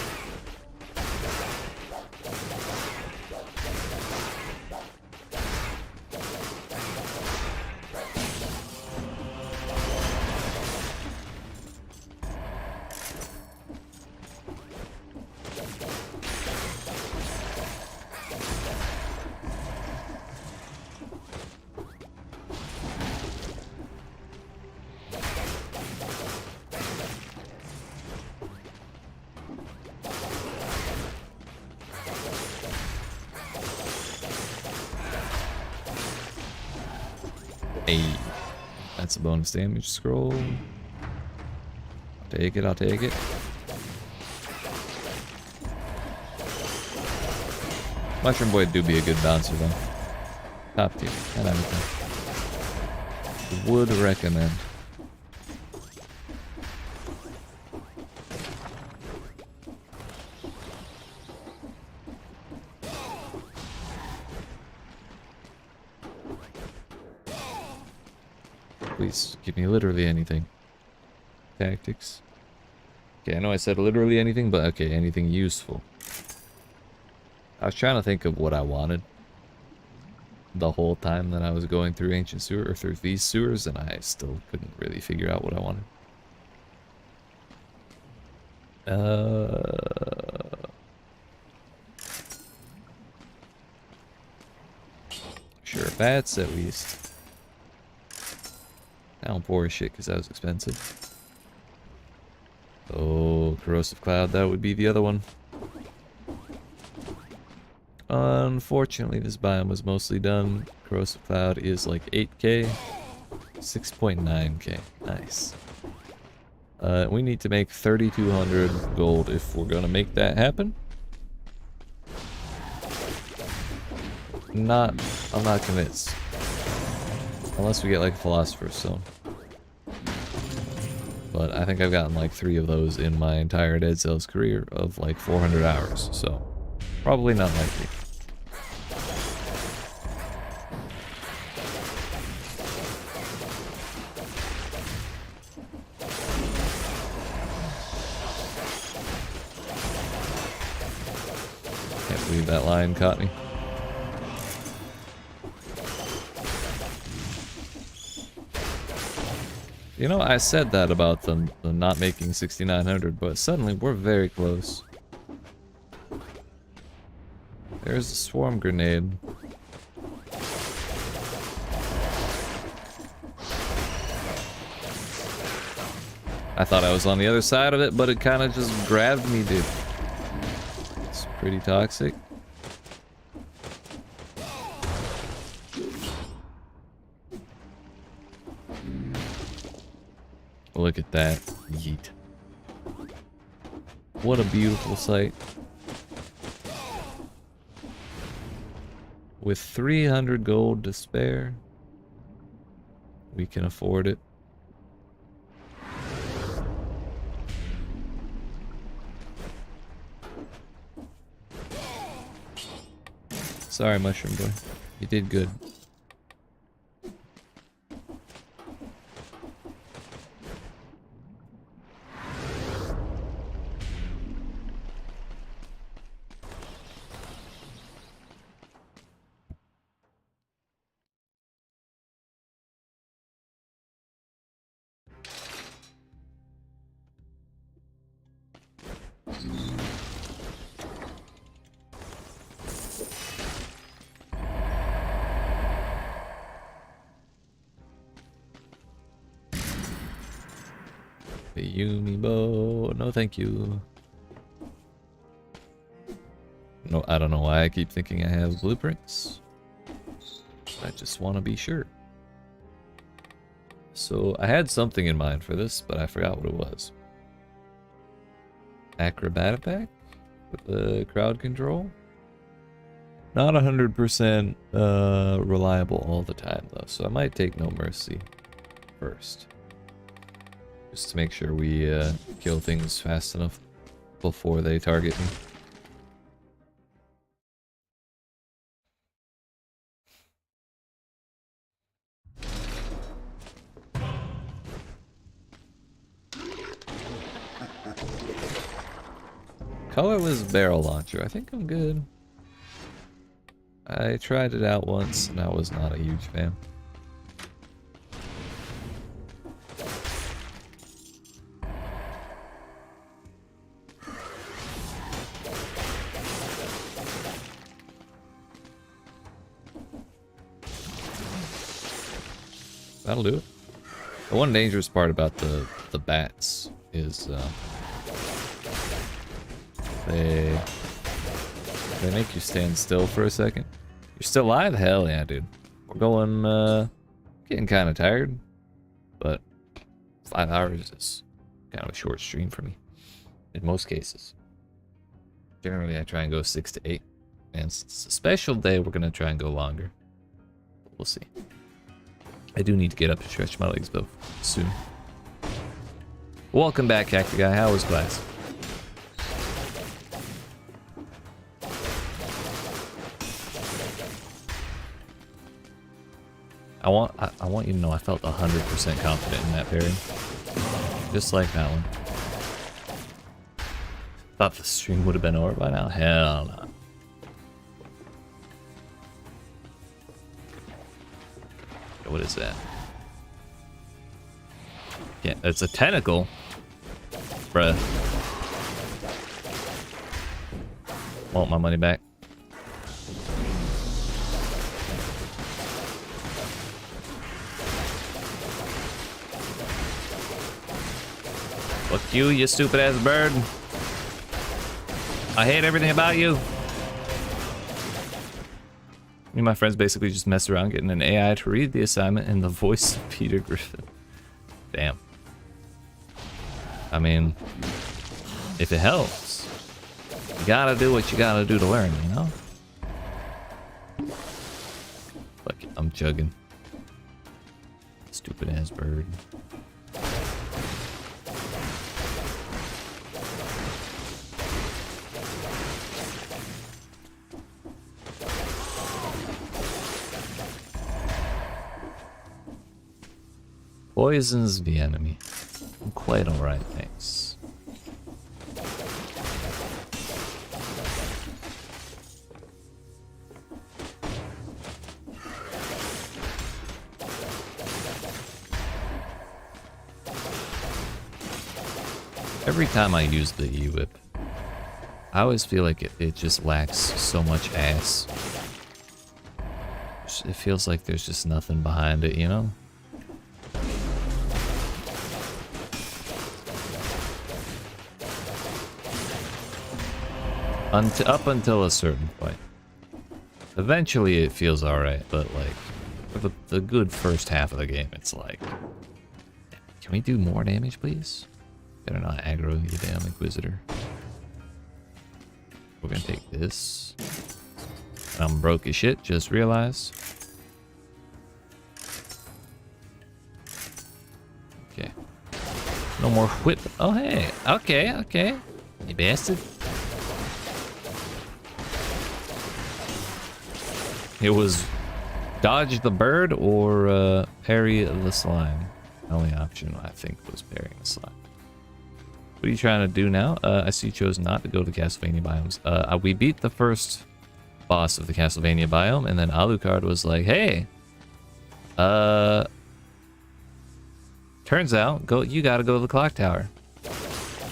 Hey, that's a bonus damage scroll. I'll take it, I'll take it. Mushroom Boy do be a good bouncer though. Top tier, and everything. Would recommend. Please give me literally anything. Tactics. Okay, I know I said literally anything, but okay, anything useful. I was trying to think of what I wanted the whole time that I was going through Ancient Sewer, or through these sewers, and I still couldn't really figure out what I wanted. Sure, bats at least. Downpour as shit because that was expensive. Oh, Corrosive Cloud, that would be the other one. Unfortunately, this biome was mostly done. Corrosive Cloud is like 8k. 6.9k. Nice. We need to make 3,200 gold if we're gonna make that happen. I'm not convinced. Unless we get like a Philosopher's Stone. But I think I've gotten like 3 of those in my entire Dead Cells career of like 400 hours, so probably not likely. Can't believe that lion caught me. You know, I said that about them not making 6,900, but suddenly we're very close. There's a swarm grenade. I thought I was on the other side of it, but it kind of just grabbed me, dude. It's pretty toxic. Look at that. Yeet. What a beautiful sight. With 300 gold to spare, we can afford it. Sorry, Mushroom Boy. You did good. The Yumi bow. No, thank you. No, I don't know why I keep thinking I have blueprints. I just want to be sure. So I had something in mind for this, but I forgot what it was. Acrobatic pack with the crowd control. Not 100% reliable all the time though, so I might take No Mercy first. Just to make sure we kill things fast enough before they target me. Colorless barrel launcher. I think I'm good. I tried it out once and I was not a huge fan. That'll do it. The one dangerous part about the bats is they make you stand still for a second. You're still alive? Hell yeah, dude. We're going getting kind of tired, but 5 hours is kind of a short stream for me in most cases. Generally I try and go 6 to 8, and since it's a special day we're gonna try and go longer. We'll see. I do need to get up and stretch my legs though soon. Welcome back, Cacti Guy. How was class? I want you to know I felt 100% confident in that parry. Just like that one. Thought the stream would have been over by now. Hell no. What is that? Yeah, it's a tentacle. Bruh. Want my money back. Fuck you, you stupid ass bird. I hate everything about you. Me and my friends basically just messed around getting an AI to read the assignment in the voice of Peter Griffin. Damn. I mean, if it helps, you gotta do what you gotta do to learn, you know? Fuck it, I'm chugging. Stupid ass bird. Poisons the enemy. I'm quite alright, thanks. Every time I use the E-Whip, I always feel like it just lacks so much ass. It feels like there's just nothing behind it, you know? Up until a certain point. Eventually it feels alright, but like, for the good first half of the game, it's like, can we do more damage, please? Better not aggro you damn Inquisitor. We're gonna take this. I'm broke as shit, just realized. Okay. No more whip. Oh, hey. Okay, okay. You bastard. It was dodge the bird or parry the slime. The only option I think was parrying the slime. What are you trying to do now? I see you chose not to go to the Castlevania biomes. We beat the first boss of the Castlevania biome, and then Alucard was like, hey, turns out you gotta go to the clock tower.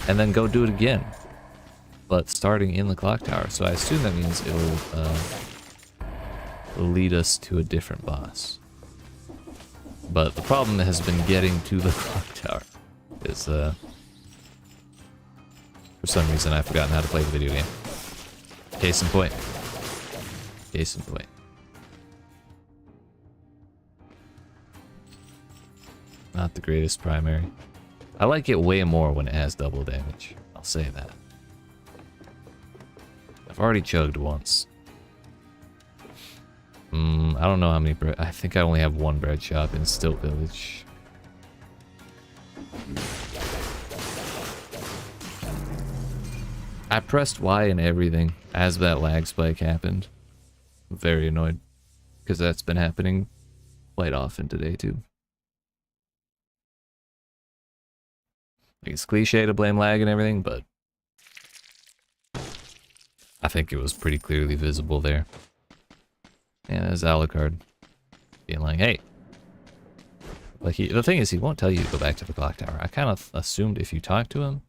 And then go do it again. But starting in the clock tower. So I assume that means it will lead us to a different boss. But the problem has been getting to the clock tower. Is for some reason I've forgotten how to play the video game. Case in point. Case in point. Not the greatest primary. I like it way more when it has double damage. I'll say that. I've already chugged once. I don't know how many bread. I think I only have one bread shop in Stilt Village. I pressed Y and everything as that lag spike happened. I'm very annoyed because that's been happening quite often today too. Like, it's cliche to blame lag and everything, but I think it was pretty clearly visible there. And there's Alucard being like, hey. Like, the thing is, he won't tell you to go back to the clock tower. I kind of assumed if you talk to him,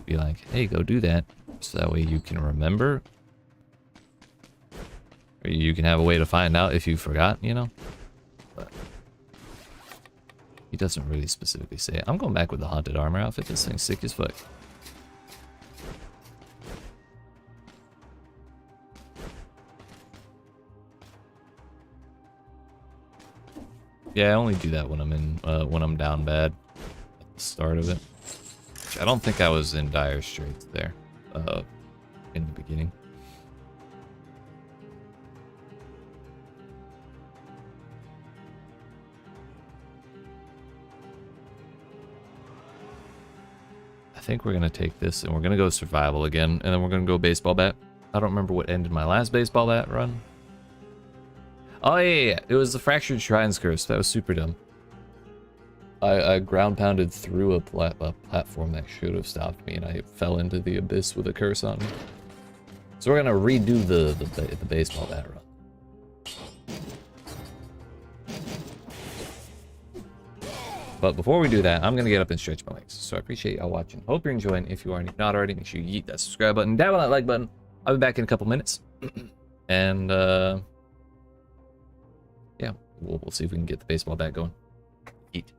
be like, hey, go do that. So that way you can remember. Or you can have a way to find out if you forgot, you know? But he doesn't really specifically say it. I'm going back with the haunted armor outfit. This thing's sick as fuck. Yeah, I only do that when I'm when I'm down bad at the start of it. Which I don't think I was in dire straits there in the beginning. I think we're gonna take this and we're gonna go survival again, and then we're gonna go baseball bat. I don't remember what ended my last baseball bat run. Oh yeah, it was the Fractured Shrines curse. That was super dumb. I ground pounded through a platform that should have stopped me, and I fell into the abyss with a curse on me. So we're gonna redo the baseball bat run. But before we do that, I'm gonna get up and stretch my legs. So I appreciate y'all watching. Hope you're enjoying. If you are not already, make sure you yeet that subscribe button, dab on that like button. I'll be back in a couple minutes, and yeah, we'll see if we can get the baseball bat going. Eat.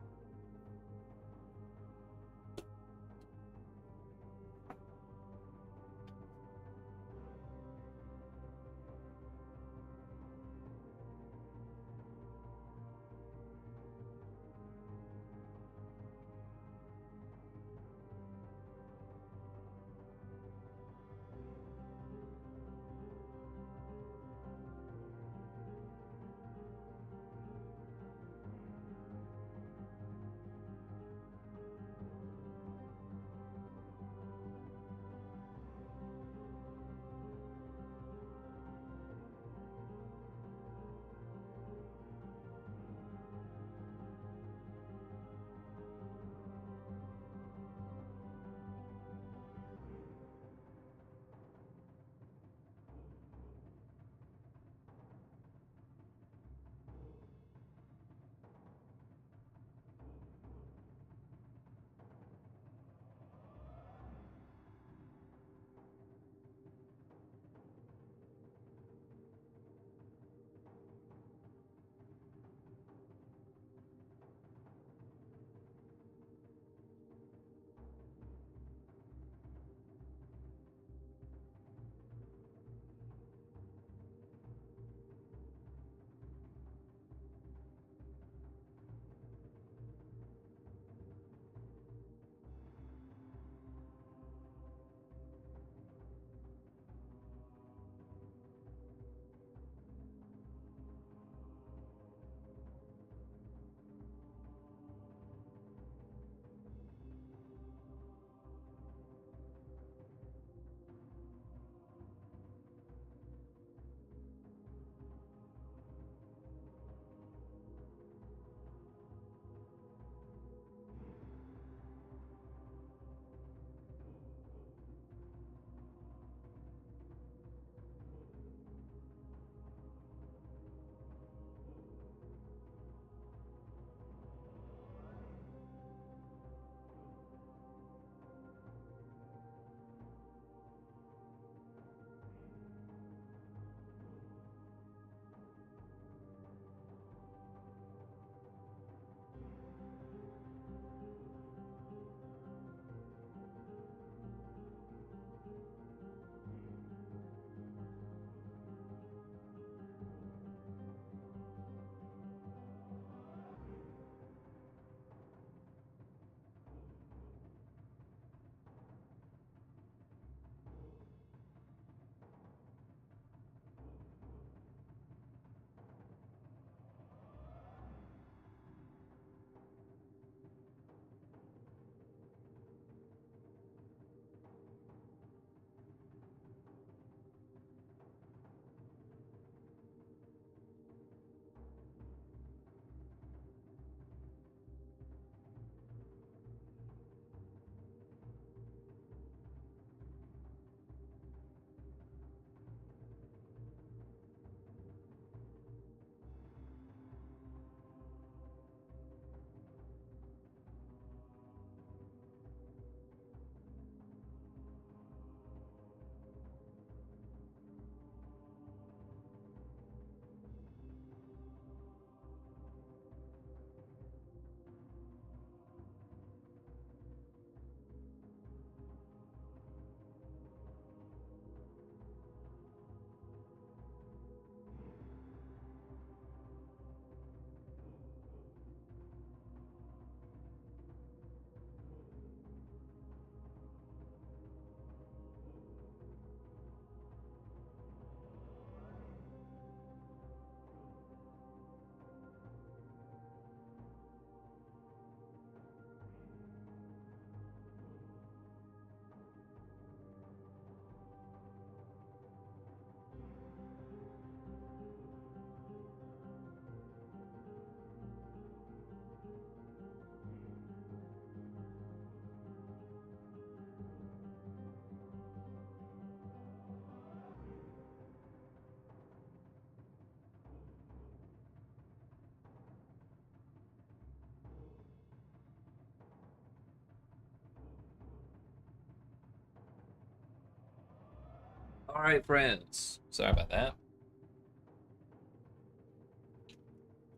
Alright, friends. Sorry about that.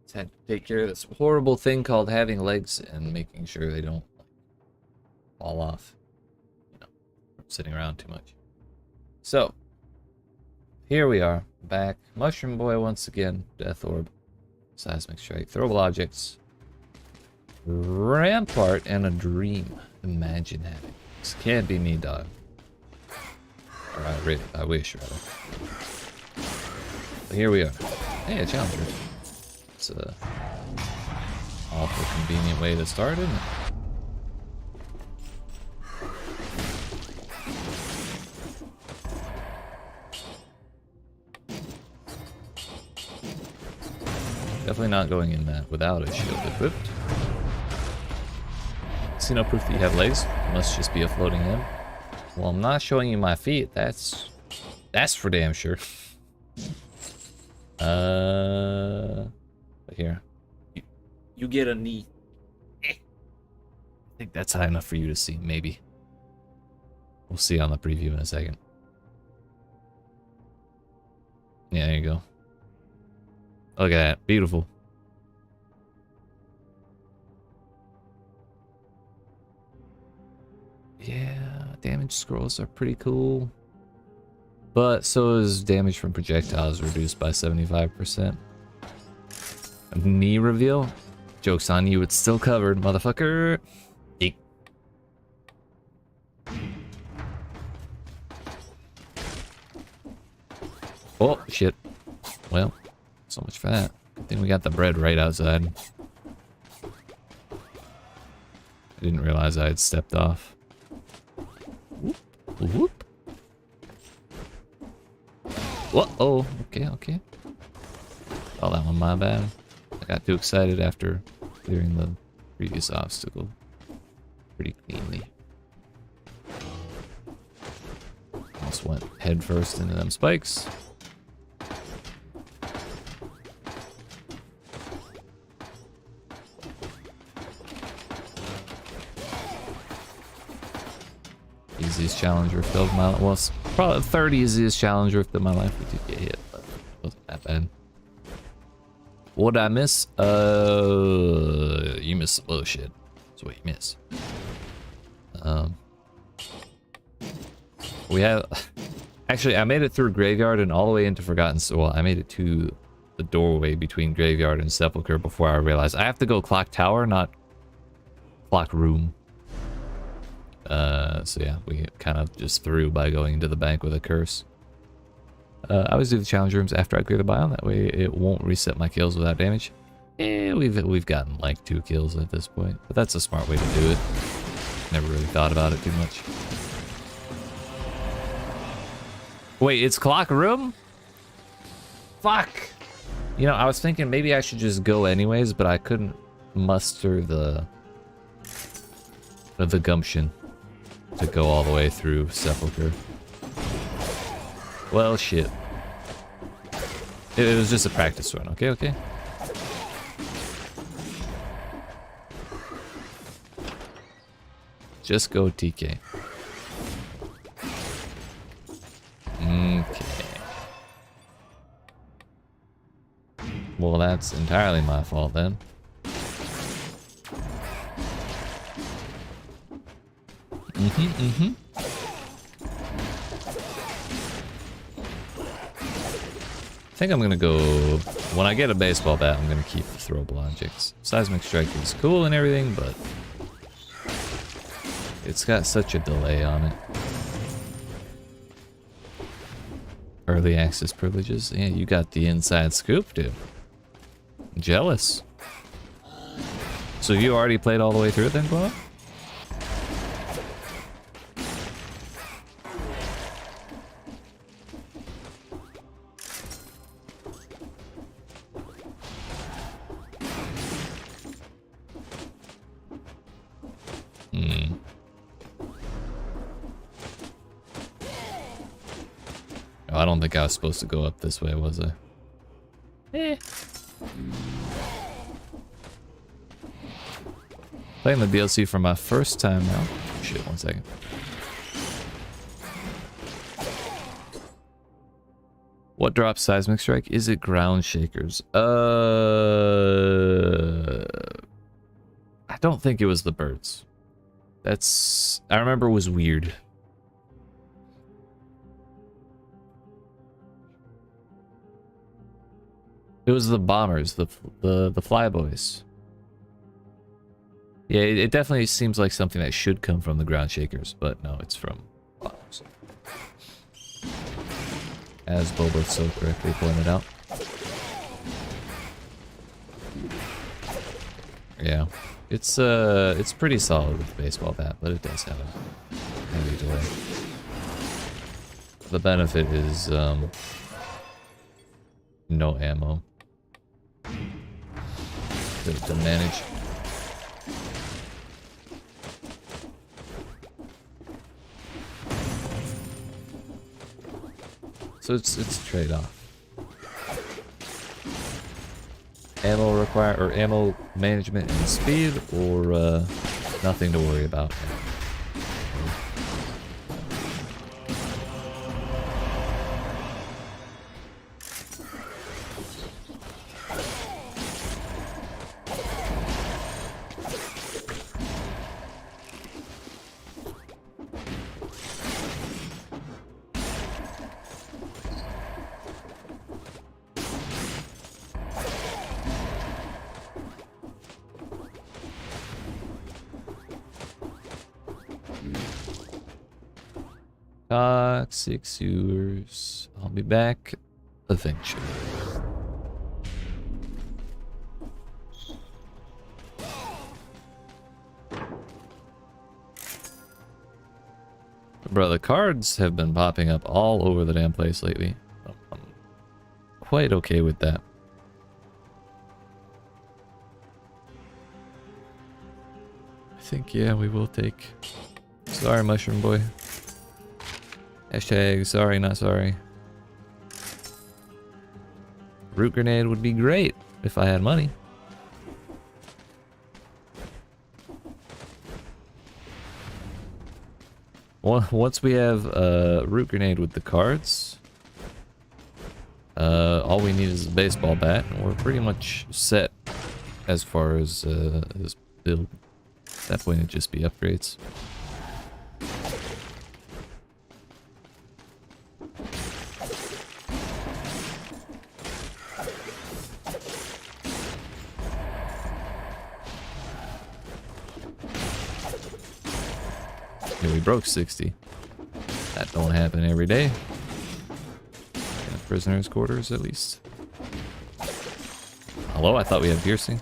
Just had to take care of this horrible thing called having legs and making sure they don't fall off. You know, from sitting around too much. So, here we are, back. Mushroom Boy once again. Death Orb. Seismic Strike. Throwable objects. Rampart and a dream. Imagine having. This can't be me, dog. Or I wish, rather. But here we are. Hey, a challenger. It's a awful convenient way to start, isn't it? Definitely not going in that without a shield equipped. See no proof that you have legs. It must just be a floating head. Well, I'm not showing you my feet. That's for damn sure. Here. You get a knee. I think that's high enough for you to see, maybe. We'll see on the preview in a second. Yeah, there you go. Look at that. Beautiful. Yeah, damage scrolls are pretty cool. But so is damage from projectiles reduced by 75%. A knee reveal? Joke's on you, it's still covered, motherfucker. Eek. Oh, shit. Well, so much for that. Good thing we got the bread right outside. I didn't realize I had stepped off. Whoop. Whoop. Whoa. Okay. Oh, that one my bad. I got too excited after clearing the previous obstacle pretty cleanly. Almost went head first into them spikes. Easiest challenge rift of my life. Well, it's probably 30 easiest challenge rift of my life. We did get hit, but it wasn't that bad. What did I miss? You missed some bullshit. That's what you miss. We have actually I made it through Graveyard and all the way into Forgotten Soul. Well, I made it to the doorway between Graveyard and Sepulchre before I realized I have to go Clock Tower, not Clock Room. So yeah, we kind of just threw by going into the bank with a curse. I always do the challenge rooms after I clear the biome, that way it won't reset my kills without damage. We've gotten like 2 kills at this point, but that's a smart way to do it. Never really thought about it too much. Wait, it's Clock Room? Fuck! You know, I was thinking maybe I should just go anyways, but I couldn't muster the gumption to go all the way through Sepulchre. Well, shit. It was just a practice run, okay? Just go TK. Okay. Well, that's entirely my fault then. I think I'm gonna go, when I get a baseball bat, I'm gonna keep the throwable objects. Seismic Strike is cool and everything, but it's got such a delay on it. Early access privileges. Yeah, you got the inside scoop, dude. Jealous. So you already played all the way through it then, Glow? I don't think I was supposed to go up this way, was I? Playing the DLC for my first time now. Shit, 1 second. What drops seismic strike? Is it ground shakers? I don't think it was the birds. I remember it was weird. It was the bombers, the flyboys. Yeah, it definitely seems like something that should come from the ground shakers, but no, it's from bombers. As Boba so correctly pointed out. Yeah, it's pretty solid with the baseball bat, but it does have a heavy delay. The benefit is no ammo to manage. So it's a trade-off. Ammo management and speed, or nothing to worry about. Toxic sewers. I'll be back eventually. Bro, the cards have been popping up all over the damn place lately. I'm quite okay with that. I think, yeah, we will take... Sorry, Mushroom Boy. Hashtag sorry, not sorry. Root grenade would be great if I had money. Once we have root grenade with the cards, all we need is a baseball bat, and we're pretty much set as far as build. At that point, it'd just be upgrades. Yeah, we broke 60. That don't happen every day. In prisoners' quarters, at least. Hello, I thought we had piercing.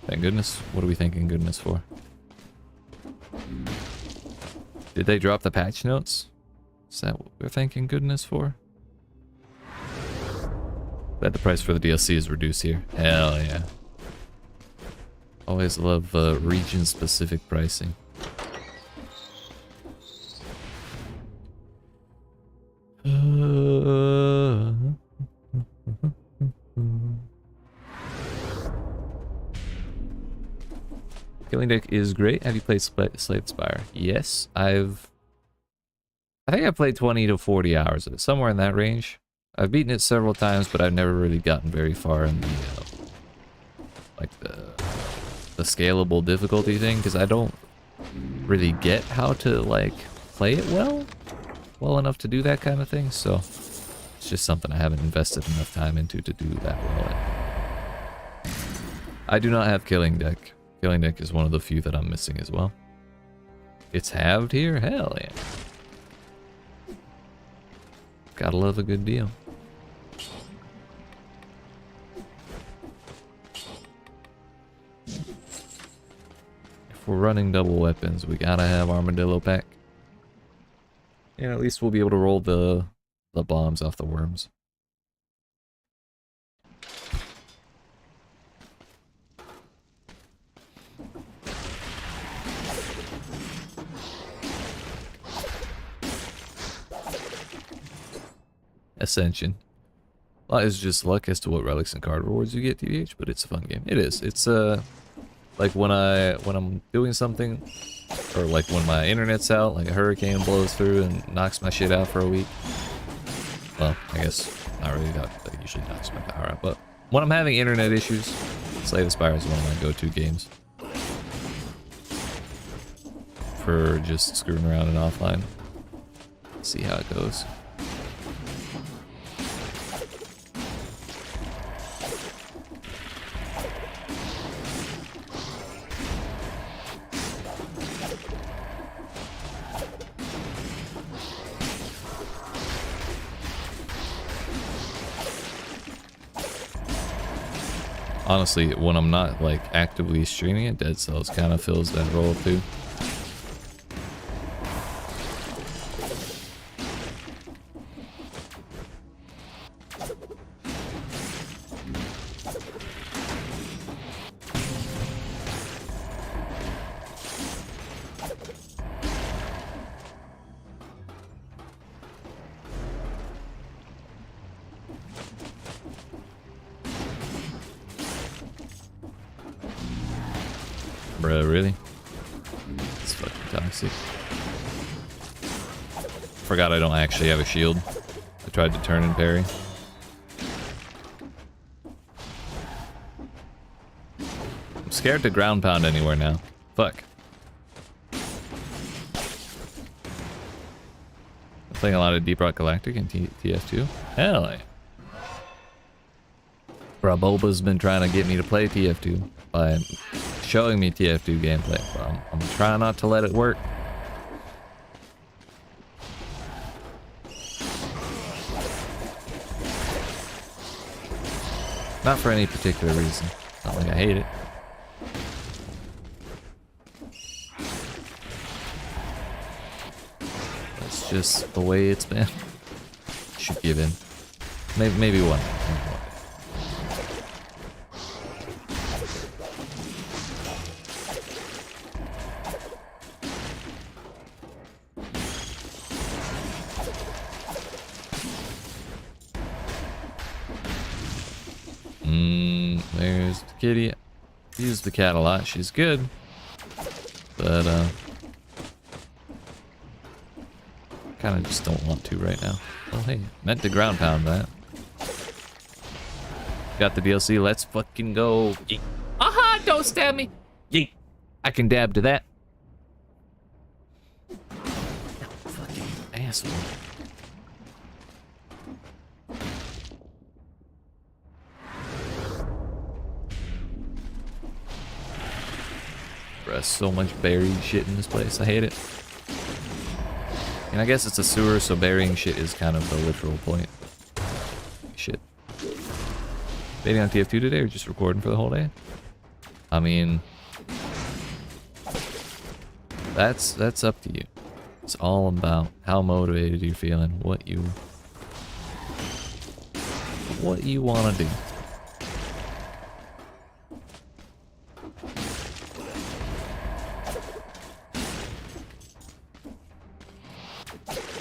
Thank goodness. What are we thanking goodness for? Did they drop the patch notes? Is that what we're thanking goodness for? Bet the price for the DLC is reduced here. Hell yeah. Always love region-specific pricing. Killing Deck is great. Have you played Slave Spire? Yes, I think I've played 20 to 40 hours of it, somewhere in that range. I've beaten it several times, but I've never really gotten very far in the the scalable difficulty thing, because I don't really get how to like play it well enough to do that kind of thing. So it's just something I haven't invested enough time into to do that well at. I do not have Killing Deck. Killing Deck is one of the few that I'm missing as well. It's halved here? Hell yeah. Gotta love a good deal. If we're running double weapons, we gotta have Armadillo Pack. And at least we'll be able to roll the bombs off the worms. Ascension. A lot is just luck as to what relics and card rewards you get, TBH, but it's a fun game. It is. It's like when I'm doing something or like when my internet's out, like a hurricane blows through and knocks my shit out for a week. Well, I guess not really. That usually knocks my power out. But when I'm having internet issues, Slay the Spire is one of my go-to games for just screwing around and offline. See how it goes. Honestly, when I'm not like actively streaming it, Dead Cells kind of fills that role too. Bruh, really? It's fucking toxic. Forgot I don't actually have a shield. I tried to turn and parry. I'm scared to ground pound anywhere now. Fuck. I'm playing a lot of Deep Rock Galactic and TF2. Hell yeah. Bruh, Boba's been trying to get me to play TF2 by showing me TF2 gameplay, but I'm trying not to let it work. Not for any particular reason. Not like I hate it. That's just the way it's been. Should give in. Maybe one. There's the kitty. Use the cat a lot. She's good. But, kind of just don't want to right now. Oh, hey. Meant to ground pound that. Got the DLC. Let's fucking go. Yeet. Aha! Don't stab me! Yeet. I can dab to that. Fucking asshole. Bruh, so much buried shit in this place. I hate it. And I guess it's a sewer, so burying shit is kind of the literal point. Shit. Waiting on TF2 today or just recording for the whole day? I mean, that's up to you. It's all about how motivated you're feeling, what you want to do.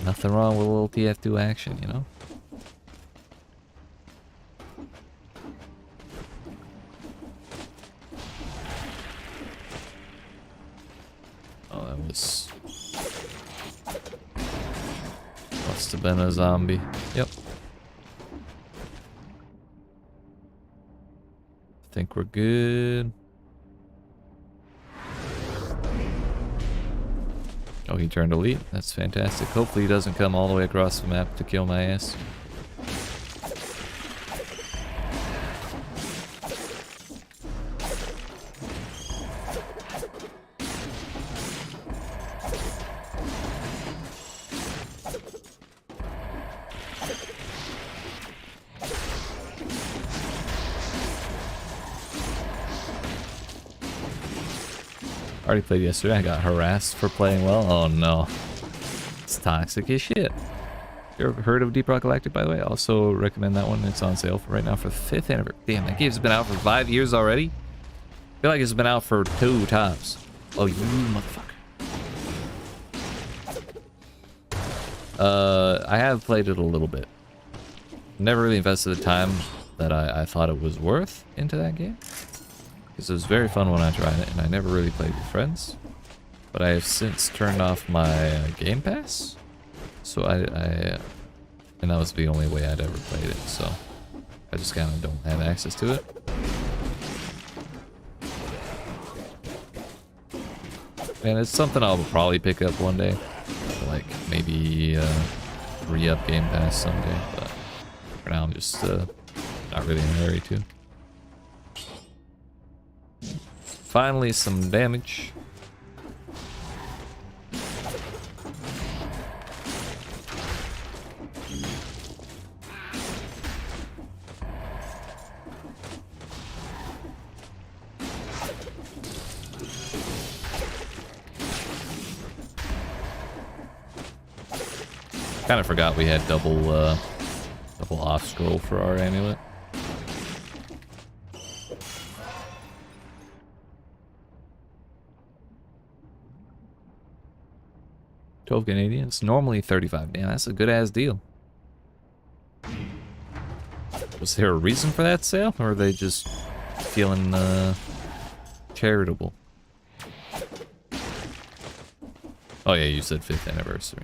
Nothing wrong with a little TF2 action, you know? Oh, that was... must have been a zombie. Yep. I think we're good. Oh, he turned elite. That's fantastic. Hopefully he doesn't come all the way across the map to kill my ass. Already played yesterday. I got harassed for playing well. Oh no. It's toxic as shit. You ever heard of Deep Rock Galactic, by the way? I also recommend that one. It's on sale for right now for the 5th anniversary. Damn, that game's been out for 5 years already? I feel like it's been out for 2 times. Oh, you motherfucker. I have played it a little bit. Never really invested the time that I thought it was worth into that game. Because it was very fun when I tried it, and I never really played with friends. but I have since turned off my Game Pass. So and that was the only way I'd ever played it, so I just kind of don't have access to it. And it's something I'll probably pick up one day. Like, maybe re-up Game Pass someday, but for now I'm just not really in a hurry to. Finally, some damage. Kind of forgot we had double off scroll for our amulet. $12 Canadian. It's normally 35. Damn, that's a good ass deal. Was there a reason for that sale, or are they just feeling charitable? Oh yeah, you said 5th anniversary.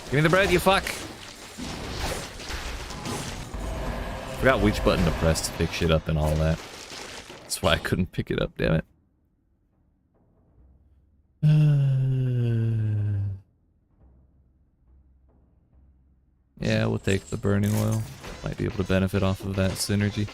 Give me the bread, you fuck! Forgot which button to press to pick shit up and all that. That's why I couldn't pick it up, damn it. Yeah, we'll take the burning oil. Might be able to benefit off of that synergy.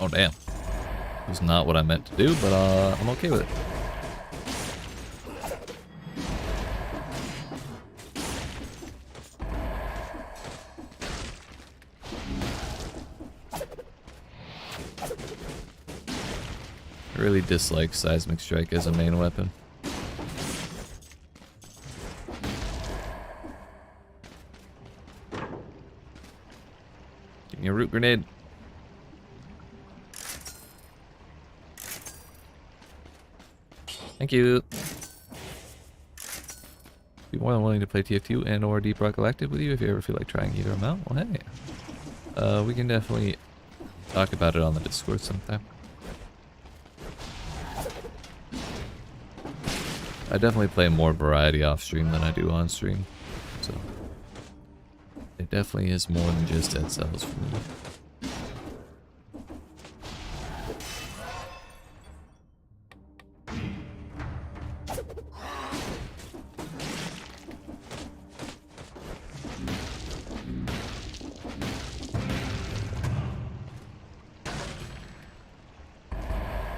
Oh damn. It was not what I meant to do, but I'm okay with it. I really dislike Seismic Strike as a main weapon. Give me a root grenade. Thank you. Be more than willing to play TF2 and or Deep Rock Galactic with you if you ever feel like trying either of them out. Well, hey. We can definitely talk about it on the Discord sometime. I definitely play more variety off stream than I do on stream. So it definitely is more than just Dead Cells for me.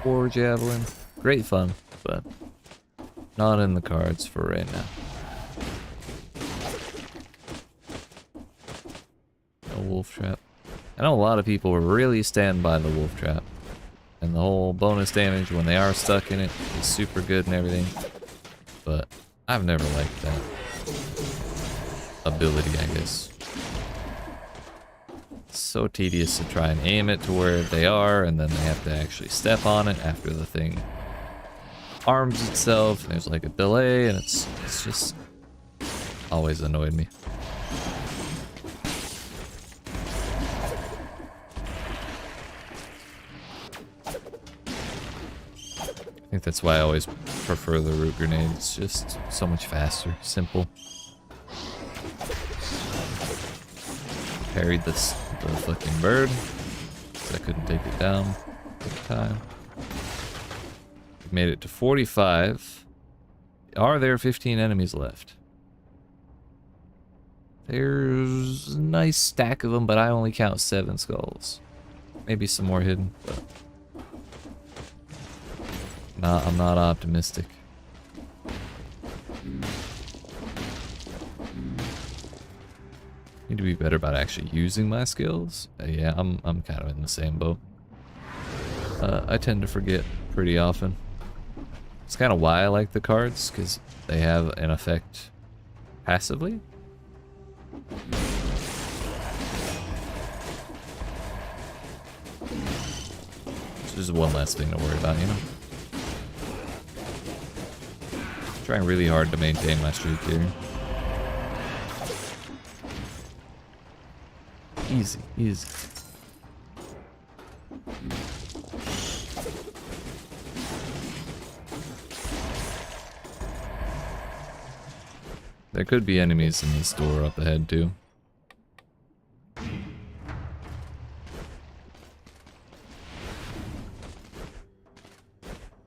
Or Javelin. Great fun, but not in the cards for right now. No wolf trap. I know a lot of people really stand by the wolf trap. And the whole bonus damage when they are stuck in it is super good and everything. But I've never liked that ability, I guess. It's so tedious to try and aim it to where they are, and then they have to actually step on it after the thing arms itself, and there's like a delay, and it's just always annoyed me. I think that's why I always prefer the root grenade. It's just so much faster, simple. Parried the fucking bird, so I couldn't take it down at the time. Made it to 45. Are there 15 enemies left? There's a nice stack of them, but I only count 7 skulls. Maybe some more hidden, but I'm not optimistic. Need to be better about actually using my skills. Yeah, I'm kind of in the same boat. I tend to forget pretty often. It's kind of why I like the cards, because they have an effect passively. It's just one less thing to worry about, you know? Trying really hard to maintain my streak here. Easy, easy. There could be enemies in this door up ahead too.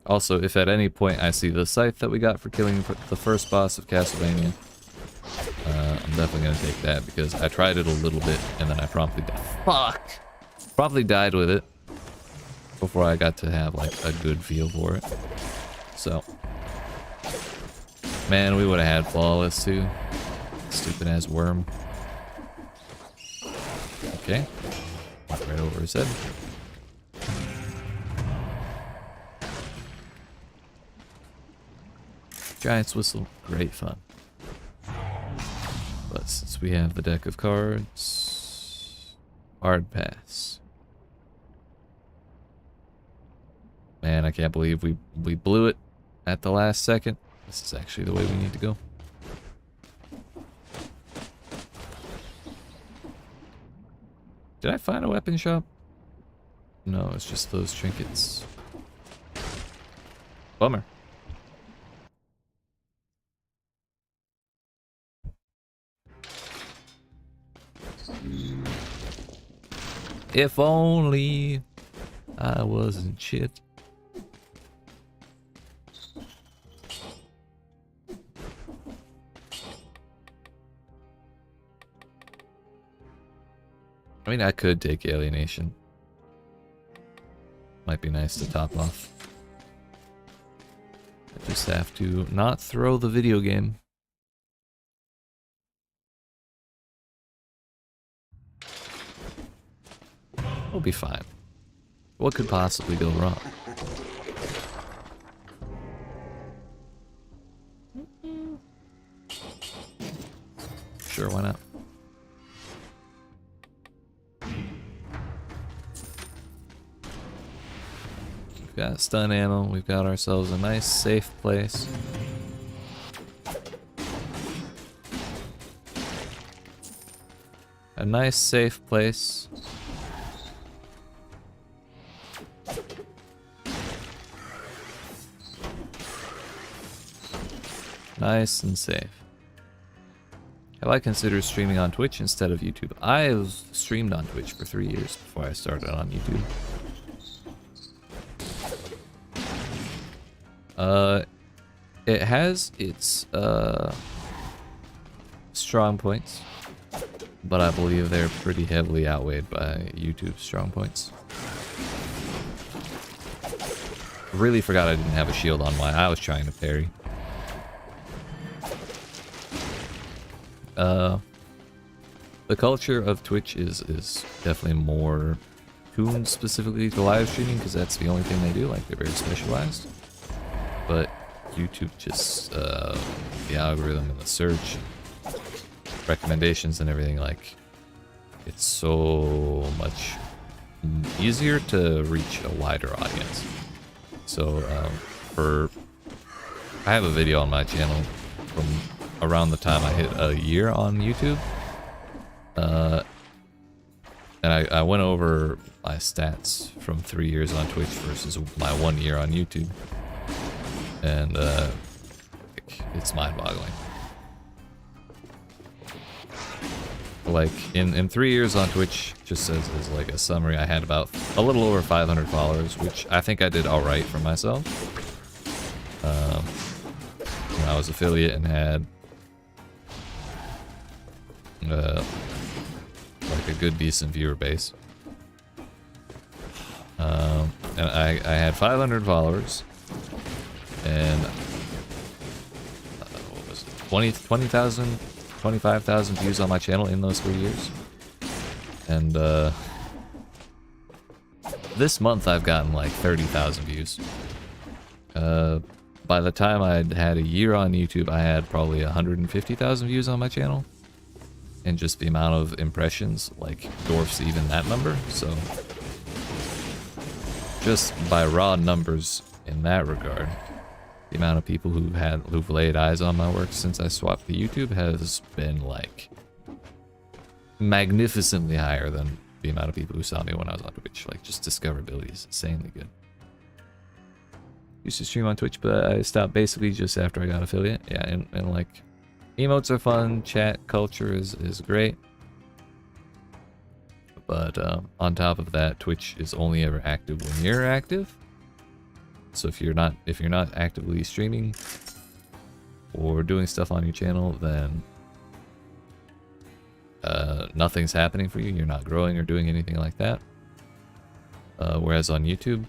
Also, if at any point I see the scythe that we got for killing the first boss of Castlevania, I'm definitely gonna take that because I tried it a little bit and then I promptly died with it before I got to have like a good feel for it. So, man, we would have had flawless too. Stupid ass worm. Okay, right over his head. Giant's whistle, great fun. But since we have the deck of cards, hard pass. Man, I can't believe we blew it at the last second. This is actually the way we need to go. Did I find a weapon shop? No, it's just those trinkets. Bummer. If only I wasn't shit. I mean, I could take alienation. Might be nice to top off. I just have to not throw the video game. We'll be fine. What could possibly go wrong? Sure, why not? We've got stun ammo. We've got ourselves a nice safe place. A nice safe place. Nice and safe. Have I considered streaming on Twitch instead of YouTube? I've streamed on Twitch for 3 years before I started on YouTube. It has its strong points, but I believe they're pretty heavily outweighed by YouTube's strong points. Really forgot I didn't have a shield on while I was trying to parry. The culture of Twitch is definitely more tuned specifically to live streaming because that's the only thing they do. Like, they're very specialized. But YouTube just the algorithm and the search recommendations and everything, like, it's so much easier to reach a wider audience. So I have a video on my channel from around the time I hit a year on YouTube, and I went over my stats from 3 years on Twitch versus my 1 year on YouTube, and it's mind-boggling. Like, in 3 years on Twitch, just as like a summary, I had about a little over 500 followers, which I think I did alright for myself. I was affiliate and had like a good decent viewer base. And I had 500 followers, and what 20,000, 25,000 views on my channel in those 3 years. And this month I've gotten like 30,000 views. By the time I'd had a year on YouTube, I had probably 150,000 views on my channel. And just the amount of impressions, like, dwarfs even that number, so... Just by raw numbers in that regard, the amount of people who've laid eyes on my work since I swapped to YouTube has been, like, magnificently higher than the amount of people who saw me when I was on Twitch. Like, just discoverability is insanely good. Used to stream on Twitch, but I stopped basically just after I got affiliate. Yeah, and like, emotes are fun, chat culture is great. But on top of that, Twitch is only ever active when you're active. So if you're not actively streaming or doing stuff on your channel, then nothing's happening for you. You're not growing or doing anything like that. Whereas on YouTube,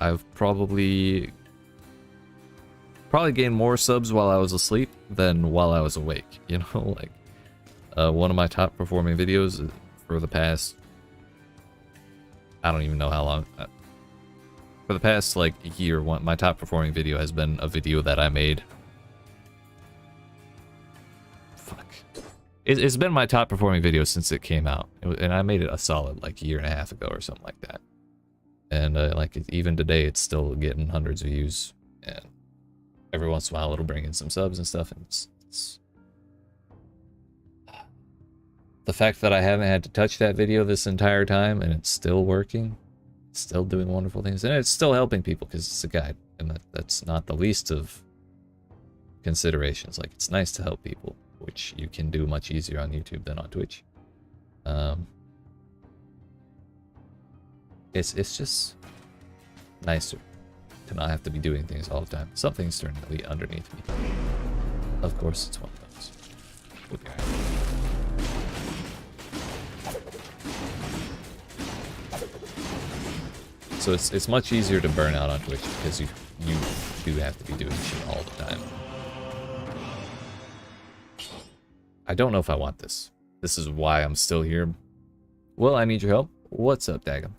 I've probably gained more subs while I was asleep than while I was awake. You know, like one of my top performing videos for the past, I don't even know how long, for the past like year, my top performing video has been a video that I made. Fuck. It's been my top performing video since it came out, and I made it a solid like year and a half ago or something like that. And like even today, it's still getting hundreds of views, and every once in a while it'll bring in some subs and stuff. And it's the fact that I haven't had to touch that video this entire time, and it's still working, it's still doing wonderful things, and it's still helping people because it's a guide, and that's not the least of considerations. Like, it's nice to help people, which you can do much easier on YouTube than on Twitch. It's just nicer to not have to be doing things all the time. Something's turning to be underneath me. Of course, it's one of those. We'll be right. So it's much easier to burn out on Twitch because you do have to be doing shit all the time. I don't know if I want this. This is why I'm still here. Well, I need your help. What's up, Daggum?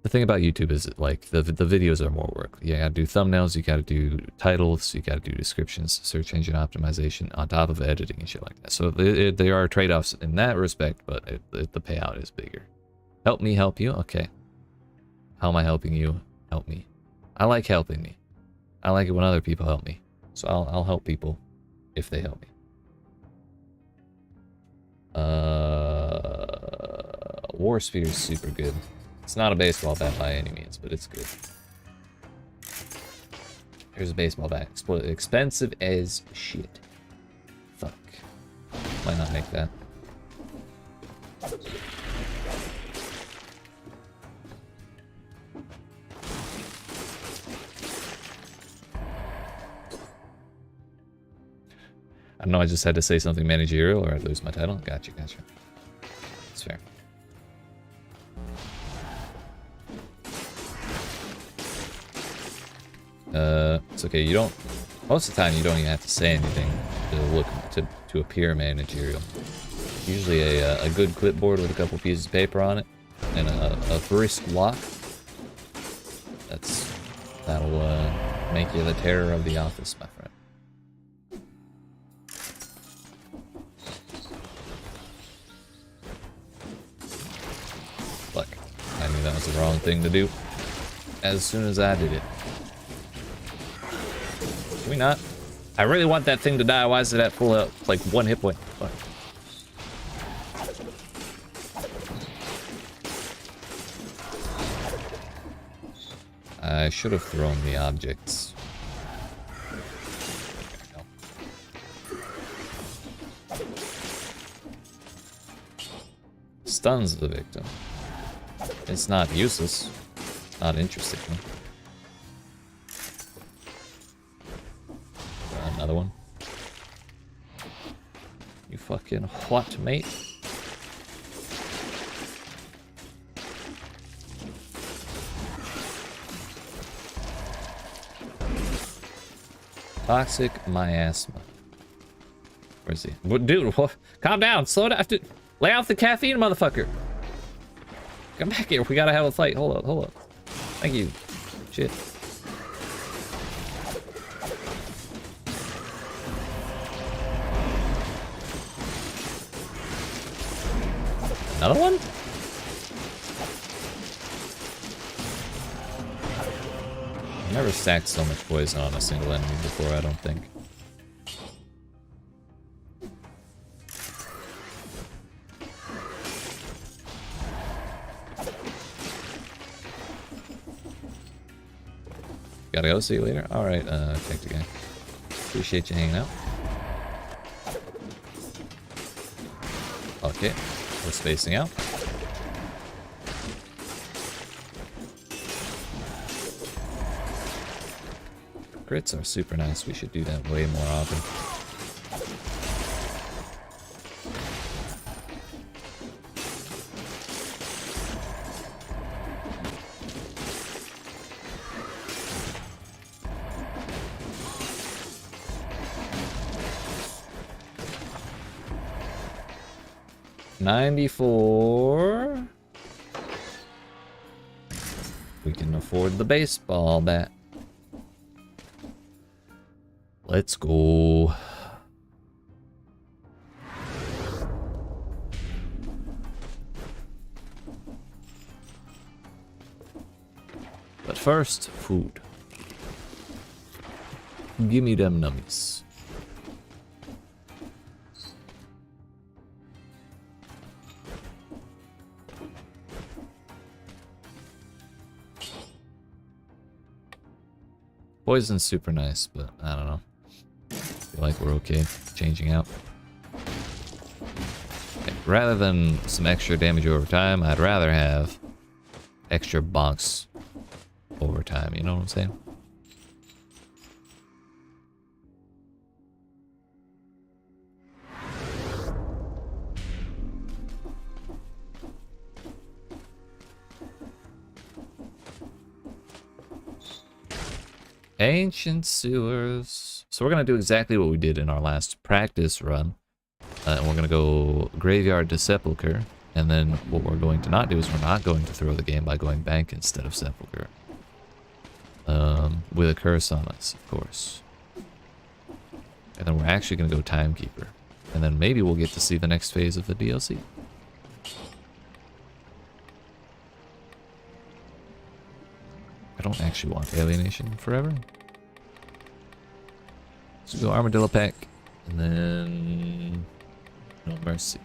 The thing about YouTube is that, like, the videos are more work. You gotta do thumbnails, you gotta do titles, you gotta do descriptions, search engine optimization, on top of editing and shit like that. So there are trade-offs in that respect, but the payout is bigger. Help me help you? Okay. How am I helping you? Help me. I like helping me. I like it when other people help me. So I'll help people if they help me. War Sphere is super good. It's not a baseball bat by any means, but it's good. Here's a baseball bat. Expensive as shit. Fuck. Might not make that. I don't know, I just had to say something managerial or I'd lose my title. Gotcha. It's fair. It's okay, you don't, most of the time you don't even have to say anything to appear managerial. Usually a good clipboard with a couple pieces of paper on it and a brisk walk. That'll make you the terror of the office, my friend. Fuck, I knew that was the wrong thing to do as soon as I did it. Can we not? I really want that thing to die. Why is it at full health? Like 1 hit point. Fuck. I should have thrown the objects. Stuns the victim. It's not useless. Not interesting. Another one. You fucking what, mate? Toxic miasma. Where's he? What, dude, what? Calm down. Slow down. Dude, lay off the caffeine, motherfucker. Come back here. We gotta have a fight. Hold up, hold up. Thank you. Shit. Another one? I've never stacked so much poison on a single enemy before, I don't think. Gotta go, see you later. Alright, thank you guy. Appreciate you hanging out. Okay, we're spacing out. Crits are super nice. We should do that way more often. $94. We can afford the baseball bat. Let's go. But first, food. Give me them nummies. Poison's super nice, but I don't know. Feel like we're okay changing out. Okay, rather than some extra damage over time, I'd rather have extra bonks over time, you know what I'm saying? Ancient sewers. So we're going to do exactly what we did in our last practice run. And we're going to go graveyard to sepulcher. And then what we're going to not do is we're not going to throw the game by going bank instead of sepulcher. With a curse on us, of course. And then we're actually going to go timekeeper. And then maybe we'll get to see the next phase of the DLC. I don't actually want alienation forever. So go armadillo pack, and then no mercy.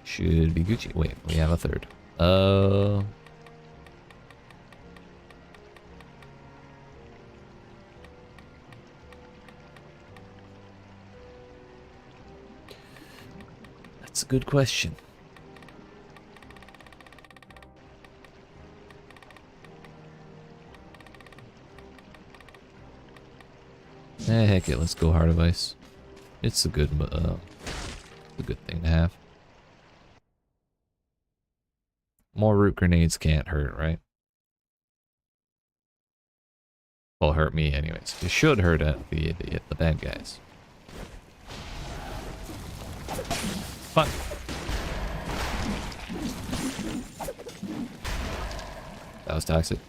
Should be Gucci. Wait, we have a third. That's a good question. Heck it, let's go Heart of Ice. It's a good thing to have. More root grenades can't hurt, right? Well, hurt me anyways. It should hurt at the bad guys. Fun. That was toxic.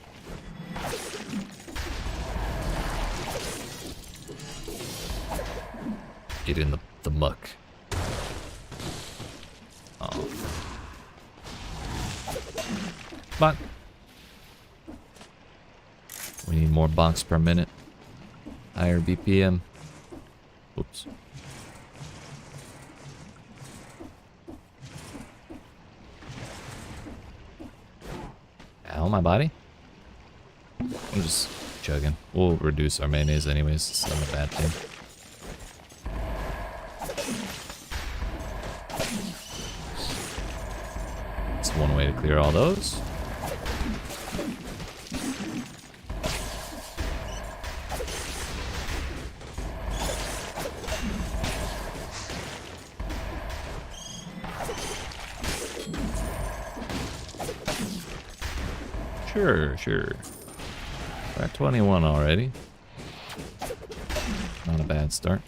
Get in the muck. Oh. Bonk. We need more bonks per minute. Higher BPM. Oops. Ow, my body? I'm just chugging. We'll reduce our mayonnaise anyways. It's not a bad thing. One way to clear all those. Sure. We're at 21 already. Not a bad start.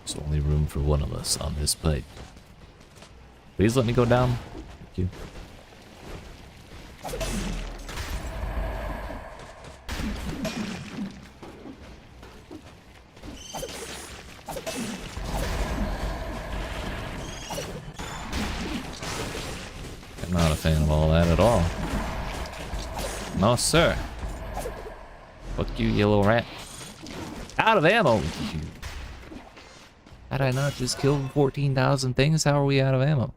There's only room for one of us on this pipe. Please let me go down. Thank you. I'm not a fan of all that at all. No, sir. Fuck you, you little rat. Out of ammo! Had I not just killed 14,000 things? How are we out of ammo?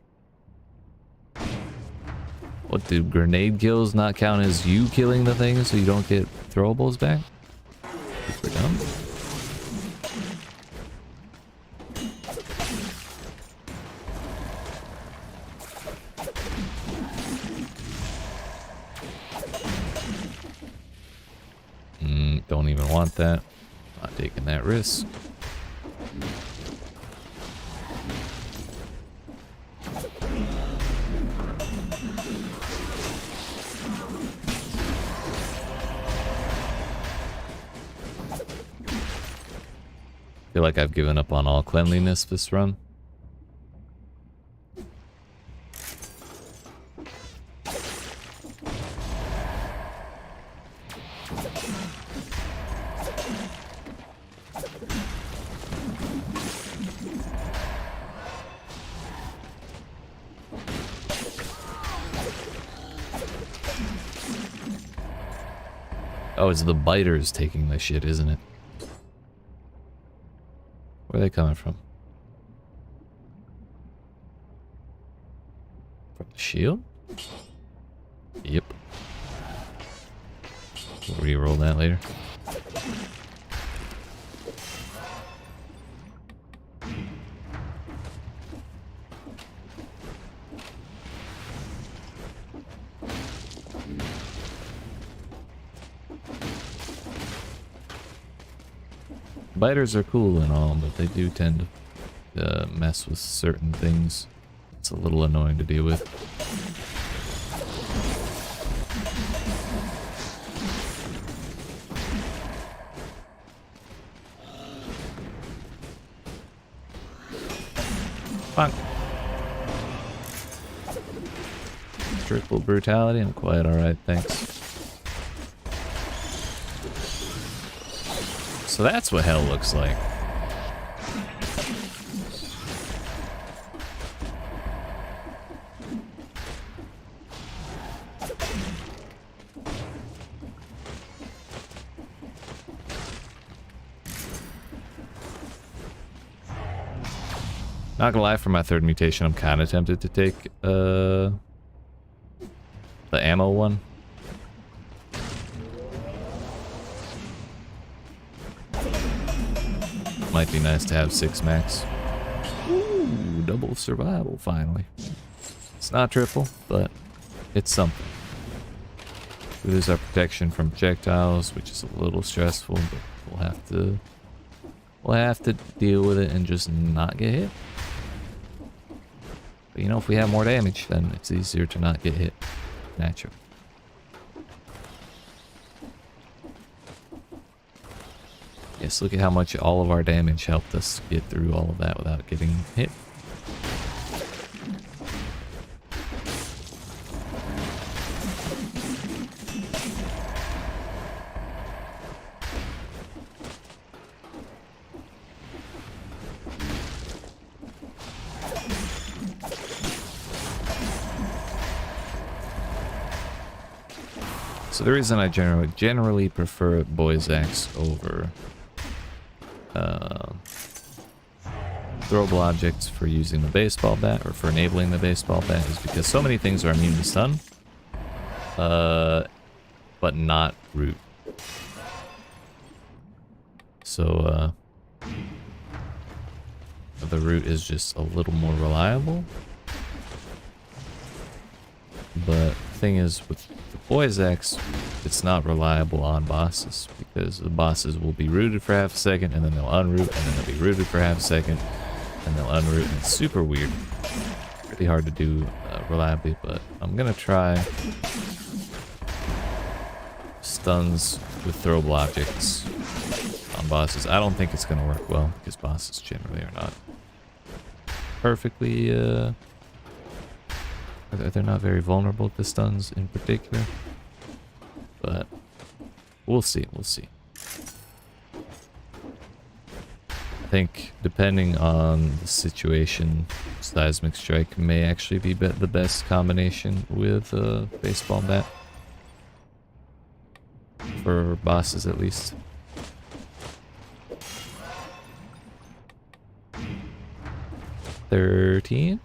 What, do grenade kills not count as you killing the things so you don't get throwables back? Super dumb. Don't even want that. Not taking that risk. Feel like I've given up on all cleanliness this run. Oh, it's the biters taking the shit, isn't it? Where are they coming from? From the shield? Yep. We'll re-roll that later. Biters are cool and all, but they do tend to mess with certain things. It's a little annoying to deal with. Fuck. Triple brutality, I'm quite alright, thanks. So that's what hell looks like. Not gonna lie, for my third mutation, I'm kind of tempted to take the ammo one. Might be nice to have 6 max. Ooh, double survival finally. It's not triple, but it's something. We lose our protection from projectiles, which is a little stressful, but we'll have to deal with it and just not get hit. But you know, if we have more damage, then it's easier to not get hit. Naturally. Yes, look at how much all of our damage helped us get through all of that without getting hit. So the reason I generally prefer Boy's Axe over throwable objects for using the baseball bat, or for enabling the baseball bat, is because so many things are immune to stun, but not root. So the root is just a little more reliable. But the thing is, with the Boys X, it's not reliable on bosses because the bosses will be rooted for half a second and then they'll unroot and then they'll be rooted for half a second and they'll unroot, and it's super weird. Pretty hard to do reliably, but I'm gonna try stuns with throwable objects on bosses. I don't think it's gonna work well because bosses generally are not perfectly they're not very vulnerable to stuns in particular, but we'll see. I think depending on the situation, Seismic Strike may actually be the best combination with baseball bat for bosses at least. $13.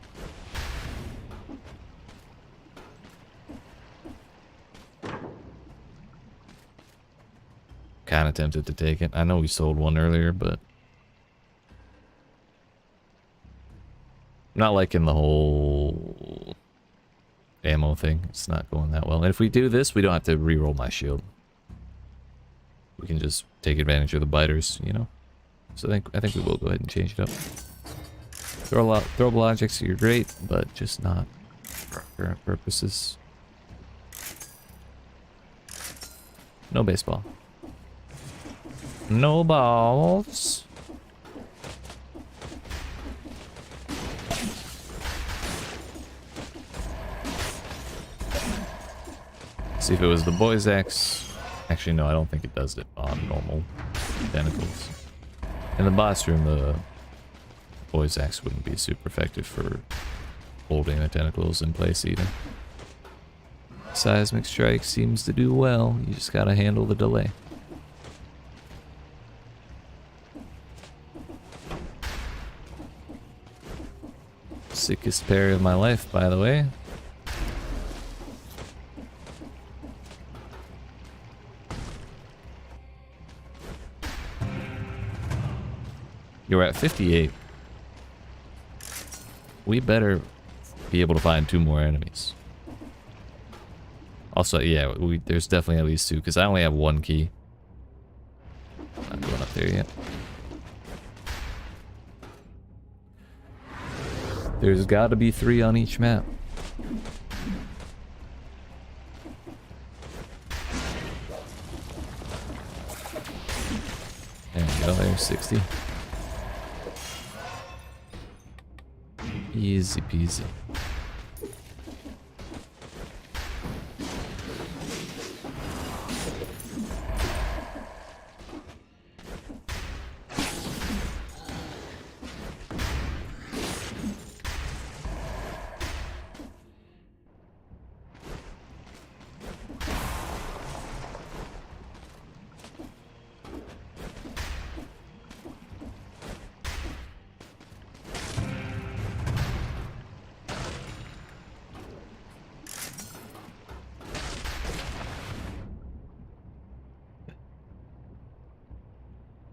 Kind of tempted to take it. I know we sold one earlier, but I'm not liking the whole ammo thing. It's not going that well. And if we do this, we don't have to re-roll my shield. We can just take advantage of the biters, you know. So I think we will go ahead and change it up. Throwable objects are great, but just not for current purposes. No baseball. No balls. See if it was the Boys X. Actually, no, I don't think it does it on normal tentacles. In the boss room, the Boys X wouldn't be super effective for holding the tentacles in place either. Seismic Strike seems to do well. You just gotta handle the delay. Sickest parry of my life, by the way. You're at 58. We better be able to find 2 more enemies. Also, yeah, there's definitely at least 2, because I only have 1 key. Not going up there yet. There's got to be 3 on each map. There we go, there's 60. Easy peasy.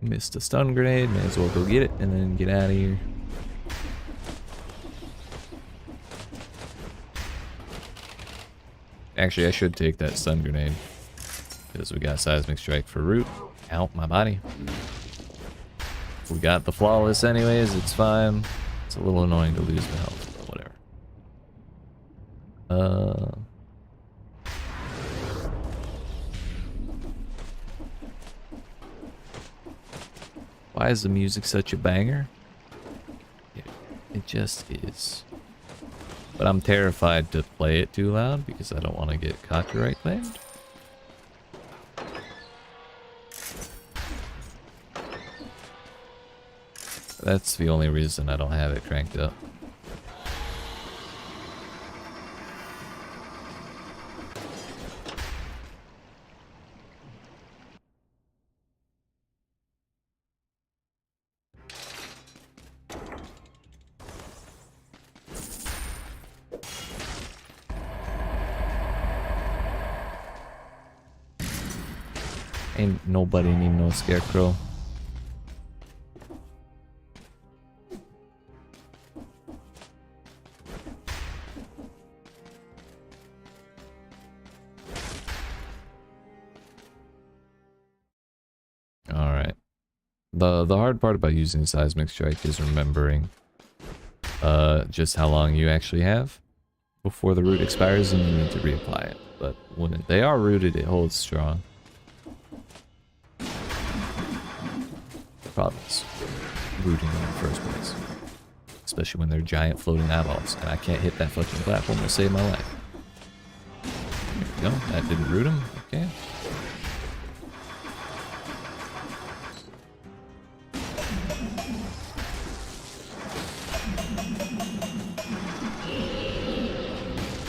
Missed a stun grenade, may as well go get it and then get out of here. Actually, I should take that stun grenade because we got Seismic Strike for root. Out my body. We got the flawless anyways, it's fine. It's a little annoying to lose the health, but whatever. Why is the music such a banger? It just is. But I'm terrified to play it too loud because I don't want to get copyright claimed. That's the only reason I don't have it cranked up. Ain't nobody need no scarecrow. The hard part about using seismic strike is remembering just how long you actually have before the root expires and you need to reapply it. But when they are rooted, it holds strong. Problem is rooting in the first place, especially when they're giant floating eyeballs, and I can't hit that fucking platform to save my life. There we go. That didn't root him. Okay.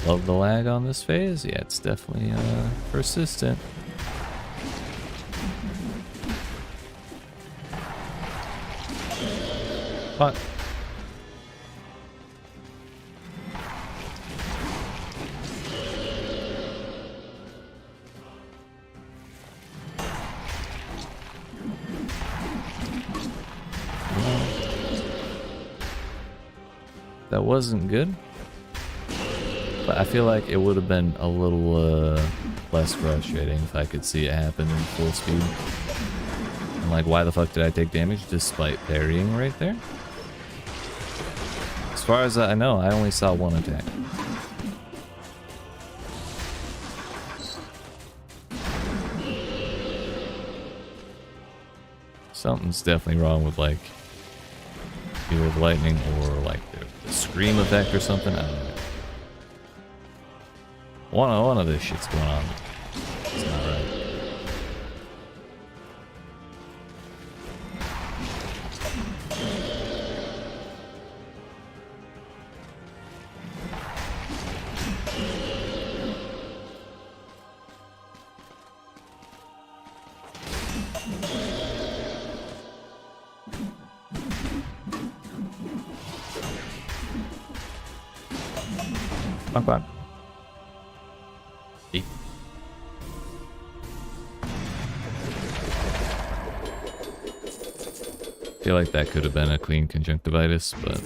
Love the lag on this phase. Yeah, it's definitely persistent. Fuck. That wasn't good. But I feel like it would have been a little less frustrating if I could see it happen in full speed. And like, why the fuck did I take damage despite parrying right there? As far as I know, I only saw one attack. Something's definitely wrong with like either the lightning or like the scream effect or something. I don't know. One of this shit's going on. It's not right. Not bad. I feel like that could have been a clean conjunctivitis, but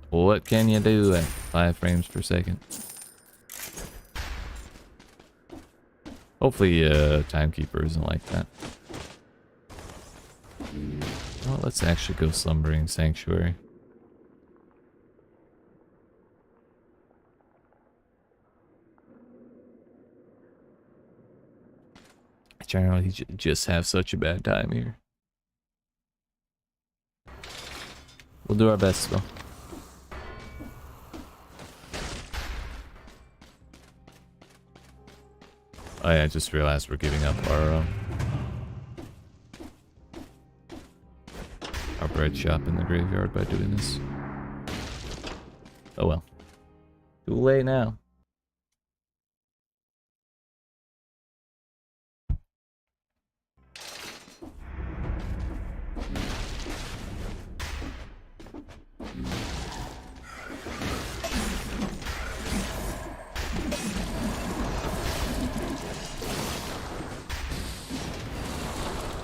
what can you do at 5 frames per second? Hopefully Timekeeper isn't like that. Well, let's actually go Slumbering Sanctuary. I generally just have such a bad time here. We'll do our best though. Oh yeah, I just realized we're giving up our bread shop in the graveyard by doing this. Oh well. Too late now.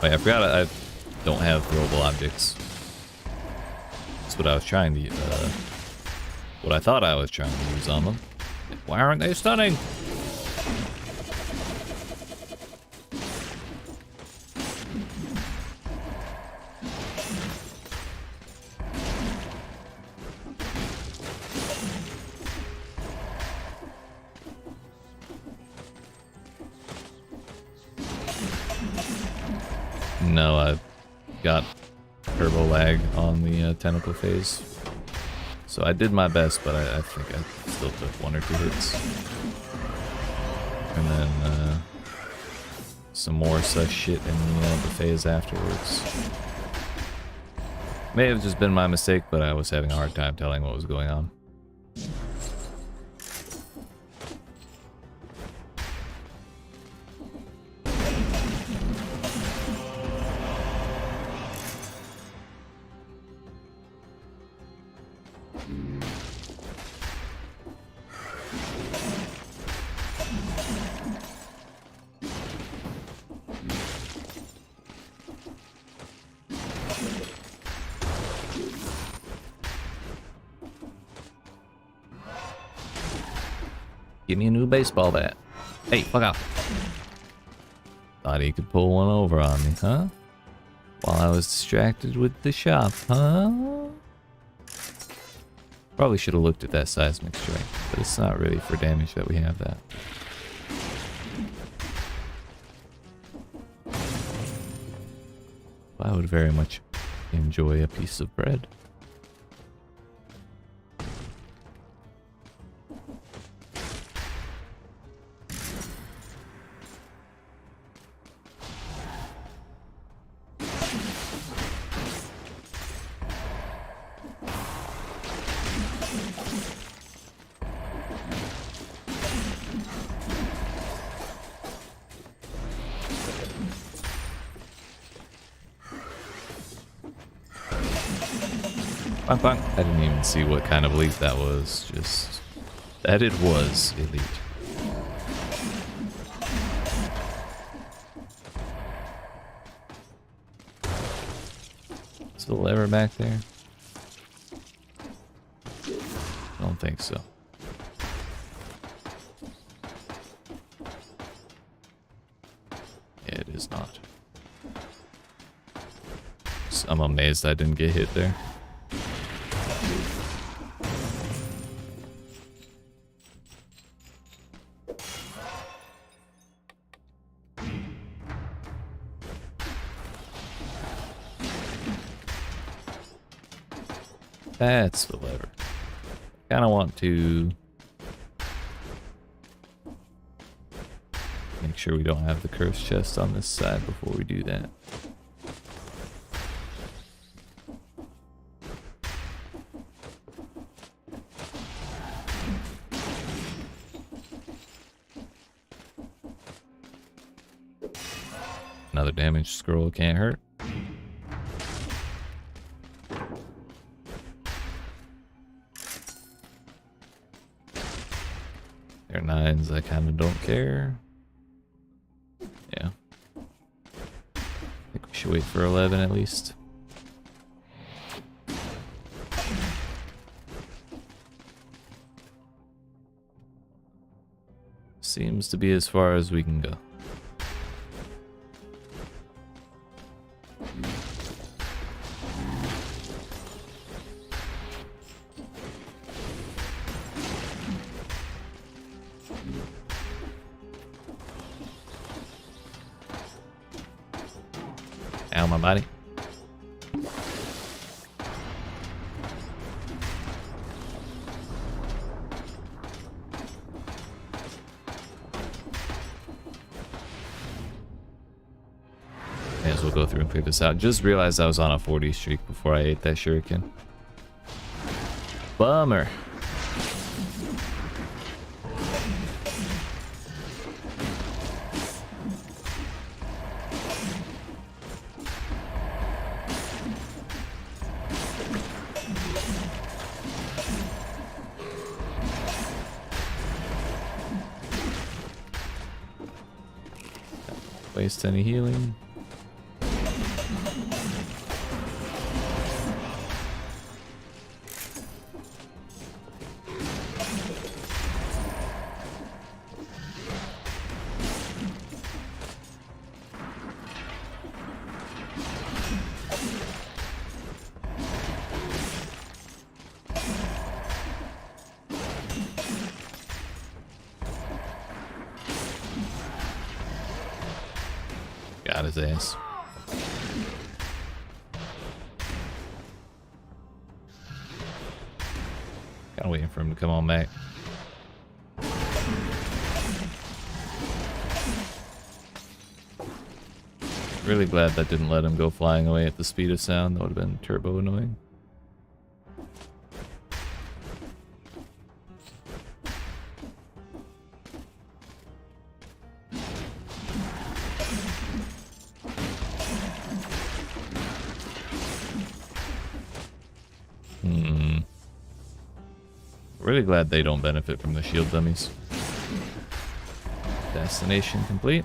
Wait, I forgot I don't have throwable objects. That's what I was trying to what I thought I was trying to use on them. Why aren't they stunning? No, I've got turbo lag on the tentacle phase. So I did my best, but I think I still took 1 or 2 hits. And then some more such shit in the phase afterwards. May have just been my mistake, but I was having a hard time telling what was going on. Give me a new baseball bat. Hey, fuck off. Thought he could pull one over on me, huh? While I was distracted with the shop, huh? Probably should have looked at that seismic strike, but it's not really for damage that we have that. I would very much enjoy a piece of bread. Bonk, bonk. I didn't even see what kind of elite that was, just that it was elite. Is the lever back there? I don't think so. Yeah, it is not. I'm amazed I didn't get hit there. That's the lever. Kind of want to make sure we don't have the cursed chest on this side before we do that. Another damage scroll can't hurt. They're 9s, I kind of don't care. Yeah. I think we should wait for 11 at least. Seems to be as far as we can go. Ow, my body. May as well go through and clear this out. Just realized I was on a 40 streak before I ate that shuriken. Bummer. Waste any healing. Got his ass. Kinda waiting for him to come on back. Really glad that didn't let him go flying away at the speed of sound. That would have been turbo annoying. Really glad they don't benefit from the shield dummies. Destination complete.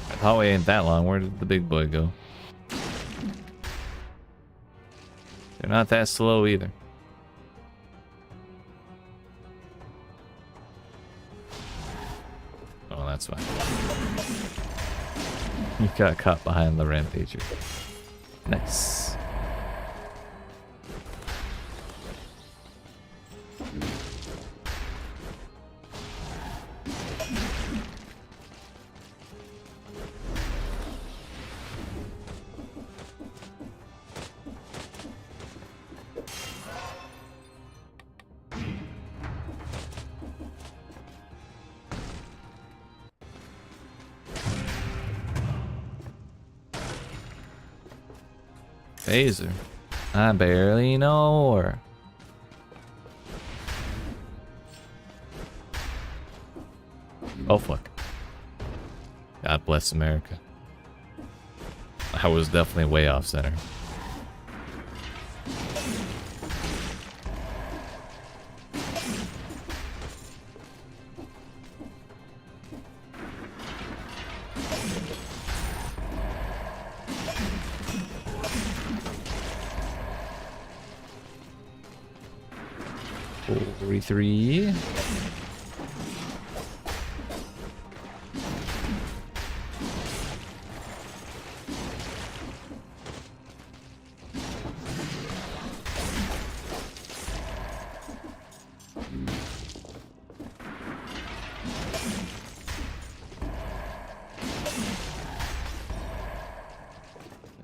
The hallway ain't that long. Where did the big boy go? They're not that slow either. Oh, that's fine. You got caught behind the rampager. Nice. Phaser. I barely know her. Oh fuck. God bless America. I was definitely way off center. Three.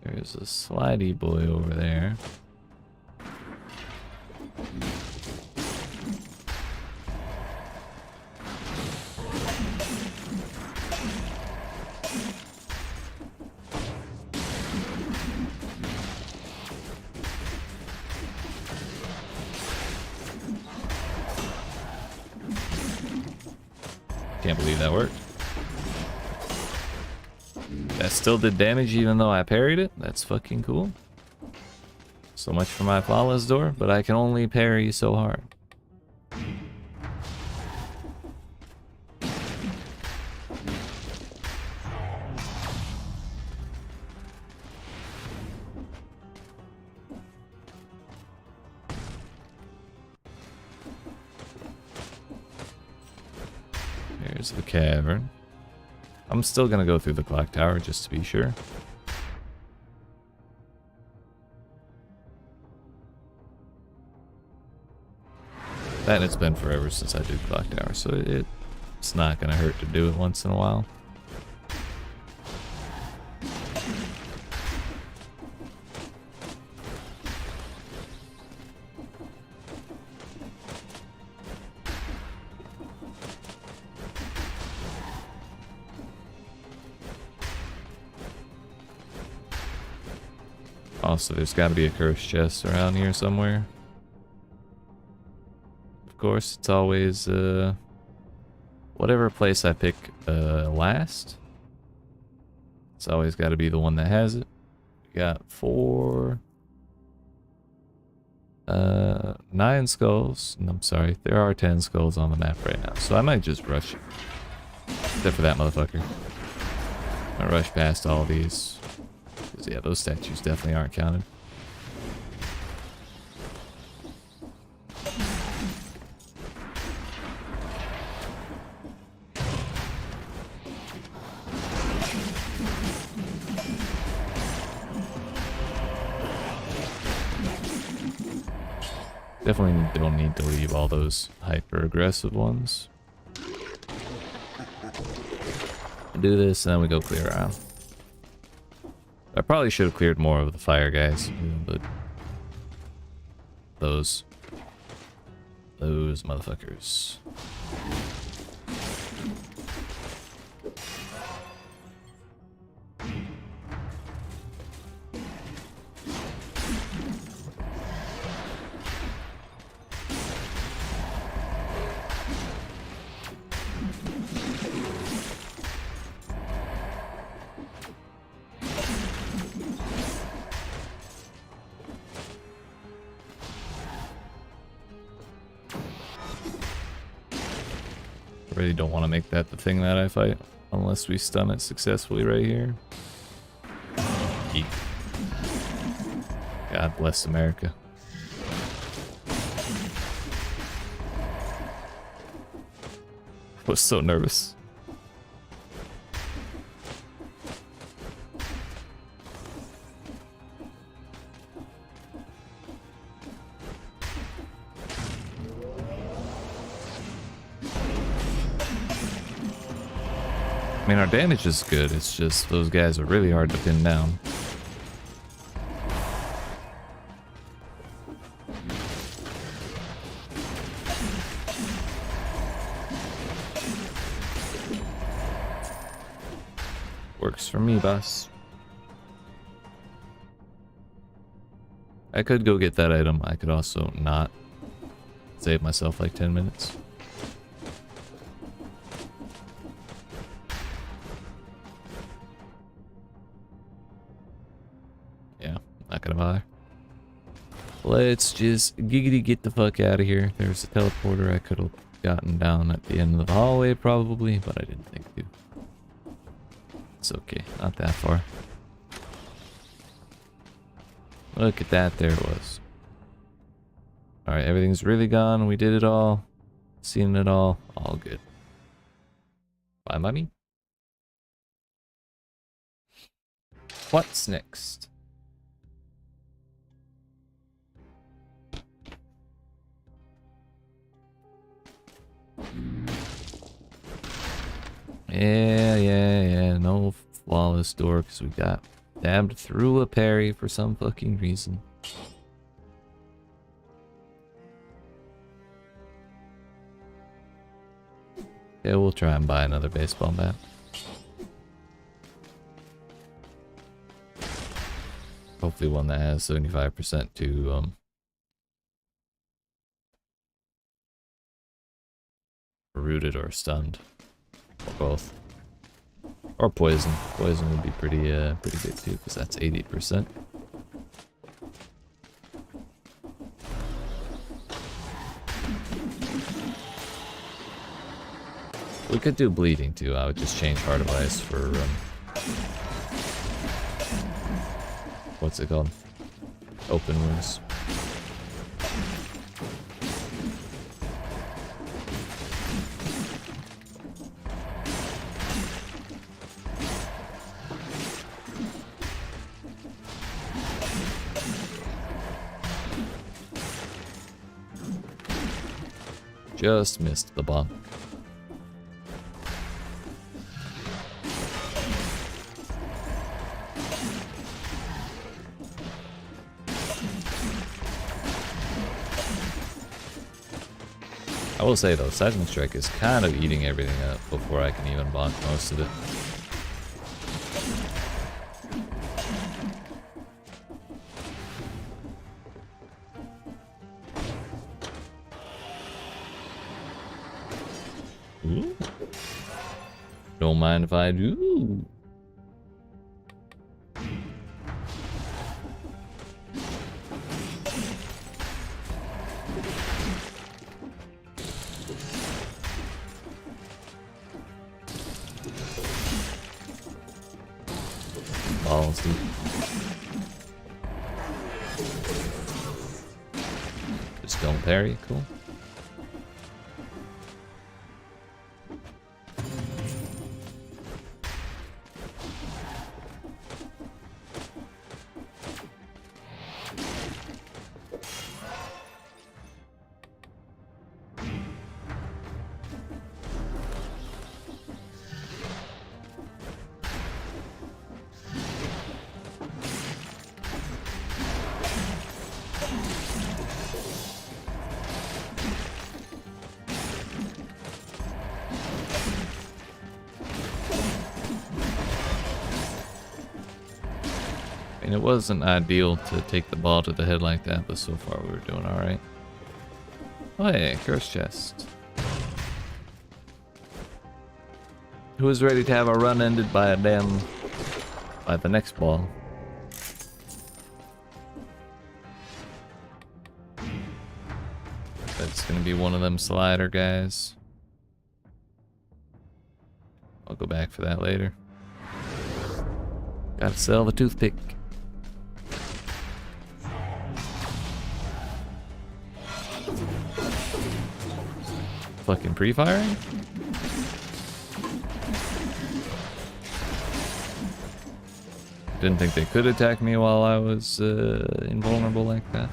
There's a slidey boy over there. Can't believe that worked. That still did damage even though I parried it. That's fucking cool. So much for my flawless door, but I can only parry so hard. Here's the cavern. I'm still gonna go through the clock tower just to be sure. And it's been forever since I did clock tower, so it's not gonna hurt to do it once in a while. Also, there's got to be a cursed chest around here somewhere. Of course, it's always whatever place I pick last. It's always got to be the one that has it. We got 9 skulls. I'm sorry, there are 10 skulls on the map right now, so I might just rush it. Except for that motherfucker. I rush past all these. Because, yeah, those statues definitely aren't counted. Definitely don't need to leave all those hyper aggressive ones. Do this and then we go clear around. I probably should have cleared more of the fire guys, but those motherfuckers. Really don't want to make that the thing that I fight unless we stun it successfully right here. Yeet. God bless America. was so nervous. I mean, our damage is good, it's just those guys are really hard to pin down. Works for me, boss. I could go get that item. I could also not. Save myself like 10 minutes. Yeah, not gonna bother. Let's just giggity get the fuck out of here. There's a teleporter I could have gotten down at the end of the hallway probably, but I didn't think to. It's okay, not that far. Look at that, there it was. Alright, everything's really gone. We did it all. Seen it all good. Bye, mommy. What's next? Yeah. No flawless door because we got stabbed through a parry for some fucking reason. Yeah, we'll try and buy another baseball bat. Hopefully one that has 75% to rooted or stunned. Or both. Or poison. Poison would be pretty good too, because that's 80%. We could do bleeding too. I would just change Heart of Ice for what's it called? Open wounds. Just missed the bomb. I will say though, Seismic Strike is kind of eating everything up before I can even bonk most of it. Ooh. Don't mind if I do. Balls, dude. Just don't parry, cool. And it wasn't ideal to take the ball to the head like that, but so far we were doing alright. Oh hey, curse chest. Who is ready to have a run ended by by the next ball? That's gonna be one of them slider guys. I'll go back for that later. Gotta sell the toothpick. Fucking pre-firing? Didn't think they could attack me while I was invulnerable like that.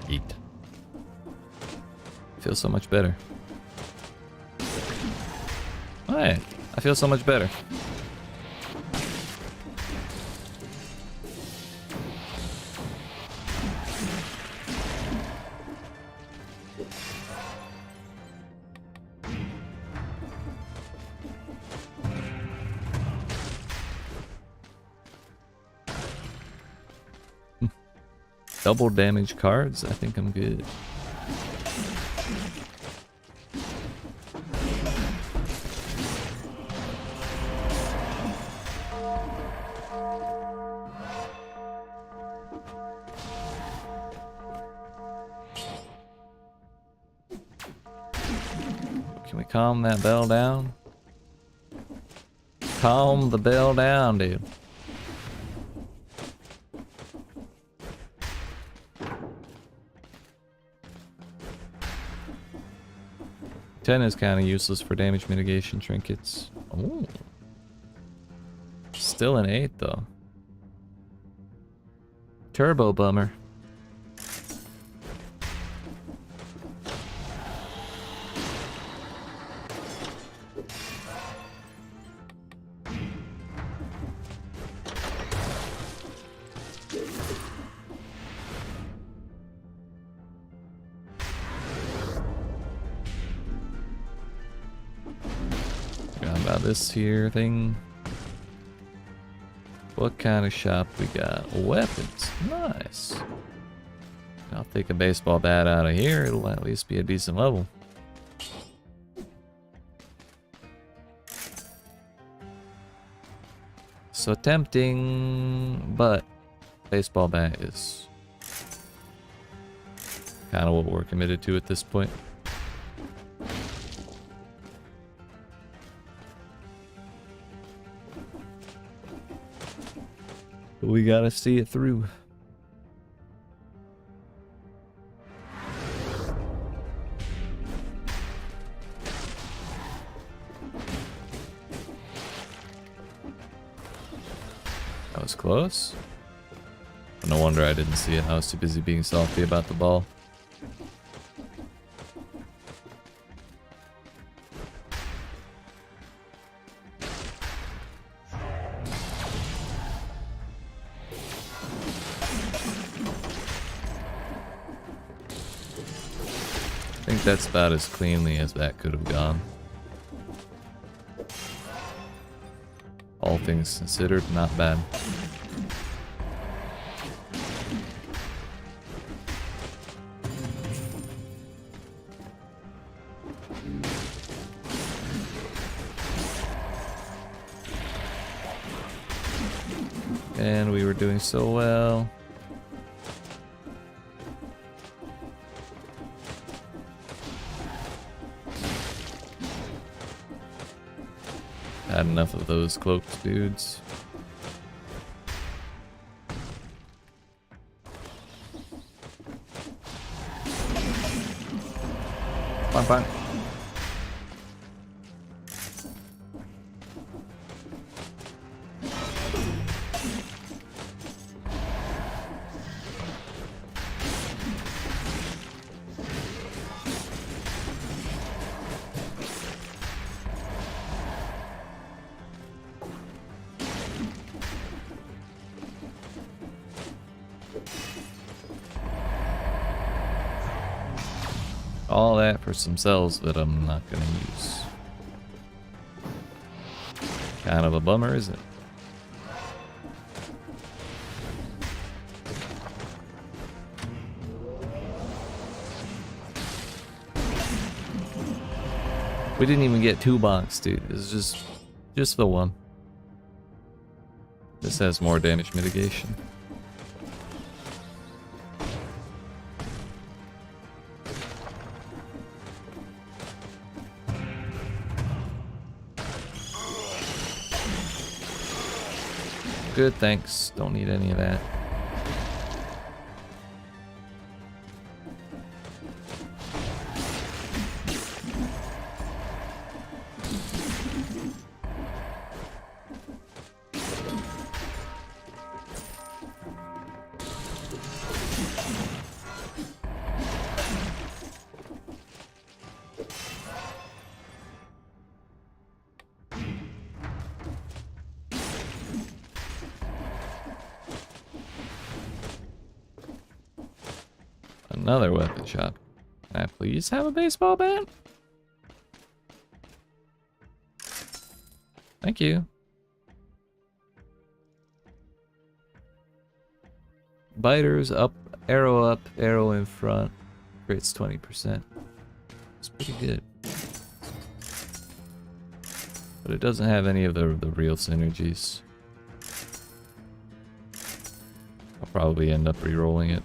YEET. Feels so much better. Alright, I feel so much better. Double damage cards, I think I'm good. Can we calm that bell down? Calm the bell down, dude. Ten is kind of useless for damage mitigation trinkets. Oh, still an 8 though. Turbo bummer. About this here thing. What kind of shop we got? Weapons. Nice. I'll take a baseball bat out of here. It'll at least be a decent level. So tempting, but baseball bat is kind of what we're committed to at this point. We gotta see it through. That was close. No wonder I didn't see it. I was too busy being salty about the ball. I think that's about as cleanly as that could have gone. All things considered, not bad. And we were doing so well. Had enough of those cloaked dudes. Fine, fine. All that for some cells that I'm not gonna use. Kind of a bummer, isn't it? We didn't even get 2 bonks, dude. It's just the one. This has more damage mitigation. Good, thanks. Don't need any of that. Another weapon shop. Can I please have a baseball bat? Thank you. Biters up, arrow in front. Creates 20%. It's pretty good. But it doesn't have any of the real synergies. I'll probably end up re-rolling it.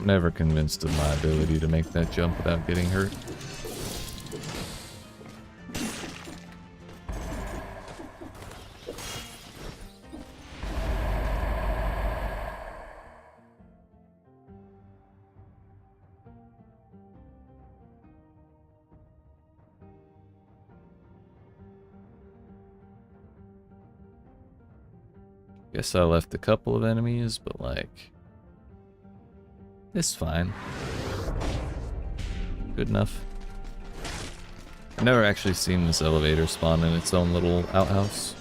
Never convinced of my ability to make that jump without getting hurt. Guess I left a couple of enemies, but like... it's fine. Good enough. I've never actually seen this elevator spawn in its own little outhouse.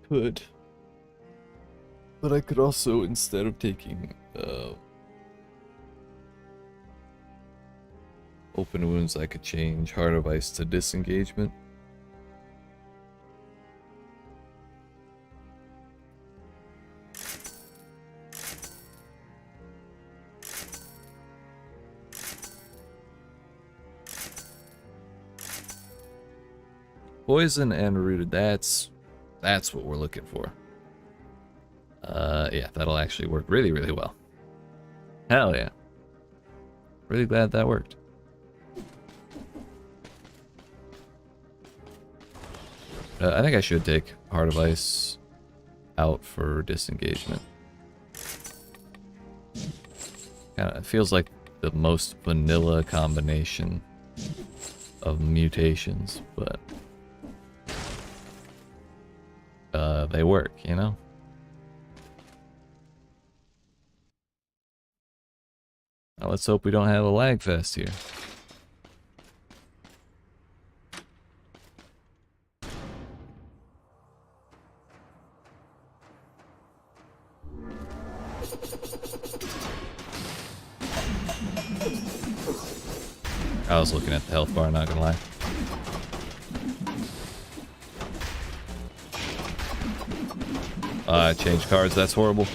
Could. But I could also, instead of taking open wounds, I could change Heart of Ice to disengagement. Poison and rooted, that's what we're looking for. Yeah, that'll actually work really, really well. Hell yeah. Really glad that worked. I think I should take Heart of Ice out for disengagement. Kinda feels like the most vanilla combination of mutations, but they work, you know? Now let's hope we don't have a lag fest here. I was looking at the health bar, not gonna lie. I changed cards, that's horrible.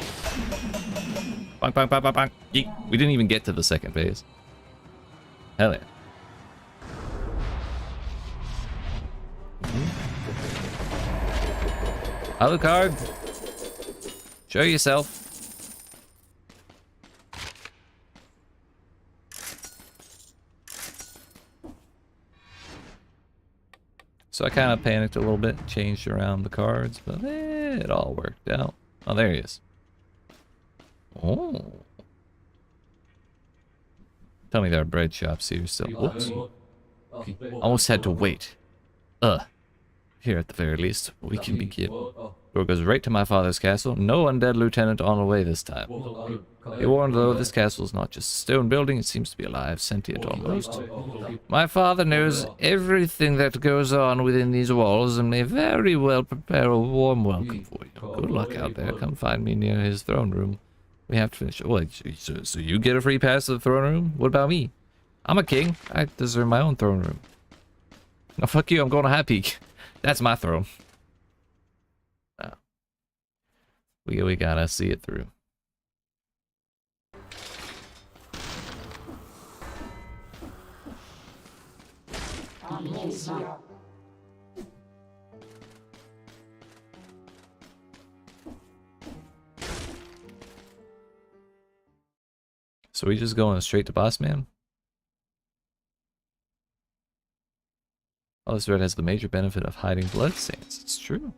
Bonk, bonk, bonk, bonk, bonk. Yeet. We didn't even get to the second phase. Hell yeah. Alucard, show yourself. So I kind of panicked a little bit, changed around the cards, but it all worked out. Oh, there he is. Oh. Tell me there are bread shops here still. Whoops. Almost had to wait. Here, at the very least, we can begin. Door goes right to my father's castle. No undead lieutenant on the way this time. Be warned, though, this castle is not just a stone building. It seems to be alive, sentient almost. My father knows everything that goes on within these walls and may very well prepare a warm welcome for you. Good luck out there. Come find me near his throne room. We have to finish. Oh, so you get a free pass to the throne room? What about me? I'm a king. I deserve my own throne room. No, fuck you. I'm going to High Peak. That's my throne. No. We gotta see it through. So we just going straight to boss man? Oh, this red has the major benefit of hiding bloodstains. It's true.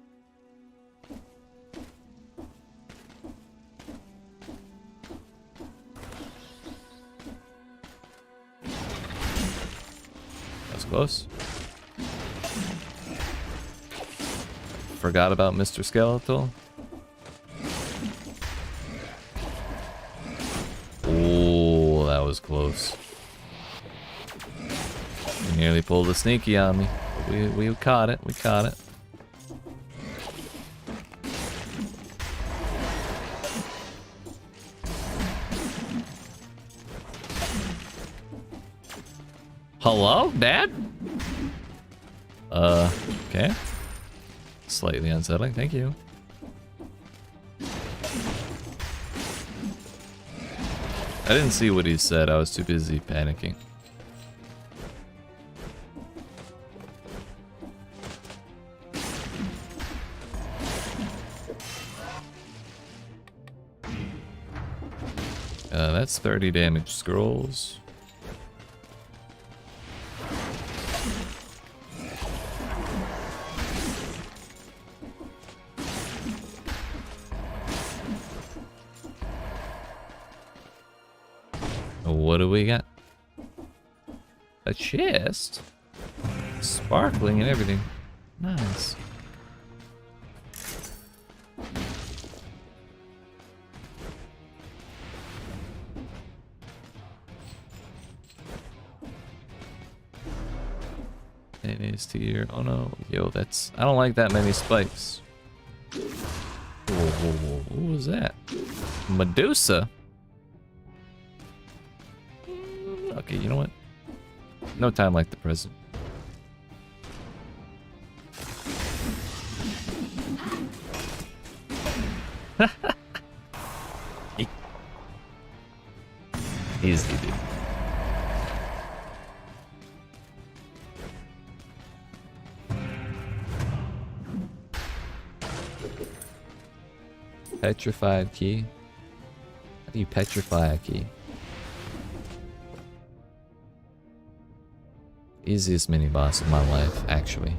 That's close. Forgot about Mr. Skeletal. Oh, that was close. He nearly pulled a sneaky on me. We caught it. We caught it. Hello, Dad? Okay. Slightly unsettling, thank you. I didn't see what he said, I was too busy panicking. That's 30 damage scrolls. What do we got? A chest? Sparkling and everything. Nice. It is tier. Oh no. Yo, that's... I don't like that many spikes. Whoa, whoa, whoa. What was that? Medusa? Okay, you know what? No time like the present. Easy, dude. Petrified key? How do you petrify a key? Easiest mini boss of my life, actually.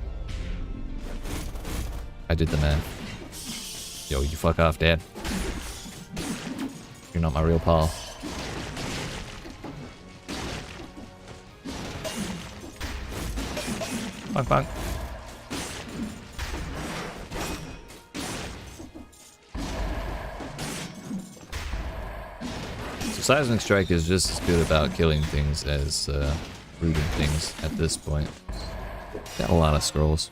I did the math. Yo, you fuck off, Dad. You're not my real pal. Bonk, bonk. So Seismic Strike is just as good about killing things as rooting things at this point. Got a lot of scrolls.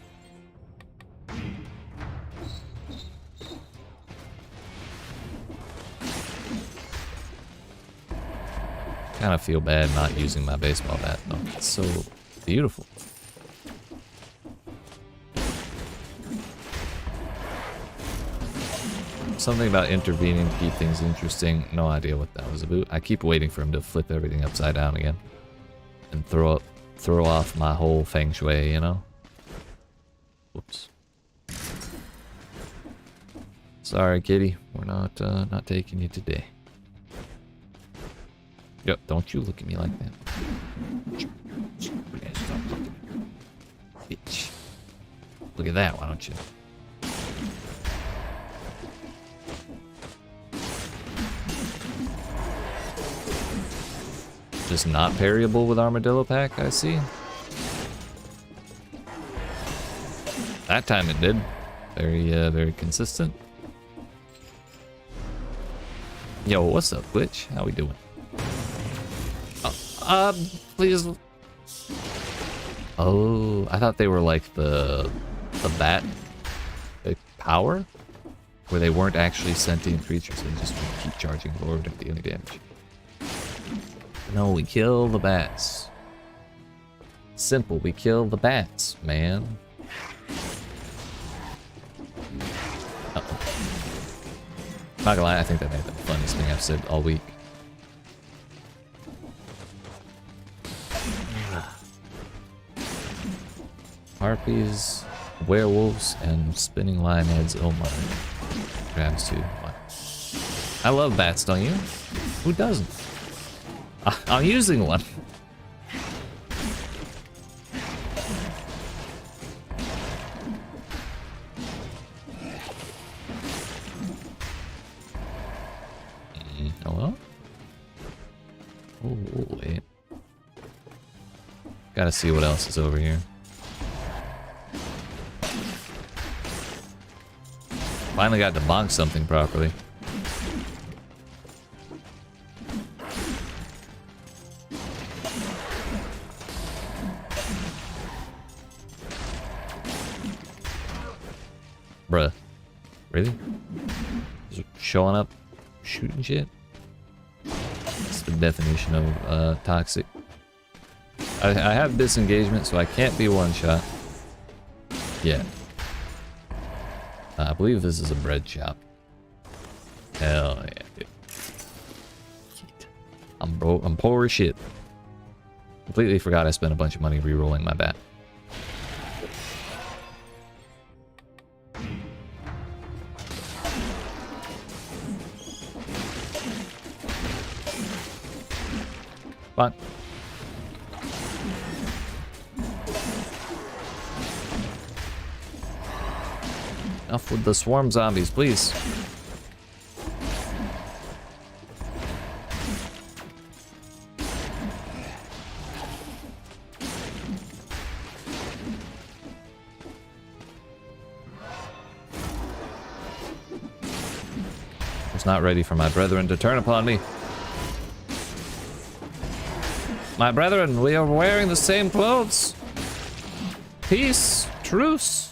Kind of feel bad not using my baseball bat though. It's so beautiful. Something about intervening to keep things interesting. No idea what that was about. I keep waiting for him to flip everything upside down again. And throw off my whole feng shui, you know? Whoops. Sorry, kitty. We're not taking you today. Yep, don't you look at me like that. Bitch. Look at that, why don't you? Just not parryable with Armadillo Pack, I see. That time it did. Very consistent. Yo, what's up, Glitch? How we doing? Please. Oh, I thought they were like the bat, the power, where they weren't actually sentient creatures. They just would keep charging forward and dealing damage. No, we kill the bats. Simple, we kill the bats, man. Uh-oh. Not gonna lie, I think that may have been the funniest thing I've said all week. Harpies, werewolves, and spinning lion heads. Oh my. Grabs too. I love bats, don't you? Who doesn't? I'm using one. Hello? Oh, wait. Gotta see what else is over here. Finally got to bonk something properly. Bruh. Really? Just showing up, shooting shit? That's the definition of toxic. I have disengagement, so I can't be one shot. Yeah. I believe this is a bread shop. Hell yeah, dude. I'm poor as shit. Completely forgot I spent a bunch of money re-rolling my bat. Fine. Enough with the swarm zombies, please. I was not ready for my brethren to turn upon me. My brethren, we are wearing the same clothes. Peace, truce.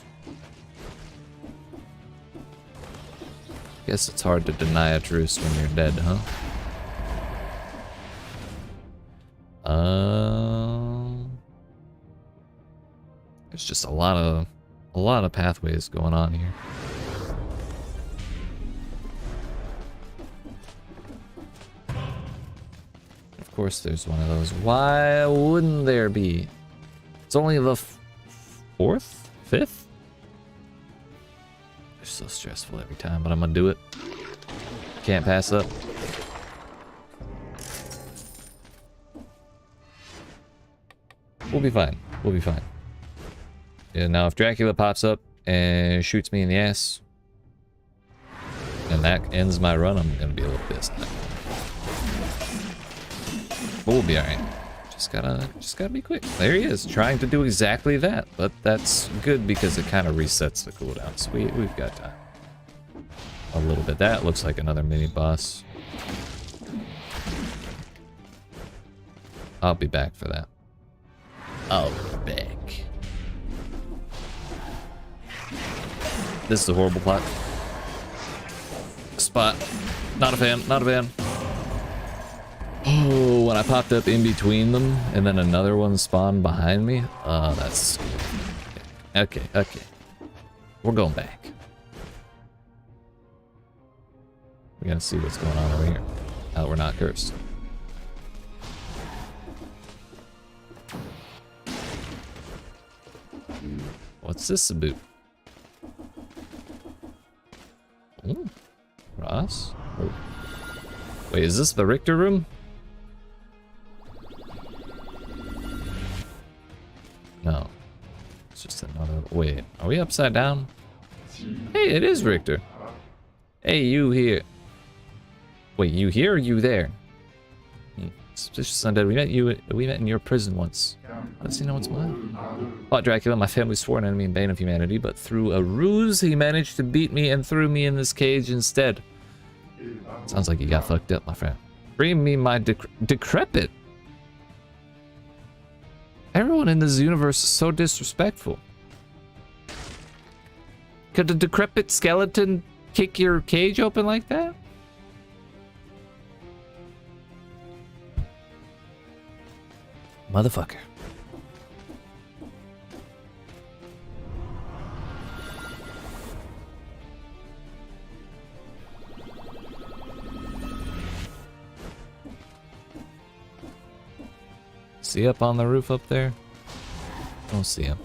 Guess it's hard to deny a truce when you're dead, huh? There's just a lot of pathways going on here. Of course there's one of those. Why wouldn't there be? It's only the fourth? Fifth? It's so stressful every time, but I'm gonna do it. Can't pass up. We'll be fine. We'll be fine. Yeah, now if Dracula pops up and shoots me in the ass, and that ends my run, I'm gonna be a little pissed. But we'll be alright. Just gotta be quick. There he is, trying to do exactly that. But that's good because it kind of resets the cooldown. So we've got time. A little bit. That looks like another mini boss. I'll be back for that. I'll be back. This is a horrible plot. Spot. Not a fan. Not a fan. Oh, when I popped up in between them, and then another one spawned behind me. Oh, that's... Okay. We're going back. We gotta see what's going on over here. Oh, we're not cursed. What's this about? Ooh, Ross? Oh. Wait, is this the Richter room? No. It's just another... Wait, are we upside down? Hey, it is Richter. Hey, you here. Wait, you here or you there? Suspicious undead. We met in your prison once. Let's see, know what's mine. Fought Dracula, my family's sworn enemy and bane of humanity, but through a ruse, he managed to beat me and threw me in this cage instead. Sounds like you got fucked up, my friend. Bring me my decrepit. Everyone in this universe is so disrespectful. Could a decrepit skeleton kick your cage open like that? Motherfucker. See up on the roof up there? Don't see him.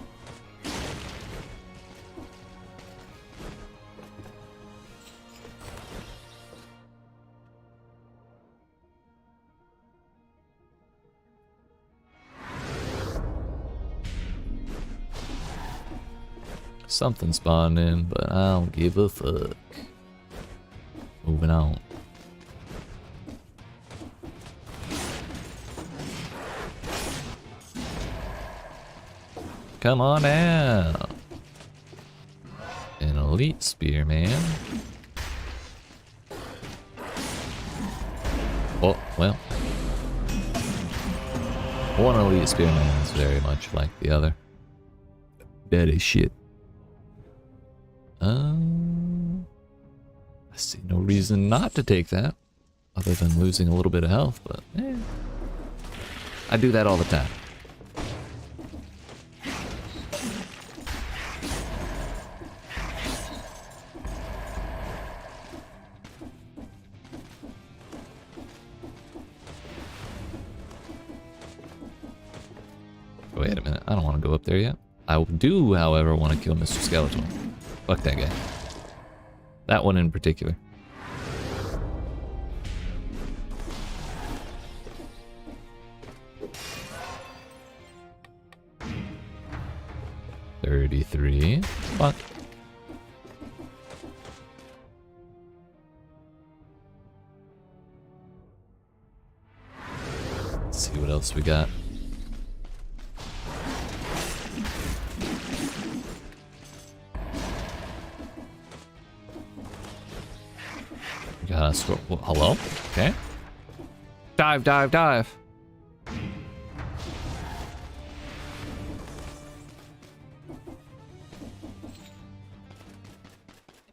Something spawned in, but I don't give a fuck. Moving on. Come on out. An elite spearman. Oh, well. One elite spearman is very much like the other. That is shit. I see no reason not to take that, other than losing a little bit of health, but I do that all the time. Wait a minute, I don't want to go up there yet. I do, however, want to kill Mr. Skeletor. Fuck that guy. That one in particular. $33. Fuck. Let's see what else we got. Well, hello? Okay. Dive, dive, dive.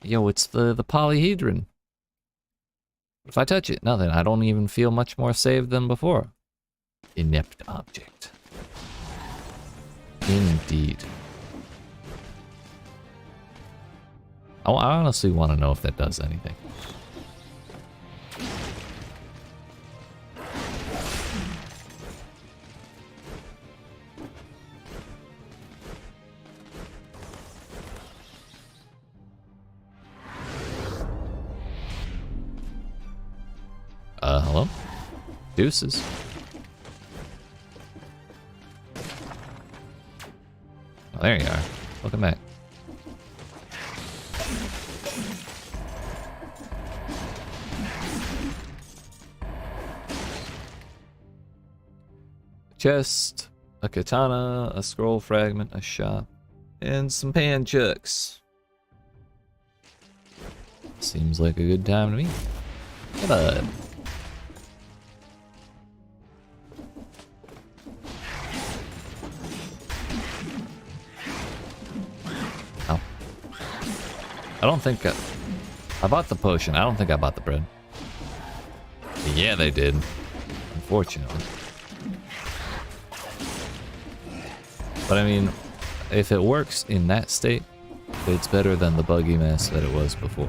Yo, it's the polyhedron. If I touch it, nothing. I don't even feel much more saved than before. Inept object. Indeed. I honestly want to know if that does anything. Hello? Deuces. Oh, there you are. Welcome back. Chest, a katana, a scroll fragment, a shop, and some panchucks. Seems like a good time to me. Hey, bud. Oh. I don't think I bought the potion. I don't think I bought the bread. Yeah, they did. Unfortunately. But I mean, if it works in that state, it's better than the buggy mess that it was before.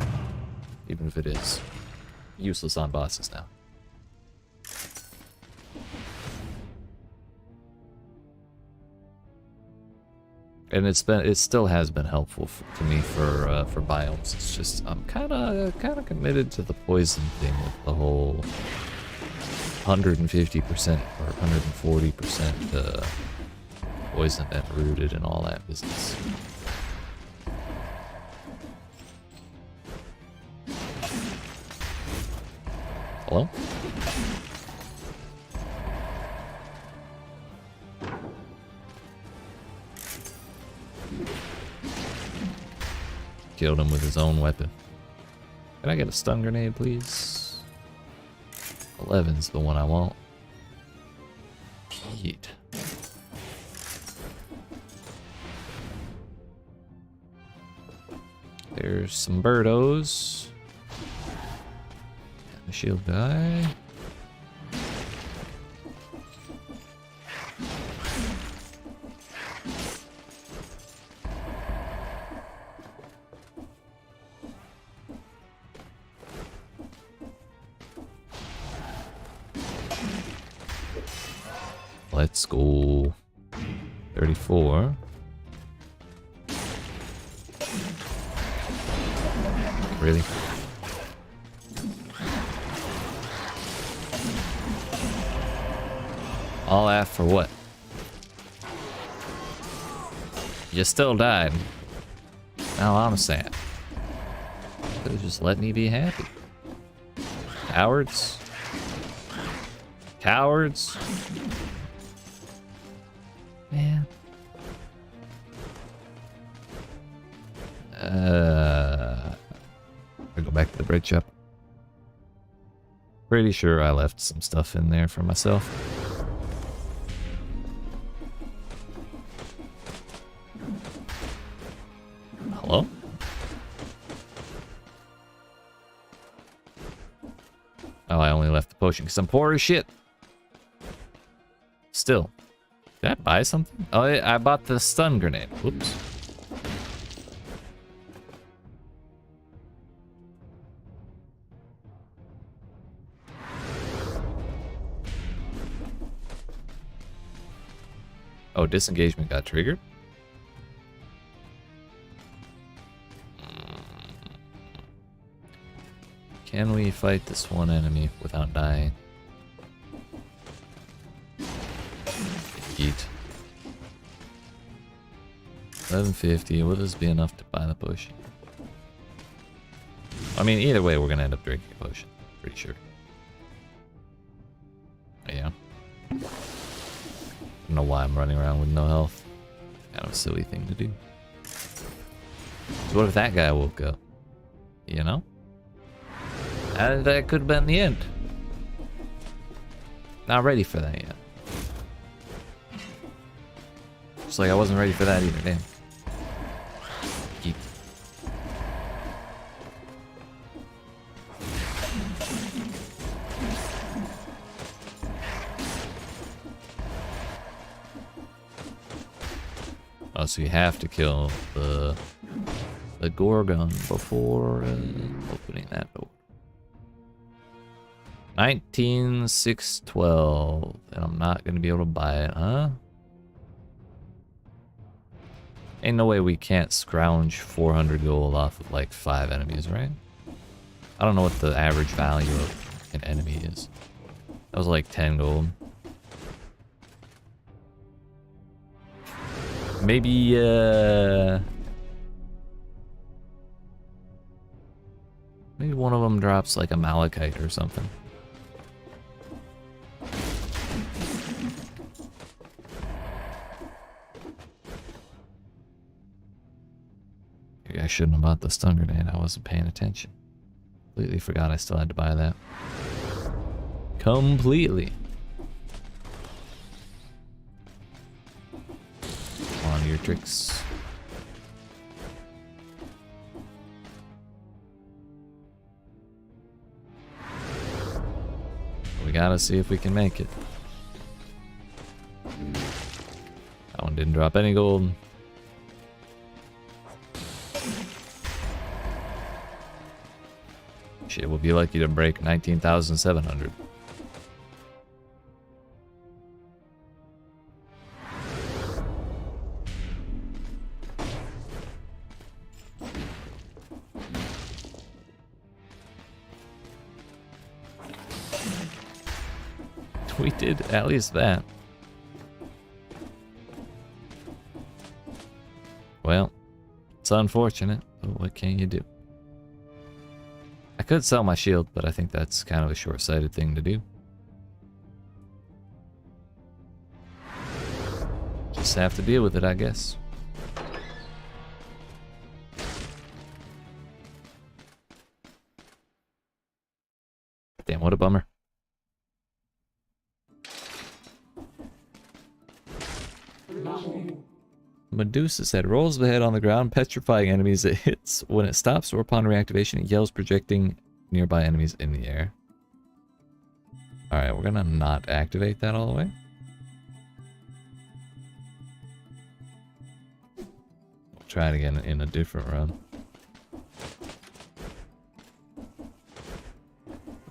Even if it is useless on bosses now. And it still has been helpful to me for biomes. It's just I'm kind of committed to the poison thing with the whole 150% or 140% poison and rooted and all that business. Hello? killed him with his own weapon. Can I get a stun grenade, please? 11's the one I want. Yeet. There's some birdos. And the shield guy. Let's go. 34. Really? All that for what? You still died. Now I'm sad. Could've just let me be happy. Cowards. Cowards. Man. I'll go back to the bread shop. Pretty sure I left some stuff in there for myself. Hello? Oh, I only left the potion because I'm poor as shit. Still. Did I buy something? Oh, I bought the stun grenade. Whoops. Oh, disengagement got triggered? Can we fight this one enemy without dying? Yeet. 1150, will this be enough to buy the potion? I mean, either way, we're gonna end up drinking a potion. Pretty sure. Yeah. I don't know why I'm running around with no health. Kind of a silly thing to do. So what if that guy woke up? You know? And that could have been the end. Not ready for that yet. Just like I wasn't ready for that either, damn. Keep. Oh, so you have to kill the Gorgon before opening that door. 19,612, and I'm not gonna be able to buy it, huh? Ain't no way we can't scrounge 400 gold off of like 5 enemies, right? I don't know what the average value of an enemy is. That was like 10 gold. Maybe, maybe one of them drops like a malachite or something. Maybe I shouldn't have bought the stun grenade. I wasn't paying attention. Completely forgot I still had to buy that. Completely. On your tricks. We gotta see if we can make it. That one didn't drop any gold. Shit, we'll be lucky to break 19,700. We did at least that. Well, it's unfortunate, but what can you do? I could sell my shield, but I think that's kind of a short-sighted thing to do. Just have to deal with it, I guess. Damn, what a bummer. Medusa said, rolls the head on the ground, petrifying enemies it hits. When it stops or upon reactivation, it yells, projecting nearby enemies in the air. Alright, we're gonna not activate that all the way. We'll try it again in a different run.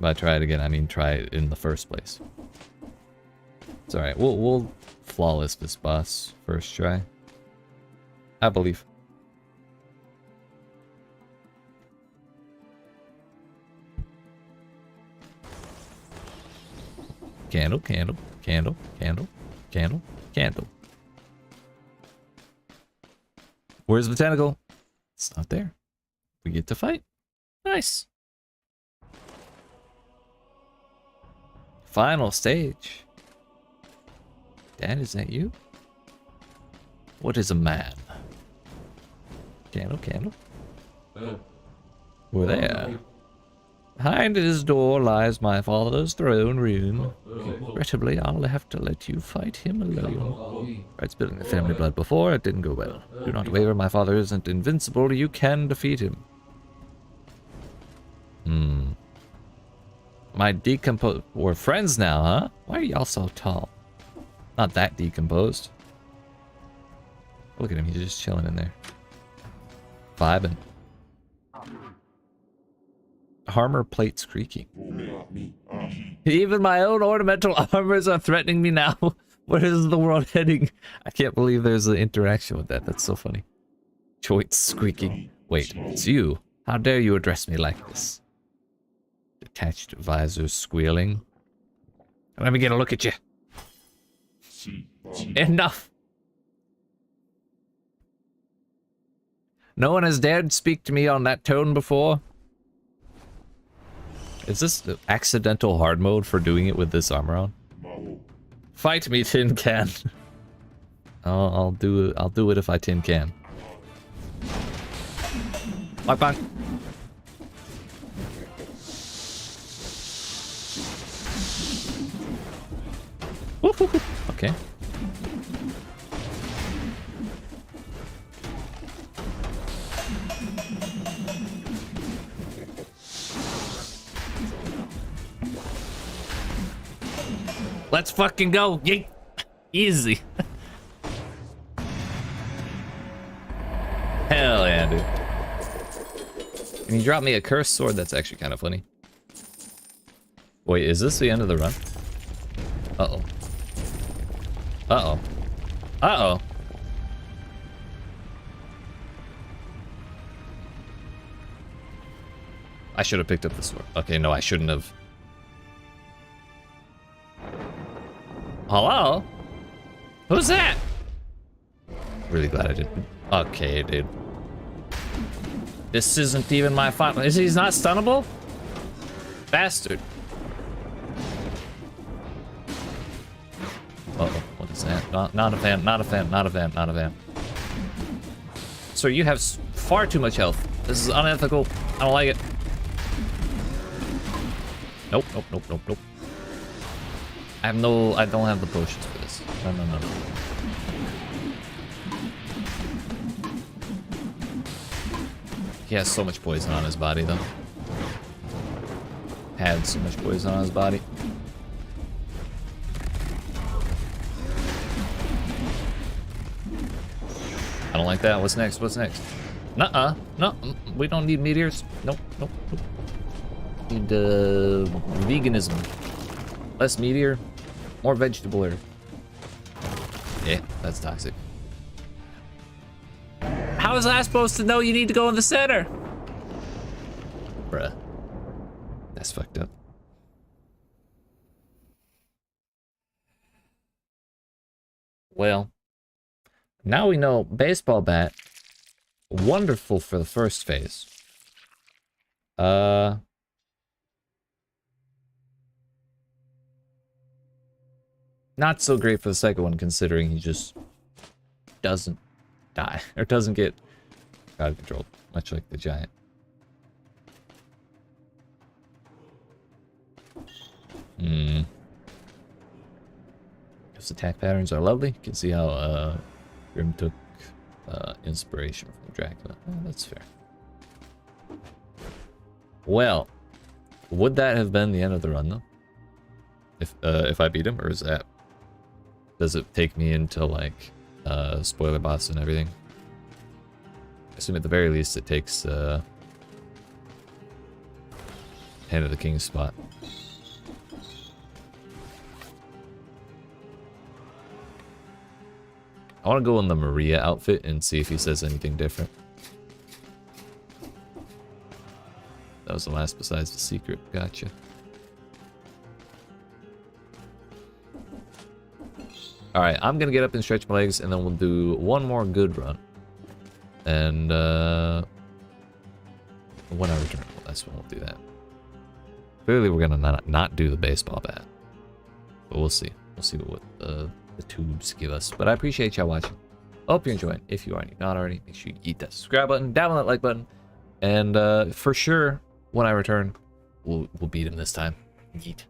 By try it again, I mean try it in the first place. It's alright, we'll flawless this boss first try. I believe. Candle, candle, candle, candle, candle, candle. Where's the tentacle? It's not there. We get to fight. Nice. Final stage. Dad, is that you? What is a man? Candle, candle. We're there. Behind his door lies my father's throne room. Regrettably, I'll have to let you fight him alone. Tried spilling the family blood before, it didn't go well. Do not waver, my father isn't invincible, you can defeat him. My decomposed... We're friends now, huh? Why are y'all so tall? Not that decomposed. Look at him, he's just chilling in there. Vibing. Armor plates creaking. Even my own ornamental armors are threatening me now. Where is the world heading? I can't believe there's an interaction with that. That's so funny. Joints squeaking. Wait, it's you. How dare you address me like this? Detached visors squealing. Let me get a look at you. Enough. No one has dared speak to me on that tone before. Is this the accidental hard mode for doing it with this armor on? Fight me, tin can. I'll do it if I tin can. Bang bang. Woohoo! Okay. Let's fucking go. Yeet. Easy. Hell yeah, dude. Can you drop me a cursed sword? That's actually kind of funny. Wait, is this the end of the run? Uh-oh. Uh-oh. Uh-oh. I should have picked up the sword. Okay, no, I shouldn't have. Hello? Who's that? Really glad I didn't. Okay, dude. This isn't even my fault. He's not stunnable? Bastard. Uh-oh, what is that? Not a fan, not a fan, not a fan, not a fan. Sir, you have far too much health. This is unethical. I don't like it. Nope, nope, nope, nope, nope. I don't have the potions for this. No, no, no, no. He has so much poison on his body, though. Had so much poison on his body. I don't like that. What's next? What's next? Nuh-uh. No, we don't need meteors. Nope, nope, nope. Need veganism. Less meteor, more vegetable air. Yeah, that's toxic. How was I supposed to know you need to go in the center? Bruh. That's fucked up. Well, now we know baseball bat. Wonderful for the first phase. Not so great for the second one, considering he just doesn't die, or doesn't get out of control, much like the giant. Wolf's attack patterns are lovely. You can see how Grim took inspiration from Dracula. Oh, that's fair. Well, would that have been the end of the run though? If I beat him, or is that, does it take me into like spoiler boss and everything? I assume at the very least it takes Hand of the King's spot. I want to go in the Maria outfit and see if he says anything different. That was the last besides the secret. Gotcha. Alright, I'm going to get up and stretch my legs, and then we'll do one more good run. And, when I return, well, that's when we'll do that. Clearly, we're going to not do the baseball bat. But we'll see. We'll see what the tubes give us. But I appreciate y'all watching. Hope you're enjoying. If you are not already, make sure you eat that subscribe button, down on that like button. And, for sure, when I return, we'll beat him this time. Yeet.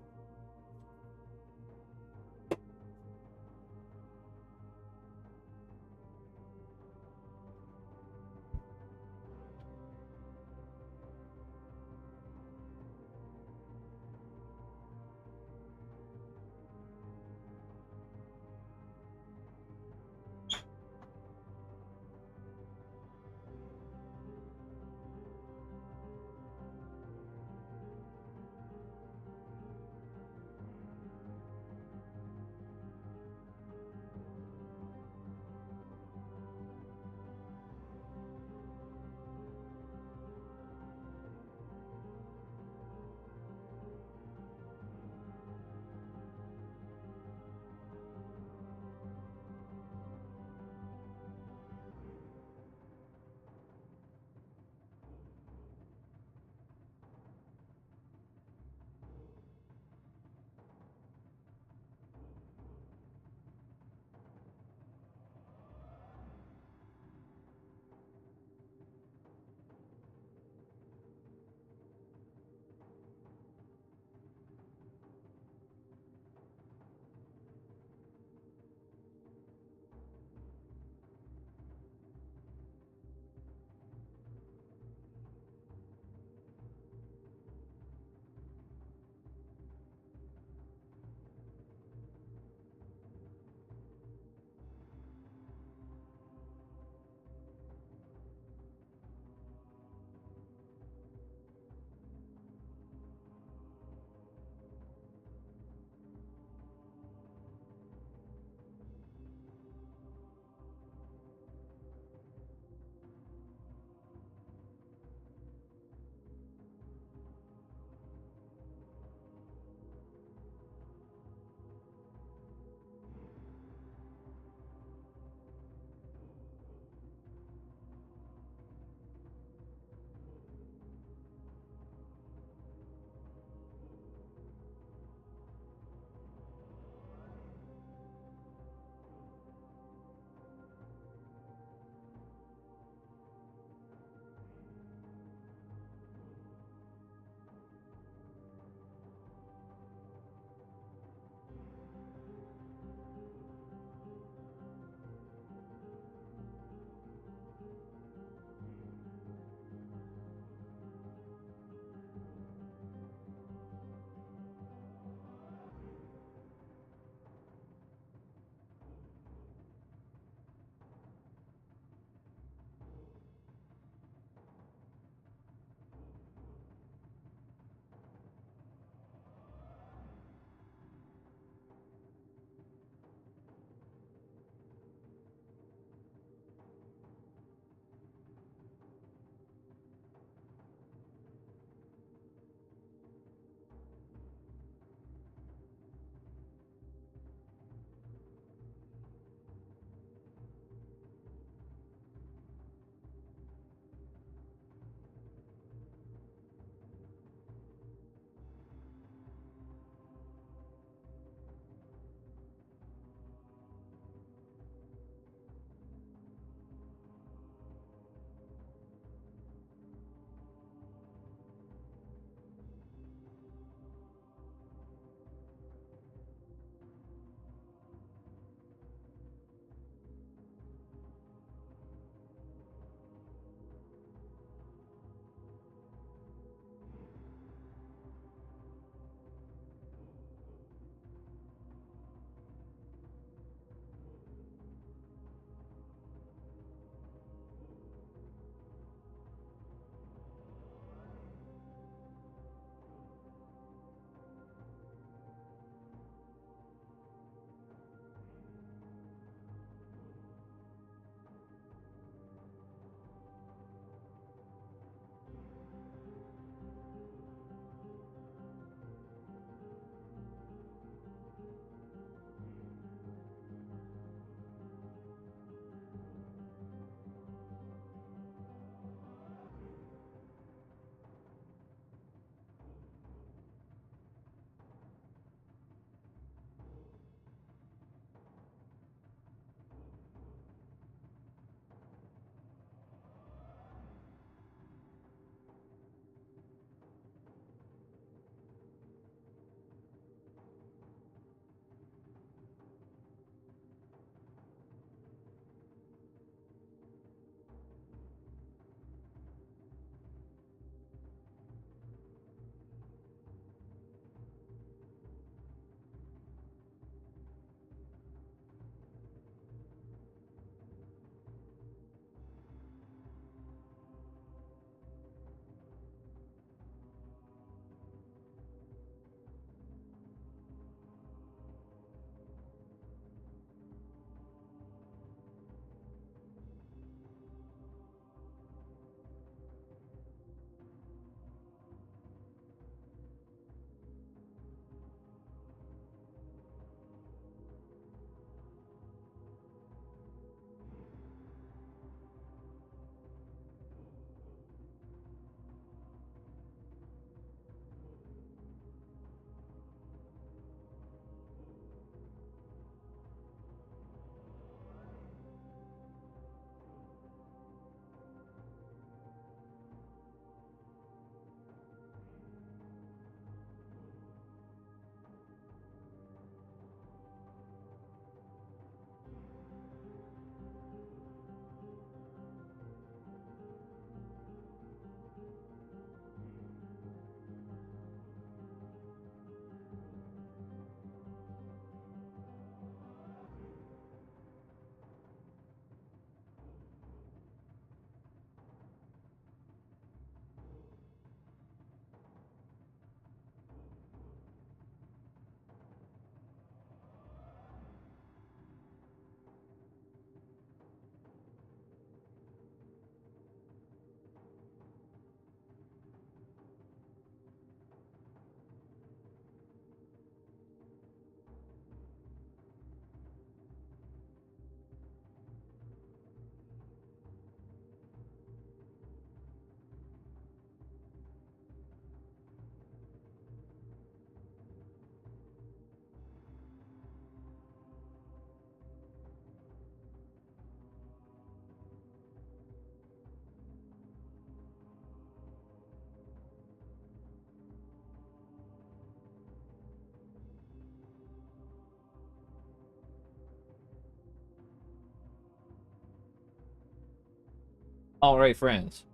All right, friends.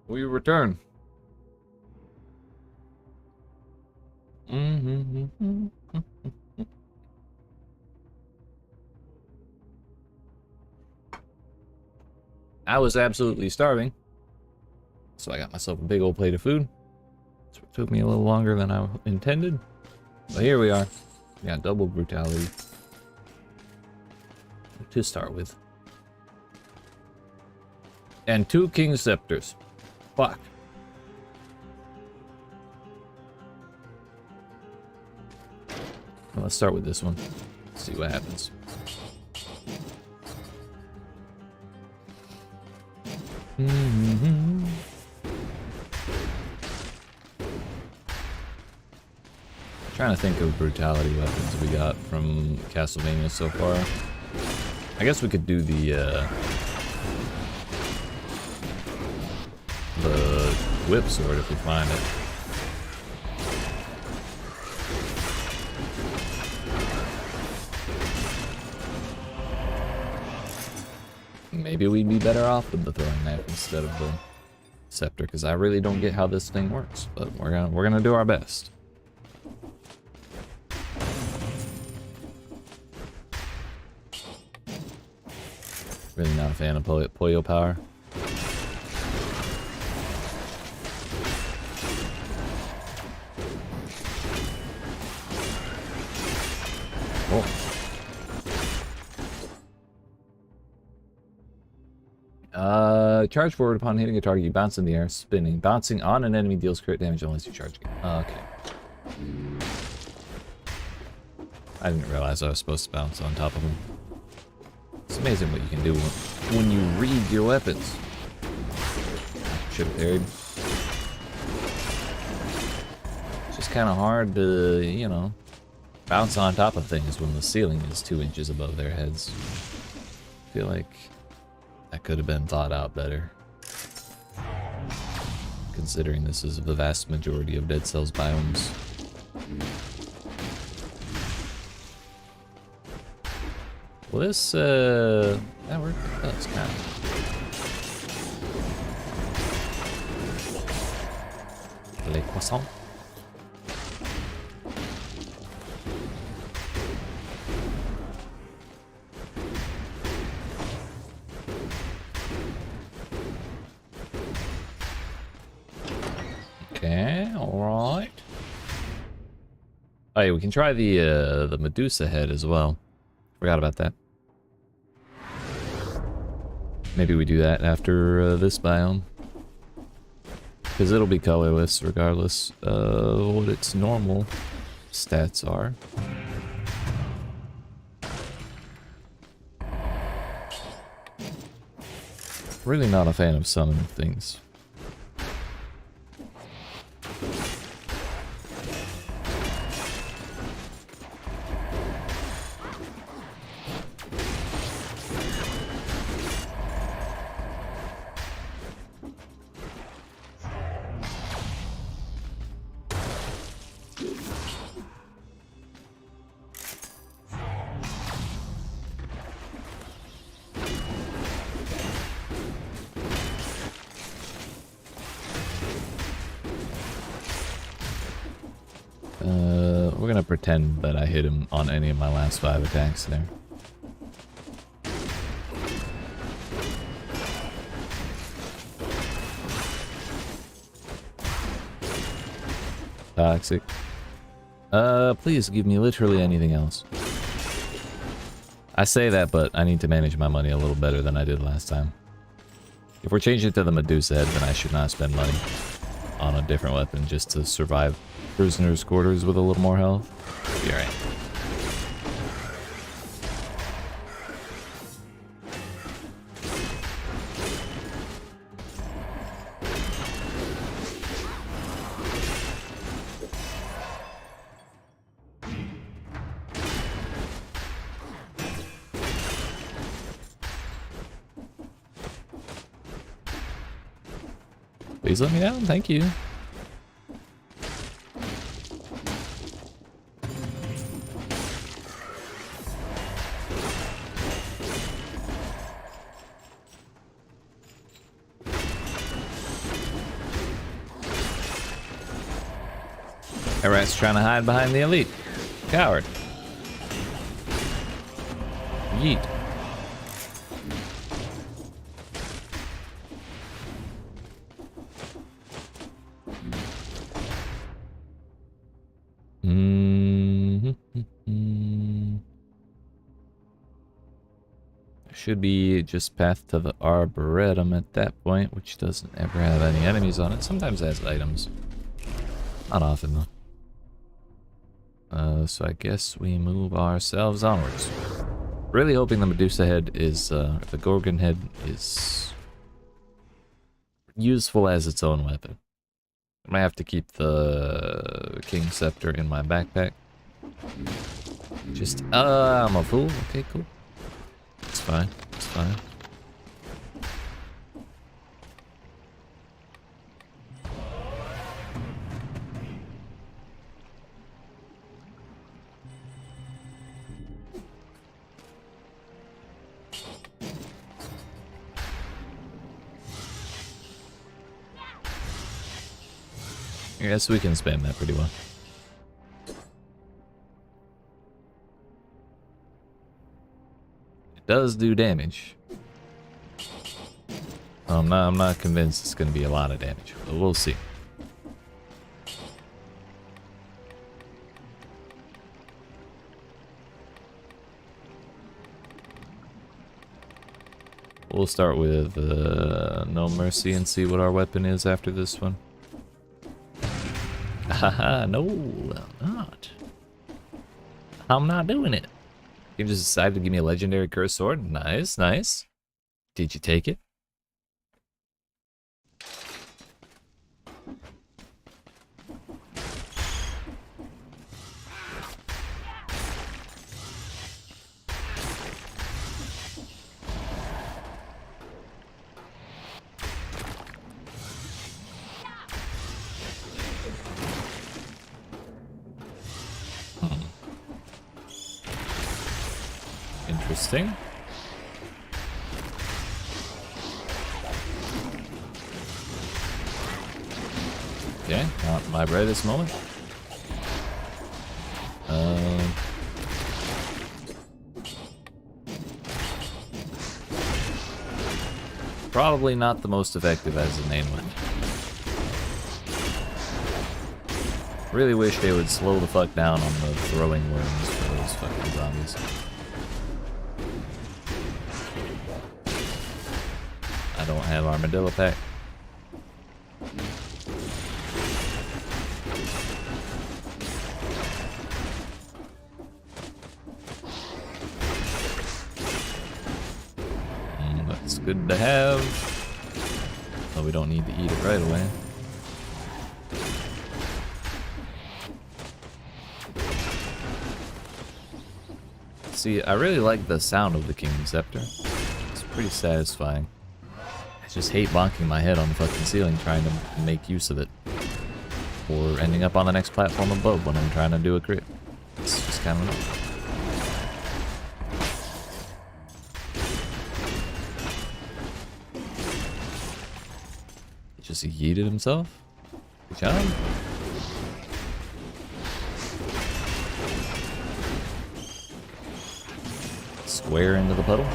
We return. I was absolutely starving, so I got myself a big old plate of food. So it took me a little longer than I intended, but here we are. We got double brutality to start with. And 2 King Scepters. Fuck. Well, let's start with this one. See what happens. Trying to think of brutality weapons we got from Castlevania so far. I guess we could do the whip sword if we find it. Maybe we'd be better off with the throwing knife instead of the scepter, because I really don't get how this thing works, but we're gonna do our best. Really not a fan of Poyo power. Charge forward upon hitting a target, you bounce in the air, spinning. Bouncing on an enemy deals crit damage unless you charge again. Okay. I didn't realize I was supposed to bounce on top of him. It's amazing what you can do when you read your weapons. Should have parried. It's just kind of hard to, you know, bounce on top of things when the ceiling is 2 inches above their heads. I feel like that could have been thought out better. Considering this is the vast majority of Dead Cells biomes. Well, this, that worked? That's kind of... Les croissants. Okay, alright. Oh yeah, we can try the Medusa head as well. Forgot about that. Maybe we do that after this biome. Because it'll be colorless regardless of what its normal stats are. Really not a fan of summoning things. We're gonna pretend that I hit him on any of my last 5 attacks there. Toxic. Please give me literally anything else. I say that, but I need to manage my money a little better than I did last time. If we're changing it to the Medusa head, then I should not spend money on a different weapon just to survive prisoners' quarters with a little more health. Be alright. Please let me down, thank you. That rat's trying to hide behind the elite. Coward. Yeet. Should be just path to the Arboretum at that point, which doesn't ever have any enemies on it. Sometimes it has items. Not often, though. So I guess we move ourselves onwards. Really hoping the Medusa head is, the Gorgon head is useful as its own weapon. I might have to keep the King Scepter in my backpack. Just, I'm a fool. Okay, cool. It's fine. It's fine. Yes, we can spam that pretty well. It does do damage. I'm not convinced it's going to be a lot of damage, but we'll see. We'll start with No Mercy and see what our weapon is after this one. Haha, no, I'm not. I'm not doing it. You just decided to give me a legendary cursed sword. Nice, nice. Did you take it? Interesting. Okay, not my brightest moment. Probably not the most effective as the name went. Really wish they would slow the fuck down on the throwing worms for those fucking zombies. I don't have armadillo pack. That's good to have. But we don't need to eat it right away. See, I really like the sound of the King's Scepter. It's pretty satisfying. I just hate bonking my head on the fucking ceiling trying to make use of it. Or ending up on the next platform above when I'm trying to do a crit. It's just kind of annoying. He just yeeted himself. Good job. Square into the puddle.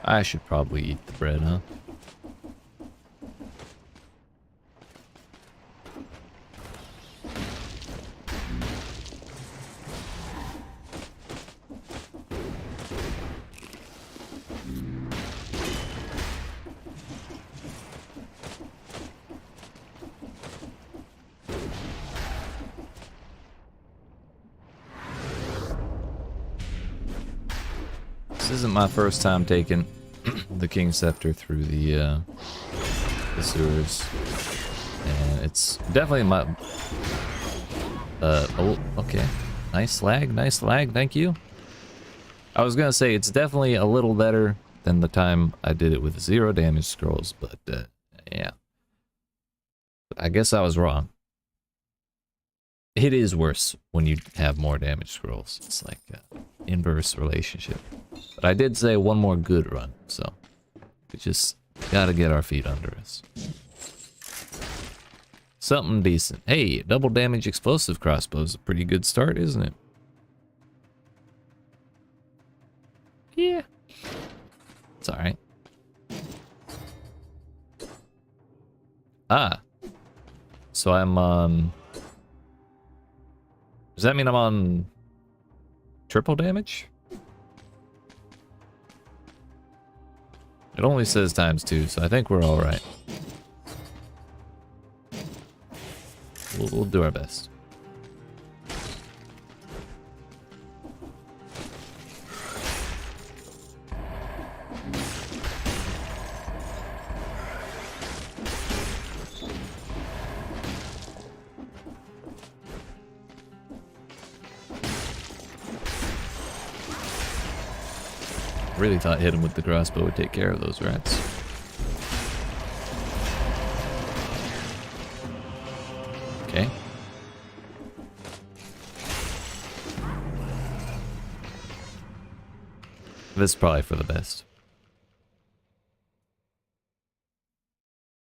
I should probably eat the bread, huh? This isn't my first time taking the King's Scepter through the sewers, and it's definitely my oh, okay, nice lag, thank you. I was gonna say it's definitely a little better than the time I did it with 0 damage scrolls, but yeah. I guess I was wrong. It is worse when you have more damage scrolls. It's like an inverse relationship. But I did say one more good run, so we just gotta get our feet under us. Something decent. Hey, double damage explosive crossbow is a pretty good start, isn't it? Yeah. It's alright. Ah. So I'm on... Does that mean I'm on triple damage? It only says ×2, so I think we're alright. We'll do our best. Really thought hitting with the crossbow would take care of those rats. Okay. This is probably for the best.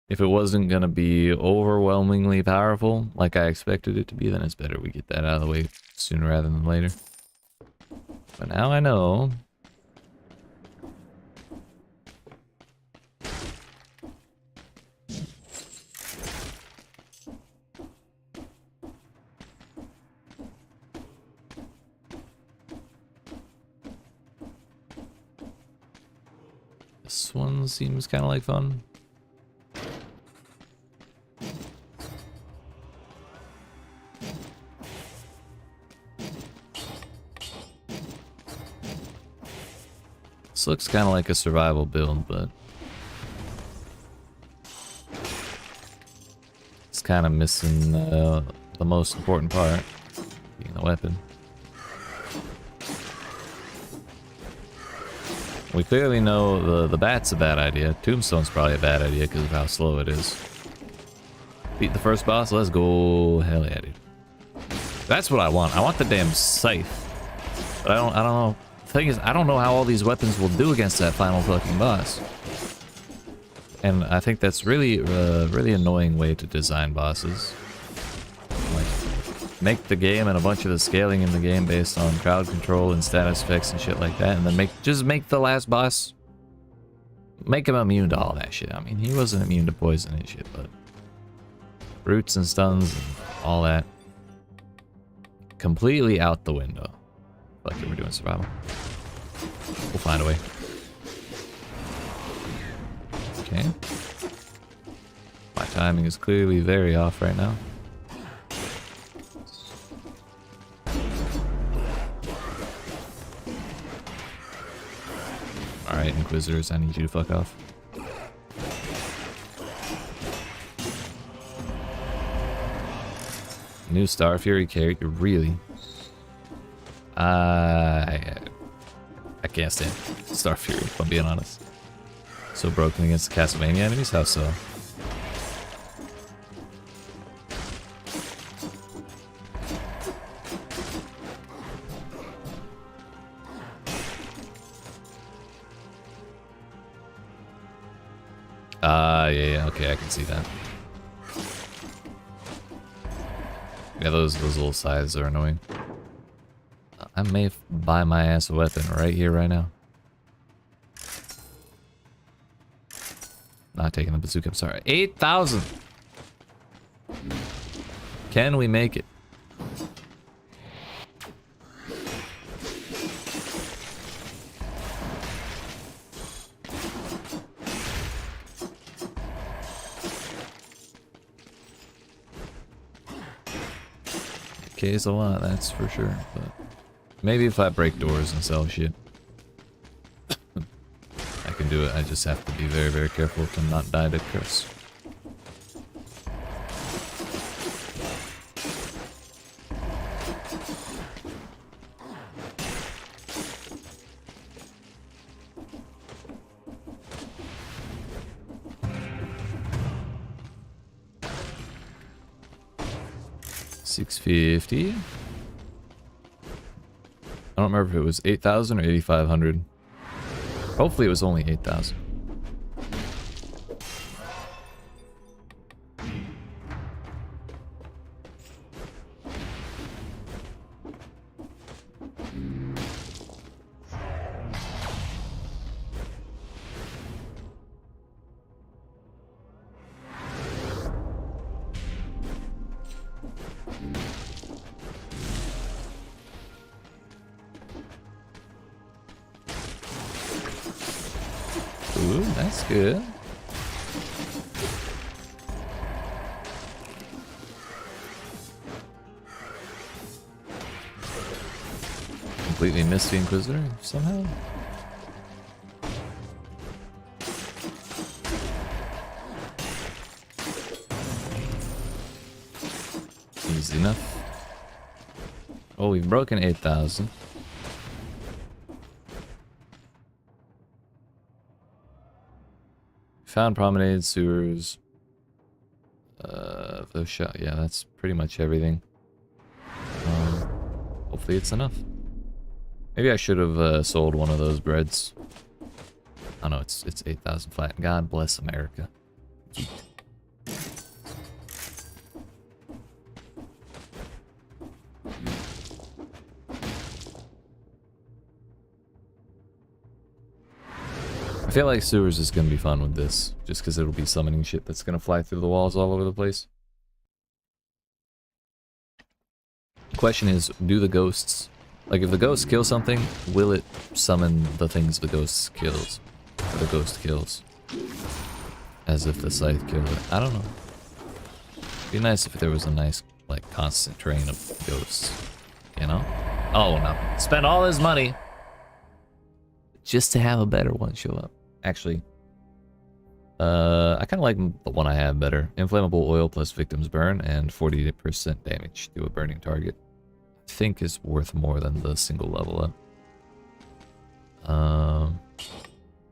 If it wasn't gonna be overwhelmingly powerful, like I expected it to be, then it's better we get that out of the way sooner rather than later. But now I know. This one seems kind of like fun. This looks kind of like a survival build, but it's kind of missing the most important part, being the weapon. We clearly know the bat's a bad idea. Tombstone's probably a bad idea because of how slow it is. Beat the first boss, let's go. Hell yeah, dude. That's what I want. I want the damn scythe. But I don't know. The thing is, I don't know how all these weapons will do against that final fucking boss. And I think that's really, really annoying way to design bosses. Like, make the game and a bunch of the scaling in the game based on crowd control and status effects and shit like that, and then just make the last boss, make him immune to all that shit. I mean, he wasn't immune to poison and shit, but roots and stuns and all that, completely out the window. Fuck it, we're doing survival. We'll find a way. Okay. My timing is clearly very off right now. Alright, Inquisitors, I need you to fuck off. New Star Fury character, really? I can't stand Star Fury, if I'm being honest. So broken against the Castlevania enemies? How so? Yeah, okay, I can see that. Yeah, those little scythes are annoying. I may buy my ass a weapon right here, right now. Not taking the bazooka, I'm sorry. 8,000! Can we make it? Okay, it's a lot, that's for sure, but maybe if I break doors and sell shit, I can do it. I just have to be very, very careful to not die to curse. 650. I don't remember if it was 8,000 or 8,500. Hopefully it was only 8,000. Ooh, that's good. Completely missed the Inquisitor somehow. Easy enough. Oh, we've broken 8,000. Found promenade, sewers. Those shot. Yeah, that's pretty much everything. Hopefully it's enough. Maybe I should have sold one of those breads. Oh no, it's 8,000 flat. God bless America. Yeet. I feel like sewers is gonna be fun with this, just because it'll be summoning shit that's gonna fly through the walls all over the place. The question is, do the ghosts, like if the ghosts kill something, will it summon the things the ghost kills? Or the ghost kills? As if the scythe killed it. I don't know. It'd be nice if there was a nice, like, constant train of ghosts. You know? Oh no. Spend all his money just to have a better one show up. Actually, I kind of like the one I have better. Inflammable oil plus victims burn and 40% damage to a burning target. I think is worth more than the single level up. I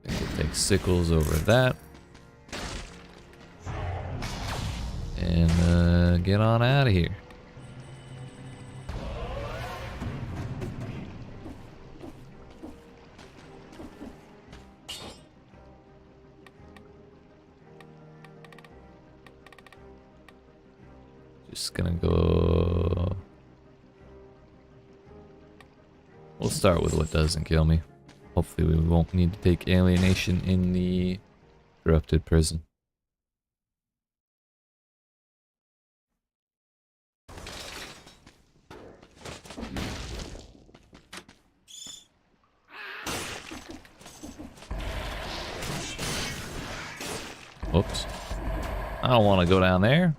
think we'll take sickles over that. And get on out of here. Just gonna go... We'll start with what doesn't kill me. Hopefully we won't need to take alienation in the corrupted prison. Whoops. I don't want to go down there.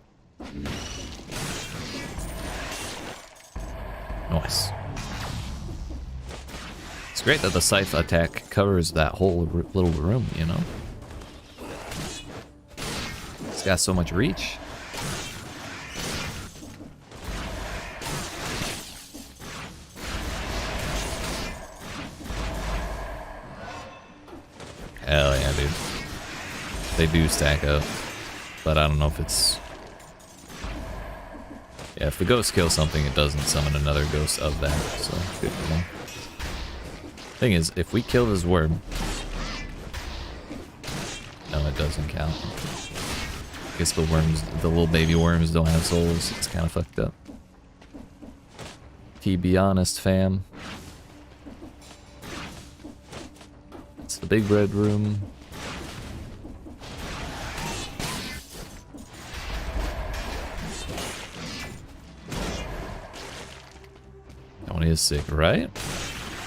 Nice. It's great that the scythe attack covers that whole little room, you know? It's got so much reach. Hell yeah, dude. They do stack up. But I don't know if it's... Yeah, if the ghost kills something, it doesn't summon another ghost of that, so good to know. Thing is, if we kill this worm... No, it doesn't count. I guess the worms, the little baby worms don't have souls. It's kind of fucked up. To be honest, fam. It's the big red room. That one is sick, right?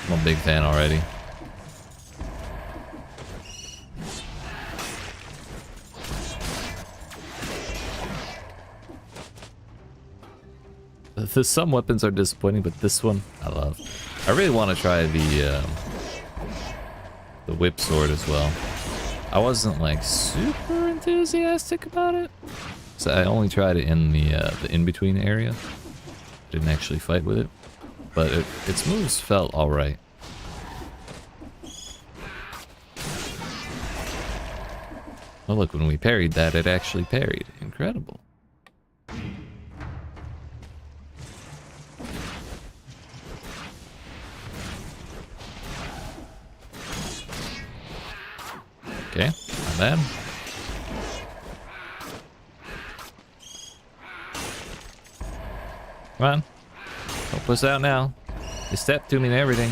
I'm a big fan already. Some weapons are disappointing, but this one I love. I really want to try the whip sword as well. I wasn't like super enthusiastic about it, so I only tried it in the in-between area. Didn't actually fight with it, but its moves felt all right. Oh look, when we parried that, it actually parried. Incredible. Okay, not bad. Come on. Help us out now. You step to me and everything.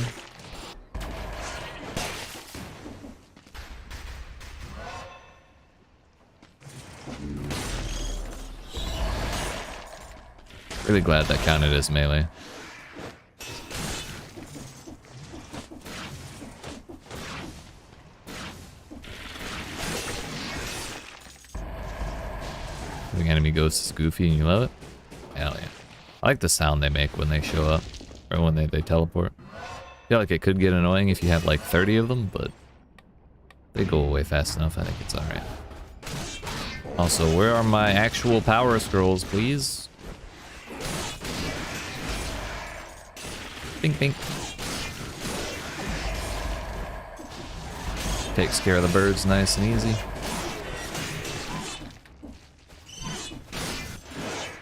Really glad that counted as melee. The enemy ghost is goofy and you love it? Hell yeah. I like the sound they make when they show up, or when they teleport. I feel like it could get annoying if you have like 30 of them, but they go away fast enough. I think it's alright. Also, where are my actual power scrolls, please? Bink, bink. Takes care of the birds nice and easy.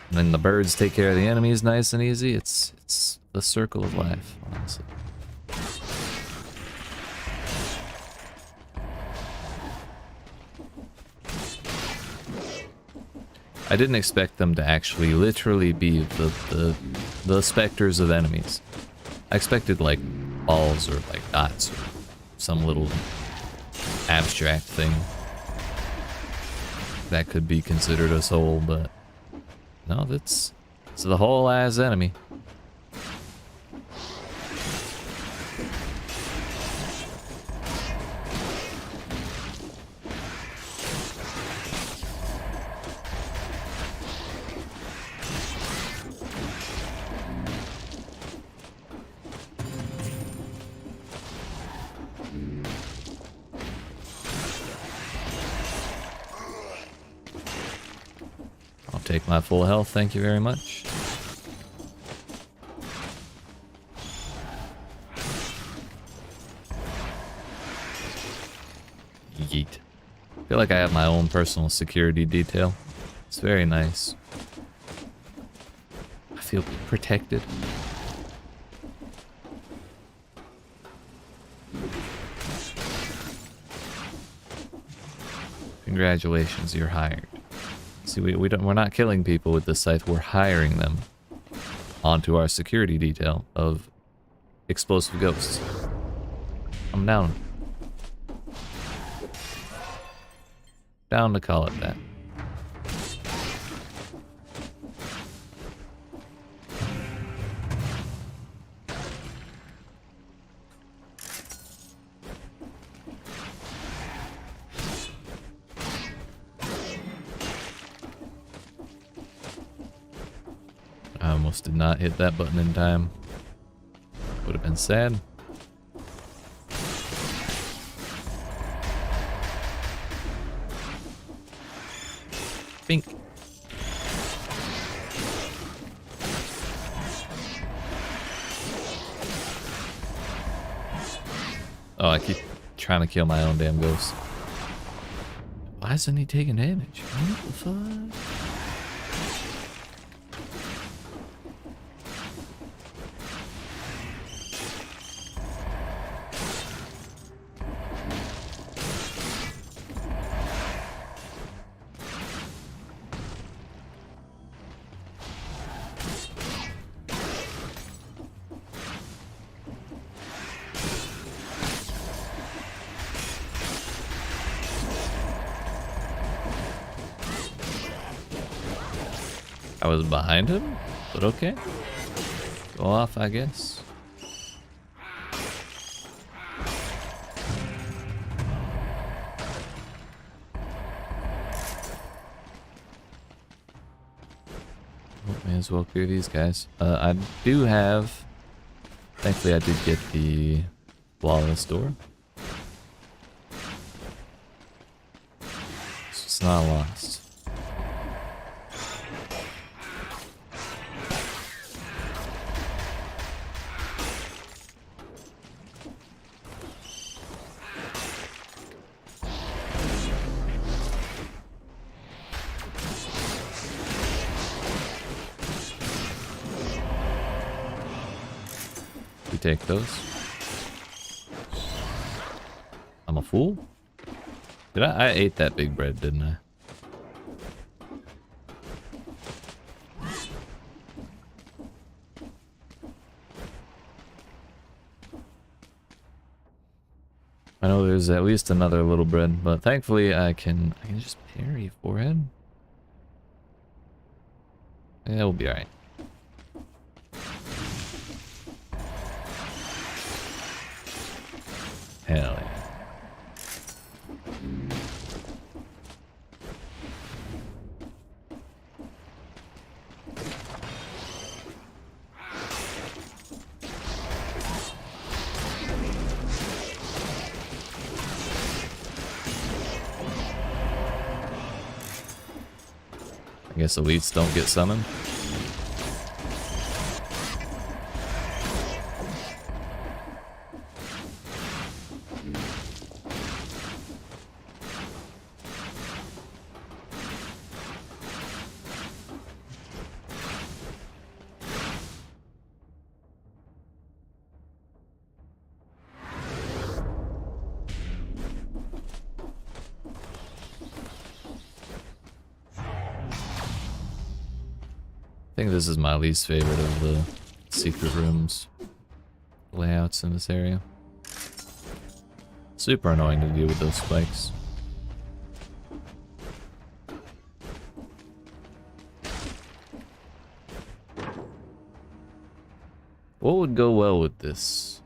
And then the birds take care of the enemies nice and easy. It's the circle of life, honestly. I didn't expect them to actually literally be the specters of enemies. I expected like balls or like dots or some little abstract thing that could be considered a soul, but no, it's the whole ass enemy. Take my full health, thank you very much. Yeet. I feel like I have my own personal security detail. It's very nice. I feel protected. Congratulations, you're hired. See, we're not killing people with this scythe, we're hiring them onto our security detail of explosive ghosts. I'm down. Down to call it that. I almost did not hit that button in time. Would have been sad. Bink. Oh, I keep trying to kill my own damn ghost. Why isn't he taking damage? What the fuck? I was behind him, but okay. Go off, I guess. May as well clear these guys. I do have... Thankfully I did get the flawless door. So it's not lost. Take those. I'm a fool. Did I ate that big bread, didn't I? I know there's at least another little bread, but thankfully I can just parry forehead. Yeah, we'll be alright. Hell yeah. I guess elites don't get summoned. I think this is my least favorite of the secret rooms layouts in this area. Super annoying to deal with those spikes. What would go well with this?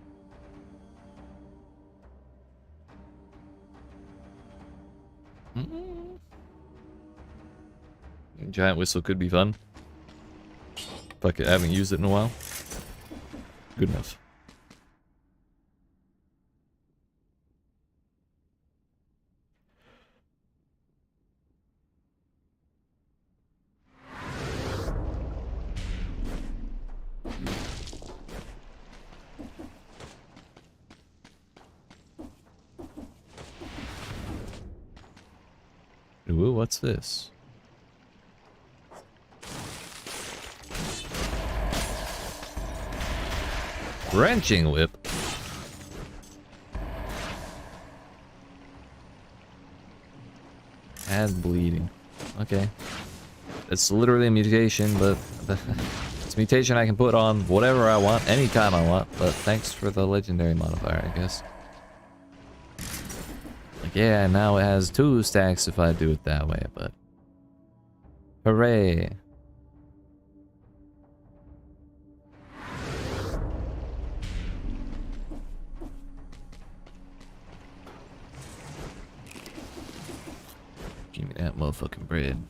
Giant whistle could be fun. Fuck it, I haven't used it in a while. Good enough. Ooh, what's this? Wrenching whip. Add bleeding. Okay. It's literally a mutation, but it's a mutation I can put on whatever I want, anytime I want, but thanks for the legendary modifier, I guess. Like, yeah, now it has 2 stacks if I do it that way, but... Hooray! Give me that motherfucking bread.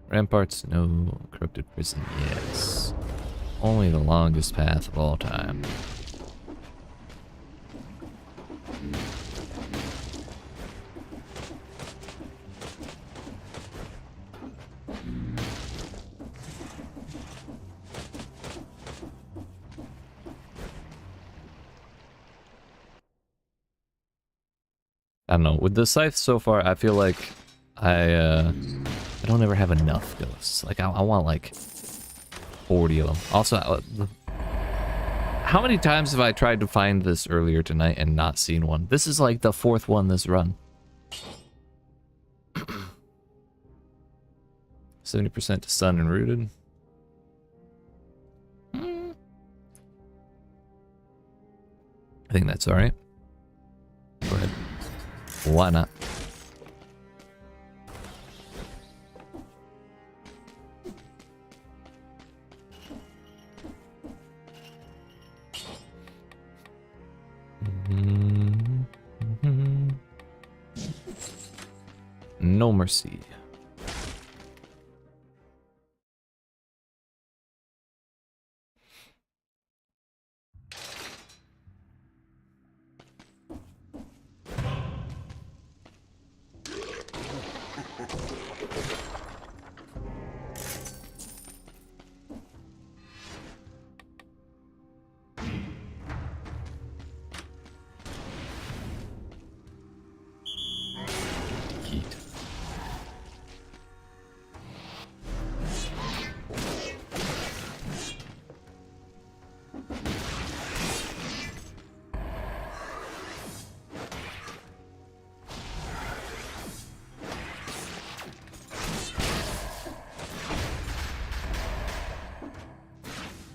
Ramparts, no. Corrupted prison, yes. Only the longest path of all time. I don't know, with the scythe so far, I feel like I don't ever have enough ghosts. Like, I want like 40 of them. Also, how many times have I tried to find this earlier tonight and not seen one? This is like the 4th one this run. 70% to stun and rooted. I think that's alright. Go ahead. Why not? No mercy.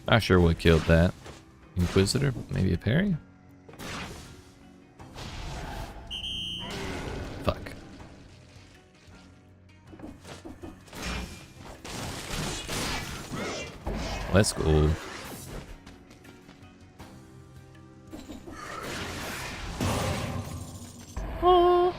Not sure what killed that. Inquisitor? Maybe a parry? Fuck. Let's go. Oh.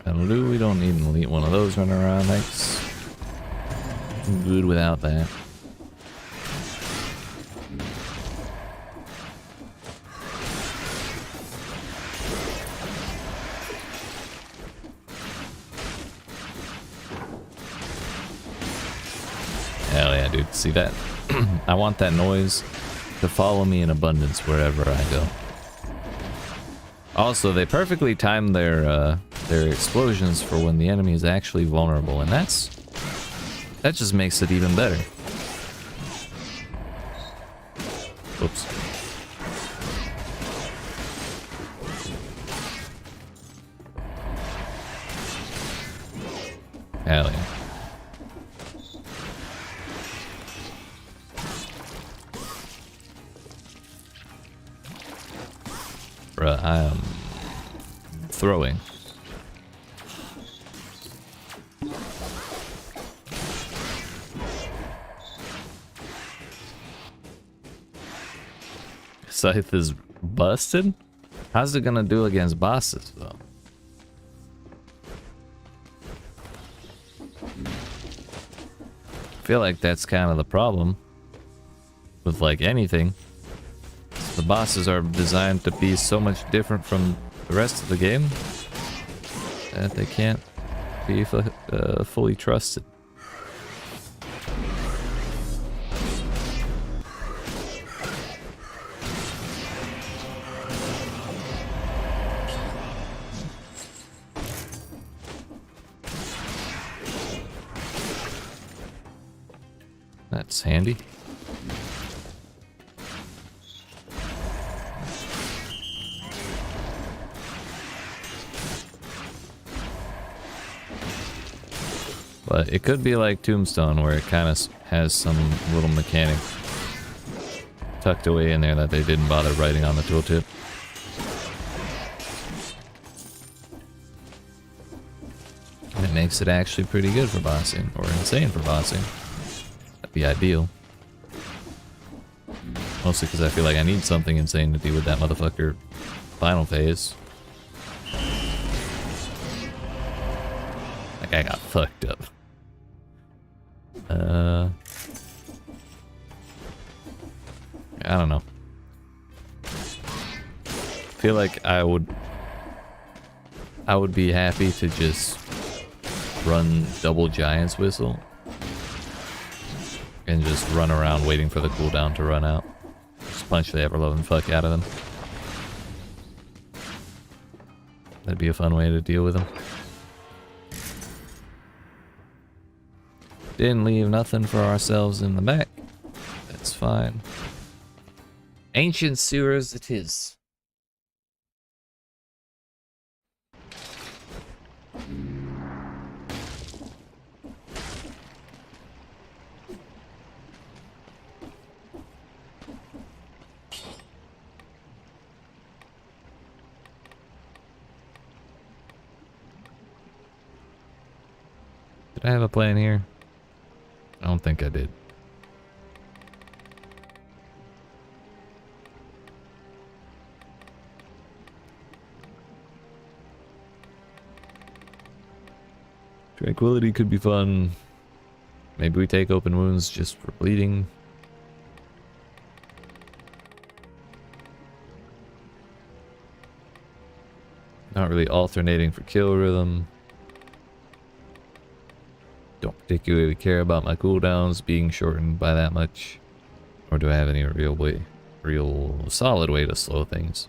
And we don't need an elite one of those running around. Thanks. I'm good without that. Hell yeah, dude. See that? I want that noise to follow me in abundance wherever I go. Also, they perfectly time their explosions for when the enemy is actually vulnerable, and that just makes it even better. Whoops. Hell yeah. Bruh, I am throwing. Scythe is busted? How's it gonna do against bosses, though? I feel like that's kind of the problem with, like, anything. The bosses are designed to be so much different from the rest of the game that they can't be fully trusted. That's handy. But it could be like Tombstone, where it kind of has some little mechanic tucked away in there that they didn't bother writing on the tooltip. And it makes it actually pretty good for bossing, or insane for bossing. That'd be ideal. Mostly because I feel like I need something insane to do with that motherfucker final phase. Like, I got fucked up. I don't know. I feel like I would be happy to just run double Giant's Whistle and just run around waiting for the cooldown to run out. Just punch the ever-loving fuck out of them. That'd be a fun way to deal with them. Didn't leave nothing for ourselves in the back. That's fine. Ancient sewers it is. Did I have a plan here? I don't think I did. Tranquility could be fun. Maybe we take open wounds just for bleeding. Not really alternating for kill rhythm. Don't particularly care about my cooldowns being shortened by that much. Or do I have any real solid way to slow things?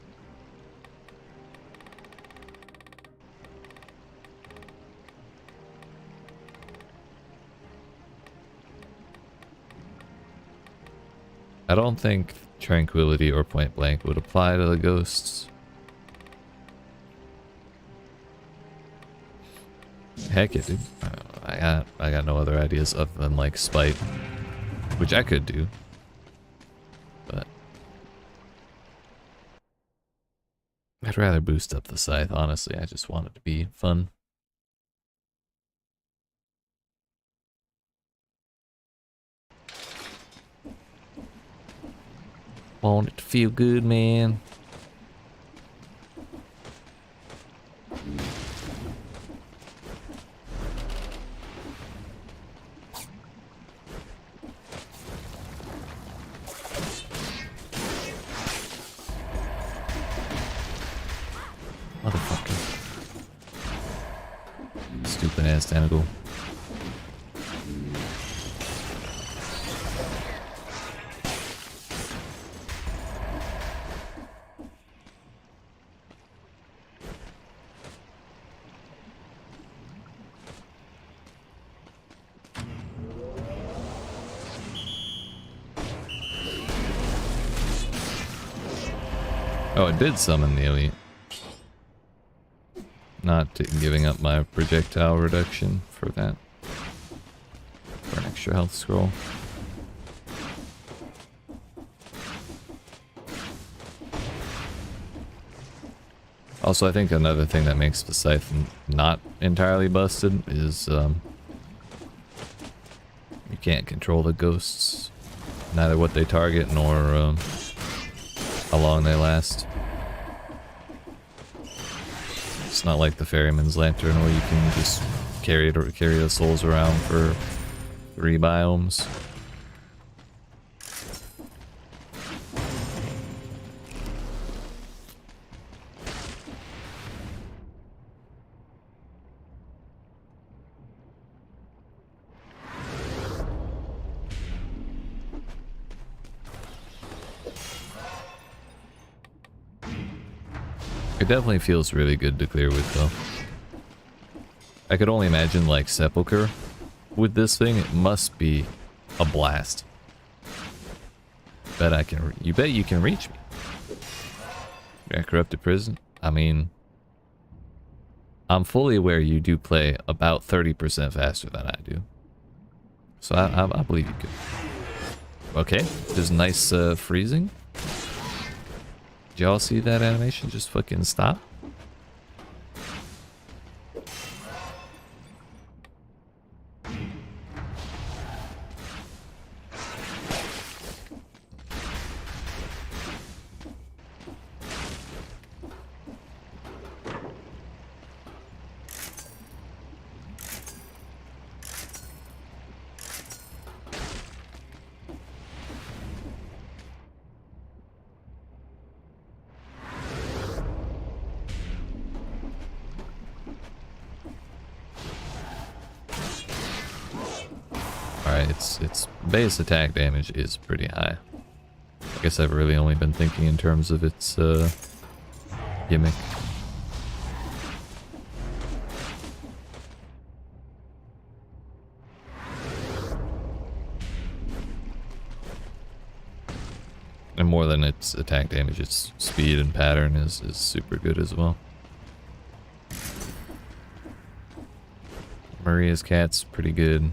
I don't think tranquility or point blank would apply to the ghosts. Heck it, dude. I got no other ideas other than like spite, which I could do, but I'd rather boost up the scythe. Honestly, I just want it to be fun. Want it to feel good, man. Motherfucker. Stupid ass tentacle. Oh, it did summon the elite. Not giving up my projectile reduction for that. For an extra health scroll. Also, I think another thing that makes the scythe not entirely busted is you can't control the ghosts. Neither what they target nor how long they last. It's not like the Ferryman's Lantern where you can just carry the souls around for 3 biomes. It definitely feels really good to clear with, though. I could only imagine, like, Sepulchre with this thing. It must be a blast. You bet you can reach me. Yeah, Corrupted Prison. I mean, I'm fully aware you do play about 30% faster than I do. So I believe you could. Okay, there's nice freezing. Did y'all see that animation just fucking stop? Its base attack damage is pretty high. I guess I've really only been thinking in terms of its gimmick. And more than its attack damage, its speed and pattern is super good as well. Maria's cat's pretty good.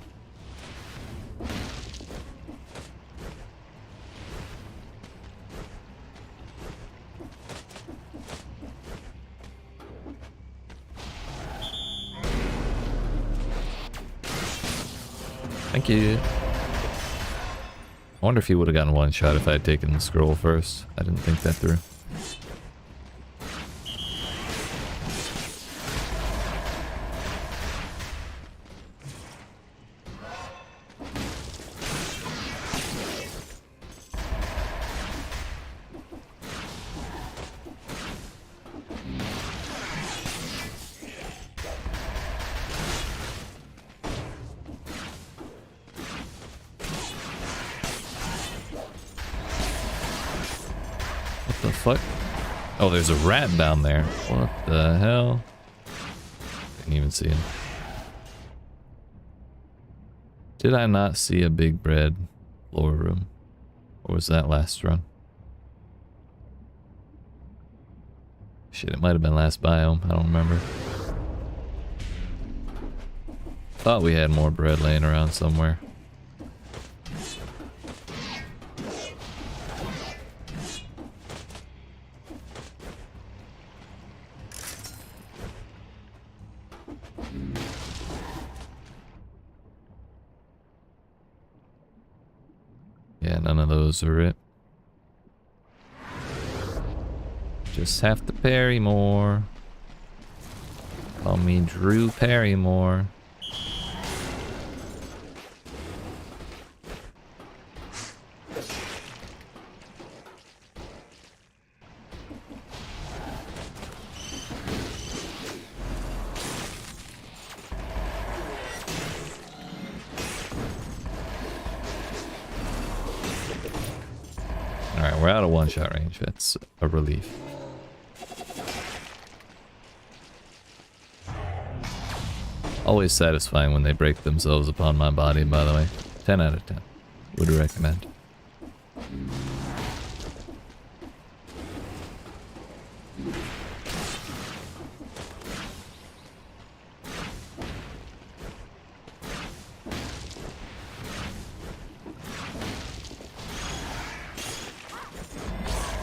Thank you. I wonder if he would have gotten one shot if I had taken the scroll first. I didn't think that through. Fuck? Oh, there's a rat down there. What the hell? Didn't even see him. Did I not see a big bread lore room? Or was that last run? Shit, it might have been last biome. I don't remember. Thought we had more bread laying around somewhere. Yeah, none of those are it. Just have to parry more. Call me Drew Parrymore. Alright, we're out of one-shot range. That's a relief. Always satisfying when they break themselves upon my body, by the way. 10 out of 10. Would recommend.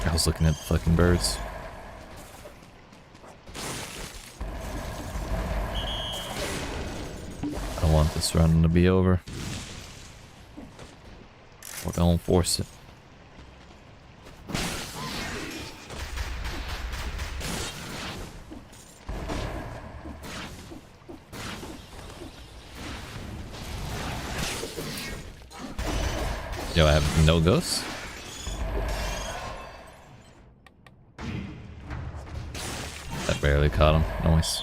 I was looking at the fucking birds. I don't want this run to be over. We're gonna force it. Yo, I have no ghosts? That barely caught him. Nice.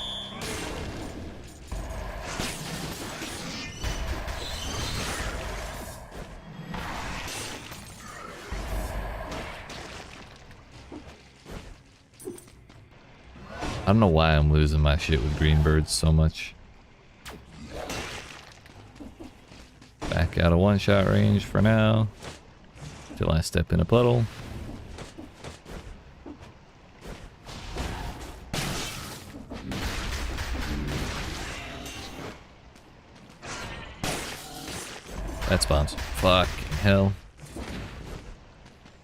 I don't know why I'm losing my shit with green birds so much. Back out of one-shot range for now. Till I step in a puddle. That spawns. Fucking hell.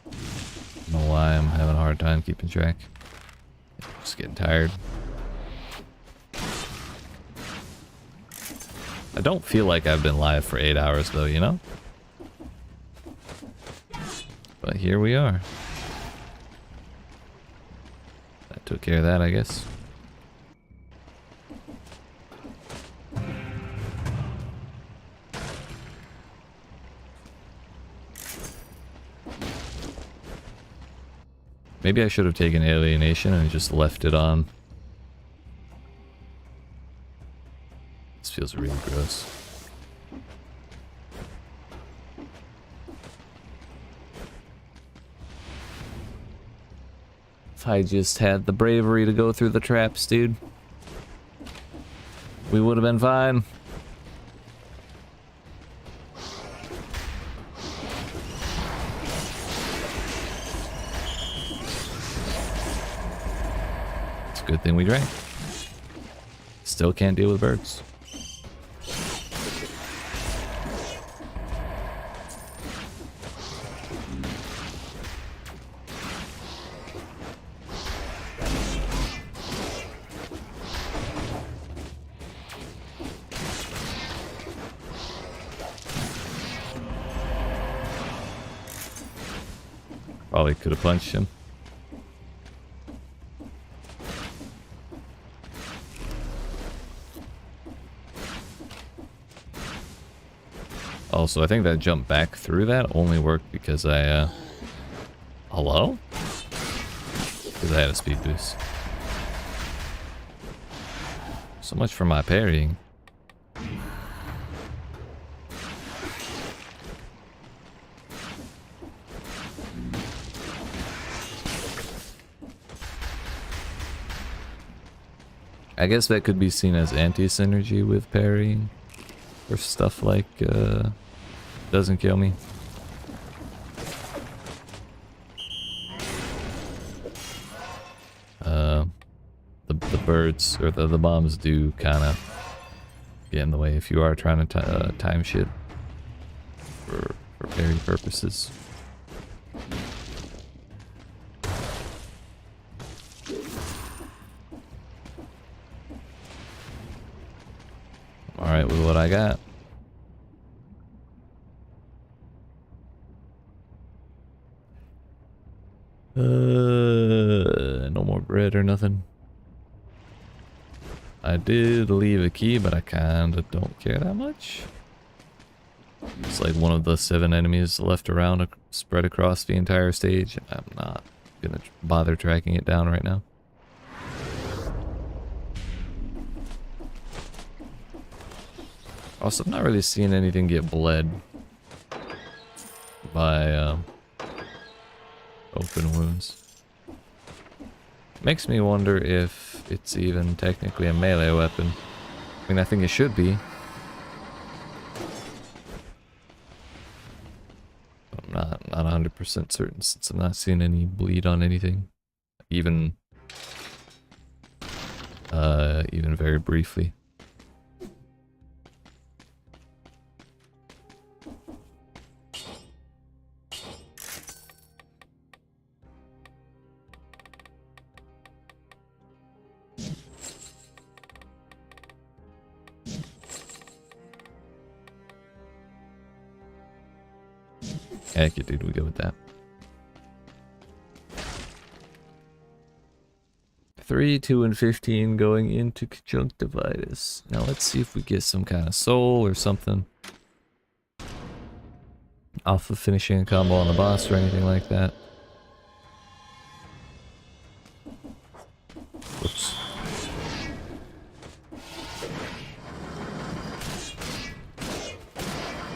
I don't know why I'm having a hard time keeping track. Just getting tired. I don't feel like I've been live for 8 hours though, you know? But here we are. That took care of that, I guess. Maybe I should have taken alienation and just left it on. This feels really gross. If I just had the bravery to go through the traps, dude, we would have been fine. Good thing we drank. Still can't deal with birds. Probably could have punched him. Also, I think that jump back through that only worked because I, hello? Because I had a speed boost. So much for my parrying. I guess that could be seen as anti-synergy with parrying. Or stuff like, doesn't kill me. birds or the bombs do kind of get in the way if you are trying to time shit for parry purposes. Alright, with what I got. No more bread or nothing. I did leave a key, but I kinda don't care that much. It's like one of the 7 enemies left around spread across the entire stage. I'm not gonna bother tracking it down right now. Also, I'm not really seeing anything get bled by open wounds. Makes me wonder if it's even technically a melee weapon. I mean, I think it should be. But I'm not 100% certain since I'm not seeing any bleed on anything. Even very briefly. Heck yeah, dude, we go with that. 3, 2, and 15 going into conjunctivitis. Now let's see if we get some kind of soul or something off of finishing a combo on the boss or anything like that. Whoops.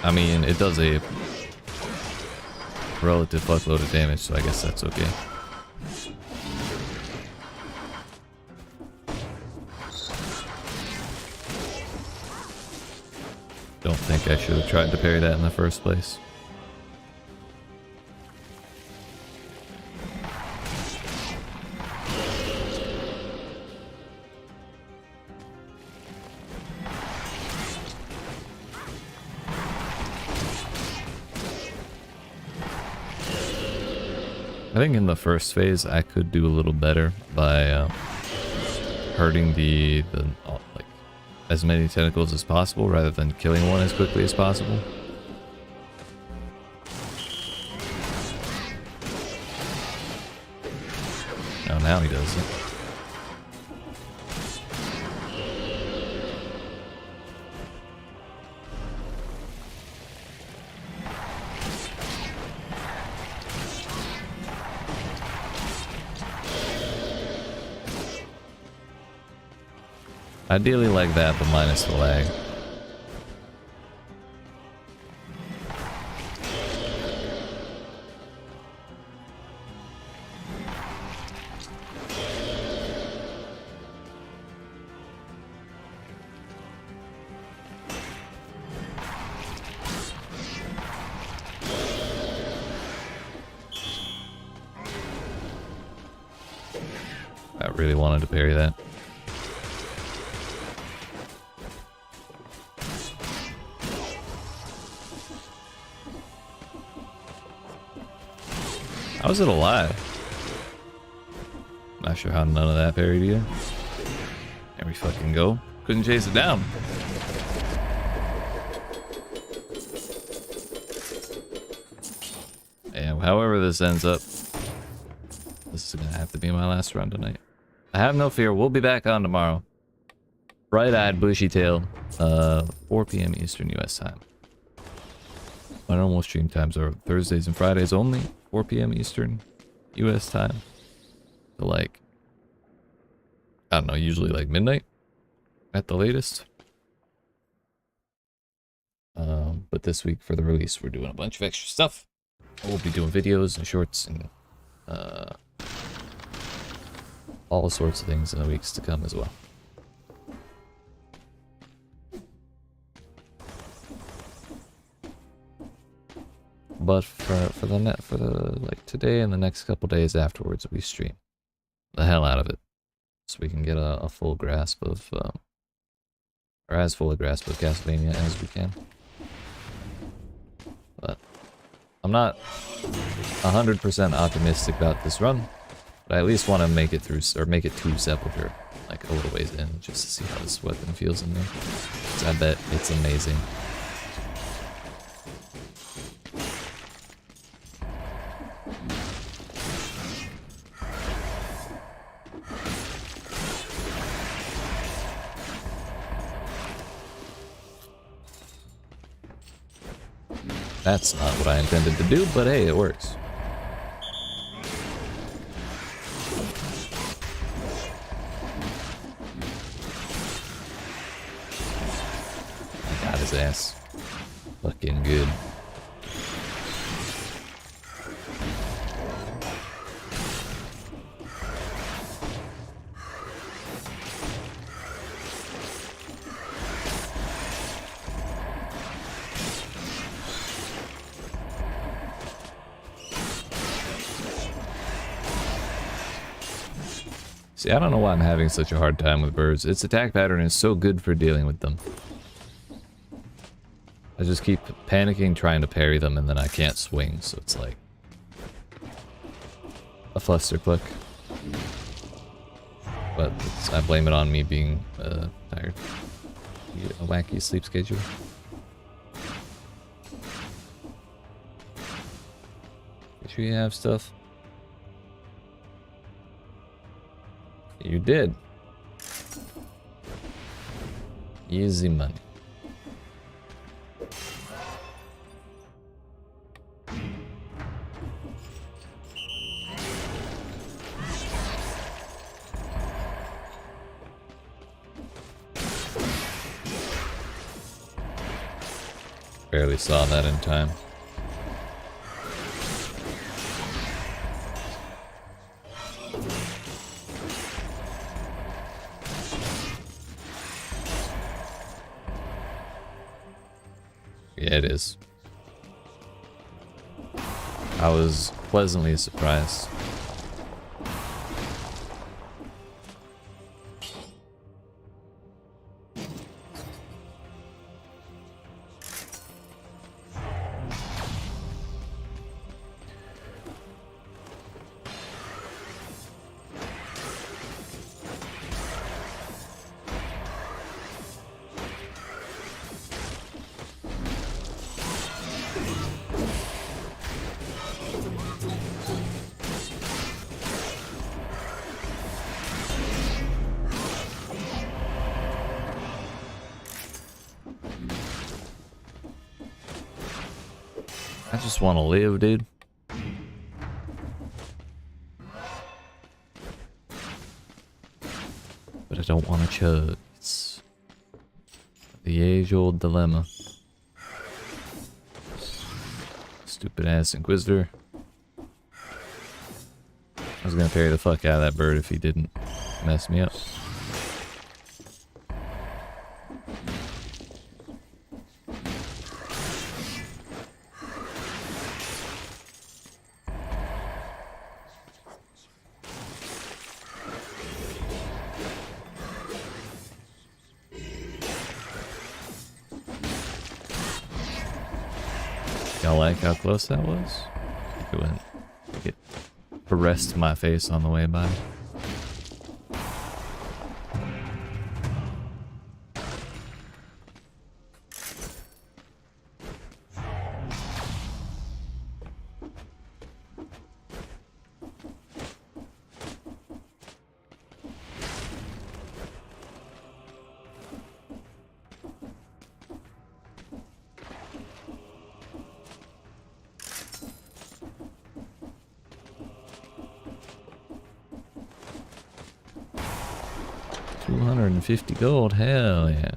I mean, it does a relative fuckload of damage, so I guess that's okay. Don't think I should have tried to parry that in the first place. I think in the first phase I could do a little better by hurting the like as many tentacles as possible rather than killing one as quickly as possible. Oh, now he does it. Ideally like that, but minus the lag. I really wanted to parry that. How is it alive? Not sure how none of that parried either. There we fucking go. Couldn't chase it down. Yeah, however this ends up, this is gonna have to be my last run tonight. I have no fear. We'll be back on tomorrow. Bright-eyed, bushy-tailed. 4 p.m. Eastern U.S. time. My normal stream times are Thursdays and Fridays only. 4 p.m. Eastern U.S. time. So like, I don't know, usually like midnight at the latest. But this week for the release, we're doing a bunch of extra stuff. We'll be doing videos and shorts and all sorts of things in the weeks to come as well. But for like today and the next couple days afterwards, we stream the hell out of it. so we can get a full grasp of, or as full a grasp of Castlevania as we can. But I'm not 100% optimistic about this run, but I at least want to make it through, or make it to Sepulchre, like a little ways in, just to see how this weapon feels in there. 'Cause I bet it's amazing. That's not what I intended to do, but hey, it works. I got his ass. Fucking good. See, I don't know why I'm having such a hard time with birds. Its attack pattern is so good for dealing with them. I just keep panicking trying to parry them and then I can't swing, so it's like a flusterclick. But I blame it on me being tired. A wacky sleep schedule. Make sure you have stuff. You did. Easy money. Barely saw that in time. Yeah, it is. I was pleasantly surprised. I just want to live, dude. But I don't want to chug. It's the age-old dilemma. Stupid ass Inquisitor. I was gonna parry the fuck out of that bird if he didn't mess me up. Y'all like how close that was? It went. It caressed my face on the way by. $250 gold, hell yeah.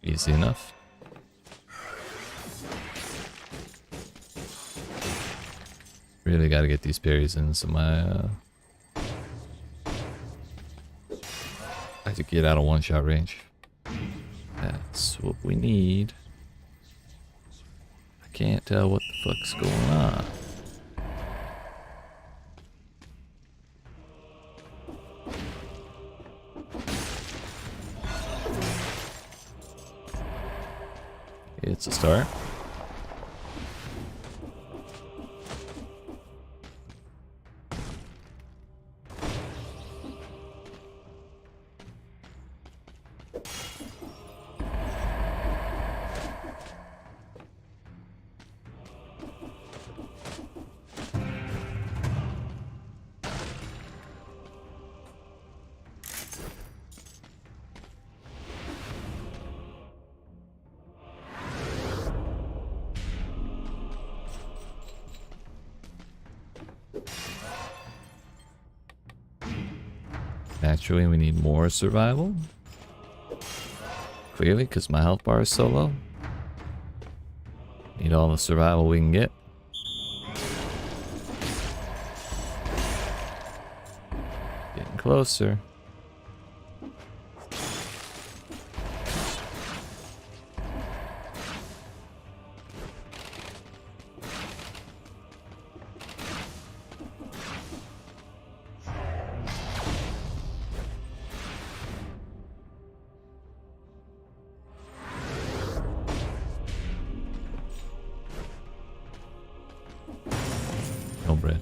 Easy enough. Really gotta get these parries in, so my I have to get out of one-shot range. That's what we need. I can't tell what the fuck's going on. It's a start. Naturally, we need more survival. Clearly, because my health bar is so low. Need all the survival we can get. Getting closer. No bread.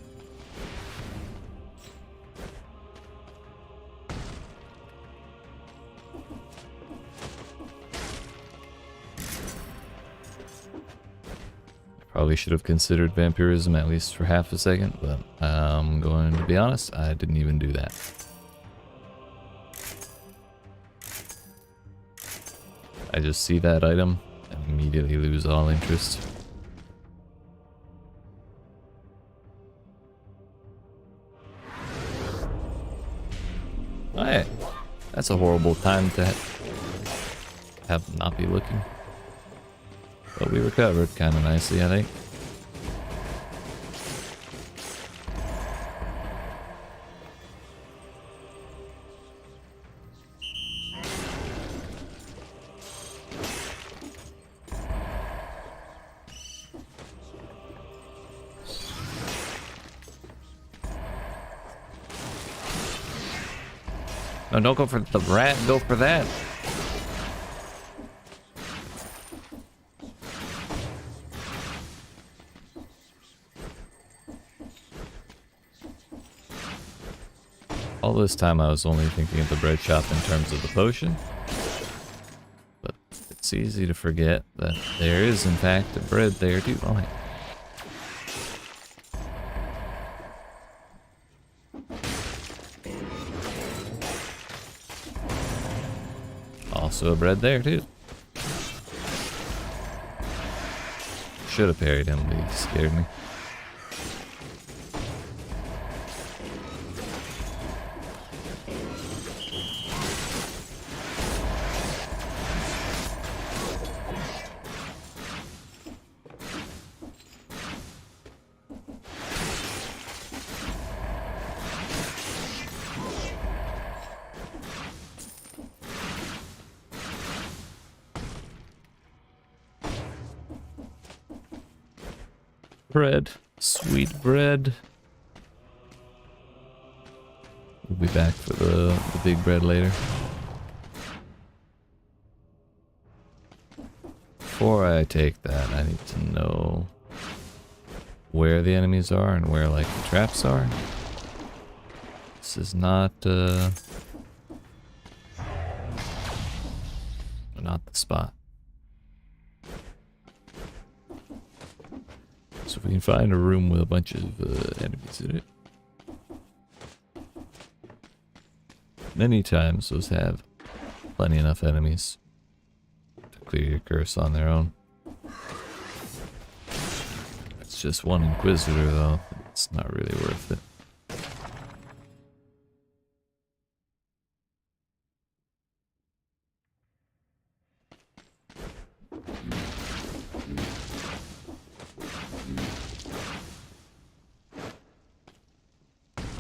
Probably should have considered vampirism at least for half a second, but I'm going to be honest, I didn't even do that. I just see that item and immediately lose all interest. Alright, that's a horrible time to have not be looking. But we recovered kind of nicely, I think. No, don't go for the rat, go for that. All this time I was only thinking of the bread shop in terms of the potion. But it's easy to forget that there is in fact a bread there too. Oh, hey. Also a bread there too. Should have parried him, but he scared me. Bread. Sweet bread. We'll be back for the big bread later. Before I take that, I need to know where the enemies are and where like the traps are. This is not the spot. So if we can find a room with a bunch of enemies in it. Many times those have plenty enough enemies to clear your curse on their own. It's just one Inquisitor though, it's not really worth it.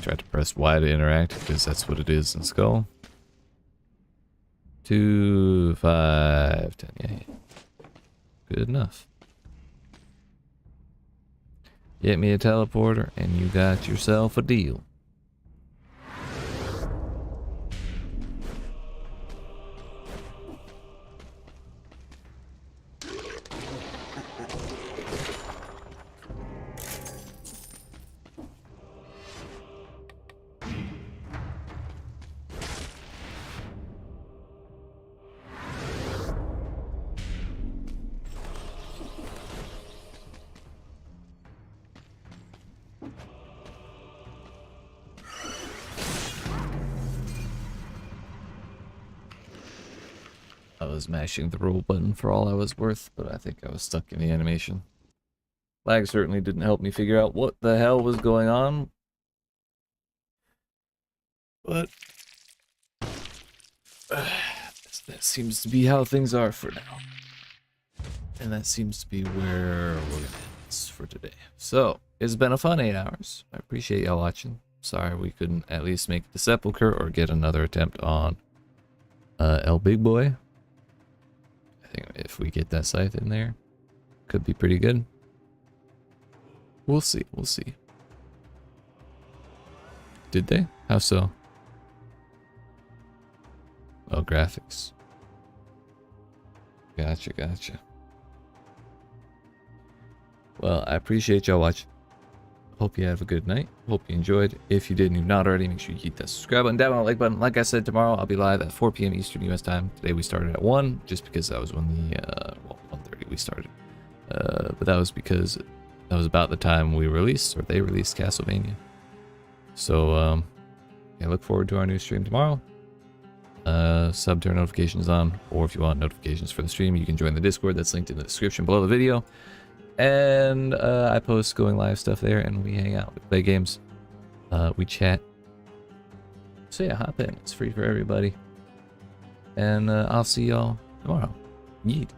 Tried to press Y to interact because that's what it is in Skull. 2, 5, 10. Yeah. Good enough. Get me a teleporter and you got yourself a deal. I was mashing the roll button for all I was worth, but I think I was stuck in the animation. Lag certainly didn't help me figure out what the hell was going on. But that seems to be how things are for now. And that seems to be where we're gonna end this for today. So, it's been a fun 8 hours. I appreciate y'all watching. Sorry we couldn't at least make the Sepulchre or get another attempt on El Big Boy. I think if we get that scythe in there, could be pretty good. We'll see, we'll see. Did they? How so? Oh, graphics. Gotcha, gotcha. Well, I appreciate y'all watching. Hope you have a good night. Hope you enjoyed. If you did and you've not already, make sure you hit that subscribe button, down on the like button. Like I said, tomorrow I'll be live at 4 p.m. Eastern US time. Today we started at 1, just because that was when the, well, 1:30 we started. But that was because that was about the time we released, or they released Castlevania. So, yeah, look forward to our new stream tomorrow. Sub turn notifications on, or if you want notifications for the stream, you can join the Discord that's linked in the description below the video. And I post going live stuff there, and we hang out, we play games, we chat. So yeah, hop in, it's free for everybody. And I'll see y'all tomorrow. Yeet.